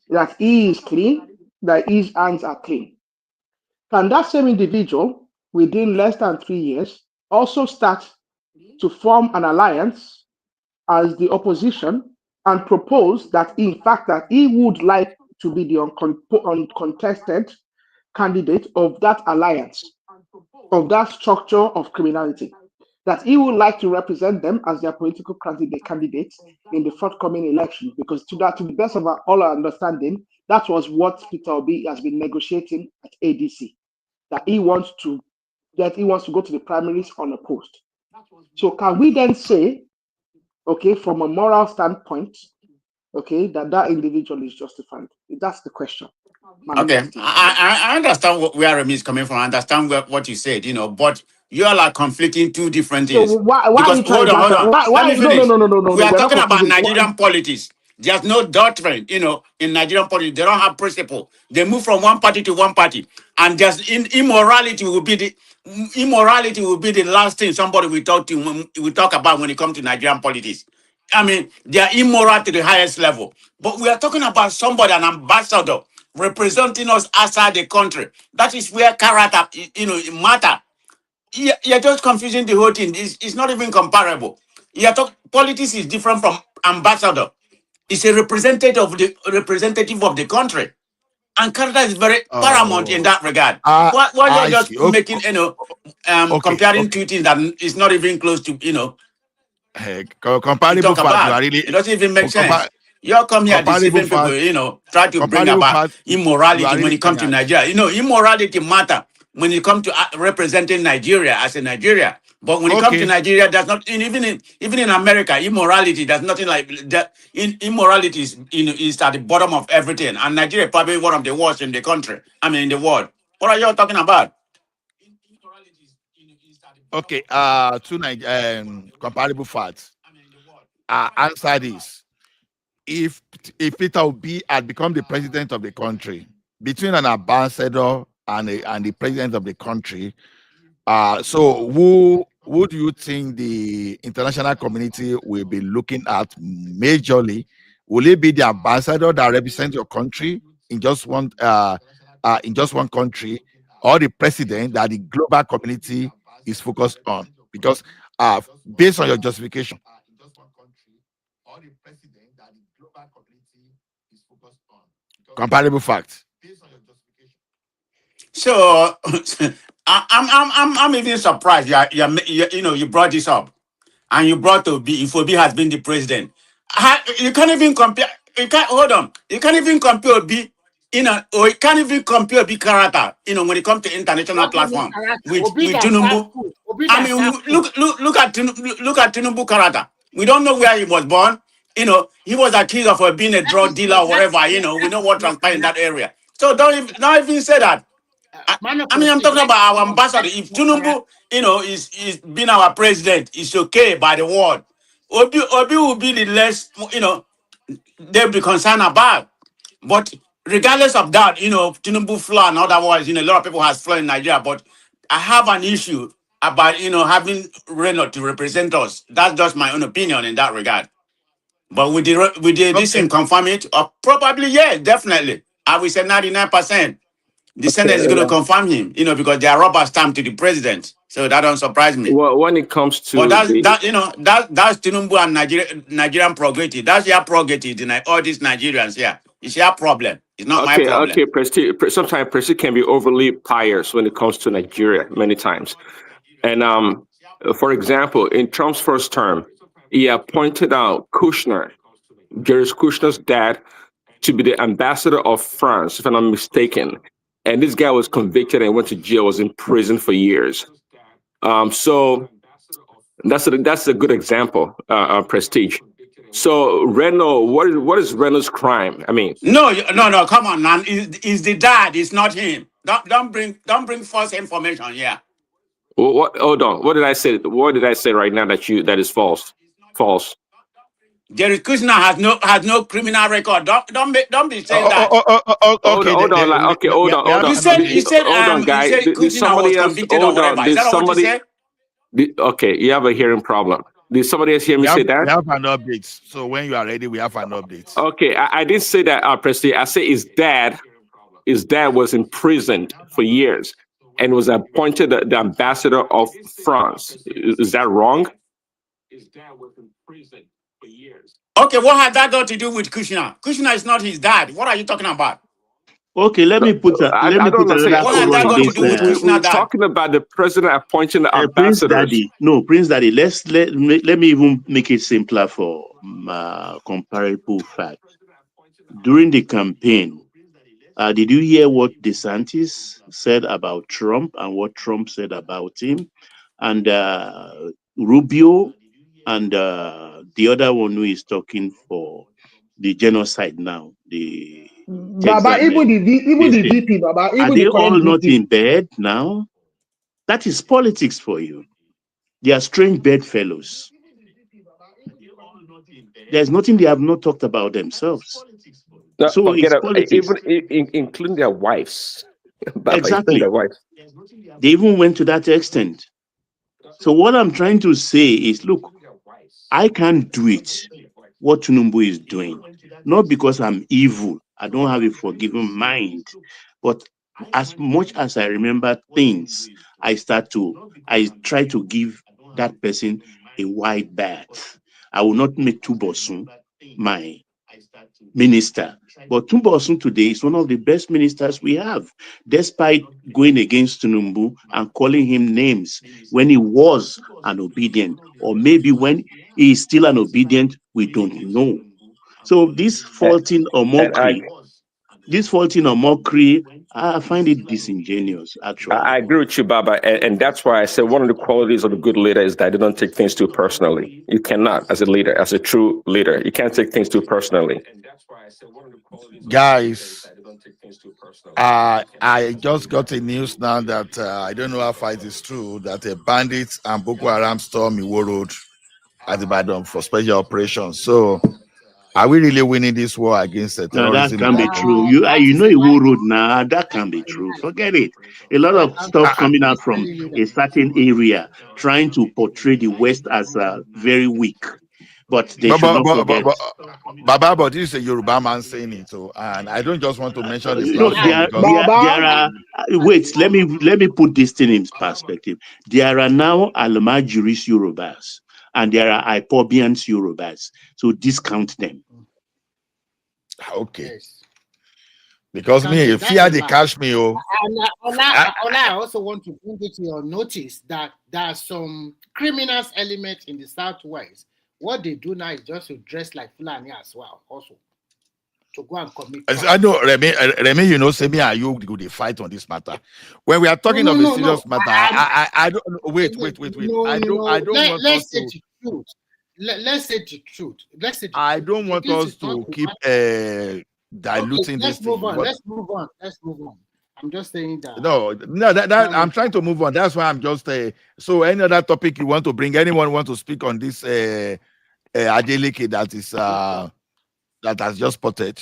that he is clean, that his hands are clean. Can that same individual, within less than 3 years, also start to form an alliance as the opposition and propose that, in fact, that he would like to be the uncontested candidate of that alliance, of that structure of criminality, that he would like to represent them as their political candidate in the forthcoming election? Because to the best of all our understanding, that was what Peter Obi has been negotiating at ADC, that he wants to go to the primaries unopposed. So can we then say, okay, from a moral standpoint, okay, that individual is justified? That's the question. Okay, I understand where Remy is coming from. I understand what you said, but you all are conflicting two different So things. why are Because you trying hold on. Let why me no, finish. We are we're not talking about confusing. Nigerian politics. There's no doctrine, in Nigerian politics. They don't have principle. They move from one party to one party, and just immorality will be the last thing somebody will talk about when it comes to Nigerian politics. I mean, they are immoral to the highest level. But we are talking about somebody, an ambassador, representing us outside the country. That is where character, matter. You're just confusing the whole thing. It's not even comparable. Politics is different from ambassador. It's a representative of the country. And character is very paramount in that regard. Why you're I just see. Okay. making, comparing two things that is not even close to, to comparable talk fact. You about. are really It doesn't even make sense. You all come here comparable deceiving people, fact. try to bring Comparable about fact. You are immorality when really it comes to saying that. Nigeria. Immorality matter when it comes to representing Nigeria as a Nigeria. But when it comes to Okay. Nigeria, there's not even in America, immorality. There's nothing like that. Immorality is at the bottom of everything, and Nigeria is probably one of the worst in the country. I mean, in the world. What are you all talking about? Okay. Two comparable facts. Answer this. If Peter Obi had become the president of the country, between an ambassador and the president of the country, so who do you think the international community will be looking at majorly? Will it be the ambassador that represents your country in just one country, or the president that the global community is focused on? Because based on your justification. Comparable facts. So I'm even surprised. You brought this up, and you brought Obi. If Obi has been the president, you can't even compare. You can't hold on. You can't even compare Obi. Or you can't even compare Obi character. When it comes to international platform with Tinubu. I mean, look at Tinubu character. We don't know where he was born. He was accused of being a drug dealer or whatever. We know what transpired in that area. So don't even say that. I mean, I'm talking about our ambassador. If Tinubu, is being our president, it's okay by the world. Obi will be the less, they'll be concerned about. But regardless of that, Tinubu flaw and otherwise, a lot of people has flaw in Nigeria. But I have an issue about, having Reno to represent us. That's just my own opinion in that regard. But with this thing confirm it, or probably, yeah, definitely. I will say 99%. The Senate is going to confirm him, because they are rubber stamped to the president. So that don't surprise me. Well, when it comes to but that's Tinubu and Nigerian prerogative. That's your prerogative, all these Nigerians here. It's your problem. It's not my problem. Okay, Prestige. Sometimes Prestige can be overly pious when it comes to Nigeria many times. And for example, in Trump's first term, he appointed out Kushner, Jared Kushner's dad, to be the ambassador of France, if I'm not mistaken. And this guy was convicted and went to jail, was in prison for years. So that's a good example, Prestige. So Reno, what is Reno's crime? I mean, no, come on, man. It's the dad. It's not him. Don't bring false information here. What? Hold on. What did I say? What did I say right now that is false? False. Jared Kushner has no criminal record. Don't be saying that. Okay, hold on. You said Kushner was convicted or whatever. Is that what you said? Okay, you have a hearing problem. Did somebody else hear me say that? We have an update. So when you are ready, we have an update. Okay, I did say that, Presley. I say his dad was imprisoned for years and was appointed the ambassador of France. Is that wrong? Okay, what had that got to do with Kushner? Kushner is not his dad. What are you talking about? Okay, let me put another color in this. We're talking about the president appointing the Prince ambassadors. Daddy. No, Prince Daddy. Let me even make it simpler for comparable fact. During the campaign, did you hear what DeSantis said about Trump and what Trump said about him? And Rubio and the other one who is talking for the genocide now, the Baba, even the VP, Baba, are they all not in bed now? That is politics for you. They are strange bedfellows. There's nothing they have not talked about themselves. So it's politics. Even including their wives. Exactly. They even went to that extent. So what I'm trying to say is, look, I can't do it, what Tinubu is doing. Not because I'm evil. I don't have a forgiving mind. But as much as I remember things, I try to give that person a wide berth. I will not make Tubosun my minister. But Tubosun today is one of the best ministers we have, despite going against Tinubu and calling him names when he was an obedient, or maybe when he is still an obedient, we don't know. So this faulting or mockery, I find it disingenuous, actually. I agree with you, Baba, and that's why I said one of the qualities of a good leader is that they don't take things too personally. You cannot, as a leader, as a true leader, you can't take things too personally. Guys, I just got a news now that I don't know how far it is true that the bandits and Boko Haram stormed Iwo Road at Ibadan for special operations. So, are we really winning this war against the terrorism? No, that can be true. You know Iwo Road now. That can be true. Forget it. A lot of stuff coming out from a certain area trying to portray the West as very weak. But they should not forget. Baba, but this is a Yoruba man saying it, so and I don't just want to mention this. No, there are. Wait, let me put this thing in perspective. There are now Almajiris Yorubas, and there are Ipobians Yorubas. So discount them. Okay. Yes. Because me, fear they catch me. I also want to bring it to your notice that there are some criminals elements in the Southwest. What they do now is just to dress like Fulani as well, also to go and commit. I know, Remy, you know, say me and you go to fight on this matter. When we are talking of a serious matter, I don't wait. I don't want us to. Let's say the truth. I don't want us to keep diluting this thing. Let's move on. I'm just saying that. No, that I'm trying to move on. That's why I'm just so any other topic you want to bring, anyone want to speak on this Adeleke that is that has just spotted?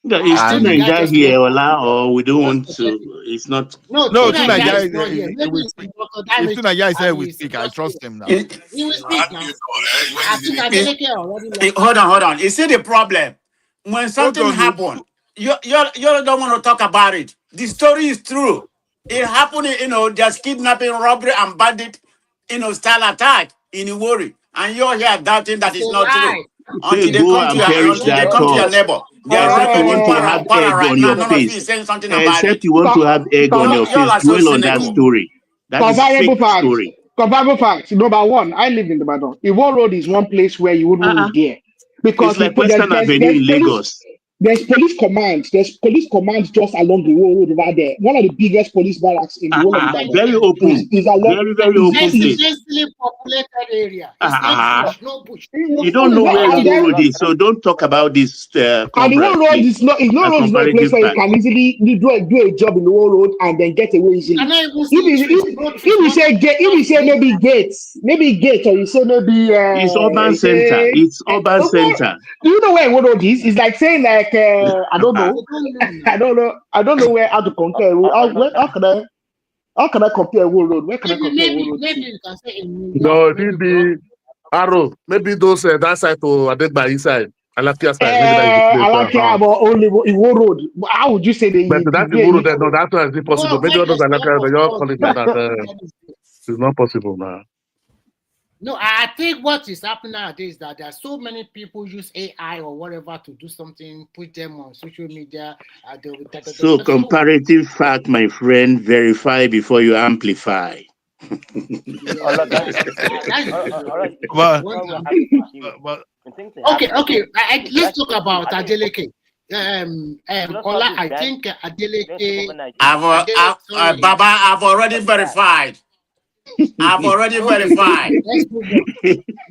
No, it's still Nigeria here, Ola, or we don't want to. It's not. No, to Nigeria. If to Nigeria is here, we speak. I trust him now. He will speak now. I think Adeleke already. Hold on. You see the problem when something happens. You don't want to talk about it. The story is true. It happened, there's kidnapping, robbery, and bandit, style attack in Iwori. And you're here doubting that it's not true. Until they come to your neighbor. Except you want to have egg on your face. Except you want to have egg on your face. Dwell on that story. That is fake story. Comparable facts. Number one, I live in Ibadan. Iwo Road is one place where you wouldn't be there. Because it's like Western Avenue in Lagos. There's police commands. Just along the road over there. One of the biggest police barracks in the whole of Ibadan. Very open. Is along very open place. It's a densely populated area. It's no bush. You don't know where the road is, so don't talk about this. And the whole road is not. It's not a place where you can easily do a job in the whole road and then get away easily. If you say maybe gates, or you say maybe it's urban center. It's urban center. Do you know where Iwo Road is? It's like saying I don't know. I don't know where how to compare. How can I compare Iwo Road? Where can I compare Iwo Road? Maybe you can say No, Arrow, maybe those that side to Adegba inside. Alakia side, maybe that is the place. Alakia about only Iwo Road. How would you say But that's the Wuro there. No, that one is impossible. Maybe others Alakia, they all call it like that. It's not possible now. No, I think what is happening nowadays is that there are so many people use AI or whatever to do something, put them on social media. So comparative fact, my friend, verify before you amplify. Okay. Let's talk about Adeleke. Ola, I think Adeleke. Baba, I've already verified. I've already verified.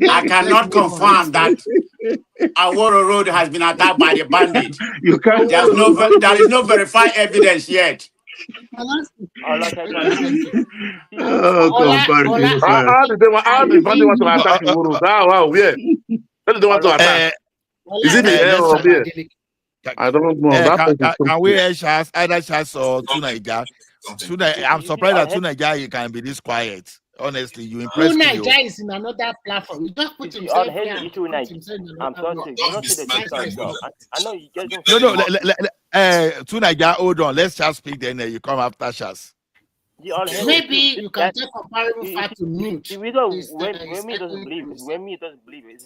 I cannot confirm that Aworo Road has been attacked by the bandit. You can't. There is no verified evidence yet. How did the bandit want to attack the Wuro? Wow, yeah. Where did they want to attack? Is it the air or here? I don't know. Can we air Charles, either Charles or Tunaija? I'm surprised that Tunaija you can be this quiet. Honestly, you impressed me. Tunaija is in another platform. You just put himself here. I'm sorry. I know you just don't. No. Tunaija, hold on. Let's just speak. Then you come after Charles. Maybe you can take comparable fact to mute. When me doesn't believe it,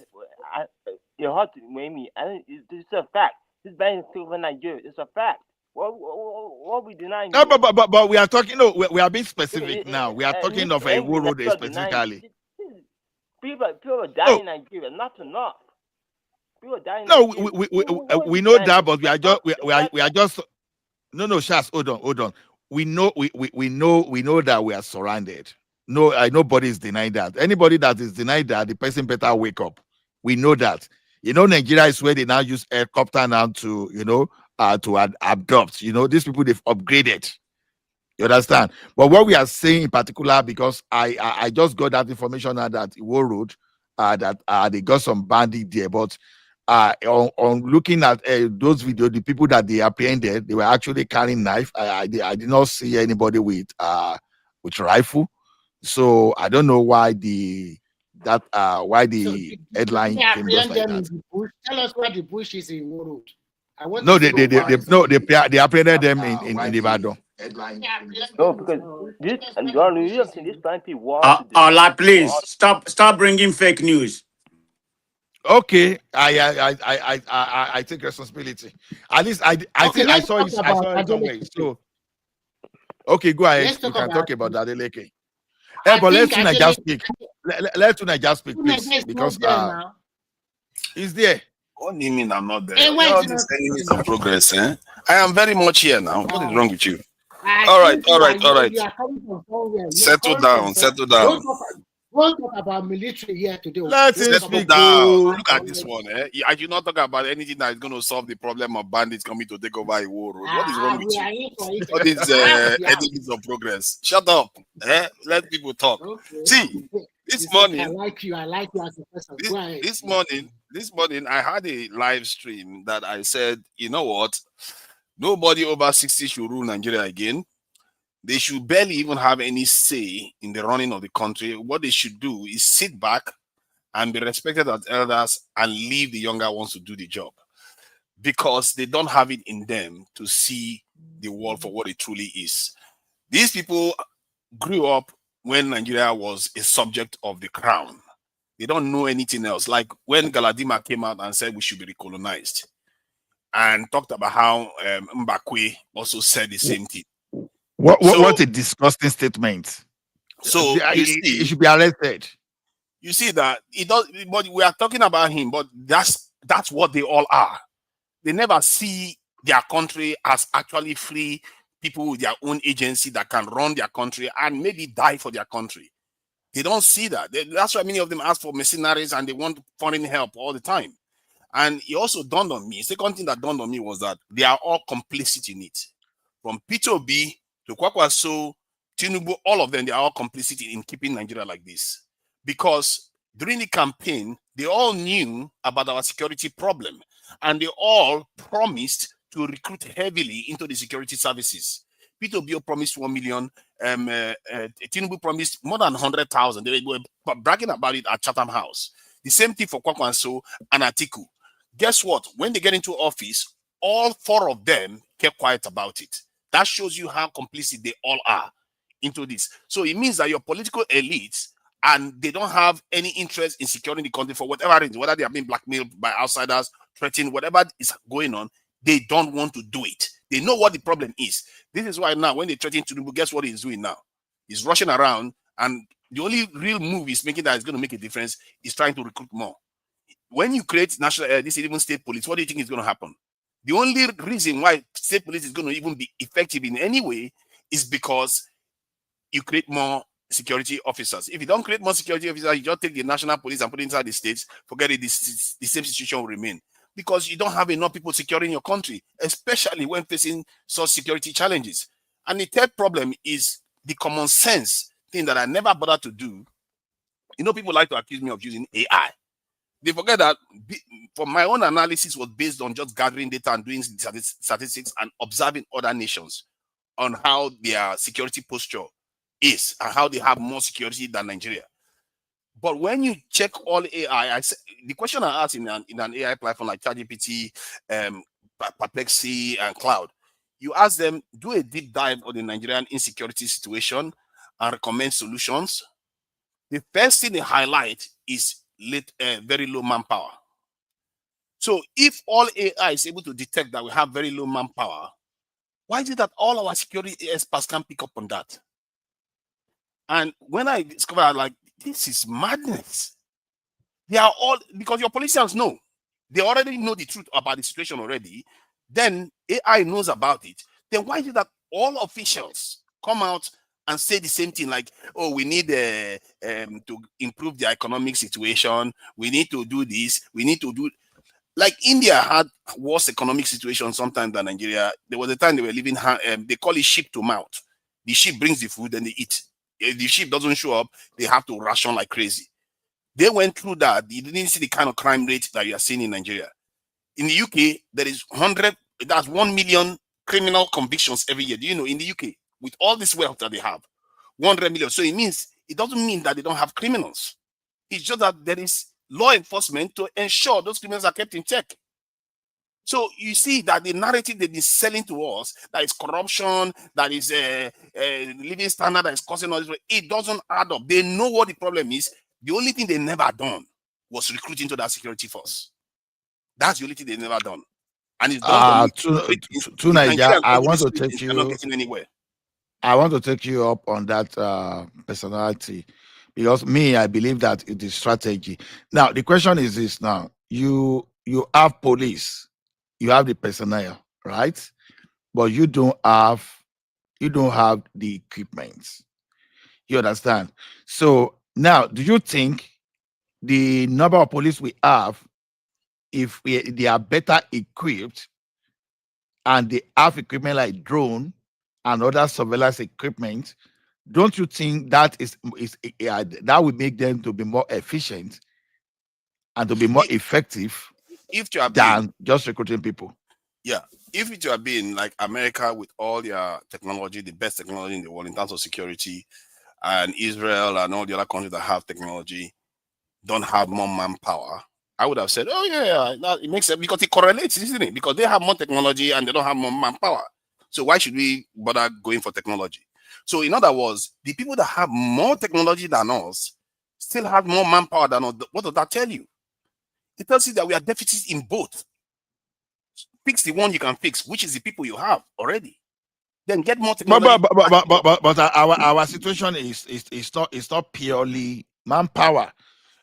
you have to me. It's a fact. This bank is still in Nigeria. It's a fact. What we denying? No, but we are talking. No, we are being specific now. We are talking of a Wuro Road specifically. People are dying in Nigeria. Not enough. People are dying. No, we know that, but we are just. No, Shas, hold on. We know that we are surrounded. No, nobody is denying that. Anybody that is denying that, the person better wake up. We know that. Nigeria is where they now use helicopter now to, to adopt. These people, they've upgraded. You understand? But what we are saying in particular, because I just got that information now that Iwo Road, that they got some bandit there. But on looking at those videos, the people that they apprehended, they were actually carrying knife. I did not see anybody with rifle. So I don't know why the headline came just like that. Tell us where the bush is in Iwo Road. They apprehended them in Ibadan. No, because this Ola, please stop bringing fake news. Okay, I take responsibility. At least I saw it somewhere. So okay, go ahead. You can talk about Adeleke. But let's Tunaija speak. Let Tunaija speak, please, because he's there. What do you mean I'm not there? You're just telling me some progress, eh? I am very much here now. What is wrong with you? All right. Settle down. We'll talk about military here today. Let's settle down. Look at this one, eh? I do not talk about anything that is going to solve the problem of bandits coming to take over a war road. What is wrong with you? What is enemies of progress? Shut up, eh? Let people talk. Okay. See, this morning, I like you as a person. This morning, I had a live stream that I said, you know what? Nobody over 60 should rule Nigeria again. They should barely even have any say in the running of the country. What they should do is sit back and be respected as elders and leave the younger ones to do the job, because they don't have it in them to see the world for what it truly is. These people grew up when Nigeria was a subject of the crown. They don't know anything else. Like when Galadima came out and said we should be recolonized, and talked about how Mbakwe also said the same thing. What a disgusting statement. So he should be arrested. You see that it does, but we are talking about him, but that's what they all are. They never see their country as actually free people with their own agency that can run their country and maybe die for their country. They don't see that. That's why many of them ask for mercenaries and they want foreign help all the time. And it also dawned on me. Second thing that dawned on me was that they are all complicit in it. From P2B to Kwakwaso, Tinubu, all of them, they are all complicit in keeping Nigeria like this. Because during the campaign, they all knew about our security problem. And they all promised to recruit heavily into the security services. P2BO promised 1 million. Tinubu promised more than 100,000. They were bragging about it at Chatham House. The same thing for Kwakwanso and Atiku. Guess what? When they get into office, all 4 of them kept quiet about it. That shows you how complicit they all are into this. So it means that your political elites, and they don't have any interest in securing the country for whatever reason, whether they are being blackmailed by outsiders, threatened, whatever is going on, they don't want to do it. They know what the problem is. This is why now when they threaten Tinubu, guess what he's doing now? He's rushing around, and the only real move he's making that is going to make a difference is trying to recruit more. When you create national, this is even state police, what do you think is going to happen? The only reason why state police is going to even be effective in any way is because you create more security officers. If you don't create more security officers, you just take the national police and put it inside the states, forget it, the same situation will remain. Because you don't have enough people securing your country, especially when facing such security challenges. And the third problem is the common sense thing that I never bothered to do. You know, people like to accuse me of using AI. They forget that for my own analysis was based on just gathering data and doing statistics and observing other nations on how their security posture is and how they have more security than Nigeria. But when you check all AI, the question I asked in an AI platform like ChatGPT, Perplexity, and Cloud, you ask them, do a deep dive on the Nigerian insecurity situation and recommend solutions. The first thing they highlight is very low manpower. So if all AI is able to detect that we have very low manpower, why is it that all our security experts can't pick up on that? And when I discovered, like, this is madness. They are all, because your politicians know. They already know the truth about the situation already. Then AI knows about it. Then why is it that all officials come out and say the same thing, like, oh, we need to improve the economic situation. We need to do this. We need to do... Like India had worse economic situation sometimes than Nigeria. There was a time they were living, they call it ship to mouth. The ship brings the food and they eat. If the ship doesn't show up, they have to ration like crazy. They went through that. You didn't see the kind of crime rate that you are seeing in Nigeria. In the UK, there is 1 million criminal convictions every year. Do you know, in the UK, with all this wealth that they have, 100 million. So it doesn't mean that they don't have criminals. It's just that there is law enforcement to ensure those criminals are kept in check. So you see that the narrative they've been selling to us, that is corruption, that is living standard that is causing all this, it doesn't add up. They know what the problem is. The only thing they never done was recruiting to that security force. That's the only thing they never done. And it's done to Nigeria. I want to take you. Not getting anywhere. I want to take you up on that personality, because I believe that it is strategy. Now the question is this: now you have police, you have the personnel, right? But you don't have the equipment. You understand? So now, do you think the number of police we have, if they are better equipped and they have equipment like drone and other surveillance equipment, don't you think that that would make them to be more efficient and to be more effective than just recruiting people? Yeah, if it had been like America with all their technology, the best technology in the world in terms of security, and Israel and all the other countries that have technology don't have more manpower, I would have said, oh yeah, it makes sense, because it correlates, isn't it? Because they have more technology and they don't have more manpower. So why should we bother going for technology? So in other words, the people that have more technology than us still have more manpower than us. What does that tell you? It tells you that we are deficits in both. Fix the one you can fix, which is the people you have already. Then get more technology. But our situation is not purely manpower.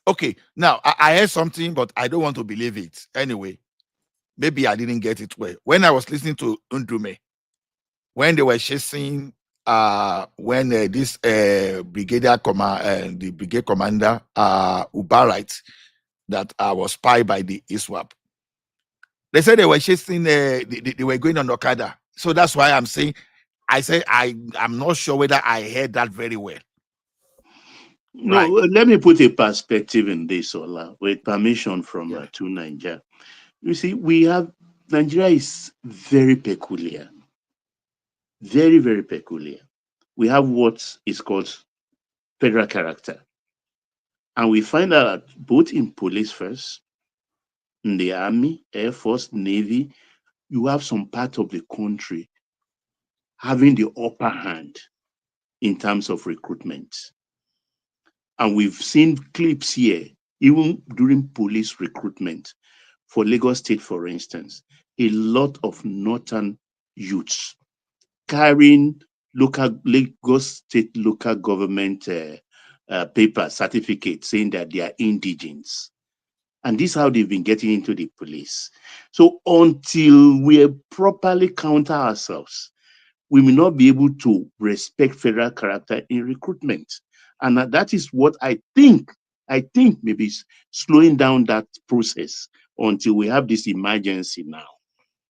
Okay, now I heard something, but I don't want to believe it. Anyway, maybe I didn't get it well. When I was listening to Ndume, when they were chasing, when this brigadier the brigade commander Ubarite, that was spied by the ISWAP. They said they were chasing, they were going on Okada. So that's why I'm saying, I'm not sure whether I heard that very well. No, right. Let me put a perspective in this, Ola, with permission from. You see, Nigeria is very peculiar. Very, very peculiar. We have what is called federal character. And we find out that both in police first, in the army, air force, navy, you have some part of the country having the upper hand in terms of recruitment. And we've seen clips here, even during police recruitment. For Lagos State, for instance, a lot of northern youths carrying Lagos State local government paper certificate saying that they are indigents. And this is how they've been getting into the police. So until we properly counter ourselves, we may not be able to respect federal character in recruitment. And that is what I think maybe is slowing down that process until we have this emergency now.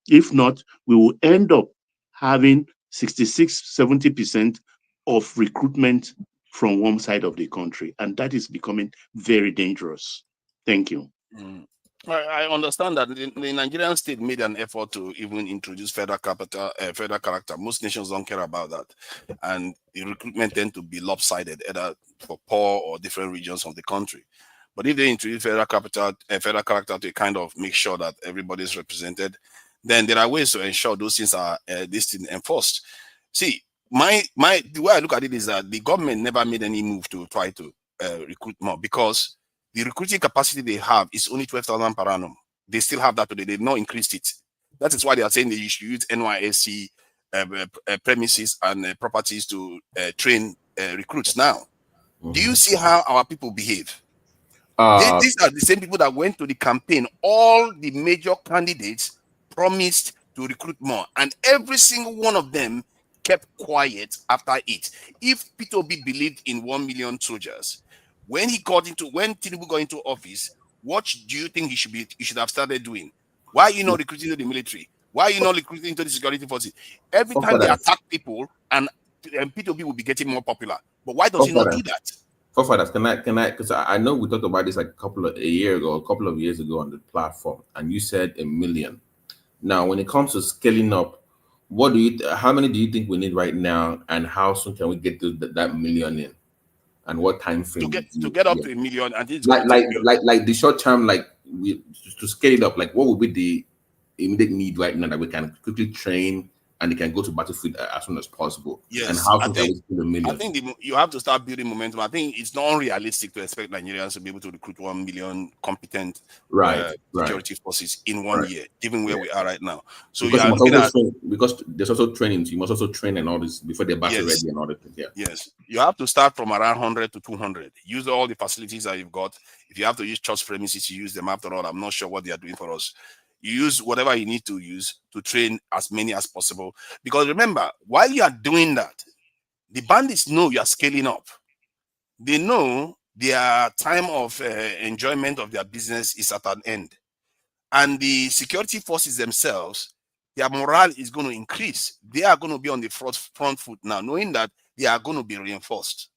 If not, we will end up having 66, 70% of recruitment from one side of the country. And that is becoming very dangerous. Thank you. I understand that the Nigerian state made an effort to even introduce federal character. Most nations don't care about that, and the recruitment tend to be lopsided, either for poor or different regions of the country. But if they introduce federal character to kind of make sure that everybody is represented, then there are ways to ensure those things are enforced. See, the way I look at it is that the government never made any move to try to recruit more, because the recruiting capacity they have is only 12,000 per annum. They still have that today. They've not increased it. That is why they are saying they should use NYSC premises and properties to train recruits now. Do you see how our people behave? These are the same people that went to the campaign. All the major candidates promised to recruit more, and every single one of them kept quiet after it. If Peter Obi believed in 1 million soldiers, when Tinubu got into office, what do you think he should have started doing? Why are you not recruiting to the military? Why are you not recruiting to the security forces? Every time they attack people, and Peter Obi will be getting more popular. But why does he not do that? Forefathers, can I? Because I know we talked about this like a couple of years ago on the platform, and you said 1 million. Now, when it comes to scaling up, how many do you think we need right now, and how soon can we get to that million in? And what time frame to get up to 1 million? And it's like the short term, to scale it up, like what would be the immediate need right now that we can quickly train and they can go to battlefield as soon as possible? Yes, and how soon can we scale 1 million? I think you have to start building momentum. I think it's not unrealistic to expect Nigerians to be able to recruit 1 million competent security forces in 1 year, given where we are right now. So because there's also training. So you must also train and all this before they're battle ready and all that. Yeah. Yes, you have to start from around 100 to 200. Use all the facilities that you've got. If you have to use church premises, you use them. After all, I'm not sure what they are doing for us. You use whatever you need to use to train as many as possible. Because remember, while you are doing that, the bandits know you are scaling up. They know their time of enjoyment of their business is at an end. And the security forces themselves, their morale is going to increase. They are going to be on the front foot now, knowing that they are going to be reinforced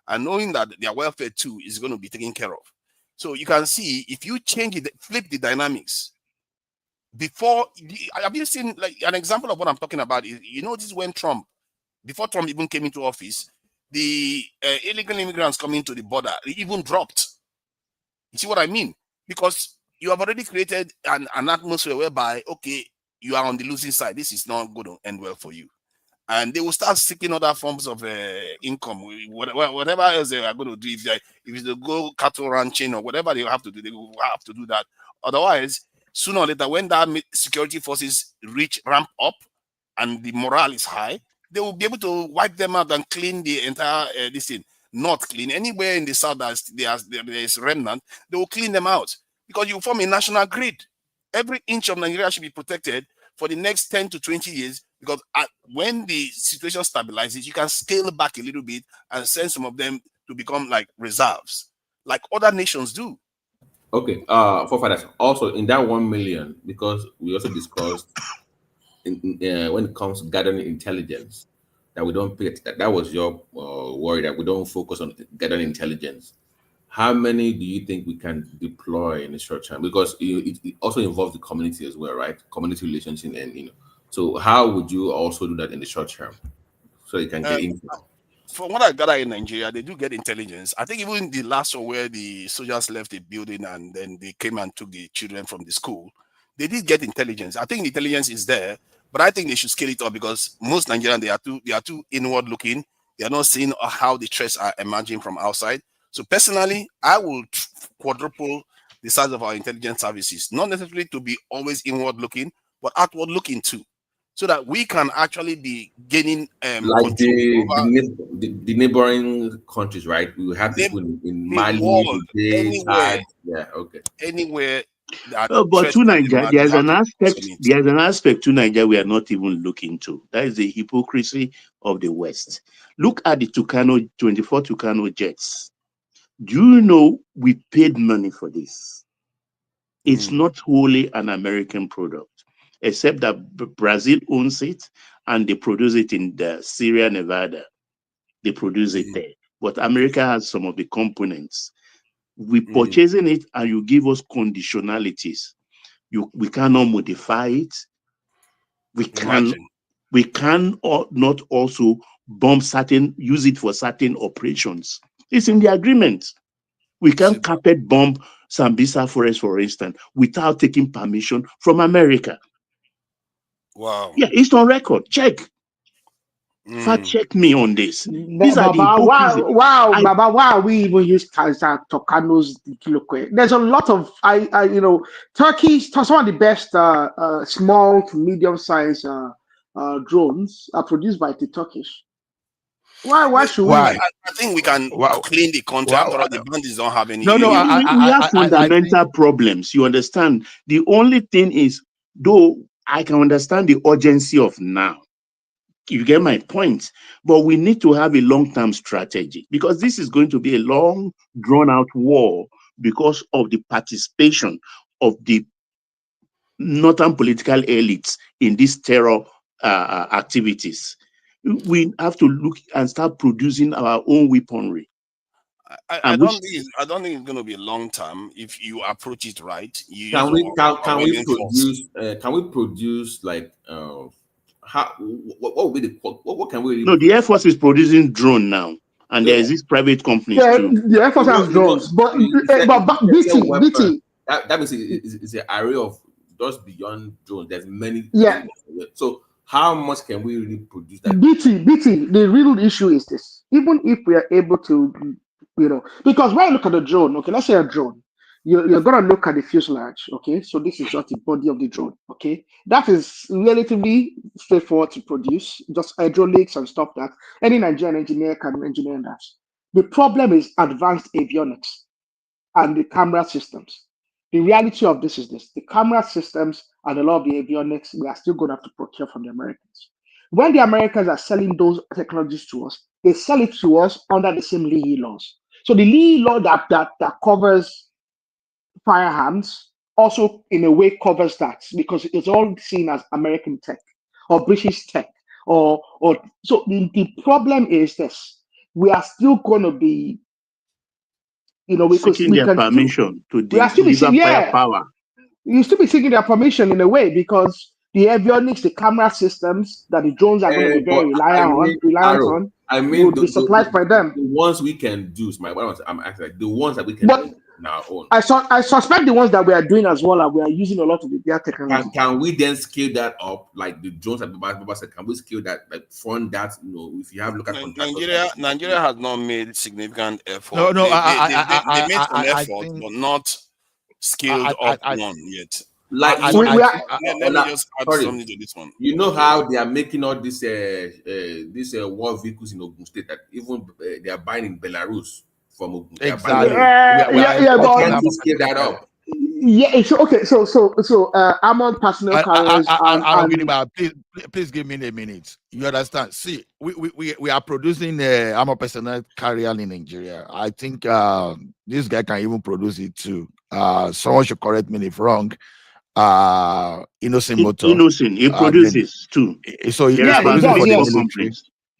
and knowing that their welfare too is going to be taken care of. So you can see, if you change it, flip the dynamics. Before, have you seen like an example of what I'm talking about? This is when before Trump even came into office, the illegal immigrants coming to the border even dropped. You see what I mean? Because you have already created an atmosphere whereby, okay, you are on the losing side. This is not going to end well for you. And they will start seeking other forms of income, whatever else they are going to do. If they go cattle ranching or whatever they have to do, they will have to do that. Otherwise, sooner or later, when that security forces ramp up and the morale is high, they will be able to wipe them out and clean the entire this thing. Not clean anywhere in the south that there is remnant, they will clean them out, because you form a national grid. Every inch of Nigeria should be protected for the next 10 to 20 years, because when the situation stabilizes, you can scale back a little bit and send some of them to become like reserves, like other nations do. Okay, forefathers. Also, in that 1 million, because we also discussed when it comes to gathering intelligence, that we don't pay. That was your worry, that we don't focus on gathering intelligence. How many do you think we can deploy in a short time? Because it also involves the community as well, right? Community relationship, and So how would you also do that in the short term, so you can get info? From what I gather in Nigeria, they do get intelligence. I think even the last one where the soldiers left the building and then they came and took the children from the school, they did get intelligence. I think the intelligence is there, but I think they should scale it up because most Nigerians they are too inward looking. They are not seeing how the threats are emerging from outside. So personally, I will quadruple the size of our intelligence services, not necessarily to be always inward looking, but outward looking too, so that we can actually be gaining like the neighboring countries, right? We will have people in Mali, anywhere, yeah, okay, anywhere. But to Nigeria, there's an aspect to Nigeria we are not even looking to. That is the hypocrisy of the West. Look at the 24 Tucano jets. Do you know we paid money for this? It's not wholly an American product, except that Brazil owns it and they produce it in the Sierra Nevada. They produce it there. But America has some of the components. We purchasing it and you give us conditionalities. We cannot modify it. We can not also use it for certain operations. It's in the agreement. We can't carpet bomb Sambisa Forest, for instance, without taking permission from America. Wow. Yeah, it's on record. Check. Fact check me on this. These are the hypocrisy. Baba, why are we even use Tucanos? There's a lot of Turkey. Some of the best small to medium size drones are produced by the Turkish. Why should we? I think we can clean the country. After all, the bandits don't have any. We have fundamental problems. You understand? The only thing is, though I can understand the urgency of now. You get my point, but we need to have a long-term strategy because this is going to be a long, drawn-out war because of the participation of the northern political elites in these terror activities. We have to look and start producing our own weaponry. I don't think it's going to be a long term if you approach it right. Can we produce like what would be what can we? No, the Air Force is producing drone now, and there is this private companies too. The Air Force has drones, but BT. That means it's an array of just beyond drones. There's many. Yeah. So how much can we really produce that? BT. The real issue is this: even if we are able to, because when you look at a drone, okay, let's say a drone. You're gonna look at the fuselage, okay? So this is just the body of the drone, okay? That is relatively straightforward to produce, just hydraulics and stuff that any Nigerian engineer can engineer that. The problem is advanced avionics and the camera systems. The reality of this is this: the camera systems and a lot of the avionics we are still going to have to procure from the Americans. When the Americans are selling those technologies to us, they sell it to us under the same Lee laws. So the Lee law that covers firearms also in a way covers that because it's all seen as American tech or British tech or so the problem is this: we are still going to be seeking their permission to deliver firepower. You still be seeking their permission in a way because the avionics, the camera systems that the drones are going to be very reliant on. Will be supplied by them. The ones we can do, I'm asking, the ones that we can do on our own. I suspect the ones that we are doing as well, and we are using a lot of their technology. Can we then scale that up, like the drones that Baba said? Can we scale that, like fund that? If you have look at Nigeria has not made significant effort. No, they made some effort, but not scaled up one yet. Like let me just add something to this one. You know how they are making all these war vehicles in Ogun State that even they are buying in Belarus from Ogun. Exactly. Can we scale that up? Yeah. It's okay. So armored personnel carriers. Please give me a minute. You understand? See, we are producing armored personnel carrier in Nigeria. I think this guy can even produce it too. Someone should correct me if wrong. Innocent Motor. Innocent, he produces too. So he produces for the military.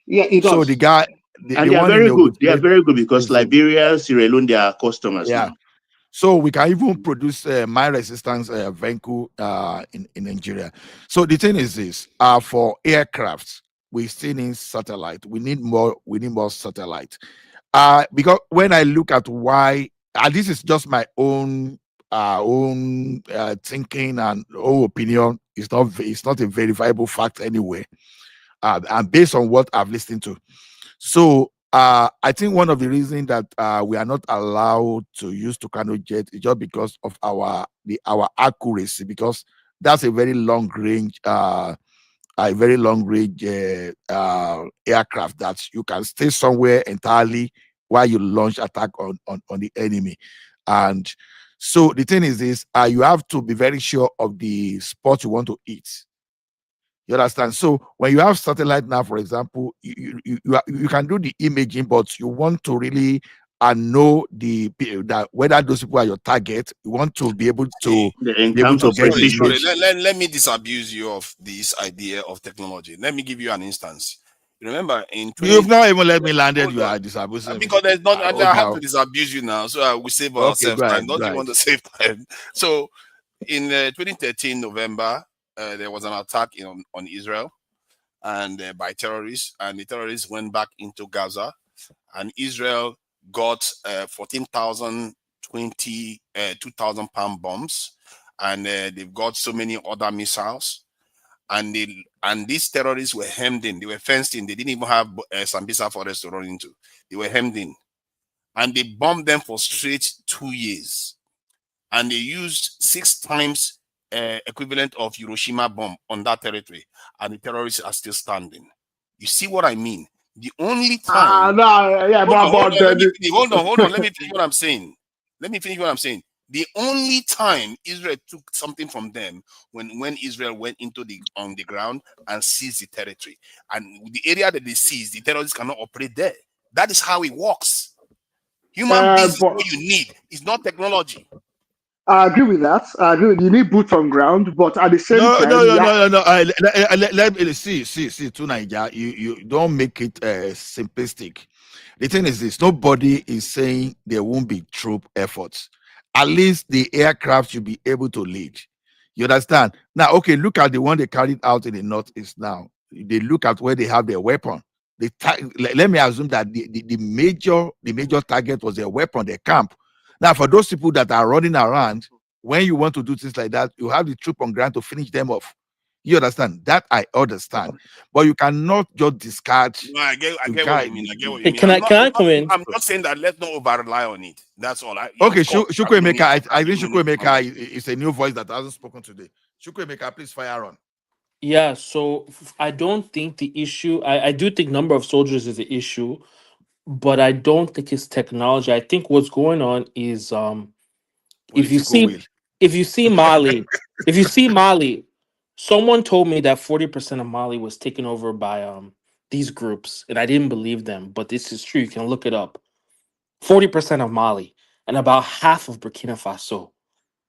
Yeah, he does. So the guy, they are very good. They are very good because Liberia, Sierra Leone, they are customers. Yeah. Now. So we can even produce mine resistance vehicle in Nigeria. So the thing is this: for aircraft, we still need satellite. We need more. We need more satellite. Because when I look at why, and this is just my own thinking and own opinion. It's not a verifiable fact anyway. And based on what I've listened to. So I think one of the reasons that we are not allowed to use Tucano jet is just because of our accuracy, because that's a very long range aircraft that you can stay somewhere entirely while you launch attack on the enemy. And so the thing is this, you have to be very sure of the spot you want to hit. You understand? So when you have satellite now, for example, you can do the imaging, but you want to really know that whether those people are your target. You want to be able to Sorry, let me disabuse you of this idea of technology. Let me give you an instance. Remember, you've not even let me land it. You are disabusing because there's not. I have to disabuse you now, so we save ourselves time. Don't you want to save time? So, in 2013 November, there was an attack on Israel, and by terrorists, and the terrorists went back into Gaza, and Israel got 14,000 2,000 pound bombs, and they've got so many other missiles, and these terrorists were hemmed in. They were fenced in. They didn't even have Sambisa forest to run into. They were hemmed in, and they bombed them for straight 2 years, and they used 6 times equivalent of Hiroshima bomb on that territory, and the terrorists are still standing. You see what I mean? The only time. Hold on. Let me finish what I'm saying. The only time Israel took something from them when Israel went into on the ground and seized the territory, and the area that they seized, the terrorists cannot operate there. That is how it works. Human beings is what you need. It's not technology. I agree with that. I agree. You need boots on ground, but at the same time, no. Let me see. To Nigeria, you don't make it simplistic. The thing is this: nobody is saying there won't be troop efforts. At least the aircraft should be able to lead. You understand? Now, okay, look at the one they carried out in the northeast. Now, they look at where they have their weapon. Let me assume that the major target was their weapon, their camp. Now, for those people that are running around, when you want to do things like that, you have the troop on ground to finish them off. You understand? That I understand. But you cannot just discard. No, I get what you mean. Can I come in? I'm not saying that let's not over rely on it. That's all. Okay, Chukwuemeka, I think Chukwuemeka is a new voice that hasn't spoken today. Chukwuemeka, please fire on. Yeah, so I don't think the issue. I do think number of soldiers is the issue, but I don't think it's technology. I think what's going on is if you see Mali, someone told me that 40% of Mali was taken over by these groups, and I didn't believe them, but this is true. You can look it up. 40% of Mali and about half of Burkina Faso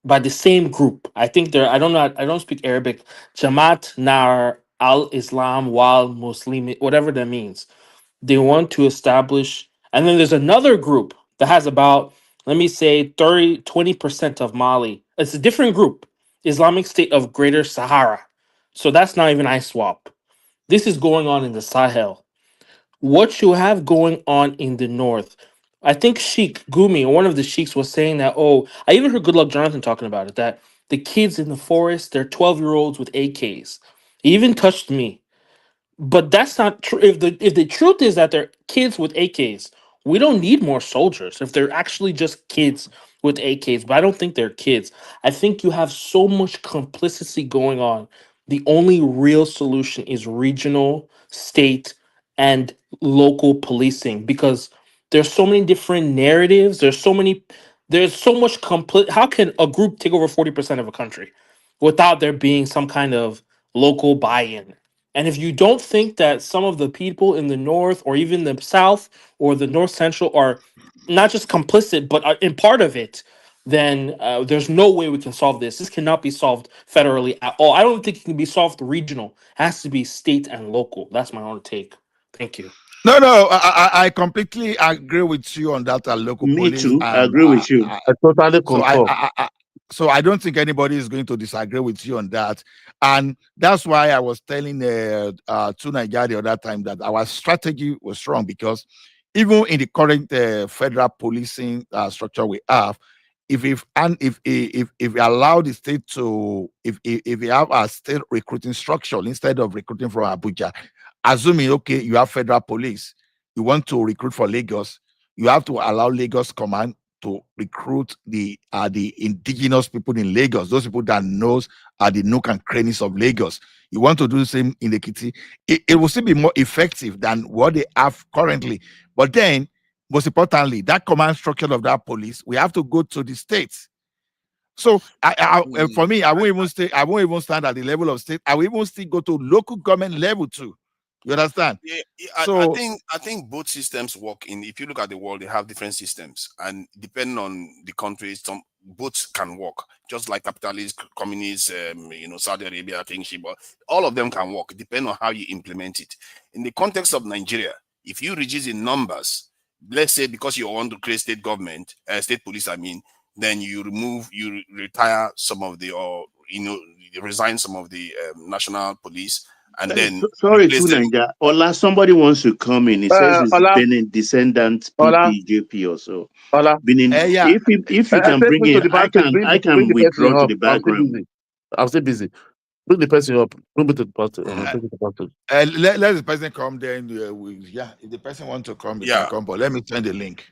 by the same group. I think they're, I don't know, I don't speak Arabic. Jamaat Nar al Islam wal Muslim, whatever that means. They want to establish, and then there's another group that has about, let me say, 20% of Mali. It's a different group, Islamic State of Greater Sahara. So that's not even ISWAP. This is going on in the Sahel. What you have going on in the north, I think Sheikh Gumi, one of the sheiks, was saying that, oh, I even heard Goodluck Jonathan talking about it, that the kids in the forest, they're 12-year-olds with AKs. He even touched me. But that's not true. If the truth is that they're kids with AKs, we don't need more soldiers. If they're actually just kids with AKs, but I don't think they're kids. I think you have so much complicity going on. The only real solution is regional, state, and local policing, because there's so many different narratives. There's so much complete. How can a group take over 40% of a country without there being some kind of local buy-in? And if you don't think that some of the people in the north or even the south or the north central are not just complicit but are in part of it, then there's no way we can solve this. This cannot be solved federally at all. I don't think it can be solved regional. It has to be state and local. That's my own take. Thank you. No, I completely agree with you on that. Local Me police, too. I and agree with you. I totally so concur. so I don't think anybody is going to disagree with you on that, and that's why I was telling to Nigeria the other time that our strategy was wrong, because even in the current federal policing structure we have, if we allow the state to, if we have a state recruiting structure instead of recruiting from Abuja, assuming okay you have federal police, you want to recruit for Lagos, you have to allow Lagos command to recruit the indigenous people in Lagos, those people that knows the nook and crannies of Lagos. You want to do the same in the Kitty, it will still be more effective than what they have currently. But then, most importantly, that command structure of that police, we have to go to the states. So for me, I won't even stay. I won't even stand at the level of state. I will even still go to local government level too. You understand? Yeah, So I think both systems work. In if you look at the world, they have different systems, and depending on the countries, some both can work. Just like capitalist, communist, Saudi Arabia, kingship, but all of them can work. Depending on how you implement it. In the context of Nigeria, if you reduce in numbers, let's say because you want to create state government, state police, I mean, then you retire some of the, or you resign some of the national police, and then Sorry, replace to them. Nigeria. Ola, somebody wants to come in. He says he's Ola, Benin descendant, Ola, PPJP or so. Ola. Benin. yeah. If you can Take bring me to in, the backstage. I Bring can the person withdraw to up. the I'm still background. busy. I'm still busy. Bring the person up. Bring me to the pastor. Take me to the pastor. Let the person come. Then if the person wants to come, he can Yeah. come. But let me send the link.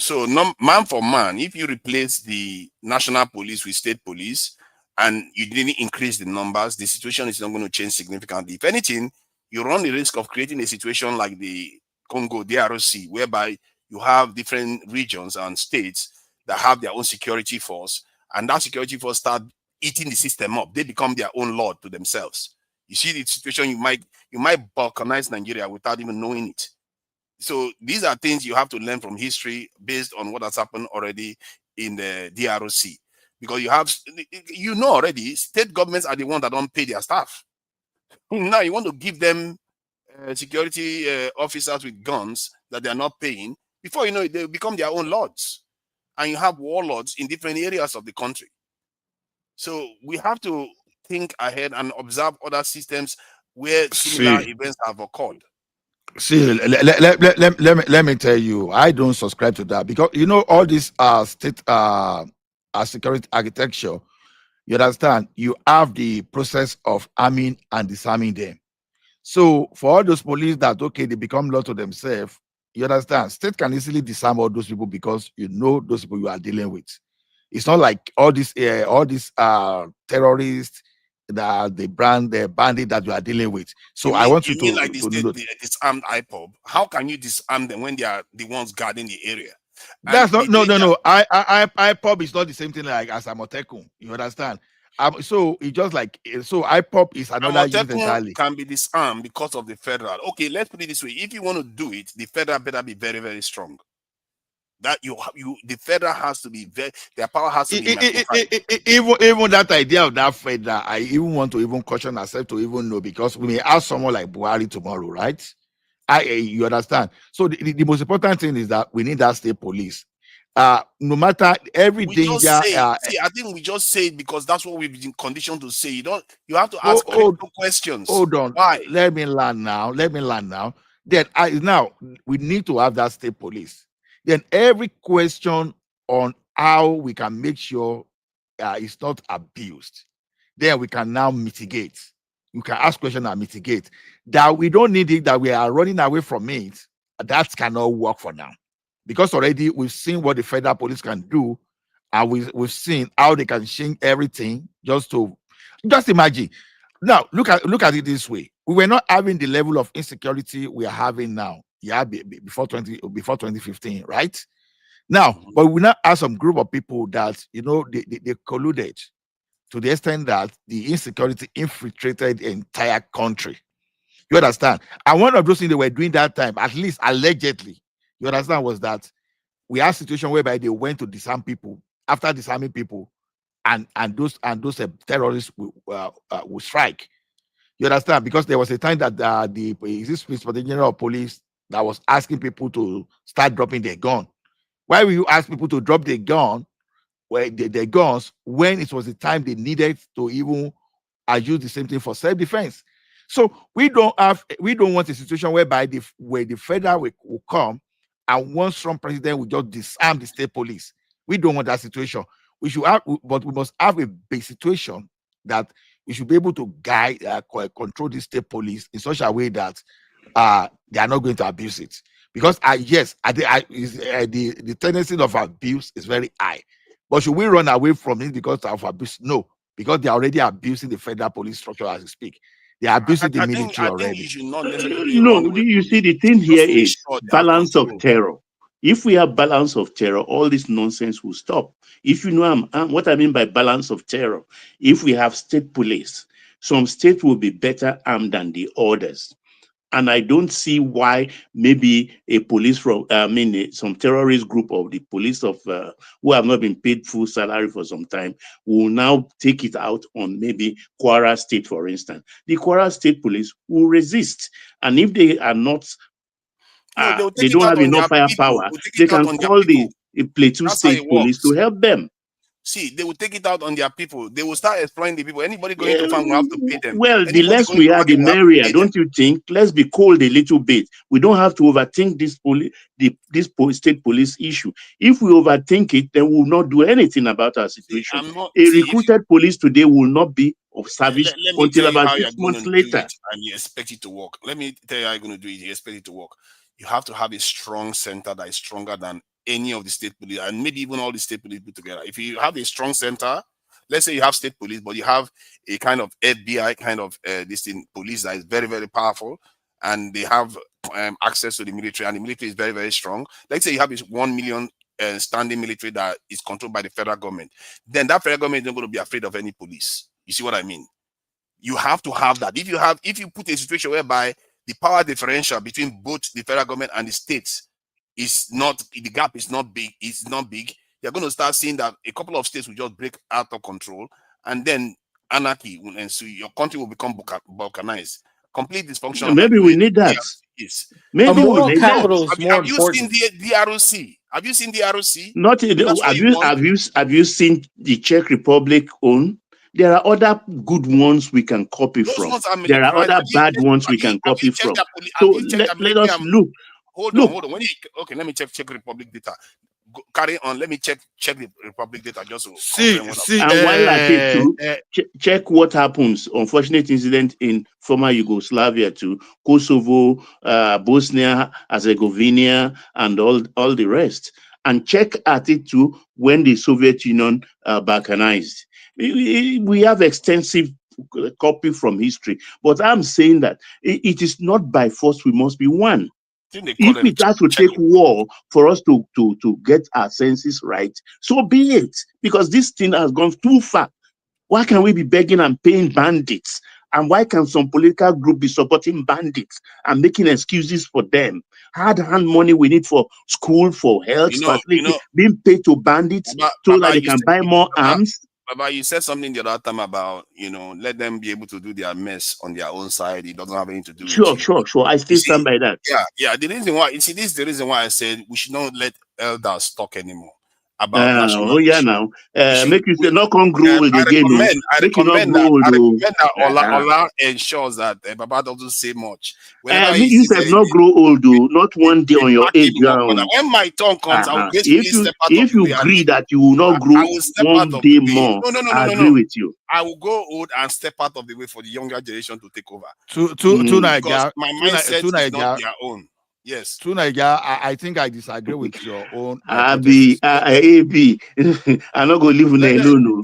So, man for man, if you replace the national police with state police and you didn't increase the numbers, the situation is not going to change significantly. If anything, you run the risk of creating a situation like the Congo DRC, whereby you have different regions and states that have their own security force, and that security force start eating the system up. They become their own lord to themselves. You see the situation, you might balkanize Nigeria without even knowing it. So these are things you have to learn from history based on what has happened already in the DRC. Because already, state governments are the ones that don't pay their staff. Now you want to give them security officers with guns that they are not paying. Before you know it, they become their own lords. And you have warlords in different areas of the country. So we have to think ahead and observe other systems where similar events have occurred. See, let me tell you, I don't subscribe to that, because all this state security architecture. You understand? You have the process of arming and disarming them. So for all those police that okay, they become law to themselves, you understand? State can easily disarm all those people, because those people you are dealing with. It's not like all these terrorists, the bandit that you are dealing with. So I want you mean like to know. the disarmed IPOB? How can you disarm them when they are the ones guarding the area? That's not no. IPOB is not the same thing like as Amotekun. You understand? So it's just like IPOB is another unit Amotekun entirely. can be disarmed because of the federal. Okay, let's put it this way: if you want to do it, the federal better be very, very strong. That the federal has to be their power has to be magnified. Even that idea of that federal, I even want to even caution ourselves to even know, because we may ask someone like Buhari tomorrow, right? You understand? So the most important thing is that we need that state police. No matter every We just danger. say, I think we just say it because that's what we've been conditioned to say. You have to ask critical questions. Hold on. Why? Let me land now. Then now we need to have that state police. Then every question on how we can make sure it's not abused, then we can now mitigate. You can ask questions and mitigate. That we don't need it, that we are running away from it, that cannot work for now. Because already we've seen what the federal police can do, and we've seen how they can change everything just imagine. Now look at it this way. We were not having the level of insecurity we are having now. Yeah, before 2015, right? Now, but we now have some group of people that they colluded to the extent that the insecurity infiltrated the entire country. You understand? And one of those things they were doing that time, at least allegedly, you understand, was that we had a situation whereby they went to disarm people. After disarming people, and those terrorists will strike. You understand? Because there was a time that the Inspector General of Police that was asking people to start dropping their gun. Why will you ask people to drop their gun, their guns, when it was the time they needed to even use the same thing for self-defense? So we don't want a situation whereby where the federal will come and one strong president will just disarm the state police. We don't want that situation. We must have a base situation that we should be able to guide, control the state police in such a way that they are not going to abuse it. Because the tendency of abuse is very high. But should we run away from it because of abuse? No, because they are already abusing the federal police structure as we speak. They are abusing the military already. I think you should not necessarily no, you see, the thing here is balance of terror. If we have balance of terror, all this nonsense will stop. If you know what I mean by balance of terror, if we have state police, some states will be better armed than the others. And I don't see why maybe a police from, some terrorist group of the police of who have not been paid full salary for some time will now take it out on maybe Kwara State, for instance. The Kwara State police will resist. And if they are not, they don't have enough firepower, they can call the Plateau State police to help them. See, they will take it out on their people. They will start exploiting the people. Anybody going to farm will have to pay them. Well, the less we are, the merrier, don't you think? Let's be cold a little bit. We don't have to overthink this state police issue. If we overthink it, then we will not do anything about our situation. Recruited police today will not be of service until about 6 months later. And you expect it to work. Let me tell you how you're going to do it. You expect it to work. You have to have a strong center that is stronger than any of the state police, and maybe even all the state police put together. If you have a strong center, let's say you have state police, but you have a kind of FBI kind of police that is very, very powerful, and they have access to the military, and the military is very, very strong. Let's say you have this 1 million standing military that is controlled by the federal government. Then that federal government is not going to be afraid of any police. You see what I mean? You have to have that. If you put a situation whereby the power differential between both the federal government and the states the gap is not big, you're going to start seeing that a couple of states will just break out of control, and then anarchy will ensue. Your country will become balkanized, complete dysfunction. Maybe we need that. Maybe we need that. Have you seen the ROC? Have you seen the ROC? Not have you seen the Czech Republic own? There are other good ones we can copy from. There are other bad ones we can copy from. So let us look. Hold on. Let me check Czech Republic data. Carry on. Let me check the Republic data just to see. And while at it too, check what happens. Unfortunate incident in former Yugoslavia too, Kosovo, Bosnia, Herzegovina, and all the rest. And check at it too when the Soviet Union balkanized. We have extensive copy from history, but I'm saying that it is not by force we must be one. If it has to take war for us to get our senses right, so be it. Because this thing has gone too far. Why can we be begging and paying bandits? And why can some political group be supporting bandits and making excuses for them? Hard-hand money we need for school, for health, facility, being paid to bandits so that they can buy more arms. Baba, you said something the other time about, let them be able to do their mess on their own side. It doesn't have anything to do with you. Sure. I still stand by that. Yeah. The reason why, this is the reason why I said we should not let elders talk anymore. Make you say not come grow old again. I recommend that Allah ensures that Baba doesn't say much. You said not grow old, not one day on your age. When my tongue comes, I will if you agree that you will not grow one day more, I agree with you. I will go old and step out of the way for the younger generation to take over. Because my mindset is not their own. Yes, Tunaija, I think I disagree with your own. I'm not gonna leave alone.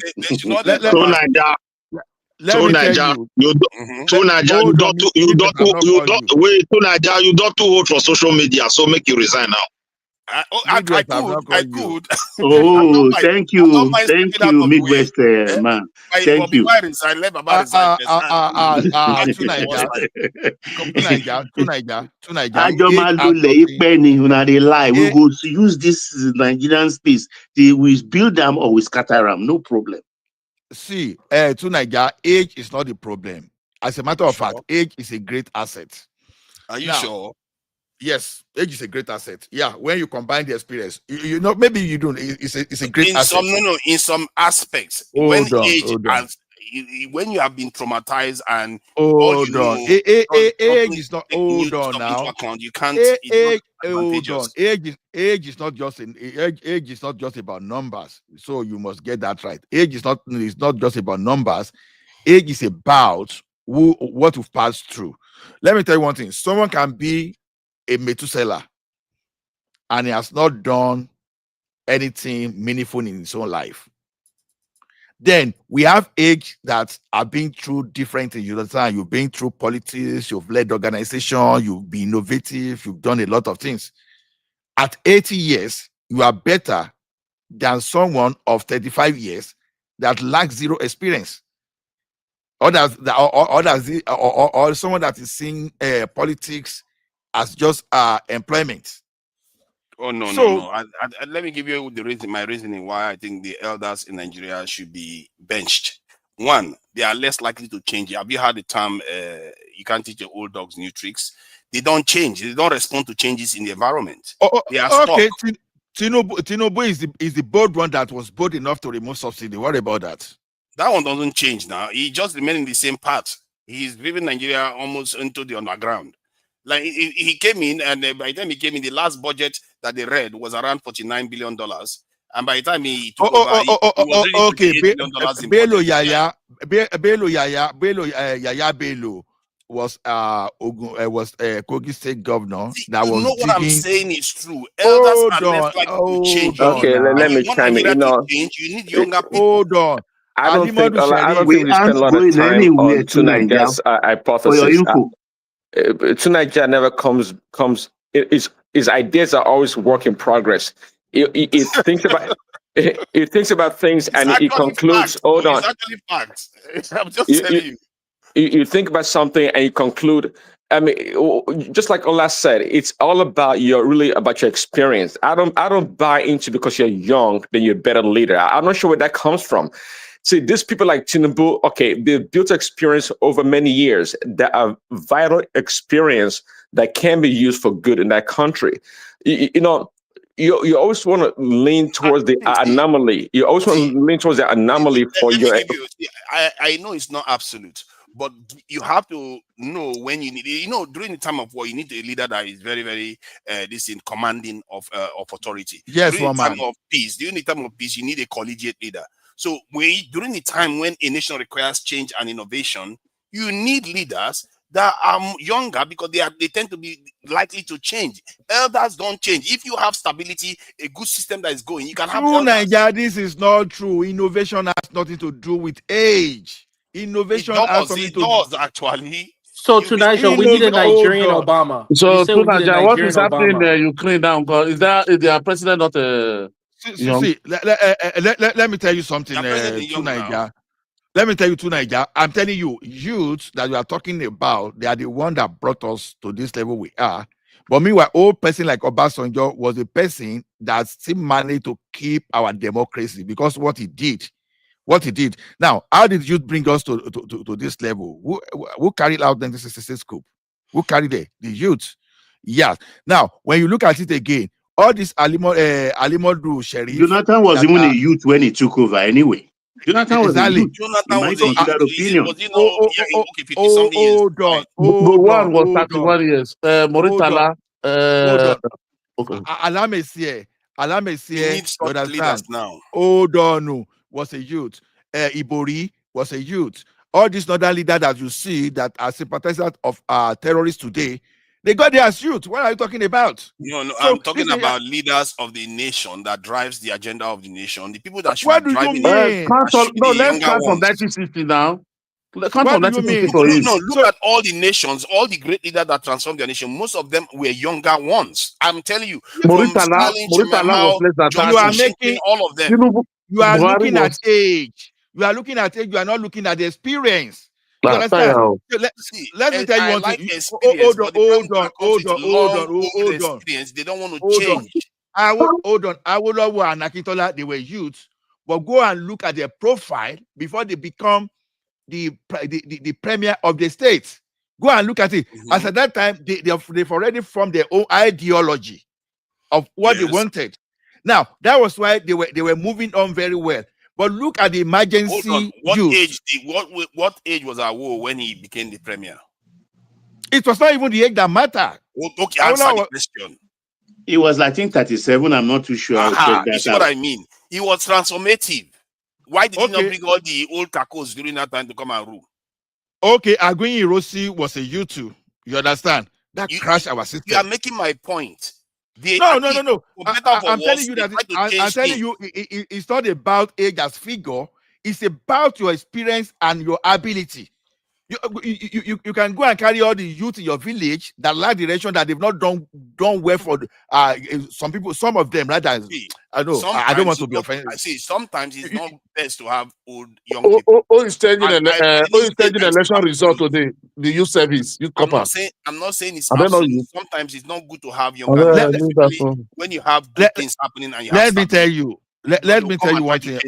Tunaija, you don't too old for social media, so make you resign now. I could. Oh, thank you, Midwest man. Thank you. They lie. We go use this Nigerian space. We build them or we scatter them. No problem. See, to Nigeria, age is not the problem. As a matter of fact, age is a great asset. Are you sure? Yes, age is a great asset. Yeah, when you combine the experience, you know, maybe you don't. It's a great In asset. in some aspects. Hold on. When you have been traumatized and hold on, age is not. Hold new on stuff now. into account, you can't. It's not Hold on. advantageous. Age is not just age is not just about numbers. So you must get that right. Age is not just about numbers. Age is about what we've passed through. Let me tell you one thing. Someone can be a Methuselah and he has not done anything meaningful in his own life. Then we have age that are being through different things. You understand? You've been through politics, you've led organization, you've been innovative, you've done a lot of things. At 80 years, you are better than someone of 35 years that lacks zero experience. Or someone that is seeing politics as just employment. Oh no. Let me give you my reasoning why I think the elders in Nigeria should be benched. One, they are less likely to change. Have you heard the term you can't teach your old dogs new tricks? They don't change. They don't respond to changes in the environment. They are okay. stuck. Tinubu is the bold one that was bold enough to remove subsidy. What about that? That one doesn't change now. He just remains in the same path. He's driven Nigeria almost into the underground. Like he came in, and by the time he came in, the last budget that they read was around $49 billion. And by the time he took over, he was already $28 billion in Bello budget. Was Kogi State governor that you was know digging. What I'm saying is true. Elders are less likely to change. Okay, let me chime in. You need younger people. Hold on. I don't think we spend a lot of time on Tunaija's hypothesis. Tunaija never comes. His ideas are always work in progress. He thinks about he thinks about things and he concludes. Fact. Hold on. It's actually facts. I'm just telling you. You think about something and you conclude. I mean, just like Ola said, it's all about your experience. I don't buy into because you're young, then you're a better leader. I'm not sure where that comes from. See, these people like Tinubu, okay, they've built experience over many years that are vital experience that can be used for good in that country. You always want to lean towards the anomaly. You always want to lean towards the anomaly for your. I know it's not absolute, but you have to know when you need. During the time of war, you need a leader that is very, very commanding of authority. Yes, during the time of peace, you need a collegiate leader. So during the time when a nation requires change and innovation, you need leaders that are younger because they tend to be likely to change. Elders don't change. If you have stability, a good system that is going, you can have elders. Nigeria, this is not true. Innovation has nothing to do with age. Innovation has something to do. Actually. So Tunisia, we need a Nigerian Obama. So Tunisia, what is happening in Ukraine now? Is their president not young? Let me tell you something, Tunisia. Let me tell you, Tunisia. I'm telling you, youths that we are talking about, they are the one that brought us to this level we are. But meanwhile, old person like Obasanjo was a person that still managed to keep our democracy because what he did. Now, how did youth bring us to this level? Who carried out the 1966 coup? Who carried it? The youth. Yeah. Now, when you look at it again, all this Alimodu Sheriff. Jonathan was even a youth when he took over anyway. Jonathan was a youth. Jonathan was a opinion. Hold on. One was 31 years. Moritala. Alamesier, you understand? Now. Hold on, was a youth. Ibori was a youth. All these other leaders that you see that are sympathizers of terrorists today, they got their youth. What are you talking about? No, I'm talking about leaders of the nation that drives the agenda of the nation. The people that should what be driving it. Let's start from 1960 now. Look at all the nations, all the great leaders that transformed their nation. Most of them were younger ones. I'm telling you. Moritala was less than you are making all of them. You are looking at age. You are looking at age. You are not looking at the experience. You understand? Let me tell you one thing. Hold on. They don't want to change. Hold on. Awolowo and Akintola, they were youth, but go and look at their profile before they become the premier of the state. Go and look at it. As at that time, they've already formed their own ideology of what they wanted. Now, that was why they were moving on very well. But look at the emergency. Hold on. What youth. age? What age was Awo when he became the premier? It was not even the age that mattered. Okay, answer the question. It was, I think, 37. I'm not too sure. You see what I mean? He was transformative. Why did he not bring all the old kakos during that time to come and rule? Okay, Aguiyi Ironsi was a youth too. You understand? That crashed our system. You are making my point. No. I'm telling you that I'm telling you it's not about age as figure. It's about your experience and your ability. You can go and carry all the youth in your village that lack direction, that they've not done well for some people. Some of them, rather. I know. I don't want to be offended. I see. Sometimes it's not best to have young people. Is changing the election result today. The youth service, youth I'm corps. not saying it's absolute. Sometimes it's not good to have young people. When you have good things happening and you have. Let me tell you. Let me tell you one thing.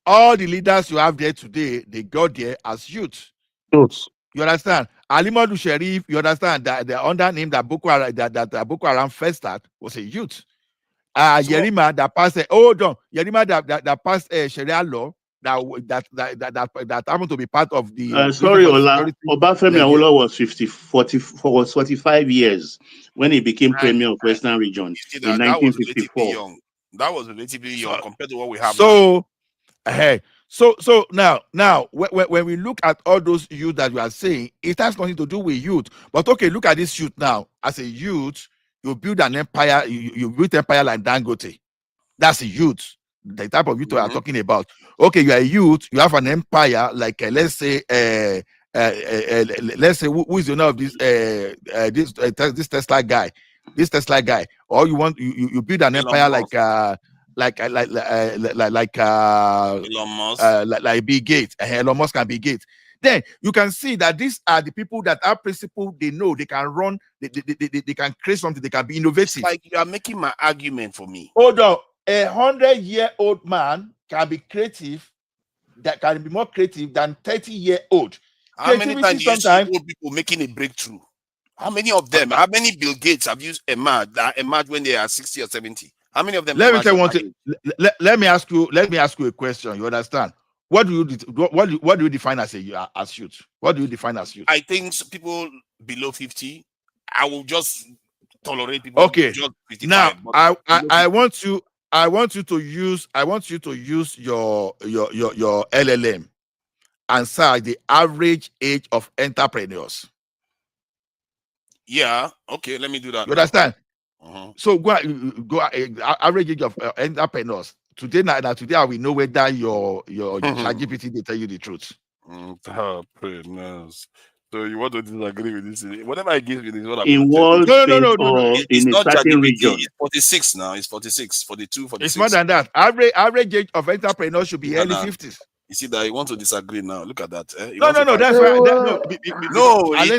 All the leaders you have there today, they got there as youth. You understand? Alimadu Sharif, you understand that the under name that Boko Haram first start was a youth. Yerima that passed Yerima that passed Sharia law that happened to be part of the sorry, Ola. Obafemi Awolowo was 45 years when he became premier of Western Region in 1954. That was relatively young compared to what we have now. So now when we look at all those youth that you are saying, it has nothing to do with youth. But okay, look at this youth now. As a youth, you build an empire, you build an empire like Dangote. That's a youth, the type of youth we are talking about. Okay, you are a youth, you have an empire like let's say who is the owner of this Tesla guy? This Tesla guy, or you build an empire like Elon Musk. like Bill Gates. Elon Musk and Bill Gates. Then you can see that these are the people that are principled. They know they can run. They can create something. They can be innovative. It's like you are making my argument for me. Hold on. 100-year-old man can be creative. That can be more creative than 30-year-old. How many times do you see old people making a breakthrough? How many of them? How many Bill Gates have used emerged when they are 60 or 70? How many of them? Let me tell you one thing. Let me ask you a question. You understand? What do you define as youth? What do you define as youth? I think people below 50. I will just tolerate people. Okay. Just 55, now I want you to use your LLM and say the average age of entrepreneurs. Yeah. Okay. Let me do that. You understand? So go average age of entrepreneurs. Today I will know whether your ChatGPT they tell you the truth. Entrepreneurs. So you want to disagree with this? Whatever I give you is what I'm in Wall Street It's in not a certain region. It's 46 now. It's 46, 42, 46. It's more than that. Average age of entrepreneurs should be early 50s. You see that you want to disagree now. Look at that. No. That's right.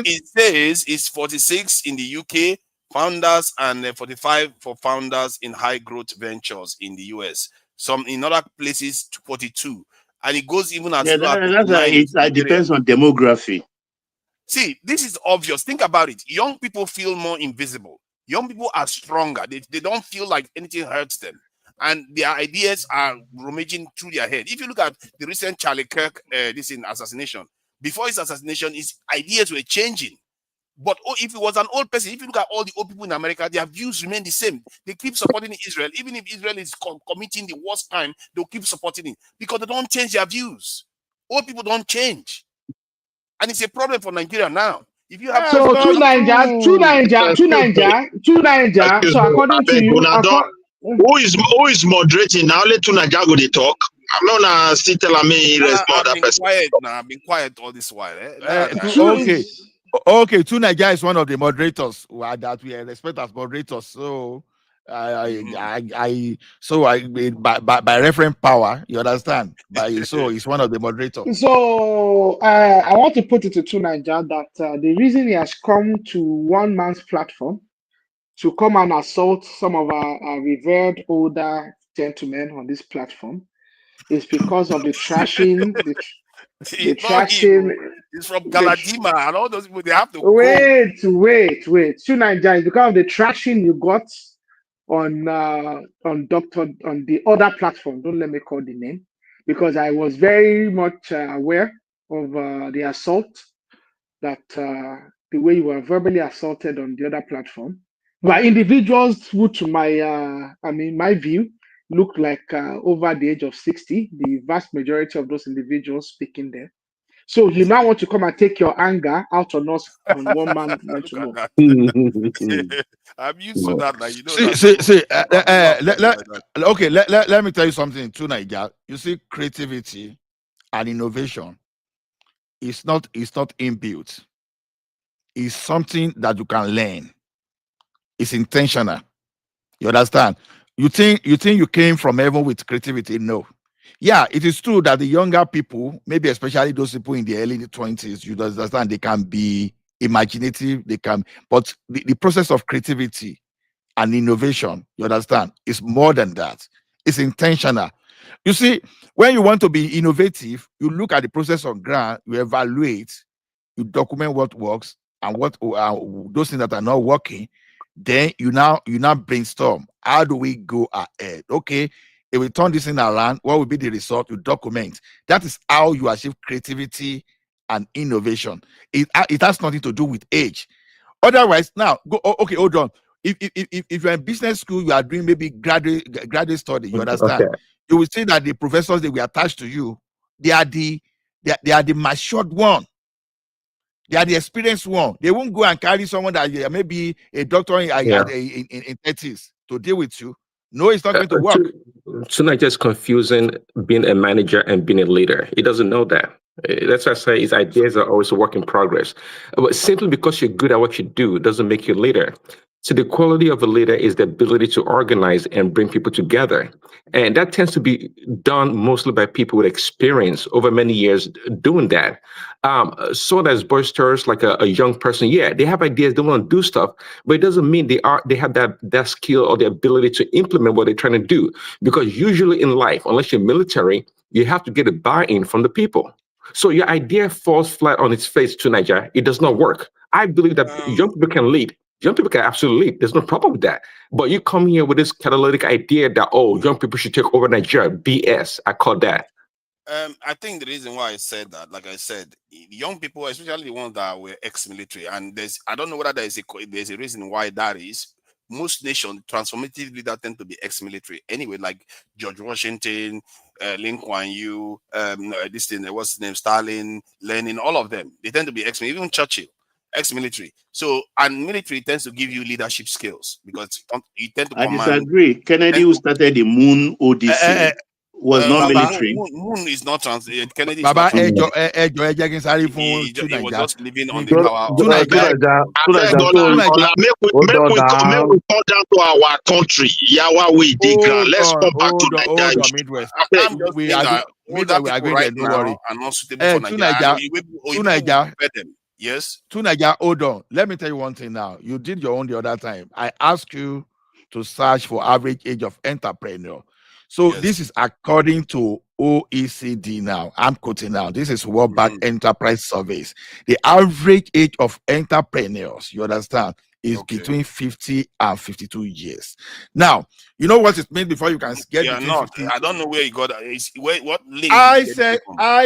It says it's 46 in the UK founders and 45 for founders in high growth ventures in the US. Some in other places 42, and it goes even as low as it depends on demography. See, this is obvious. Think about it. Young people feel more invisible. Young people are stronger. They don't feel like anything hurts them. And their ideas are rummaging through their head. If you look at the recent Charlie Kirk assassination, before his assassination, his ideas were changing. But if it was an old person, if you look at all the old people in America, their views remain the same. They keep supporting Israel. Even if Israel is committing the worst crime, they'll keep supporting it because they don't change their views. Old people don't change. And it's a problem for Nigeria now. If you have two Naija. So according to you, who is moderating? Now let two Naija go they talk. I'm not still telling me I've been quiet now. I've been quiet all this while. Okay, Tunaja is one of the moderators that we respect as moderators. So by reference power, you understand? So he's one of the moderators. So I want to put it to Tunaja that the reason he has come to one man's platform to come and assault some of our revered older gentlemen on this platform is because of the trashing It's not him. traction. It's from The, Galadima and all those people. They have to go. wait. To Nigeria, because of the traction you got on Doctor on the other platform. Don't let me call the name because I was very much aware of the assault that the way you were verbally assaulted on the other platform by individuals who, to my view, look like over the age of 60. The vast majority of those individuals speaking there. So you now want to come and take your anger out on us on one man meant to know. I'm used to that. Like, you know See, that. okay, let me tell you something too, Niger. You see, creativity and innovation is not inbuilt. It's something that you can learn. It's intentional. You understand? You think you came from heaven with creativity? No. Yeah, it is true that the younger people, maybe especially those people in the early 20s, you understand, they can be imaginative, but the process of creativity and innovation, you understand, is more than that. It's intentional. You see, when you want to be innovative, you look at the process on ground, you evaluate, you document what works and what those things that are not working. Then you now brainstorm. How do we go ahead? Okay, if we turn this in around, what will be the result? You document. That is how you achieve creativity and innovation. It has nothing to do with age. Otherwise, now go. Okay, hold on. If you're in business school, you are doing maybe graduate study. You understand? Okay. You will see that the professors that were attached to you, they are the matured one. They are the experienced one. They won't go and carry someone that maybe a doctor in 30s to deal with you. No, it's not going to work. Tonight just confusing being a manager and being a leader. He doesn't know that. That's why I say his ideas are always a work in progress. But simply because you're good at what you do doesn't make you a leader. So the quality of a leader is the ability to organize and bring people together. And that tends to be done mostly by people with experience over many years doing that. So that's boisterous, like a young person. Yeah, they have ideas, they want to do stuff, but it doesn't mean they have that skill or the ability to implement what they're trying to do. Because usually in life, unless you're military, you have to get a buy-in from the people. So your idea falls flat on its face to Nigeria. It does not work. I believe that young people can lead. Young people can absolutely lead. There's no problem with that. But you come here with this catalytic idea that, young people should take over Nigeria. BS. I call that. I think the reason why I said that, like I said, young people, especially the ones that were ex-military, and I don't know whether there's a reason why that is. Most nations, transformative leaders tend to be ex-military anyway, like George Washington, Lin Kuan Yew, this thing, what's his name, Stalin, Lenin, all of them. They tend to be ex-military, even Churchill, ex-military. So, and military tends to give you leadership skills because you tend to I command. disagree. Kennedy, who started the Moon Odyssey, was not military. Moon is not Kennedy is Baba, not he was just living on the Because power of Make we come down to our country. Yawa we dig ground. Let's come back to Nigeria. Midwest. I'm just saying that older people right now are not suitable for Nigeria. You them. Yes. To Nigeria, hold on. Let me tell you one thing now. You did your own the other time. I asked you to search for average age of entrepreneur. So this is according to OECD now. I'm quoting now. This is World Bank Enterprise Surveys. The average age of entrepreneurs, you understand, is between 50 and 52 years. Now, you know what it means before you can get between 50. I don't know where you got that. What link? I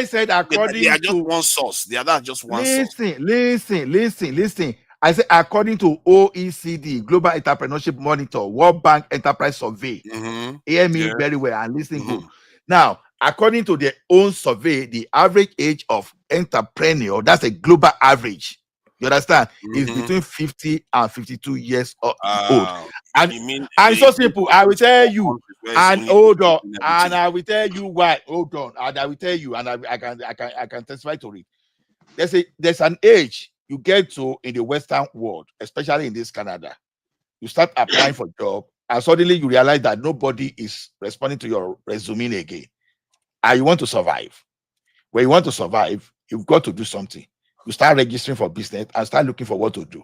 said according they are just to one source. They are not just one source. Listen. I said according to OECD, Global Entrepreneurship Monitor, World Bank Enterprise Survey. Hear me very well and listen good. Now, according to their own survey, the average age of entrepreneur, that's a global average. You understand? Is between 50 and 52 years old. And so simple. I will tell you. And hold on. And I will tell you why. Hold on. And I will tell you. And I can testify to it. There's an age you get to in the Western world, especially in this Canada. You start applying for a job, and suddenly you realize that nobody is responding to your resume again. And you want to survive. When you want to survive, you've got to do something. You start registering for business and start looking for what to do.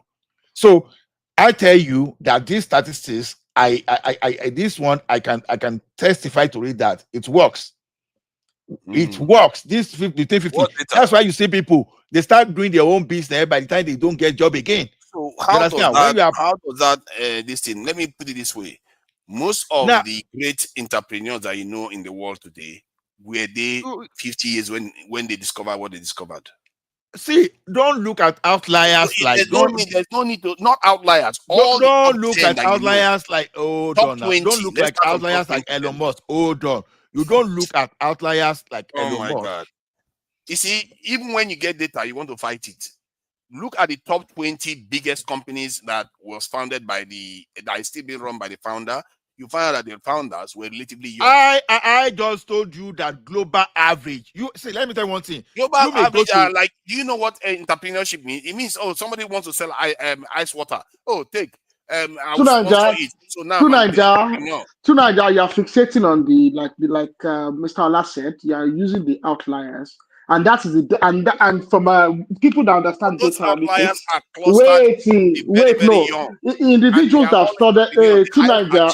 So I tell you that these statistics, this one I can testify to it that it works. It works. This 50. That's why you see people, they start doing their own business by the time they don't get job again. So You how does understand? that this thing? Let me put it this way: most of the great entrepreneurs that you know in the world today were they 50 years when they discovered what they discovered. See, don't look at outliers there's no need to not outliers. All don't the look 10 at outliers like top 20. Don't look like outliers like Elon Musk. Hold on. You don't look at outliers like Elon Musk. God. You see, even when you get data, you want to fight it. Look at the top 20 biggest companies that was founded by that is still being run by the founder. You find out that the founders were relatively young. I just told you that global average. You see, let me tell you one thing. Global average are like, do you know what entrepreneurship means? It means, somebody wants to sell ice water. Take. I will sponsor it. So now to Nigeria, you are fixating on Mr. Ola said, you are using the outliers. And that is and from people that understand data analytics, individuals that studied to Nigeria,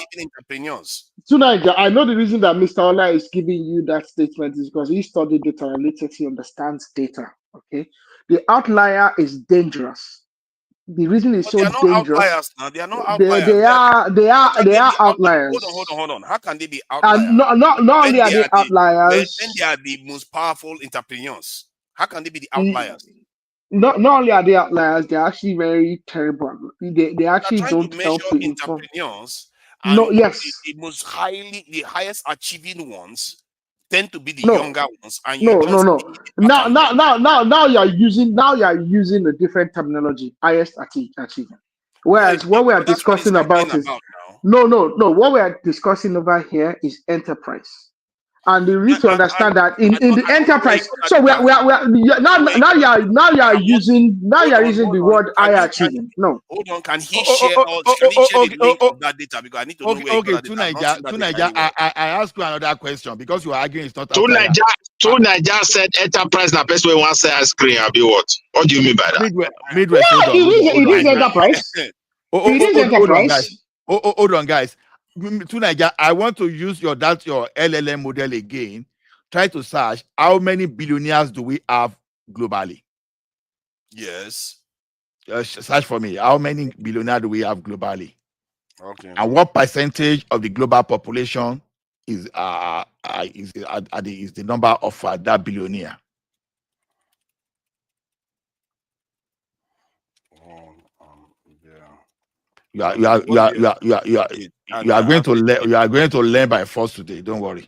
I know the reason that Mr. Ola is giving you that statement is because he studied data analytics, he understands data. Okay, the outlier is dangerous. The reason it's so dangerous. Outliers now. They are not outliers. They are outliers. Hold on. How can they be outliers? And not only are they outliers, then they are the most powerful entrepreneurs. How can they be the outliers? Not only are they outliers, they're actually very terrible. They actually don't help to inform. The highest achieving ones tend to be the younger ones, and Now you're using a different terminology, highest achievement. Whereas what we are discussing about is what we are discussing over here is enterprise. And you need to understand that in the enterprise. So now you are using the word higher achievement. No. Hold on, can he share the link of that data? Because I need to know where to Nigeria, I ask you another question because you are arguing it's not to Nigeria said enterprise na person wey wan sell ice cream abi what? What do you mean by that? Midwest, it is enterprise. It is enterprise. Hold on, guys. To Nigeria, I want to use your LLM model again. Try to search how many billionaires do we have globally? Yes. Search for me. How many billionaires do we have globally? Okay. And what percentage of the global population is the number of that billionaire? You are going to learn by force today. Don't worry.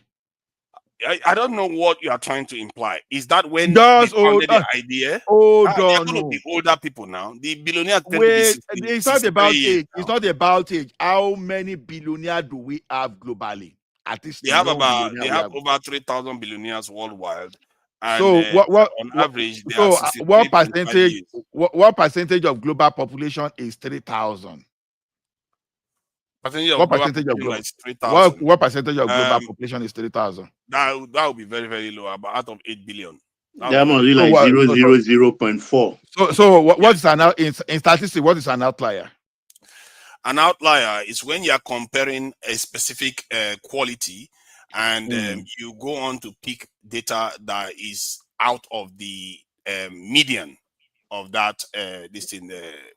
I don't know what you are trying to imply. Is that when they founded the idea? They're going to be older people now. The billionaires tend to be 60, it's not about age. It's not about age. How many billionaires do we have globally? At least they have over 3,000 billionaires worldwide. And so on average, what percentage of global population is 3,000? What percentage of global population is 3,000? That would be very, very low, about out of 8 billion. That must be like 0.4. So what is in statistics? What is an outlier? An outlier is when you are comparing a specific quality, and you go on to pick data that is out of the median of that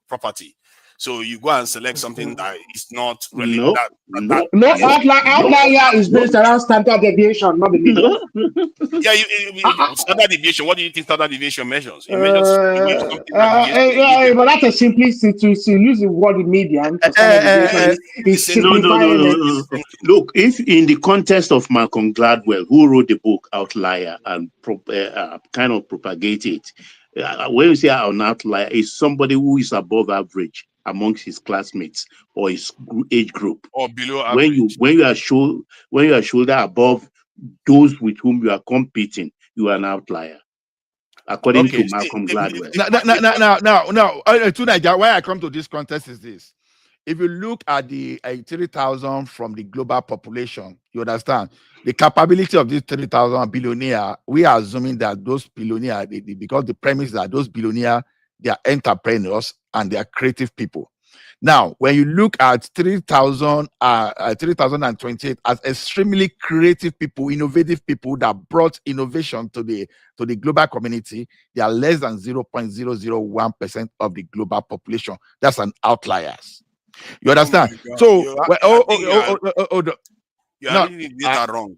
property. So you go and select something that is not really outlier is based around standard deviation, not the median. Standard deviation. What do you think standard deviation measures? It measures but that's a simplicity to use the word median for standard deviation. No. Look, if in the context of Malcolm Gladwell, who wrote the book Outlier and kind of propagate it, when you say an outlier, is somebody who is above average amongst his classmates or his age group, or below average. When you are shoulder above those with whom you are competing, you are an outlier, according to Malcolm Gladwell. Now, to Nigeria, why I come to this contest is this: if you look at the 3,000 from the global population, you understand the capability of these 3,000 billionaires. We are assuming that those billionaires, because the premise is that those billionaires, they are entrepreneurs and they are creative people. Now, when you look at 3,028 as extremely creative people, innovative people that brought innovation to the global community, they are less than 0.001% of the global population. That's an outliers. You understand? You are reading the data wrong.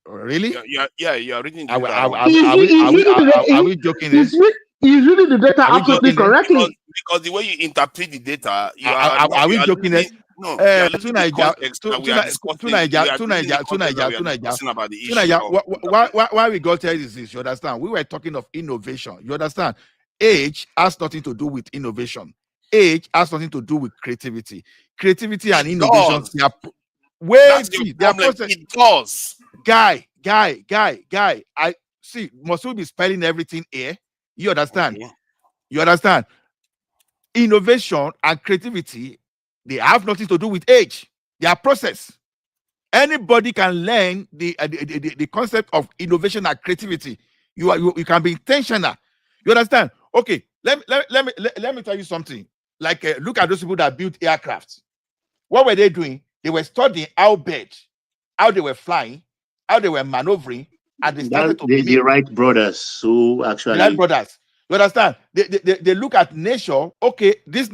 Really? You are reading the Are we joking? He's reading the data absolutely correctly. Because the way you interpret the data, you are we joking? No, you are losing the context that we are discussing. About the issue. Why we got here is this. You understand? We were talking of innovation. You understand? Age has nothing to do with innovation. Age has nothing to do with creativity. Creativity and innovation. That's your problem. It does. Guy. I see. Must we be spelling everything here? You understand? Okay. You understand? Innovation and creativity, they have nothing to do with age. They are process. Anybody can learn the concept of innovation and creativity. You can be intentional. You understand? Okay. Let me tell you something. Like look at those people that built aircraft. What were they doing? They were studying how they were flying, how they were maneuvering, and they started the Wright brothers who actually the Wright brothers. You understand? They look at nature. Okay, this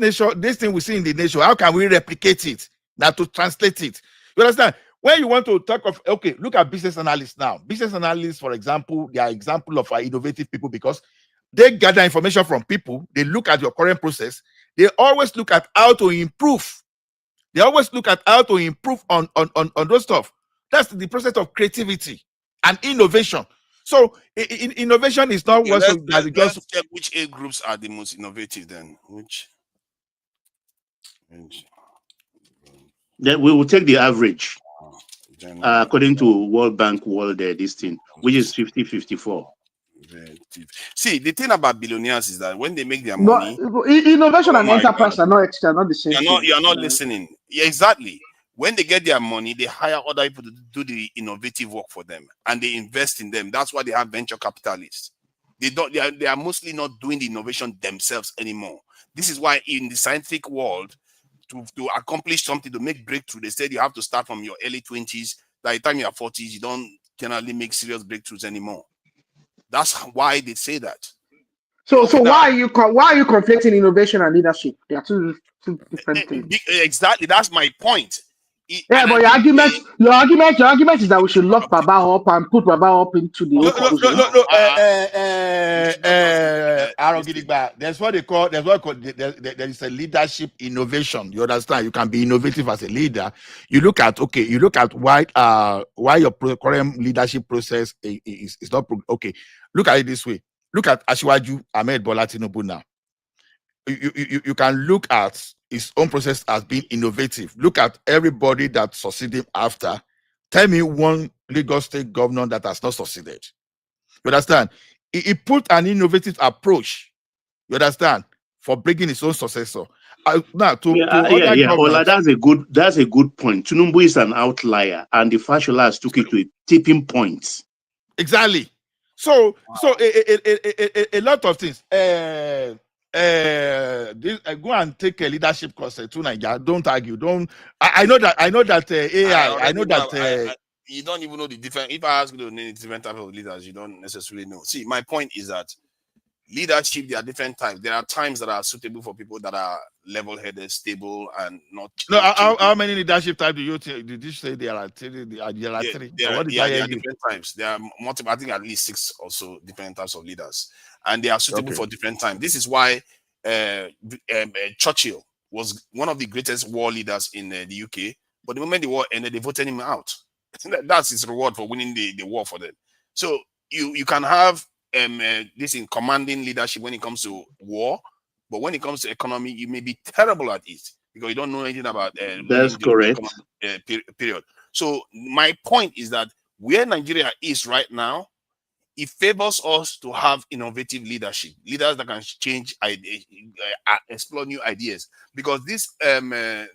thing we see in the nature, how can we replicate it? Now to translate it. You understand? When you want to talk of, okay, look at business analysts now. Business analysts, for example, they are example of innovative people because they gather information from people. They look at your current process. They always look at how to improve. They always look at how to improve on those stuff. That's the process of creativity and innovation. So innovation is not what let's check which age groups are the most innovative then. Then we will take the average according to World Bank World this thing, which is 50-54. See, the thing about billionaires is that when they make their money, innovation and enterprise are not the same. You're not listening. Yeah, exactly. When they get their money, they hire other people to do the innovative work for them, and they invest in them. That's why they have venture capitalists. They are mostly not doing the innovation themselves anymore. This is why in the scientific world, to accomplish something, to make breakthrough, they said you have to start from your early 20s. By the time you are 40s, you don't cannot make serious breakthroughs anymore. That's why they say that. So why are you conflating innovation and leadership? They are two different things. Exactly, that's my point. But your argument is that we should lock Baba up and put Baba up into the There's what they call there is a leadership innovation. You understand? You can be innovative as a leader. You look at why your current leadership process is not okay. Look at it this way. Look at Asiwaju Ahmed Bola Tinubu now. You can look at his own process as being innovative. Look at everybody that succeeded after. Tell me one Lagos state governor that has not succeeded. You understand? He put an innovative approach. You understand? For bringing his own successor. Now Ola, that's a good point. Tinubu is an outlier, and the Fasholas took it to a tipping point. Exactly. So a lot of things. Go and take a leadership course to Nigeria. Don't argue. I know that AI. I know that you don't even know the different. If I ask you to name different types of leaders, you don't necessarily know. See, my point is that leadership, there are different types. There are times that are suitable for people that are level-headed, stable, and not. No, how many leadership types did you say there are three? There are three. There are different types. There are multiple. I think at least 6 or so different types of leaders, and they are suitable for different times. This is why Churchill was one of the greatest war leaders in the UK. But the moment the war ended, they voted him out. That's his reward for winning the war for them. So you can have this in commanding leadership when it comes to war, but when it comes to economy, you may be terrible at it because you don't know anything about that's correct period. So my point is that where Nigeria is right now, it favors us to have innovative leadership, leaders that can change ideas, explore new ideas. Because this the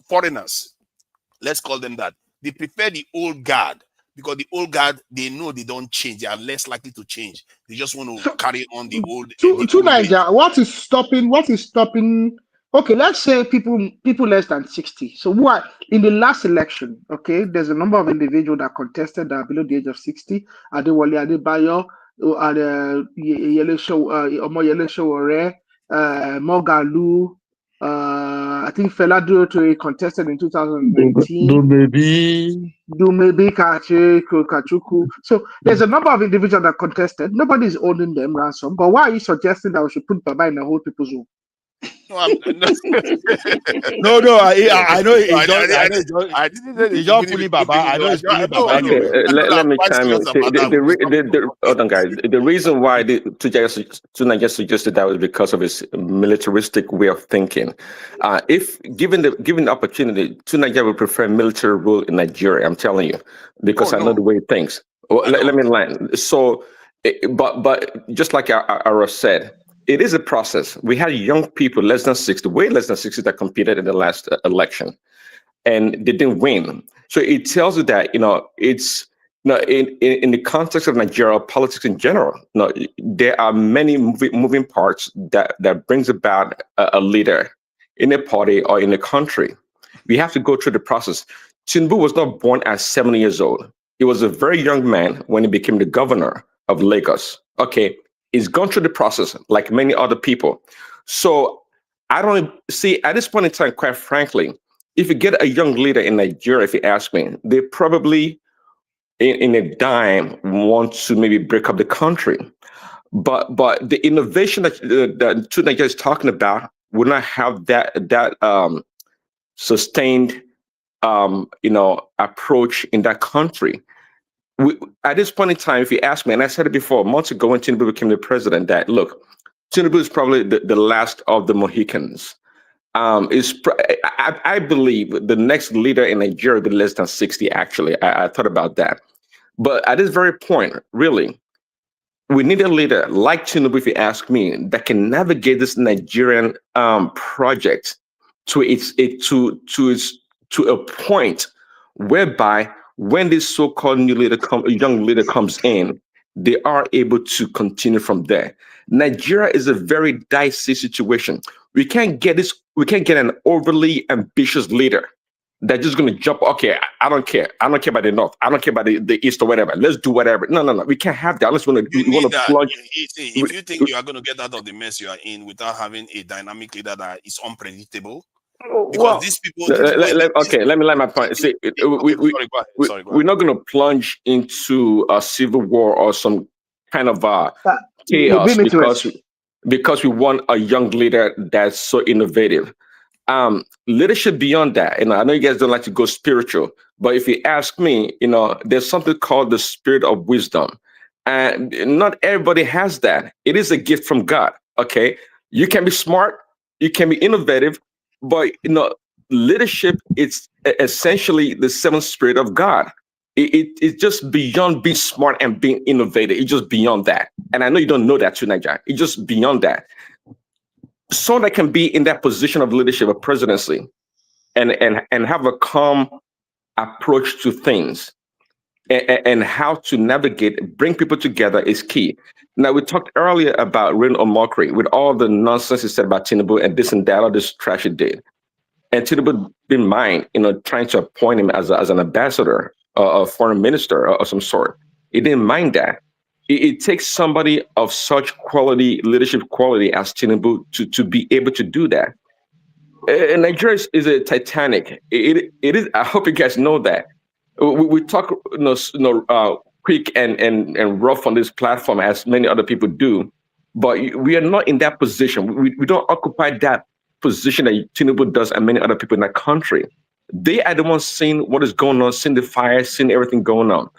foreigners, let's call them that, they prefer the old guard because the old guard, they know they don't change. They are less likely to change. They just want to carry on the old. To Niger, what is stopping? Okay, let's say people less than 60. So what in the last election? Okay, there's a number of individuals that contested that are below the age of 60. Adewale Adebayo, Yele Sowore, Mogalu. I think Fela Durotue contested in 2019. Dumebi Kachuku. So there's a number of individuals that contested. Nobody's owning them ransom. But why are you suggesting that we should put Baba in the whole people's room? No, I know he's just pulling Baba. I know he's pulling Baba anyway. Let me chime in. Hold on, guys. The reason why Tunaja suggested that was because of his militaristic way of thinking. If given the opportunity, Tunaja would prefer military rule in Nigeria. I'm telling you, because I know the way he thinks. Well, let me line. So, but just like Ara said, it is a process. We had young people, way less than 60, that competed in the last election, and they didn't win. So it tells you that, it's, in the context of Nigeria, politics in general, there are many moving parts that brings about a leader in a party or in a country. We have to go through the process. Tinubu was not born at 70 years old. He was a very young man when he became the governor of Lagos. Okay. He's gone through the process like many other people. So I don't see at this point in time, quite frankly, if you get a young leader in Nigeria, if you ask me, they probably in a dime want to maybe break up the country. But the innovation that Nigeria is talking about will not have that sustained approach in that country. At this point in time, if you ask me, and I said it before, months ago when Tinubu became the president, that look, Tinubu is probably the last of the Mohicans. I believe the next leader in Nigeria will be less than 60, actually. I thought about that. But at this very point, really, we need a leader like Tinubu, if you ask me, that can navigate this Nigerian project to a point whereby when this so-called young leader comes in, they are able to continue from there. Nigeria is a very dicey situation. We can't get an overly ambitious leader that's just going to jump. Okay, I don't care. I don't care about the North. I don't care about the East or whatever. Let's do whatever. No. We can't have that. Unless we want to plunge. If you think you are going to get out of the mess you are in without having a dynamic leader that is unpredictable, because these people. Let me line my point. See, we're not going to plunge into a civil war or some kind of chaos because we want a young leader that's so innovative. Leadership beyond that, I know you guys don't like to go spiritual, but if you ask me, there's something called the spirit of wisdom, and not everybody has that. It is a gift from God. Okay, you can be smart, you can be innovative, but leadership, it's essentially the seventh spirit of God. It's just beyond being smart and being innovative. It's just beyond that. And I know you don't know that too, Nigeria. It's just beyond that. Someone that can be in that position of leadership, of presidency, and have a calm approach to things and how to navigate, bring people together is key. Now, we talked earlier about Reno Omokri with all the nonsense he said about Tinubu and this and that, all this trash he did. And Tinubu didn't mind, trying to appoint him as an ambassador, a foreign minister of some sort. He didn't mind that. It takes somebody of such quality, leadership quality as Tinubu to be able to do that. And Nigeria is a Titanic. It is. I hope you guys know that. We talk, quick and rough on this platform as many other people do, but we are not in that position. We don't occupy that position that Tinubu does and many other people in that country. They are the ones seeing what is going on, seeing the fire, seeing everything going on.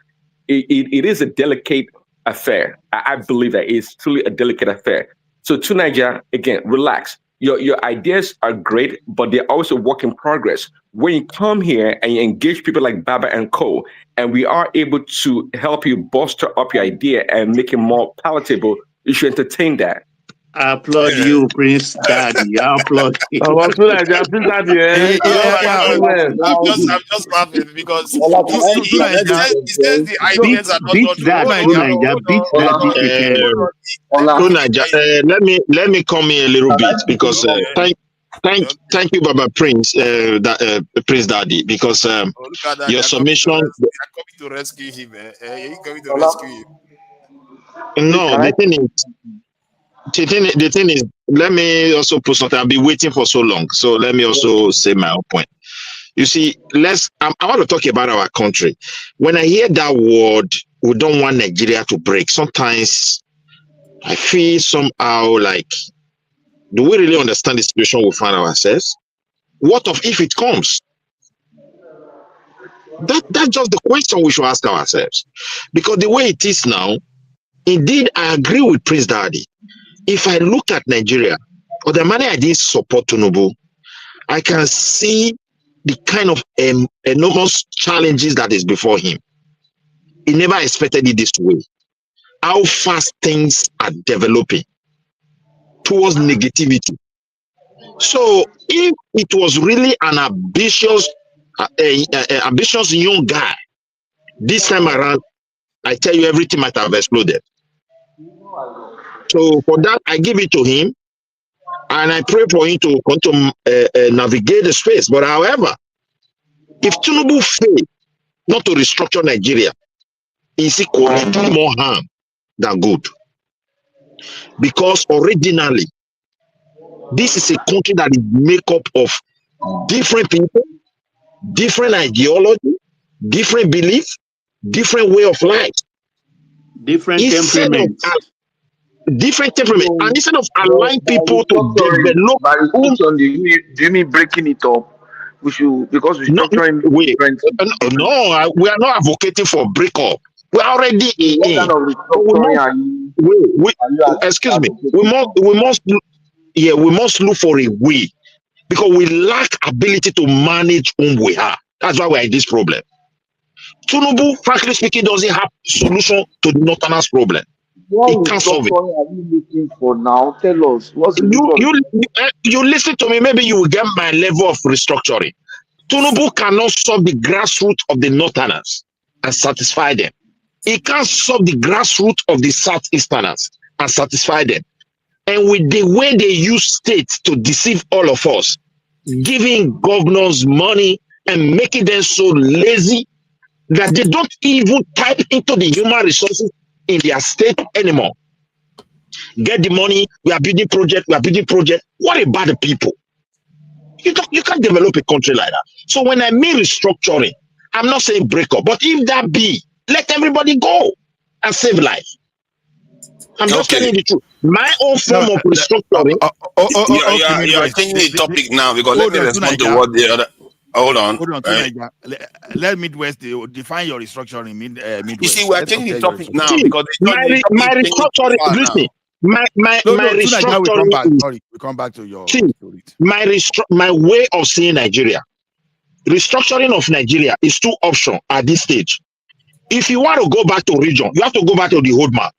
It is a delicate affair. I believe that it's truly a delicate affair. So to Nigeria, again, relax. Your ideas are great, but they're also a work in progress. When you come here and you engage people like Baba and Co., and we are able to help you bolster up your idea and make it more palatable, you should entertain that. I applaud you, Prince Daddy. I applaud you. I feel like Prince Daddy. I'm just laughing because he says the ideas are not beat that. Let me come in a little bit because thank you, Baba Prince, Prince Daddy, because your submission. You're coming to rescue him. You're coming to rescue him. No, the thing is, let me also put something. I've been waiting for so long, so let me also say my own point. You see, I want to talk about our country. When I hear that word, we don't want Nigeria to break. Sometimes I feel somehow like, do we really understand the situation we find ourselves? What if it comes? That's just the question we should ask ourselves. Because the way it is now, indeed, I agree with Prince Daddy. If I look at Nigeria, or the money I did support Tinubu, I can see the kind of enormous challenges that is before him. He never expected it this way. How fast things are developing towards negativity. So if it was really an ambitious young guy, this time around, I tell you, everything might have exploded. So for that, I give it to him, and I pray for him to navigate the space. But however, if Tinubu failed not to restructure Nigeria, is equally more harm than good. Because originally, this is a country that is made up of different people, different ideology, different beliefs, different way of life. Different temperaments. Different temperament. And instead of allowing people to develop, do you mean breaking it up? We should, because we no, we are not advocating for breakup. We're already in. Excuse me. We must look for a way, because we lack ability to manage whom we are. That's why we're in this problem. Tinubu, frankly speaking, doesn't have solution to the Northerners' problem. What can't solve it. Are you looking for now? Tell us. You listen to me. Maybe you will get my level of restructuring. Tinubu cannot solve the grassroots of the Northerners and satisfy them. He can't solve the grassroots of the Southeasterners and satisfy them. And with the way they use states to deceive all of us, giving governors money and making them so lazy that they don't even type into the human resources in their state anymore. Get the money, we are building project. What about the people? You can't develop a country like that. So when I mean restructuring, I'm not saying break up, but if that be, let everybody go and save life. I'm just telling you the truth. My own form of restructuring. You're changing the topic now, because let me respond to what the other. Hold on. Let Midwest define your restructuring. Midwest. You see, we're changing the topic now because my restructuring. Listen, my restructuring. Sorry, we come back to your. See, my way of seeing Nigeria. Restructuring of Nigeria is two options at this stage. If you want to go back to region, you have to go back to the old map.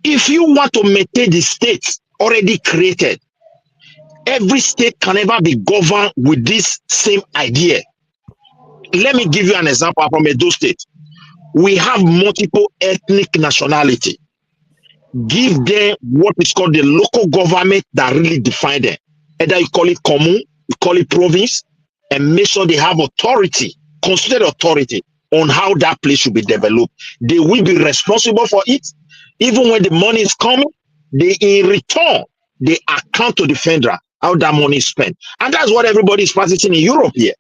If you want to maintain the states already created, every state can never be governed with this same idea. Let me give you an example from Edo State. We have multiple ethnic nationality. Give them what is called the local government that really define them. Either you call it commune, you call it province, and make sure they have authority, considered authority on how that place should be developed. They will be responsible for it. Even when the money is coming, they in return, they account to the federal how that money is spent. And that's what everybody is practicing in Europe here.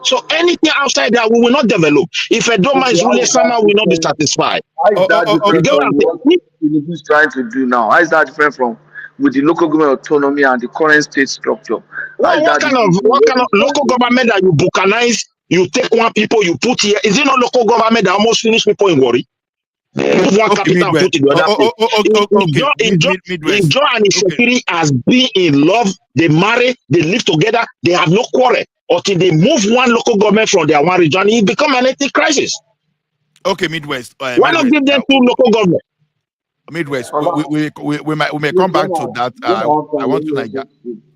So anything outside that we will not develop. If a Doma is ruling, somehow we will not be satisfied. How is that different from what Tinubu is trying to do now? How is that different from with the local government autonomy and the current state structure? What kind of local government that you balkanize, you take one people, you put here? Is it not local government that almost finish people in Warri? Move one capital and put it the other place. If Joe and Ishekiri has been in love, they marry, they live together, they have no quarrel. Until they move one local government from their one region, it become an ethnic crisis. Okay, Midwest. Why not give them two local government? Midwest. We may come back to that. I want to Nigeria.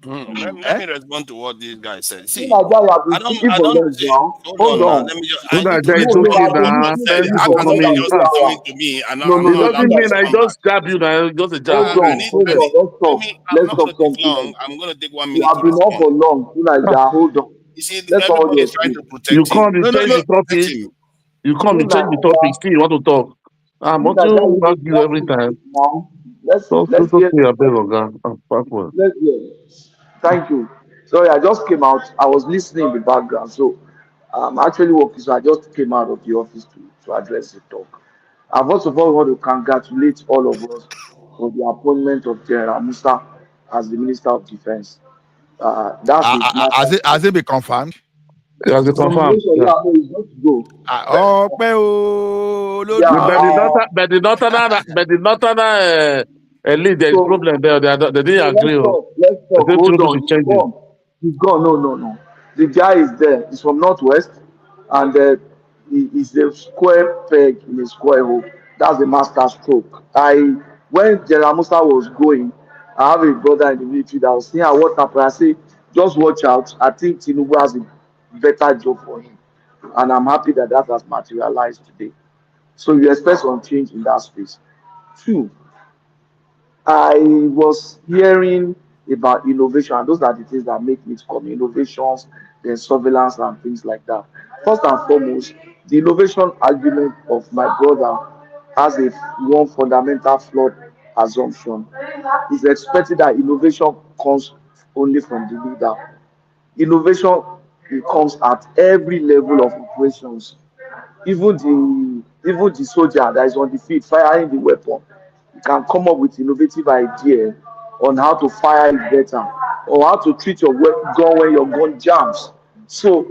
Let me respond to what this guy said. See, Nigeria have been I speaking for don't years say, now. hold on now. On. Let me just, So I need that to guy is respond. okay I've been now. listening to Said, you how for can more somebody than just 3 be hours. coming to me and No, I'm no, It not no. allowed doesn't to mean I respond back? just jab you now. Just a jab. Hold on, hold Let on. me, I'm Let's not going talk to take something long. else. I'm going to take 1 You minute to have been on respond. for long. Hold on. You see, Let somebody everybody's else trying speak. to You protect him. come, you No, change the protect topic. him. You come, You you change the topic. Still, you want to talk. I'm you not Nigeria, to you ask you want every to time. speak now. Let's So, let's so hear. say a bit of that. Let's hear. Thank you. Sorry, I just came out. I was listening in the background, so I'm actually working. So I just came out of the office to address the talk. I first of all want to congratulate all of us for the appointment of General Musa as the Minister of Defense. That's a matter. Has it been confirmed? It has been confirmed. Nomination, Yeah. yeah, no, it's going to go. Yeah, But the northern elite, there is so problem there. They didn't agree. let's I talk. think Hold Tinubu on. should change it. He's gone. No, no, no. The guy is there. He's from Northwest, and he's a square peg in a square hole. That's the master stroke. When General Musa was going, I have a brother in the military that was saying, "What happened?" I say, "Just watch out. I think Tinubu has a better job for him," and I'm happy that that has materialized today. So you expect some change in that space. Two, I was hearing about innovation, and those are the things that make me to come innovations, then surveillance and things like that. First and foremost, the innovation argument of my brother has a one fundamental flawed assumption. It's expected that innovation comes only from the leader. Innovation, it comes at every level of operations. Even the soldier that is on the field firing the weapon, you can come up with innovative idea on how to fire it better or how to treat your gun when your gun jams. So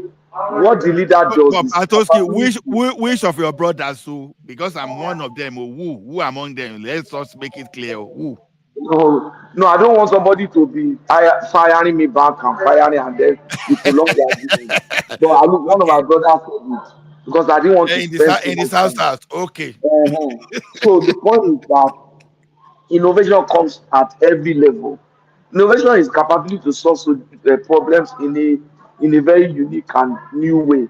what the leader does But is Atoski, which of your brothers? So because I'm one of them, who among them? Let's just make it clear. Who? no, I don't want somebody to be firing me back and firing and then we prolong the argument. But I look one of my brothers said it because I didn't want to spend too In the much south. time. Okay. So the point is that innovation comes at every level. Innovation is capability to solve problems in a very unique and new way.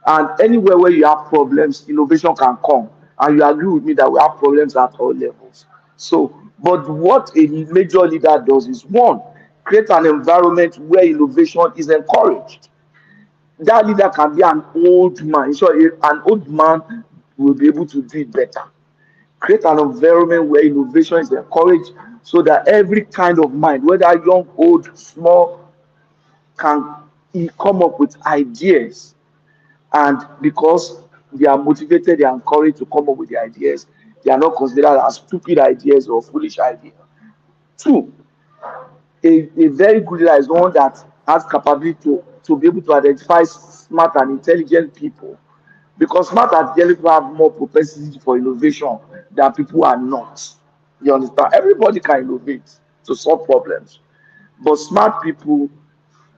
And anywhere where you have problems, innovation can come. And you agree with me that we have problems at all levels. So, but what a major leader does is one, create an environment where innovation is encouraged. That leader can be an old man. So an old man will be able to do it better. Create an environment where innovation is encouraged so that every kind of mind, whether young, old, small, can come up with ideas. And because they are motivated, they are encouraged to come up with the ideas, they are not considered as stupid ideas or foolish ideas. Two, a very good leader is one that has capability to be able to identify smart and intelligent people, because smart and intelligent people have more propensity for innovation than people who are not. You understand? Everybody can innovate to solve problems, but smart people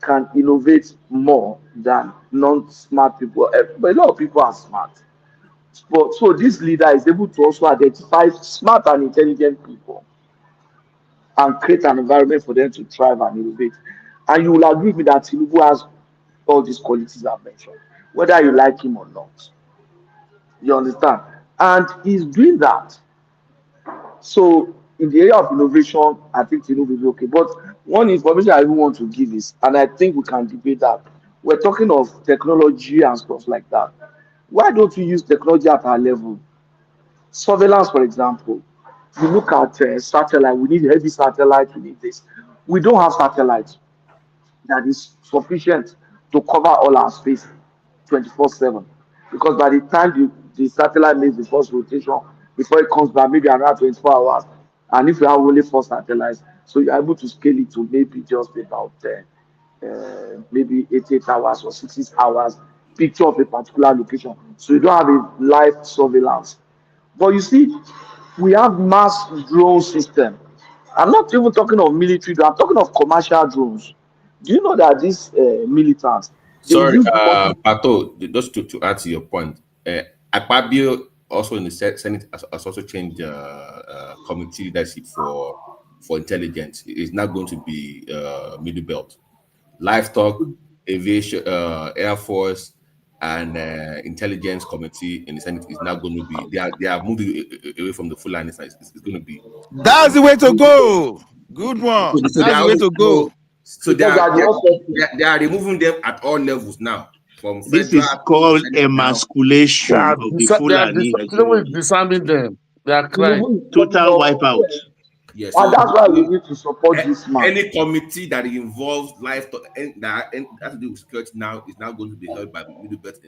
can innovate more than non-smart people. But a lot of people are smart. But so this leader is able to also identify smart and intelligent people and create an environment for them to thrive and innovate. And you will agree with me that Tinubu has all these qualities I've mentioned, whether you like him or not. You understand? And he's doing that. So in the area of innovation, I think Tinubu is okay. But one information I even want to give is, and I think we can debate that, we're talking of technology and stuff like that. Why don't we use technology at our level? Surveillance, for example. You look at satellite, we need heavy satellite, we need this. We don't have satellite that is sufficient to cover all our space 24/7. Because by the time the satellite makes the first rotation, before it comes back, maybe around 24 hours. And if you have only 4 satellites, so you're able to scale it to maybe just about maybe 88 hours or 66 hours picture of a particular location. So you don't have a live surveillance. But you see, we have mass drone system. I'm not even talking of military drone, I'm talking of commercial drones. Do you know that these militants, they Sorry, use multiple. Pato, just to add to your point, Akpabio also in the Senate has also changed committee leadership for intelligence. It's not going to be middle belt, livestock, aviation, air force, and intelligence committee in the Senate is now going to be. They are moving away from the Fulani side. It's going to be. That's the way to go. Good one. So That's the way to go. So they are removing them at all levels now. From This federal is called emasculation They of the Fulani are hegemony. disarming them. They are crying. Total wipeout. Yeah, And so that's why we need to support this man. any committee that involves livestock and that has to do with security now is now going to be held by middle belt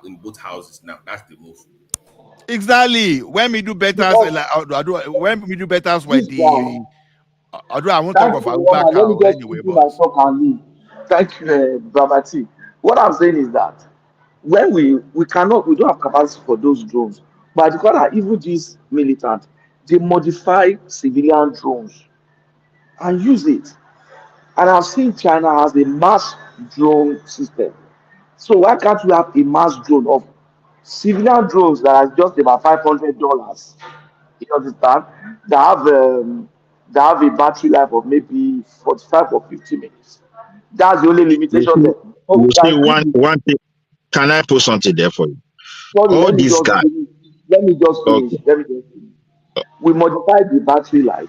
in both houses now. That's the move. Exactly. When we do better, when we do better with the. Although I won't talk of Let me Abubakar just anyway, do but my talk and leave. Thank you, Brother T. What I'm saying is that when we don't have capacity for those drones, but because that even these militant, they modify civilian drones and use it. And I've seen China has a mass drone system. So why can't we have a mass drone of civilian drones that are just about $500? You understand? They have a battery life of maybe 45 or 50 minutes. That's the only limitation there. You see one thing. Can I put something there for you? Sorry, All these guys. let me just finish. Okay. We modified the battery life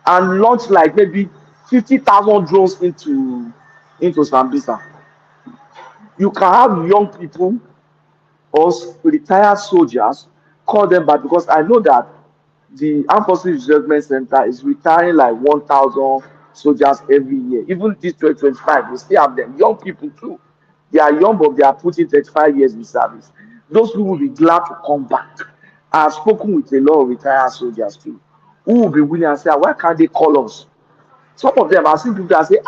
and launched like maybe 50,000 drones into Sambisa. You can have young people or retired soldiers, call them back, because I know that the Armed Forces Resettlement Center is retiring like 1,000 soldiers every year. Even this 2025, we still have them. Young people too. They are young, but they are putting 35 years in service. Those people will be glad to come back. I have spoken with a lot of retired soldiers too, who will be willing and say, why can't they call us? Some of them, I've seen people that say,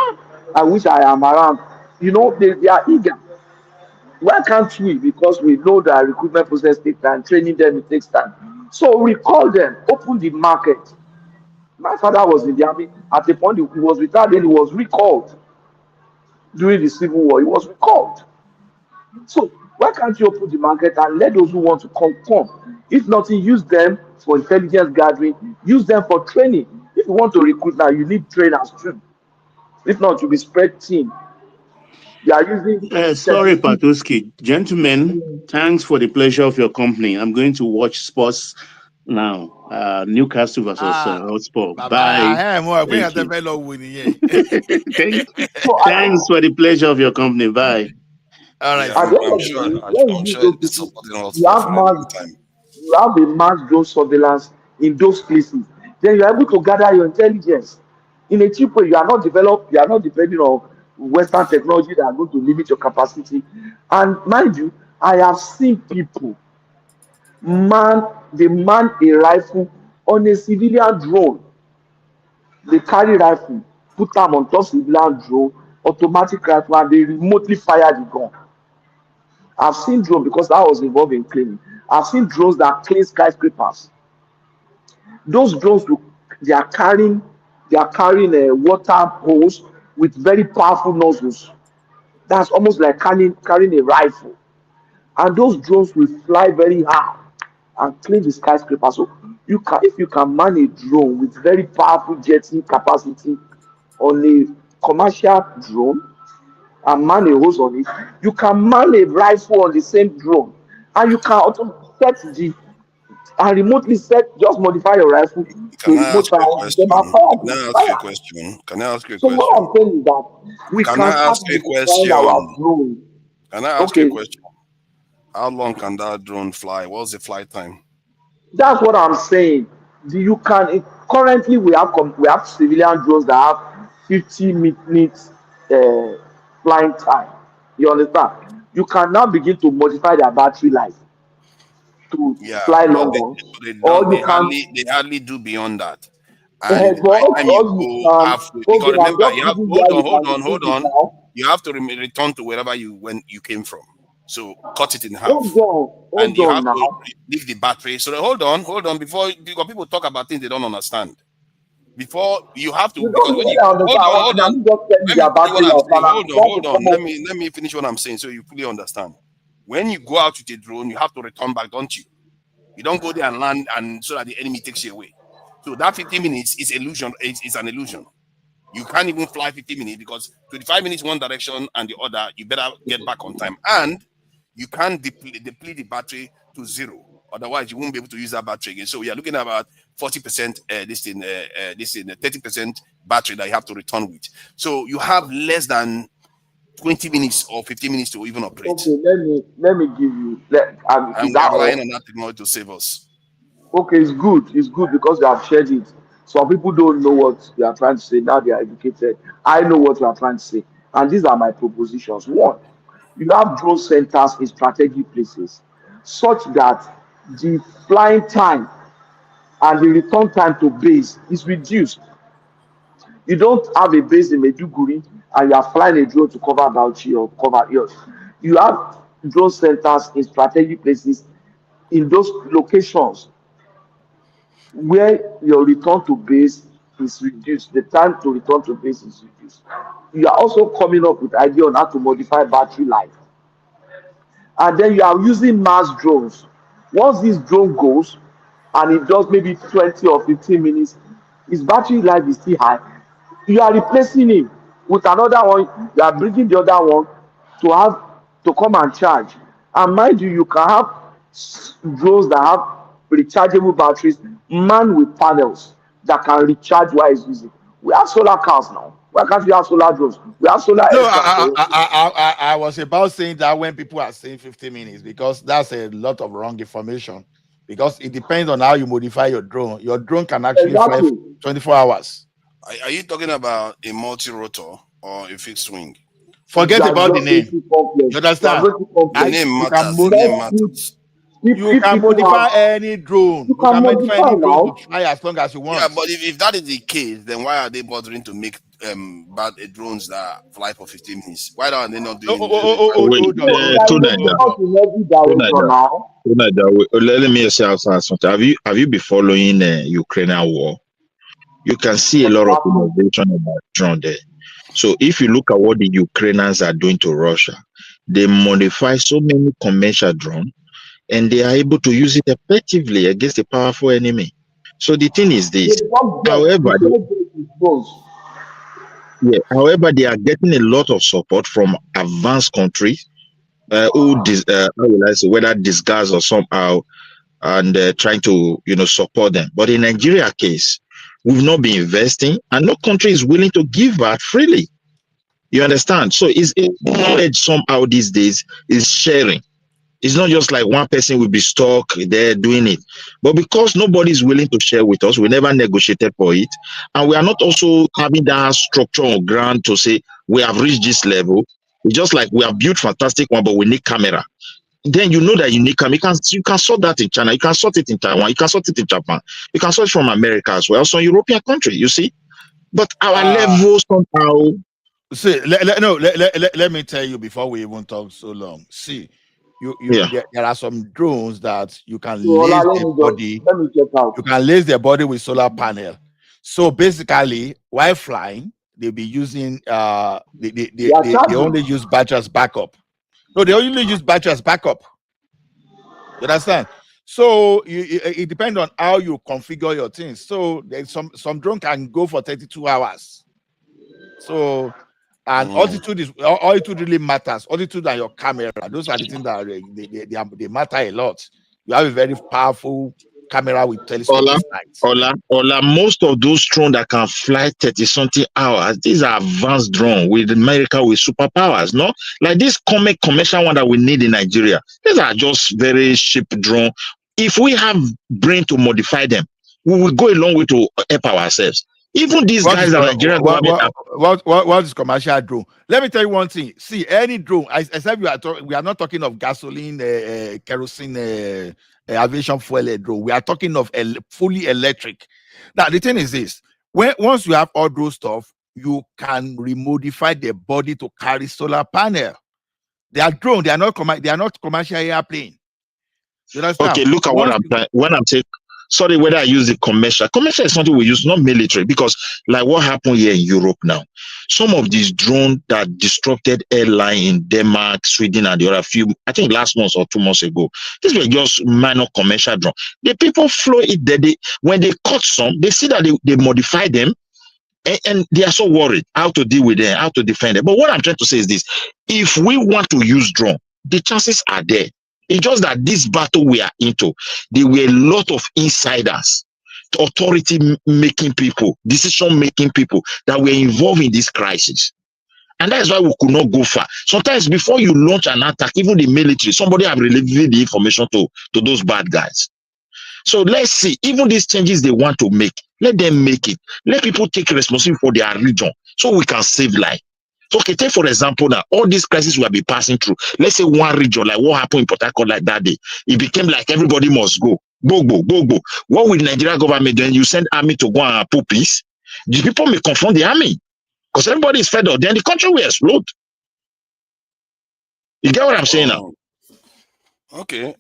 I wish I am around. You know, they are eager. Why can't we? Because we know that recruitment process takes time, training them it takes time. So we call them, open the market. My father was in the army. At a point, he was retired, then he was recalled during the Civil War. He was recalled. So why can't you open the market and let those who want to come? If nothing, use them for intelligence gathering, use them for training. If you want to recruit now, you need trainers too. If not, you'll be spread thin. They are using Sorry, Patuski. Gentlemen, thanks for the pleasure of your company. I'm going to watch sports now. Newcastle versus Hotspur. Bye. Thank you. Thanks for the pleasure of your company. Bye. All right, I'm sure it's supporting us you have for a long time. You have a mass drone surveillance in those places. Then you are able to gather your intelligence in a cheap way. You are not developed. You are not depending on Western technology that are going to limit your capacity. And mind you, I have seen people man a rifle on a civilian drone. They carry rifle, put them on top civilian drone, automatic rifle, and they remotely fire the gun. I've seen drones because I was involved in cleaning. I've seen drones that clean skyscrapers. Those drones, they are carrying a water hose with very powerful nozzles. That's almost like carrying a rifle. And those drones will fly very high and clean the skyscraper. So if you can man a drone with very powerful jetting capacity on a commercial drone and man a hose on it, you can man a rifle on the same drone, and you can also remotely just modify your rifle to remote fire. Can I ask you a question? Can I ask you a So question? what I'm saying is that we Can can I start ask you a modifying our drone. Can I ask you a question? How long can that drone fly? What's the flight time? That's what I'm saying. Currently we have civilian drones that have 50 minutes flying time. You understand? You can now begin to modify their battery life to fly longer. They hardly do beyond that. And by the time you go halfway, because remember, you have hold on. You have to return to wherever when you came from. So cut it in half. And you have to leave the battery. So hold on because people talk about things they don't understand. Before you have to, because when you hold on. Let me tell you what I'm saying. Hold on. Let me finish what I'm saying so you fully understand. When you go out with a drone, you have to return back, don't you? You don't go there and land and so that the enemy takes you away. So that 15 minutes is illusion. It's an illusion. You can't even fly 15 minutes because 25 minutes one direction and the other, you better get back on time. And you can't deplete the battery to 0. Otherwise, you won't be able to use that battery again. So we are looking at about 40% 30% battery that you have to return with. So you have less than 20 minutes or 15 minutes to even operate. Okay, let me give you. And we are relying on that technology to save us. Okay, it's good. It's good because you have shared it. Some people don't know what you are trying to say. Now they are educated. I know what you are trying to say. And these are my propositions. One, you have drone centers in strategic places such that the flying time and the return time to base is reduced. You don't have a base in Meduguri and you are flying a drone to cover Bauchi or cover yours. You have drone centers in strategic places in those locations where your return to base is reduced, the time to return to base is reduced. You are also coming up with idea on how to modify battery life. And then you are using mass drones. Once this drone goes and it does maybe 20 or 15 minutes, his battery life is still high. You are replacing him with another one. You are bringing the other one to come and charge. And mind you, you can have drones that have rechargeable batteries manned with panels that can recharge while it's using. We have solar cars now. Why can't we have solar drones? We have solar No, aircraft. I was about saying that when people are saying 15 minutes, because that's a lot of wrong information. Because it depends on how you modify your drone. Your drone can actually fly 24 hours. Are you talking about a multi-rotor or a fixed wing? Forget about the name. You understand? The name matters. You can modify any drone. You can modify any drone to fly as long as you want. Yeah, but if that is the case, then why are they bothering to make drones that fly for 15 minutes? Why are they not doing let me say something. Have you been following Ukrainian war? You can see a lot of innovation about drone there. So if you look at what the Ukrainians are doing to Russia, they modify so many conventional drones and they are able to use it effectively against a powerful enemy. So the thing is this, however, they are getting a lot of support from advanced countries who whether disguise or somehow, and trying to support them. But in Nigeria case, we've not been investing, and no country is willing to give that freely. You understand? So it's knowledge somehow these days is sharing. It's not just like one person will be stuck there doing it. But because nobody is willing to share with us, we never negotiated for it. And we are not also having that structure on ground to say we have reached this level. It's just like we have built fantastic one, but we need camera. Then you know that you need camera. You can sort that in China. You can sort it in Taiwan. You can sort it in Japan. You can sort it from America as well. So European country, you see. But our level somehow. See, let me tell you before we even talk so long. See, there are some drones that you can lace their body. You can lace their body with solar panel. So basically, while flying, they'll be using they only use battery as backup. No, they only use battery as backup. You understand? So it depends on how you configure your things. So there's some drone can go for 32 hours. So and altitude really matters. Altitude and your camera, those are the things that they matter a lot. You have a very powerful camera with telescopic sights. Most of those drones that can fly 30-something hours, these are advanced drones with America with superpowers, no? Like this commercial one that we need in Nigeria. These are just very cheap drones. If we have brain to modify them, we will go a long way to help ourselves. Even these guys that Nigeria what is commercial drone? Let me tell you one thing. See, any drone, I said we are not talking of gasoline, kerosene, aviation fuel drone. We are talking of fully electric. Now the thing is this: once you have all those stuff, you can remodify the body to carry solar panel. They are drone. They are not commercial airplane. You understand? Okay, look at what I'm saying. sorry whether I use the commercial. Commercial is something we use, not military, because like what happened here in Europe now, some of these drones that disrupted airline in Denmark, Sweden, and the other few, I think last month or 2 months ago, these were just minor commercial drones. The people flew it there. When they caught some, they see that they modify them, and they are so worried how to deal with them, how to defend them. But what I'm trying to say is this: if we want to use drone, the chances are there. It's just that this battle we are into, there were a lot of insiders, authority making people, decision making people that were involved in this crisis. And that is why we could not go far. Sometimes before you launch an attack, even the military, somebody have relayed the information to those bad guys. So let's see, even these changes they want to make, let them make it. Let people take responsibility for their region so we can save life. So, okay, take for example now, all these crises we have been passing through. Let's say one region, like what happened in Port Harcourt like that day, it became like everybody must go. Go. What will the Nigerian government do? You send army to go and put peace? The people may confront the army because everybody is fed up. Then the country will explode. You get what I'm saying now? Okay.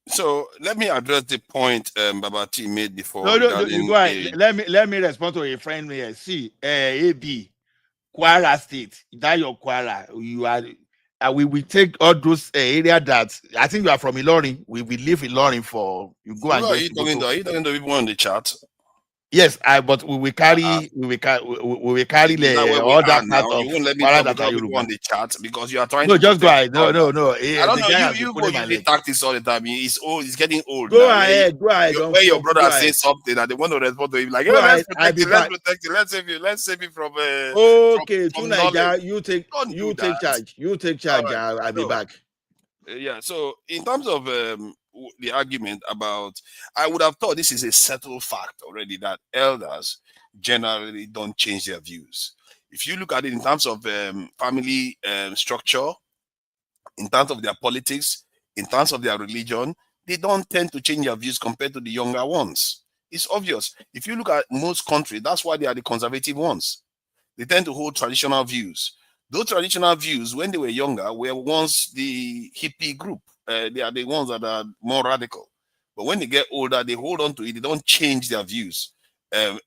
So let me address the point Babati made before. No, you go ahead. Let me respond to a friend here. See, AB, Kwara State. That your Kwara. You are. We take all those area that I think you are from Ilorin. We live Ilorin for you go and. Are you talking to people on the chat? Yes, but we will carry the other part of. You won't let me talk about people on the chat because you are trying. No, just go ahead. No. I don't know. You go use the tactics all the time. It's old. It's getting old. Go ahead. When your brother says something and they want to respond to him, like, hey, let's protect it. Let's save it from. Okay, tonight you take charge. You take charge. Right. I'll be back. Yeah. So in terms of the argument about, I would have thought this is a settled fact already that elders generally don't change their views. If you look at it in terms of family structure, in terms of their politics, in terms of their religion, they don't tend to change their views compared to the younger ones. It's obvious. If you look at most countries, that's why they are the conservative ones. They tend to hold traditional views. Those traditional views, when they were younger, were once the hippie group. They are the ones that are more radical. But when they get older, they hold on to it. They don't change their views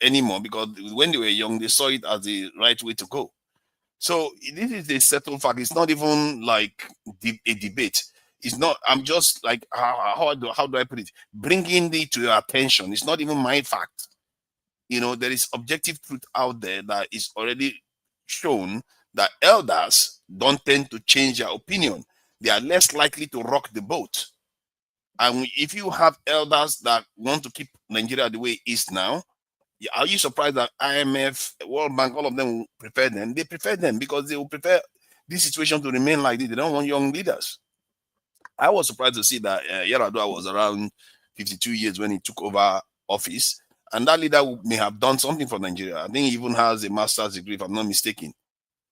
anymore because when they were young, they saw it as the right way to go. So this is a settled fact. It's not even like a debate. It's not. I'm just like, how do I put it? Bringing it to your attention. It's not even my fact. You know, there is objective truth out there that is already shown that elders don't tend to change their opinion. They are less likely to rock the boat. And if you have elders that want to keep Nigeria the way it is now, are you surprised that IMF, World Bank, all of them will prefer them? They prefer them because they will prefer this situation to remain like this. They don't want young leaders. I was surprised to see that Yar'Adua was around 52 years when he took over office. And that leader may have done something for Nigeria. I think he even has a master's degree, if I'm not mistaken.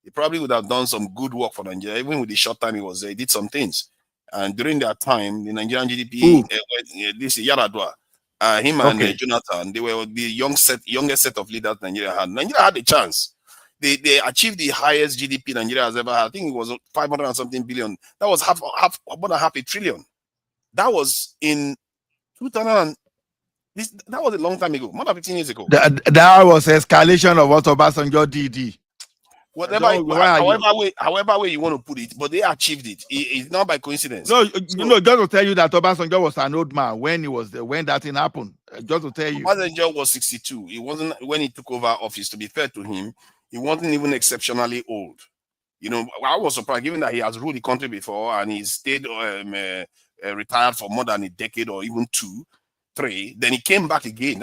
He probably would have done some good work for Nigeria. Even with the short time he was there, he did some things. And during that time, the Nigerian GDP, this Yar'Adua, him and Jonathan, they were the youngest set of leaders Nigeria had. Nigeria had a chance. They achieved the highest GDP Nigeria has ever had. I think it was 500 and something billion. That was more than half a trillion. That was in 2000. That was a long time ago, more than 15 years ago. That was escalation of what Obasanjo did. However way you want to put it, but they achieved it. It's not by coincidence. No, just to tell you that Obasanjo was an old man when he was there, when that thing happened. Just to tell you, Obasanjo was 62. He wasn't, when he took over office. To be fair to him, he wasn't even exceptionally old. You know, I was surprised given that he has ruled the country before and he stayed retired for more than a decade or even 2, 3. Then he came back again.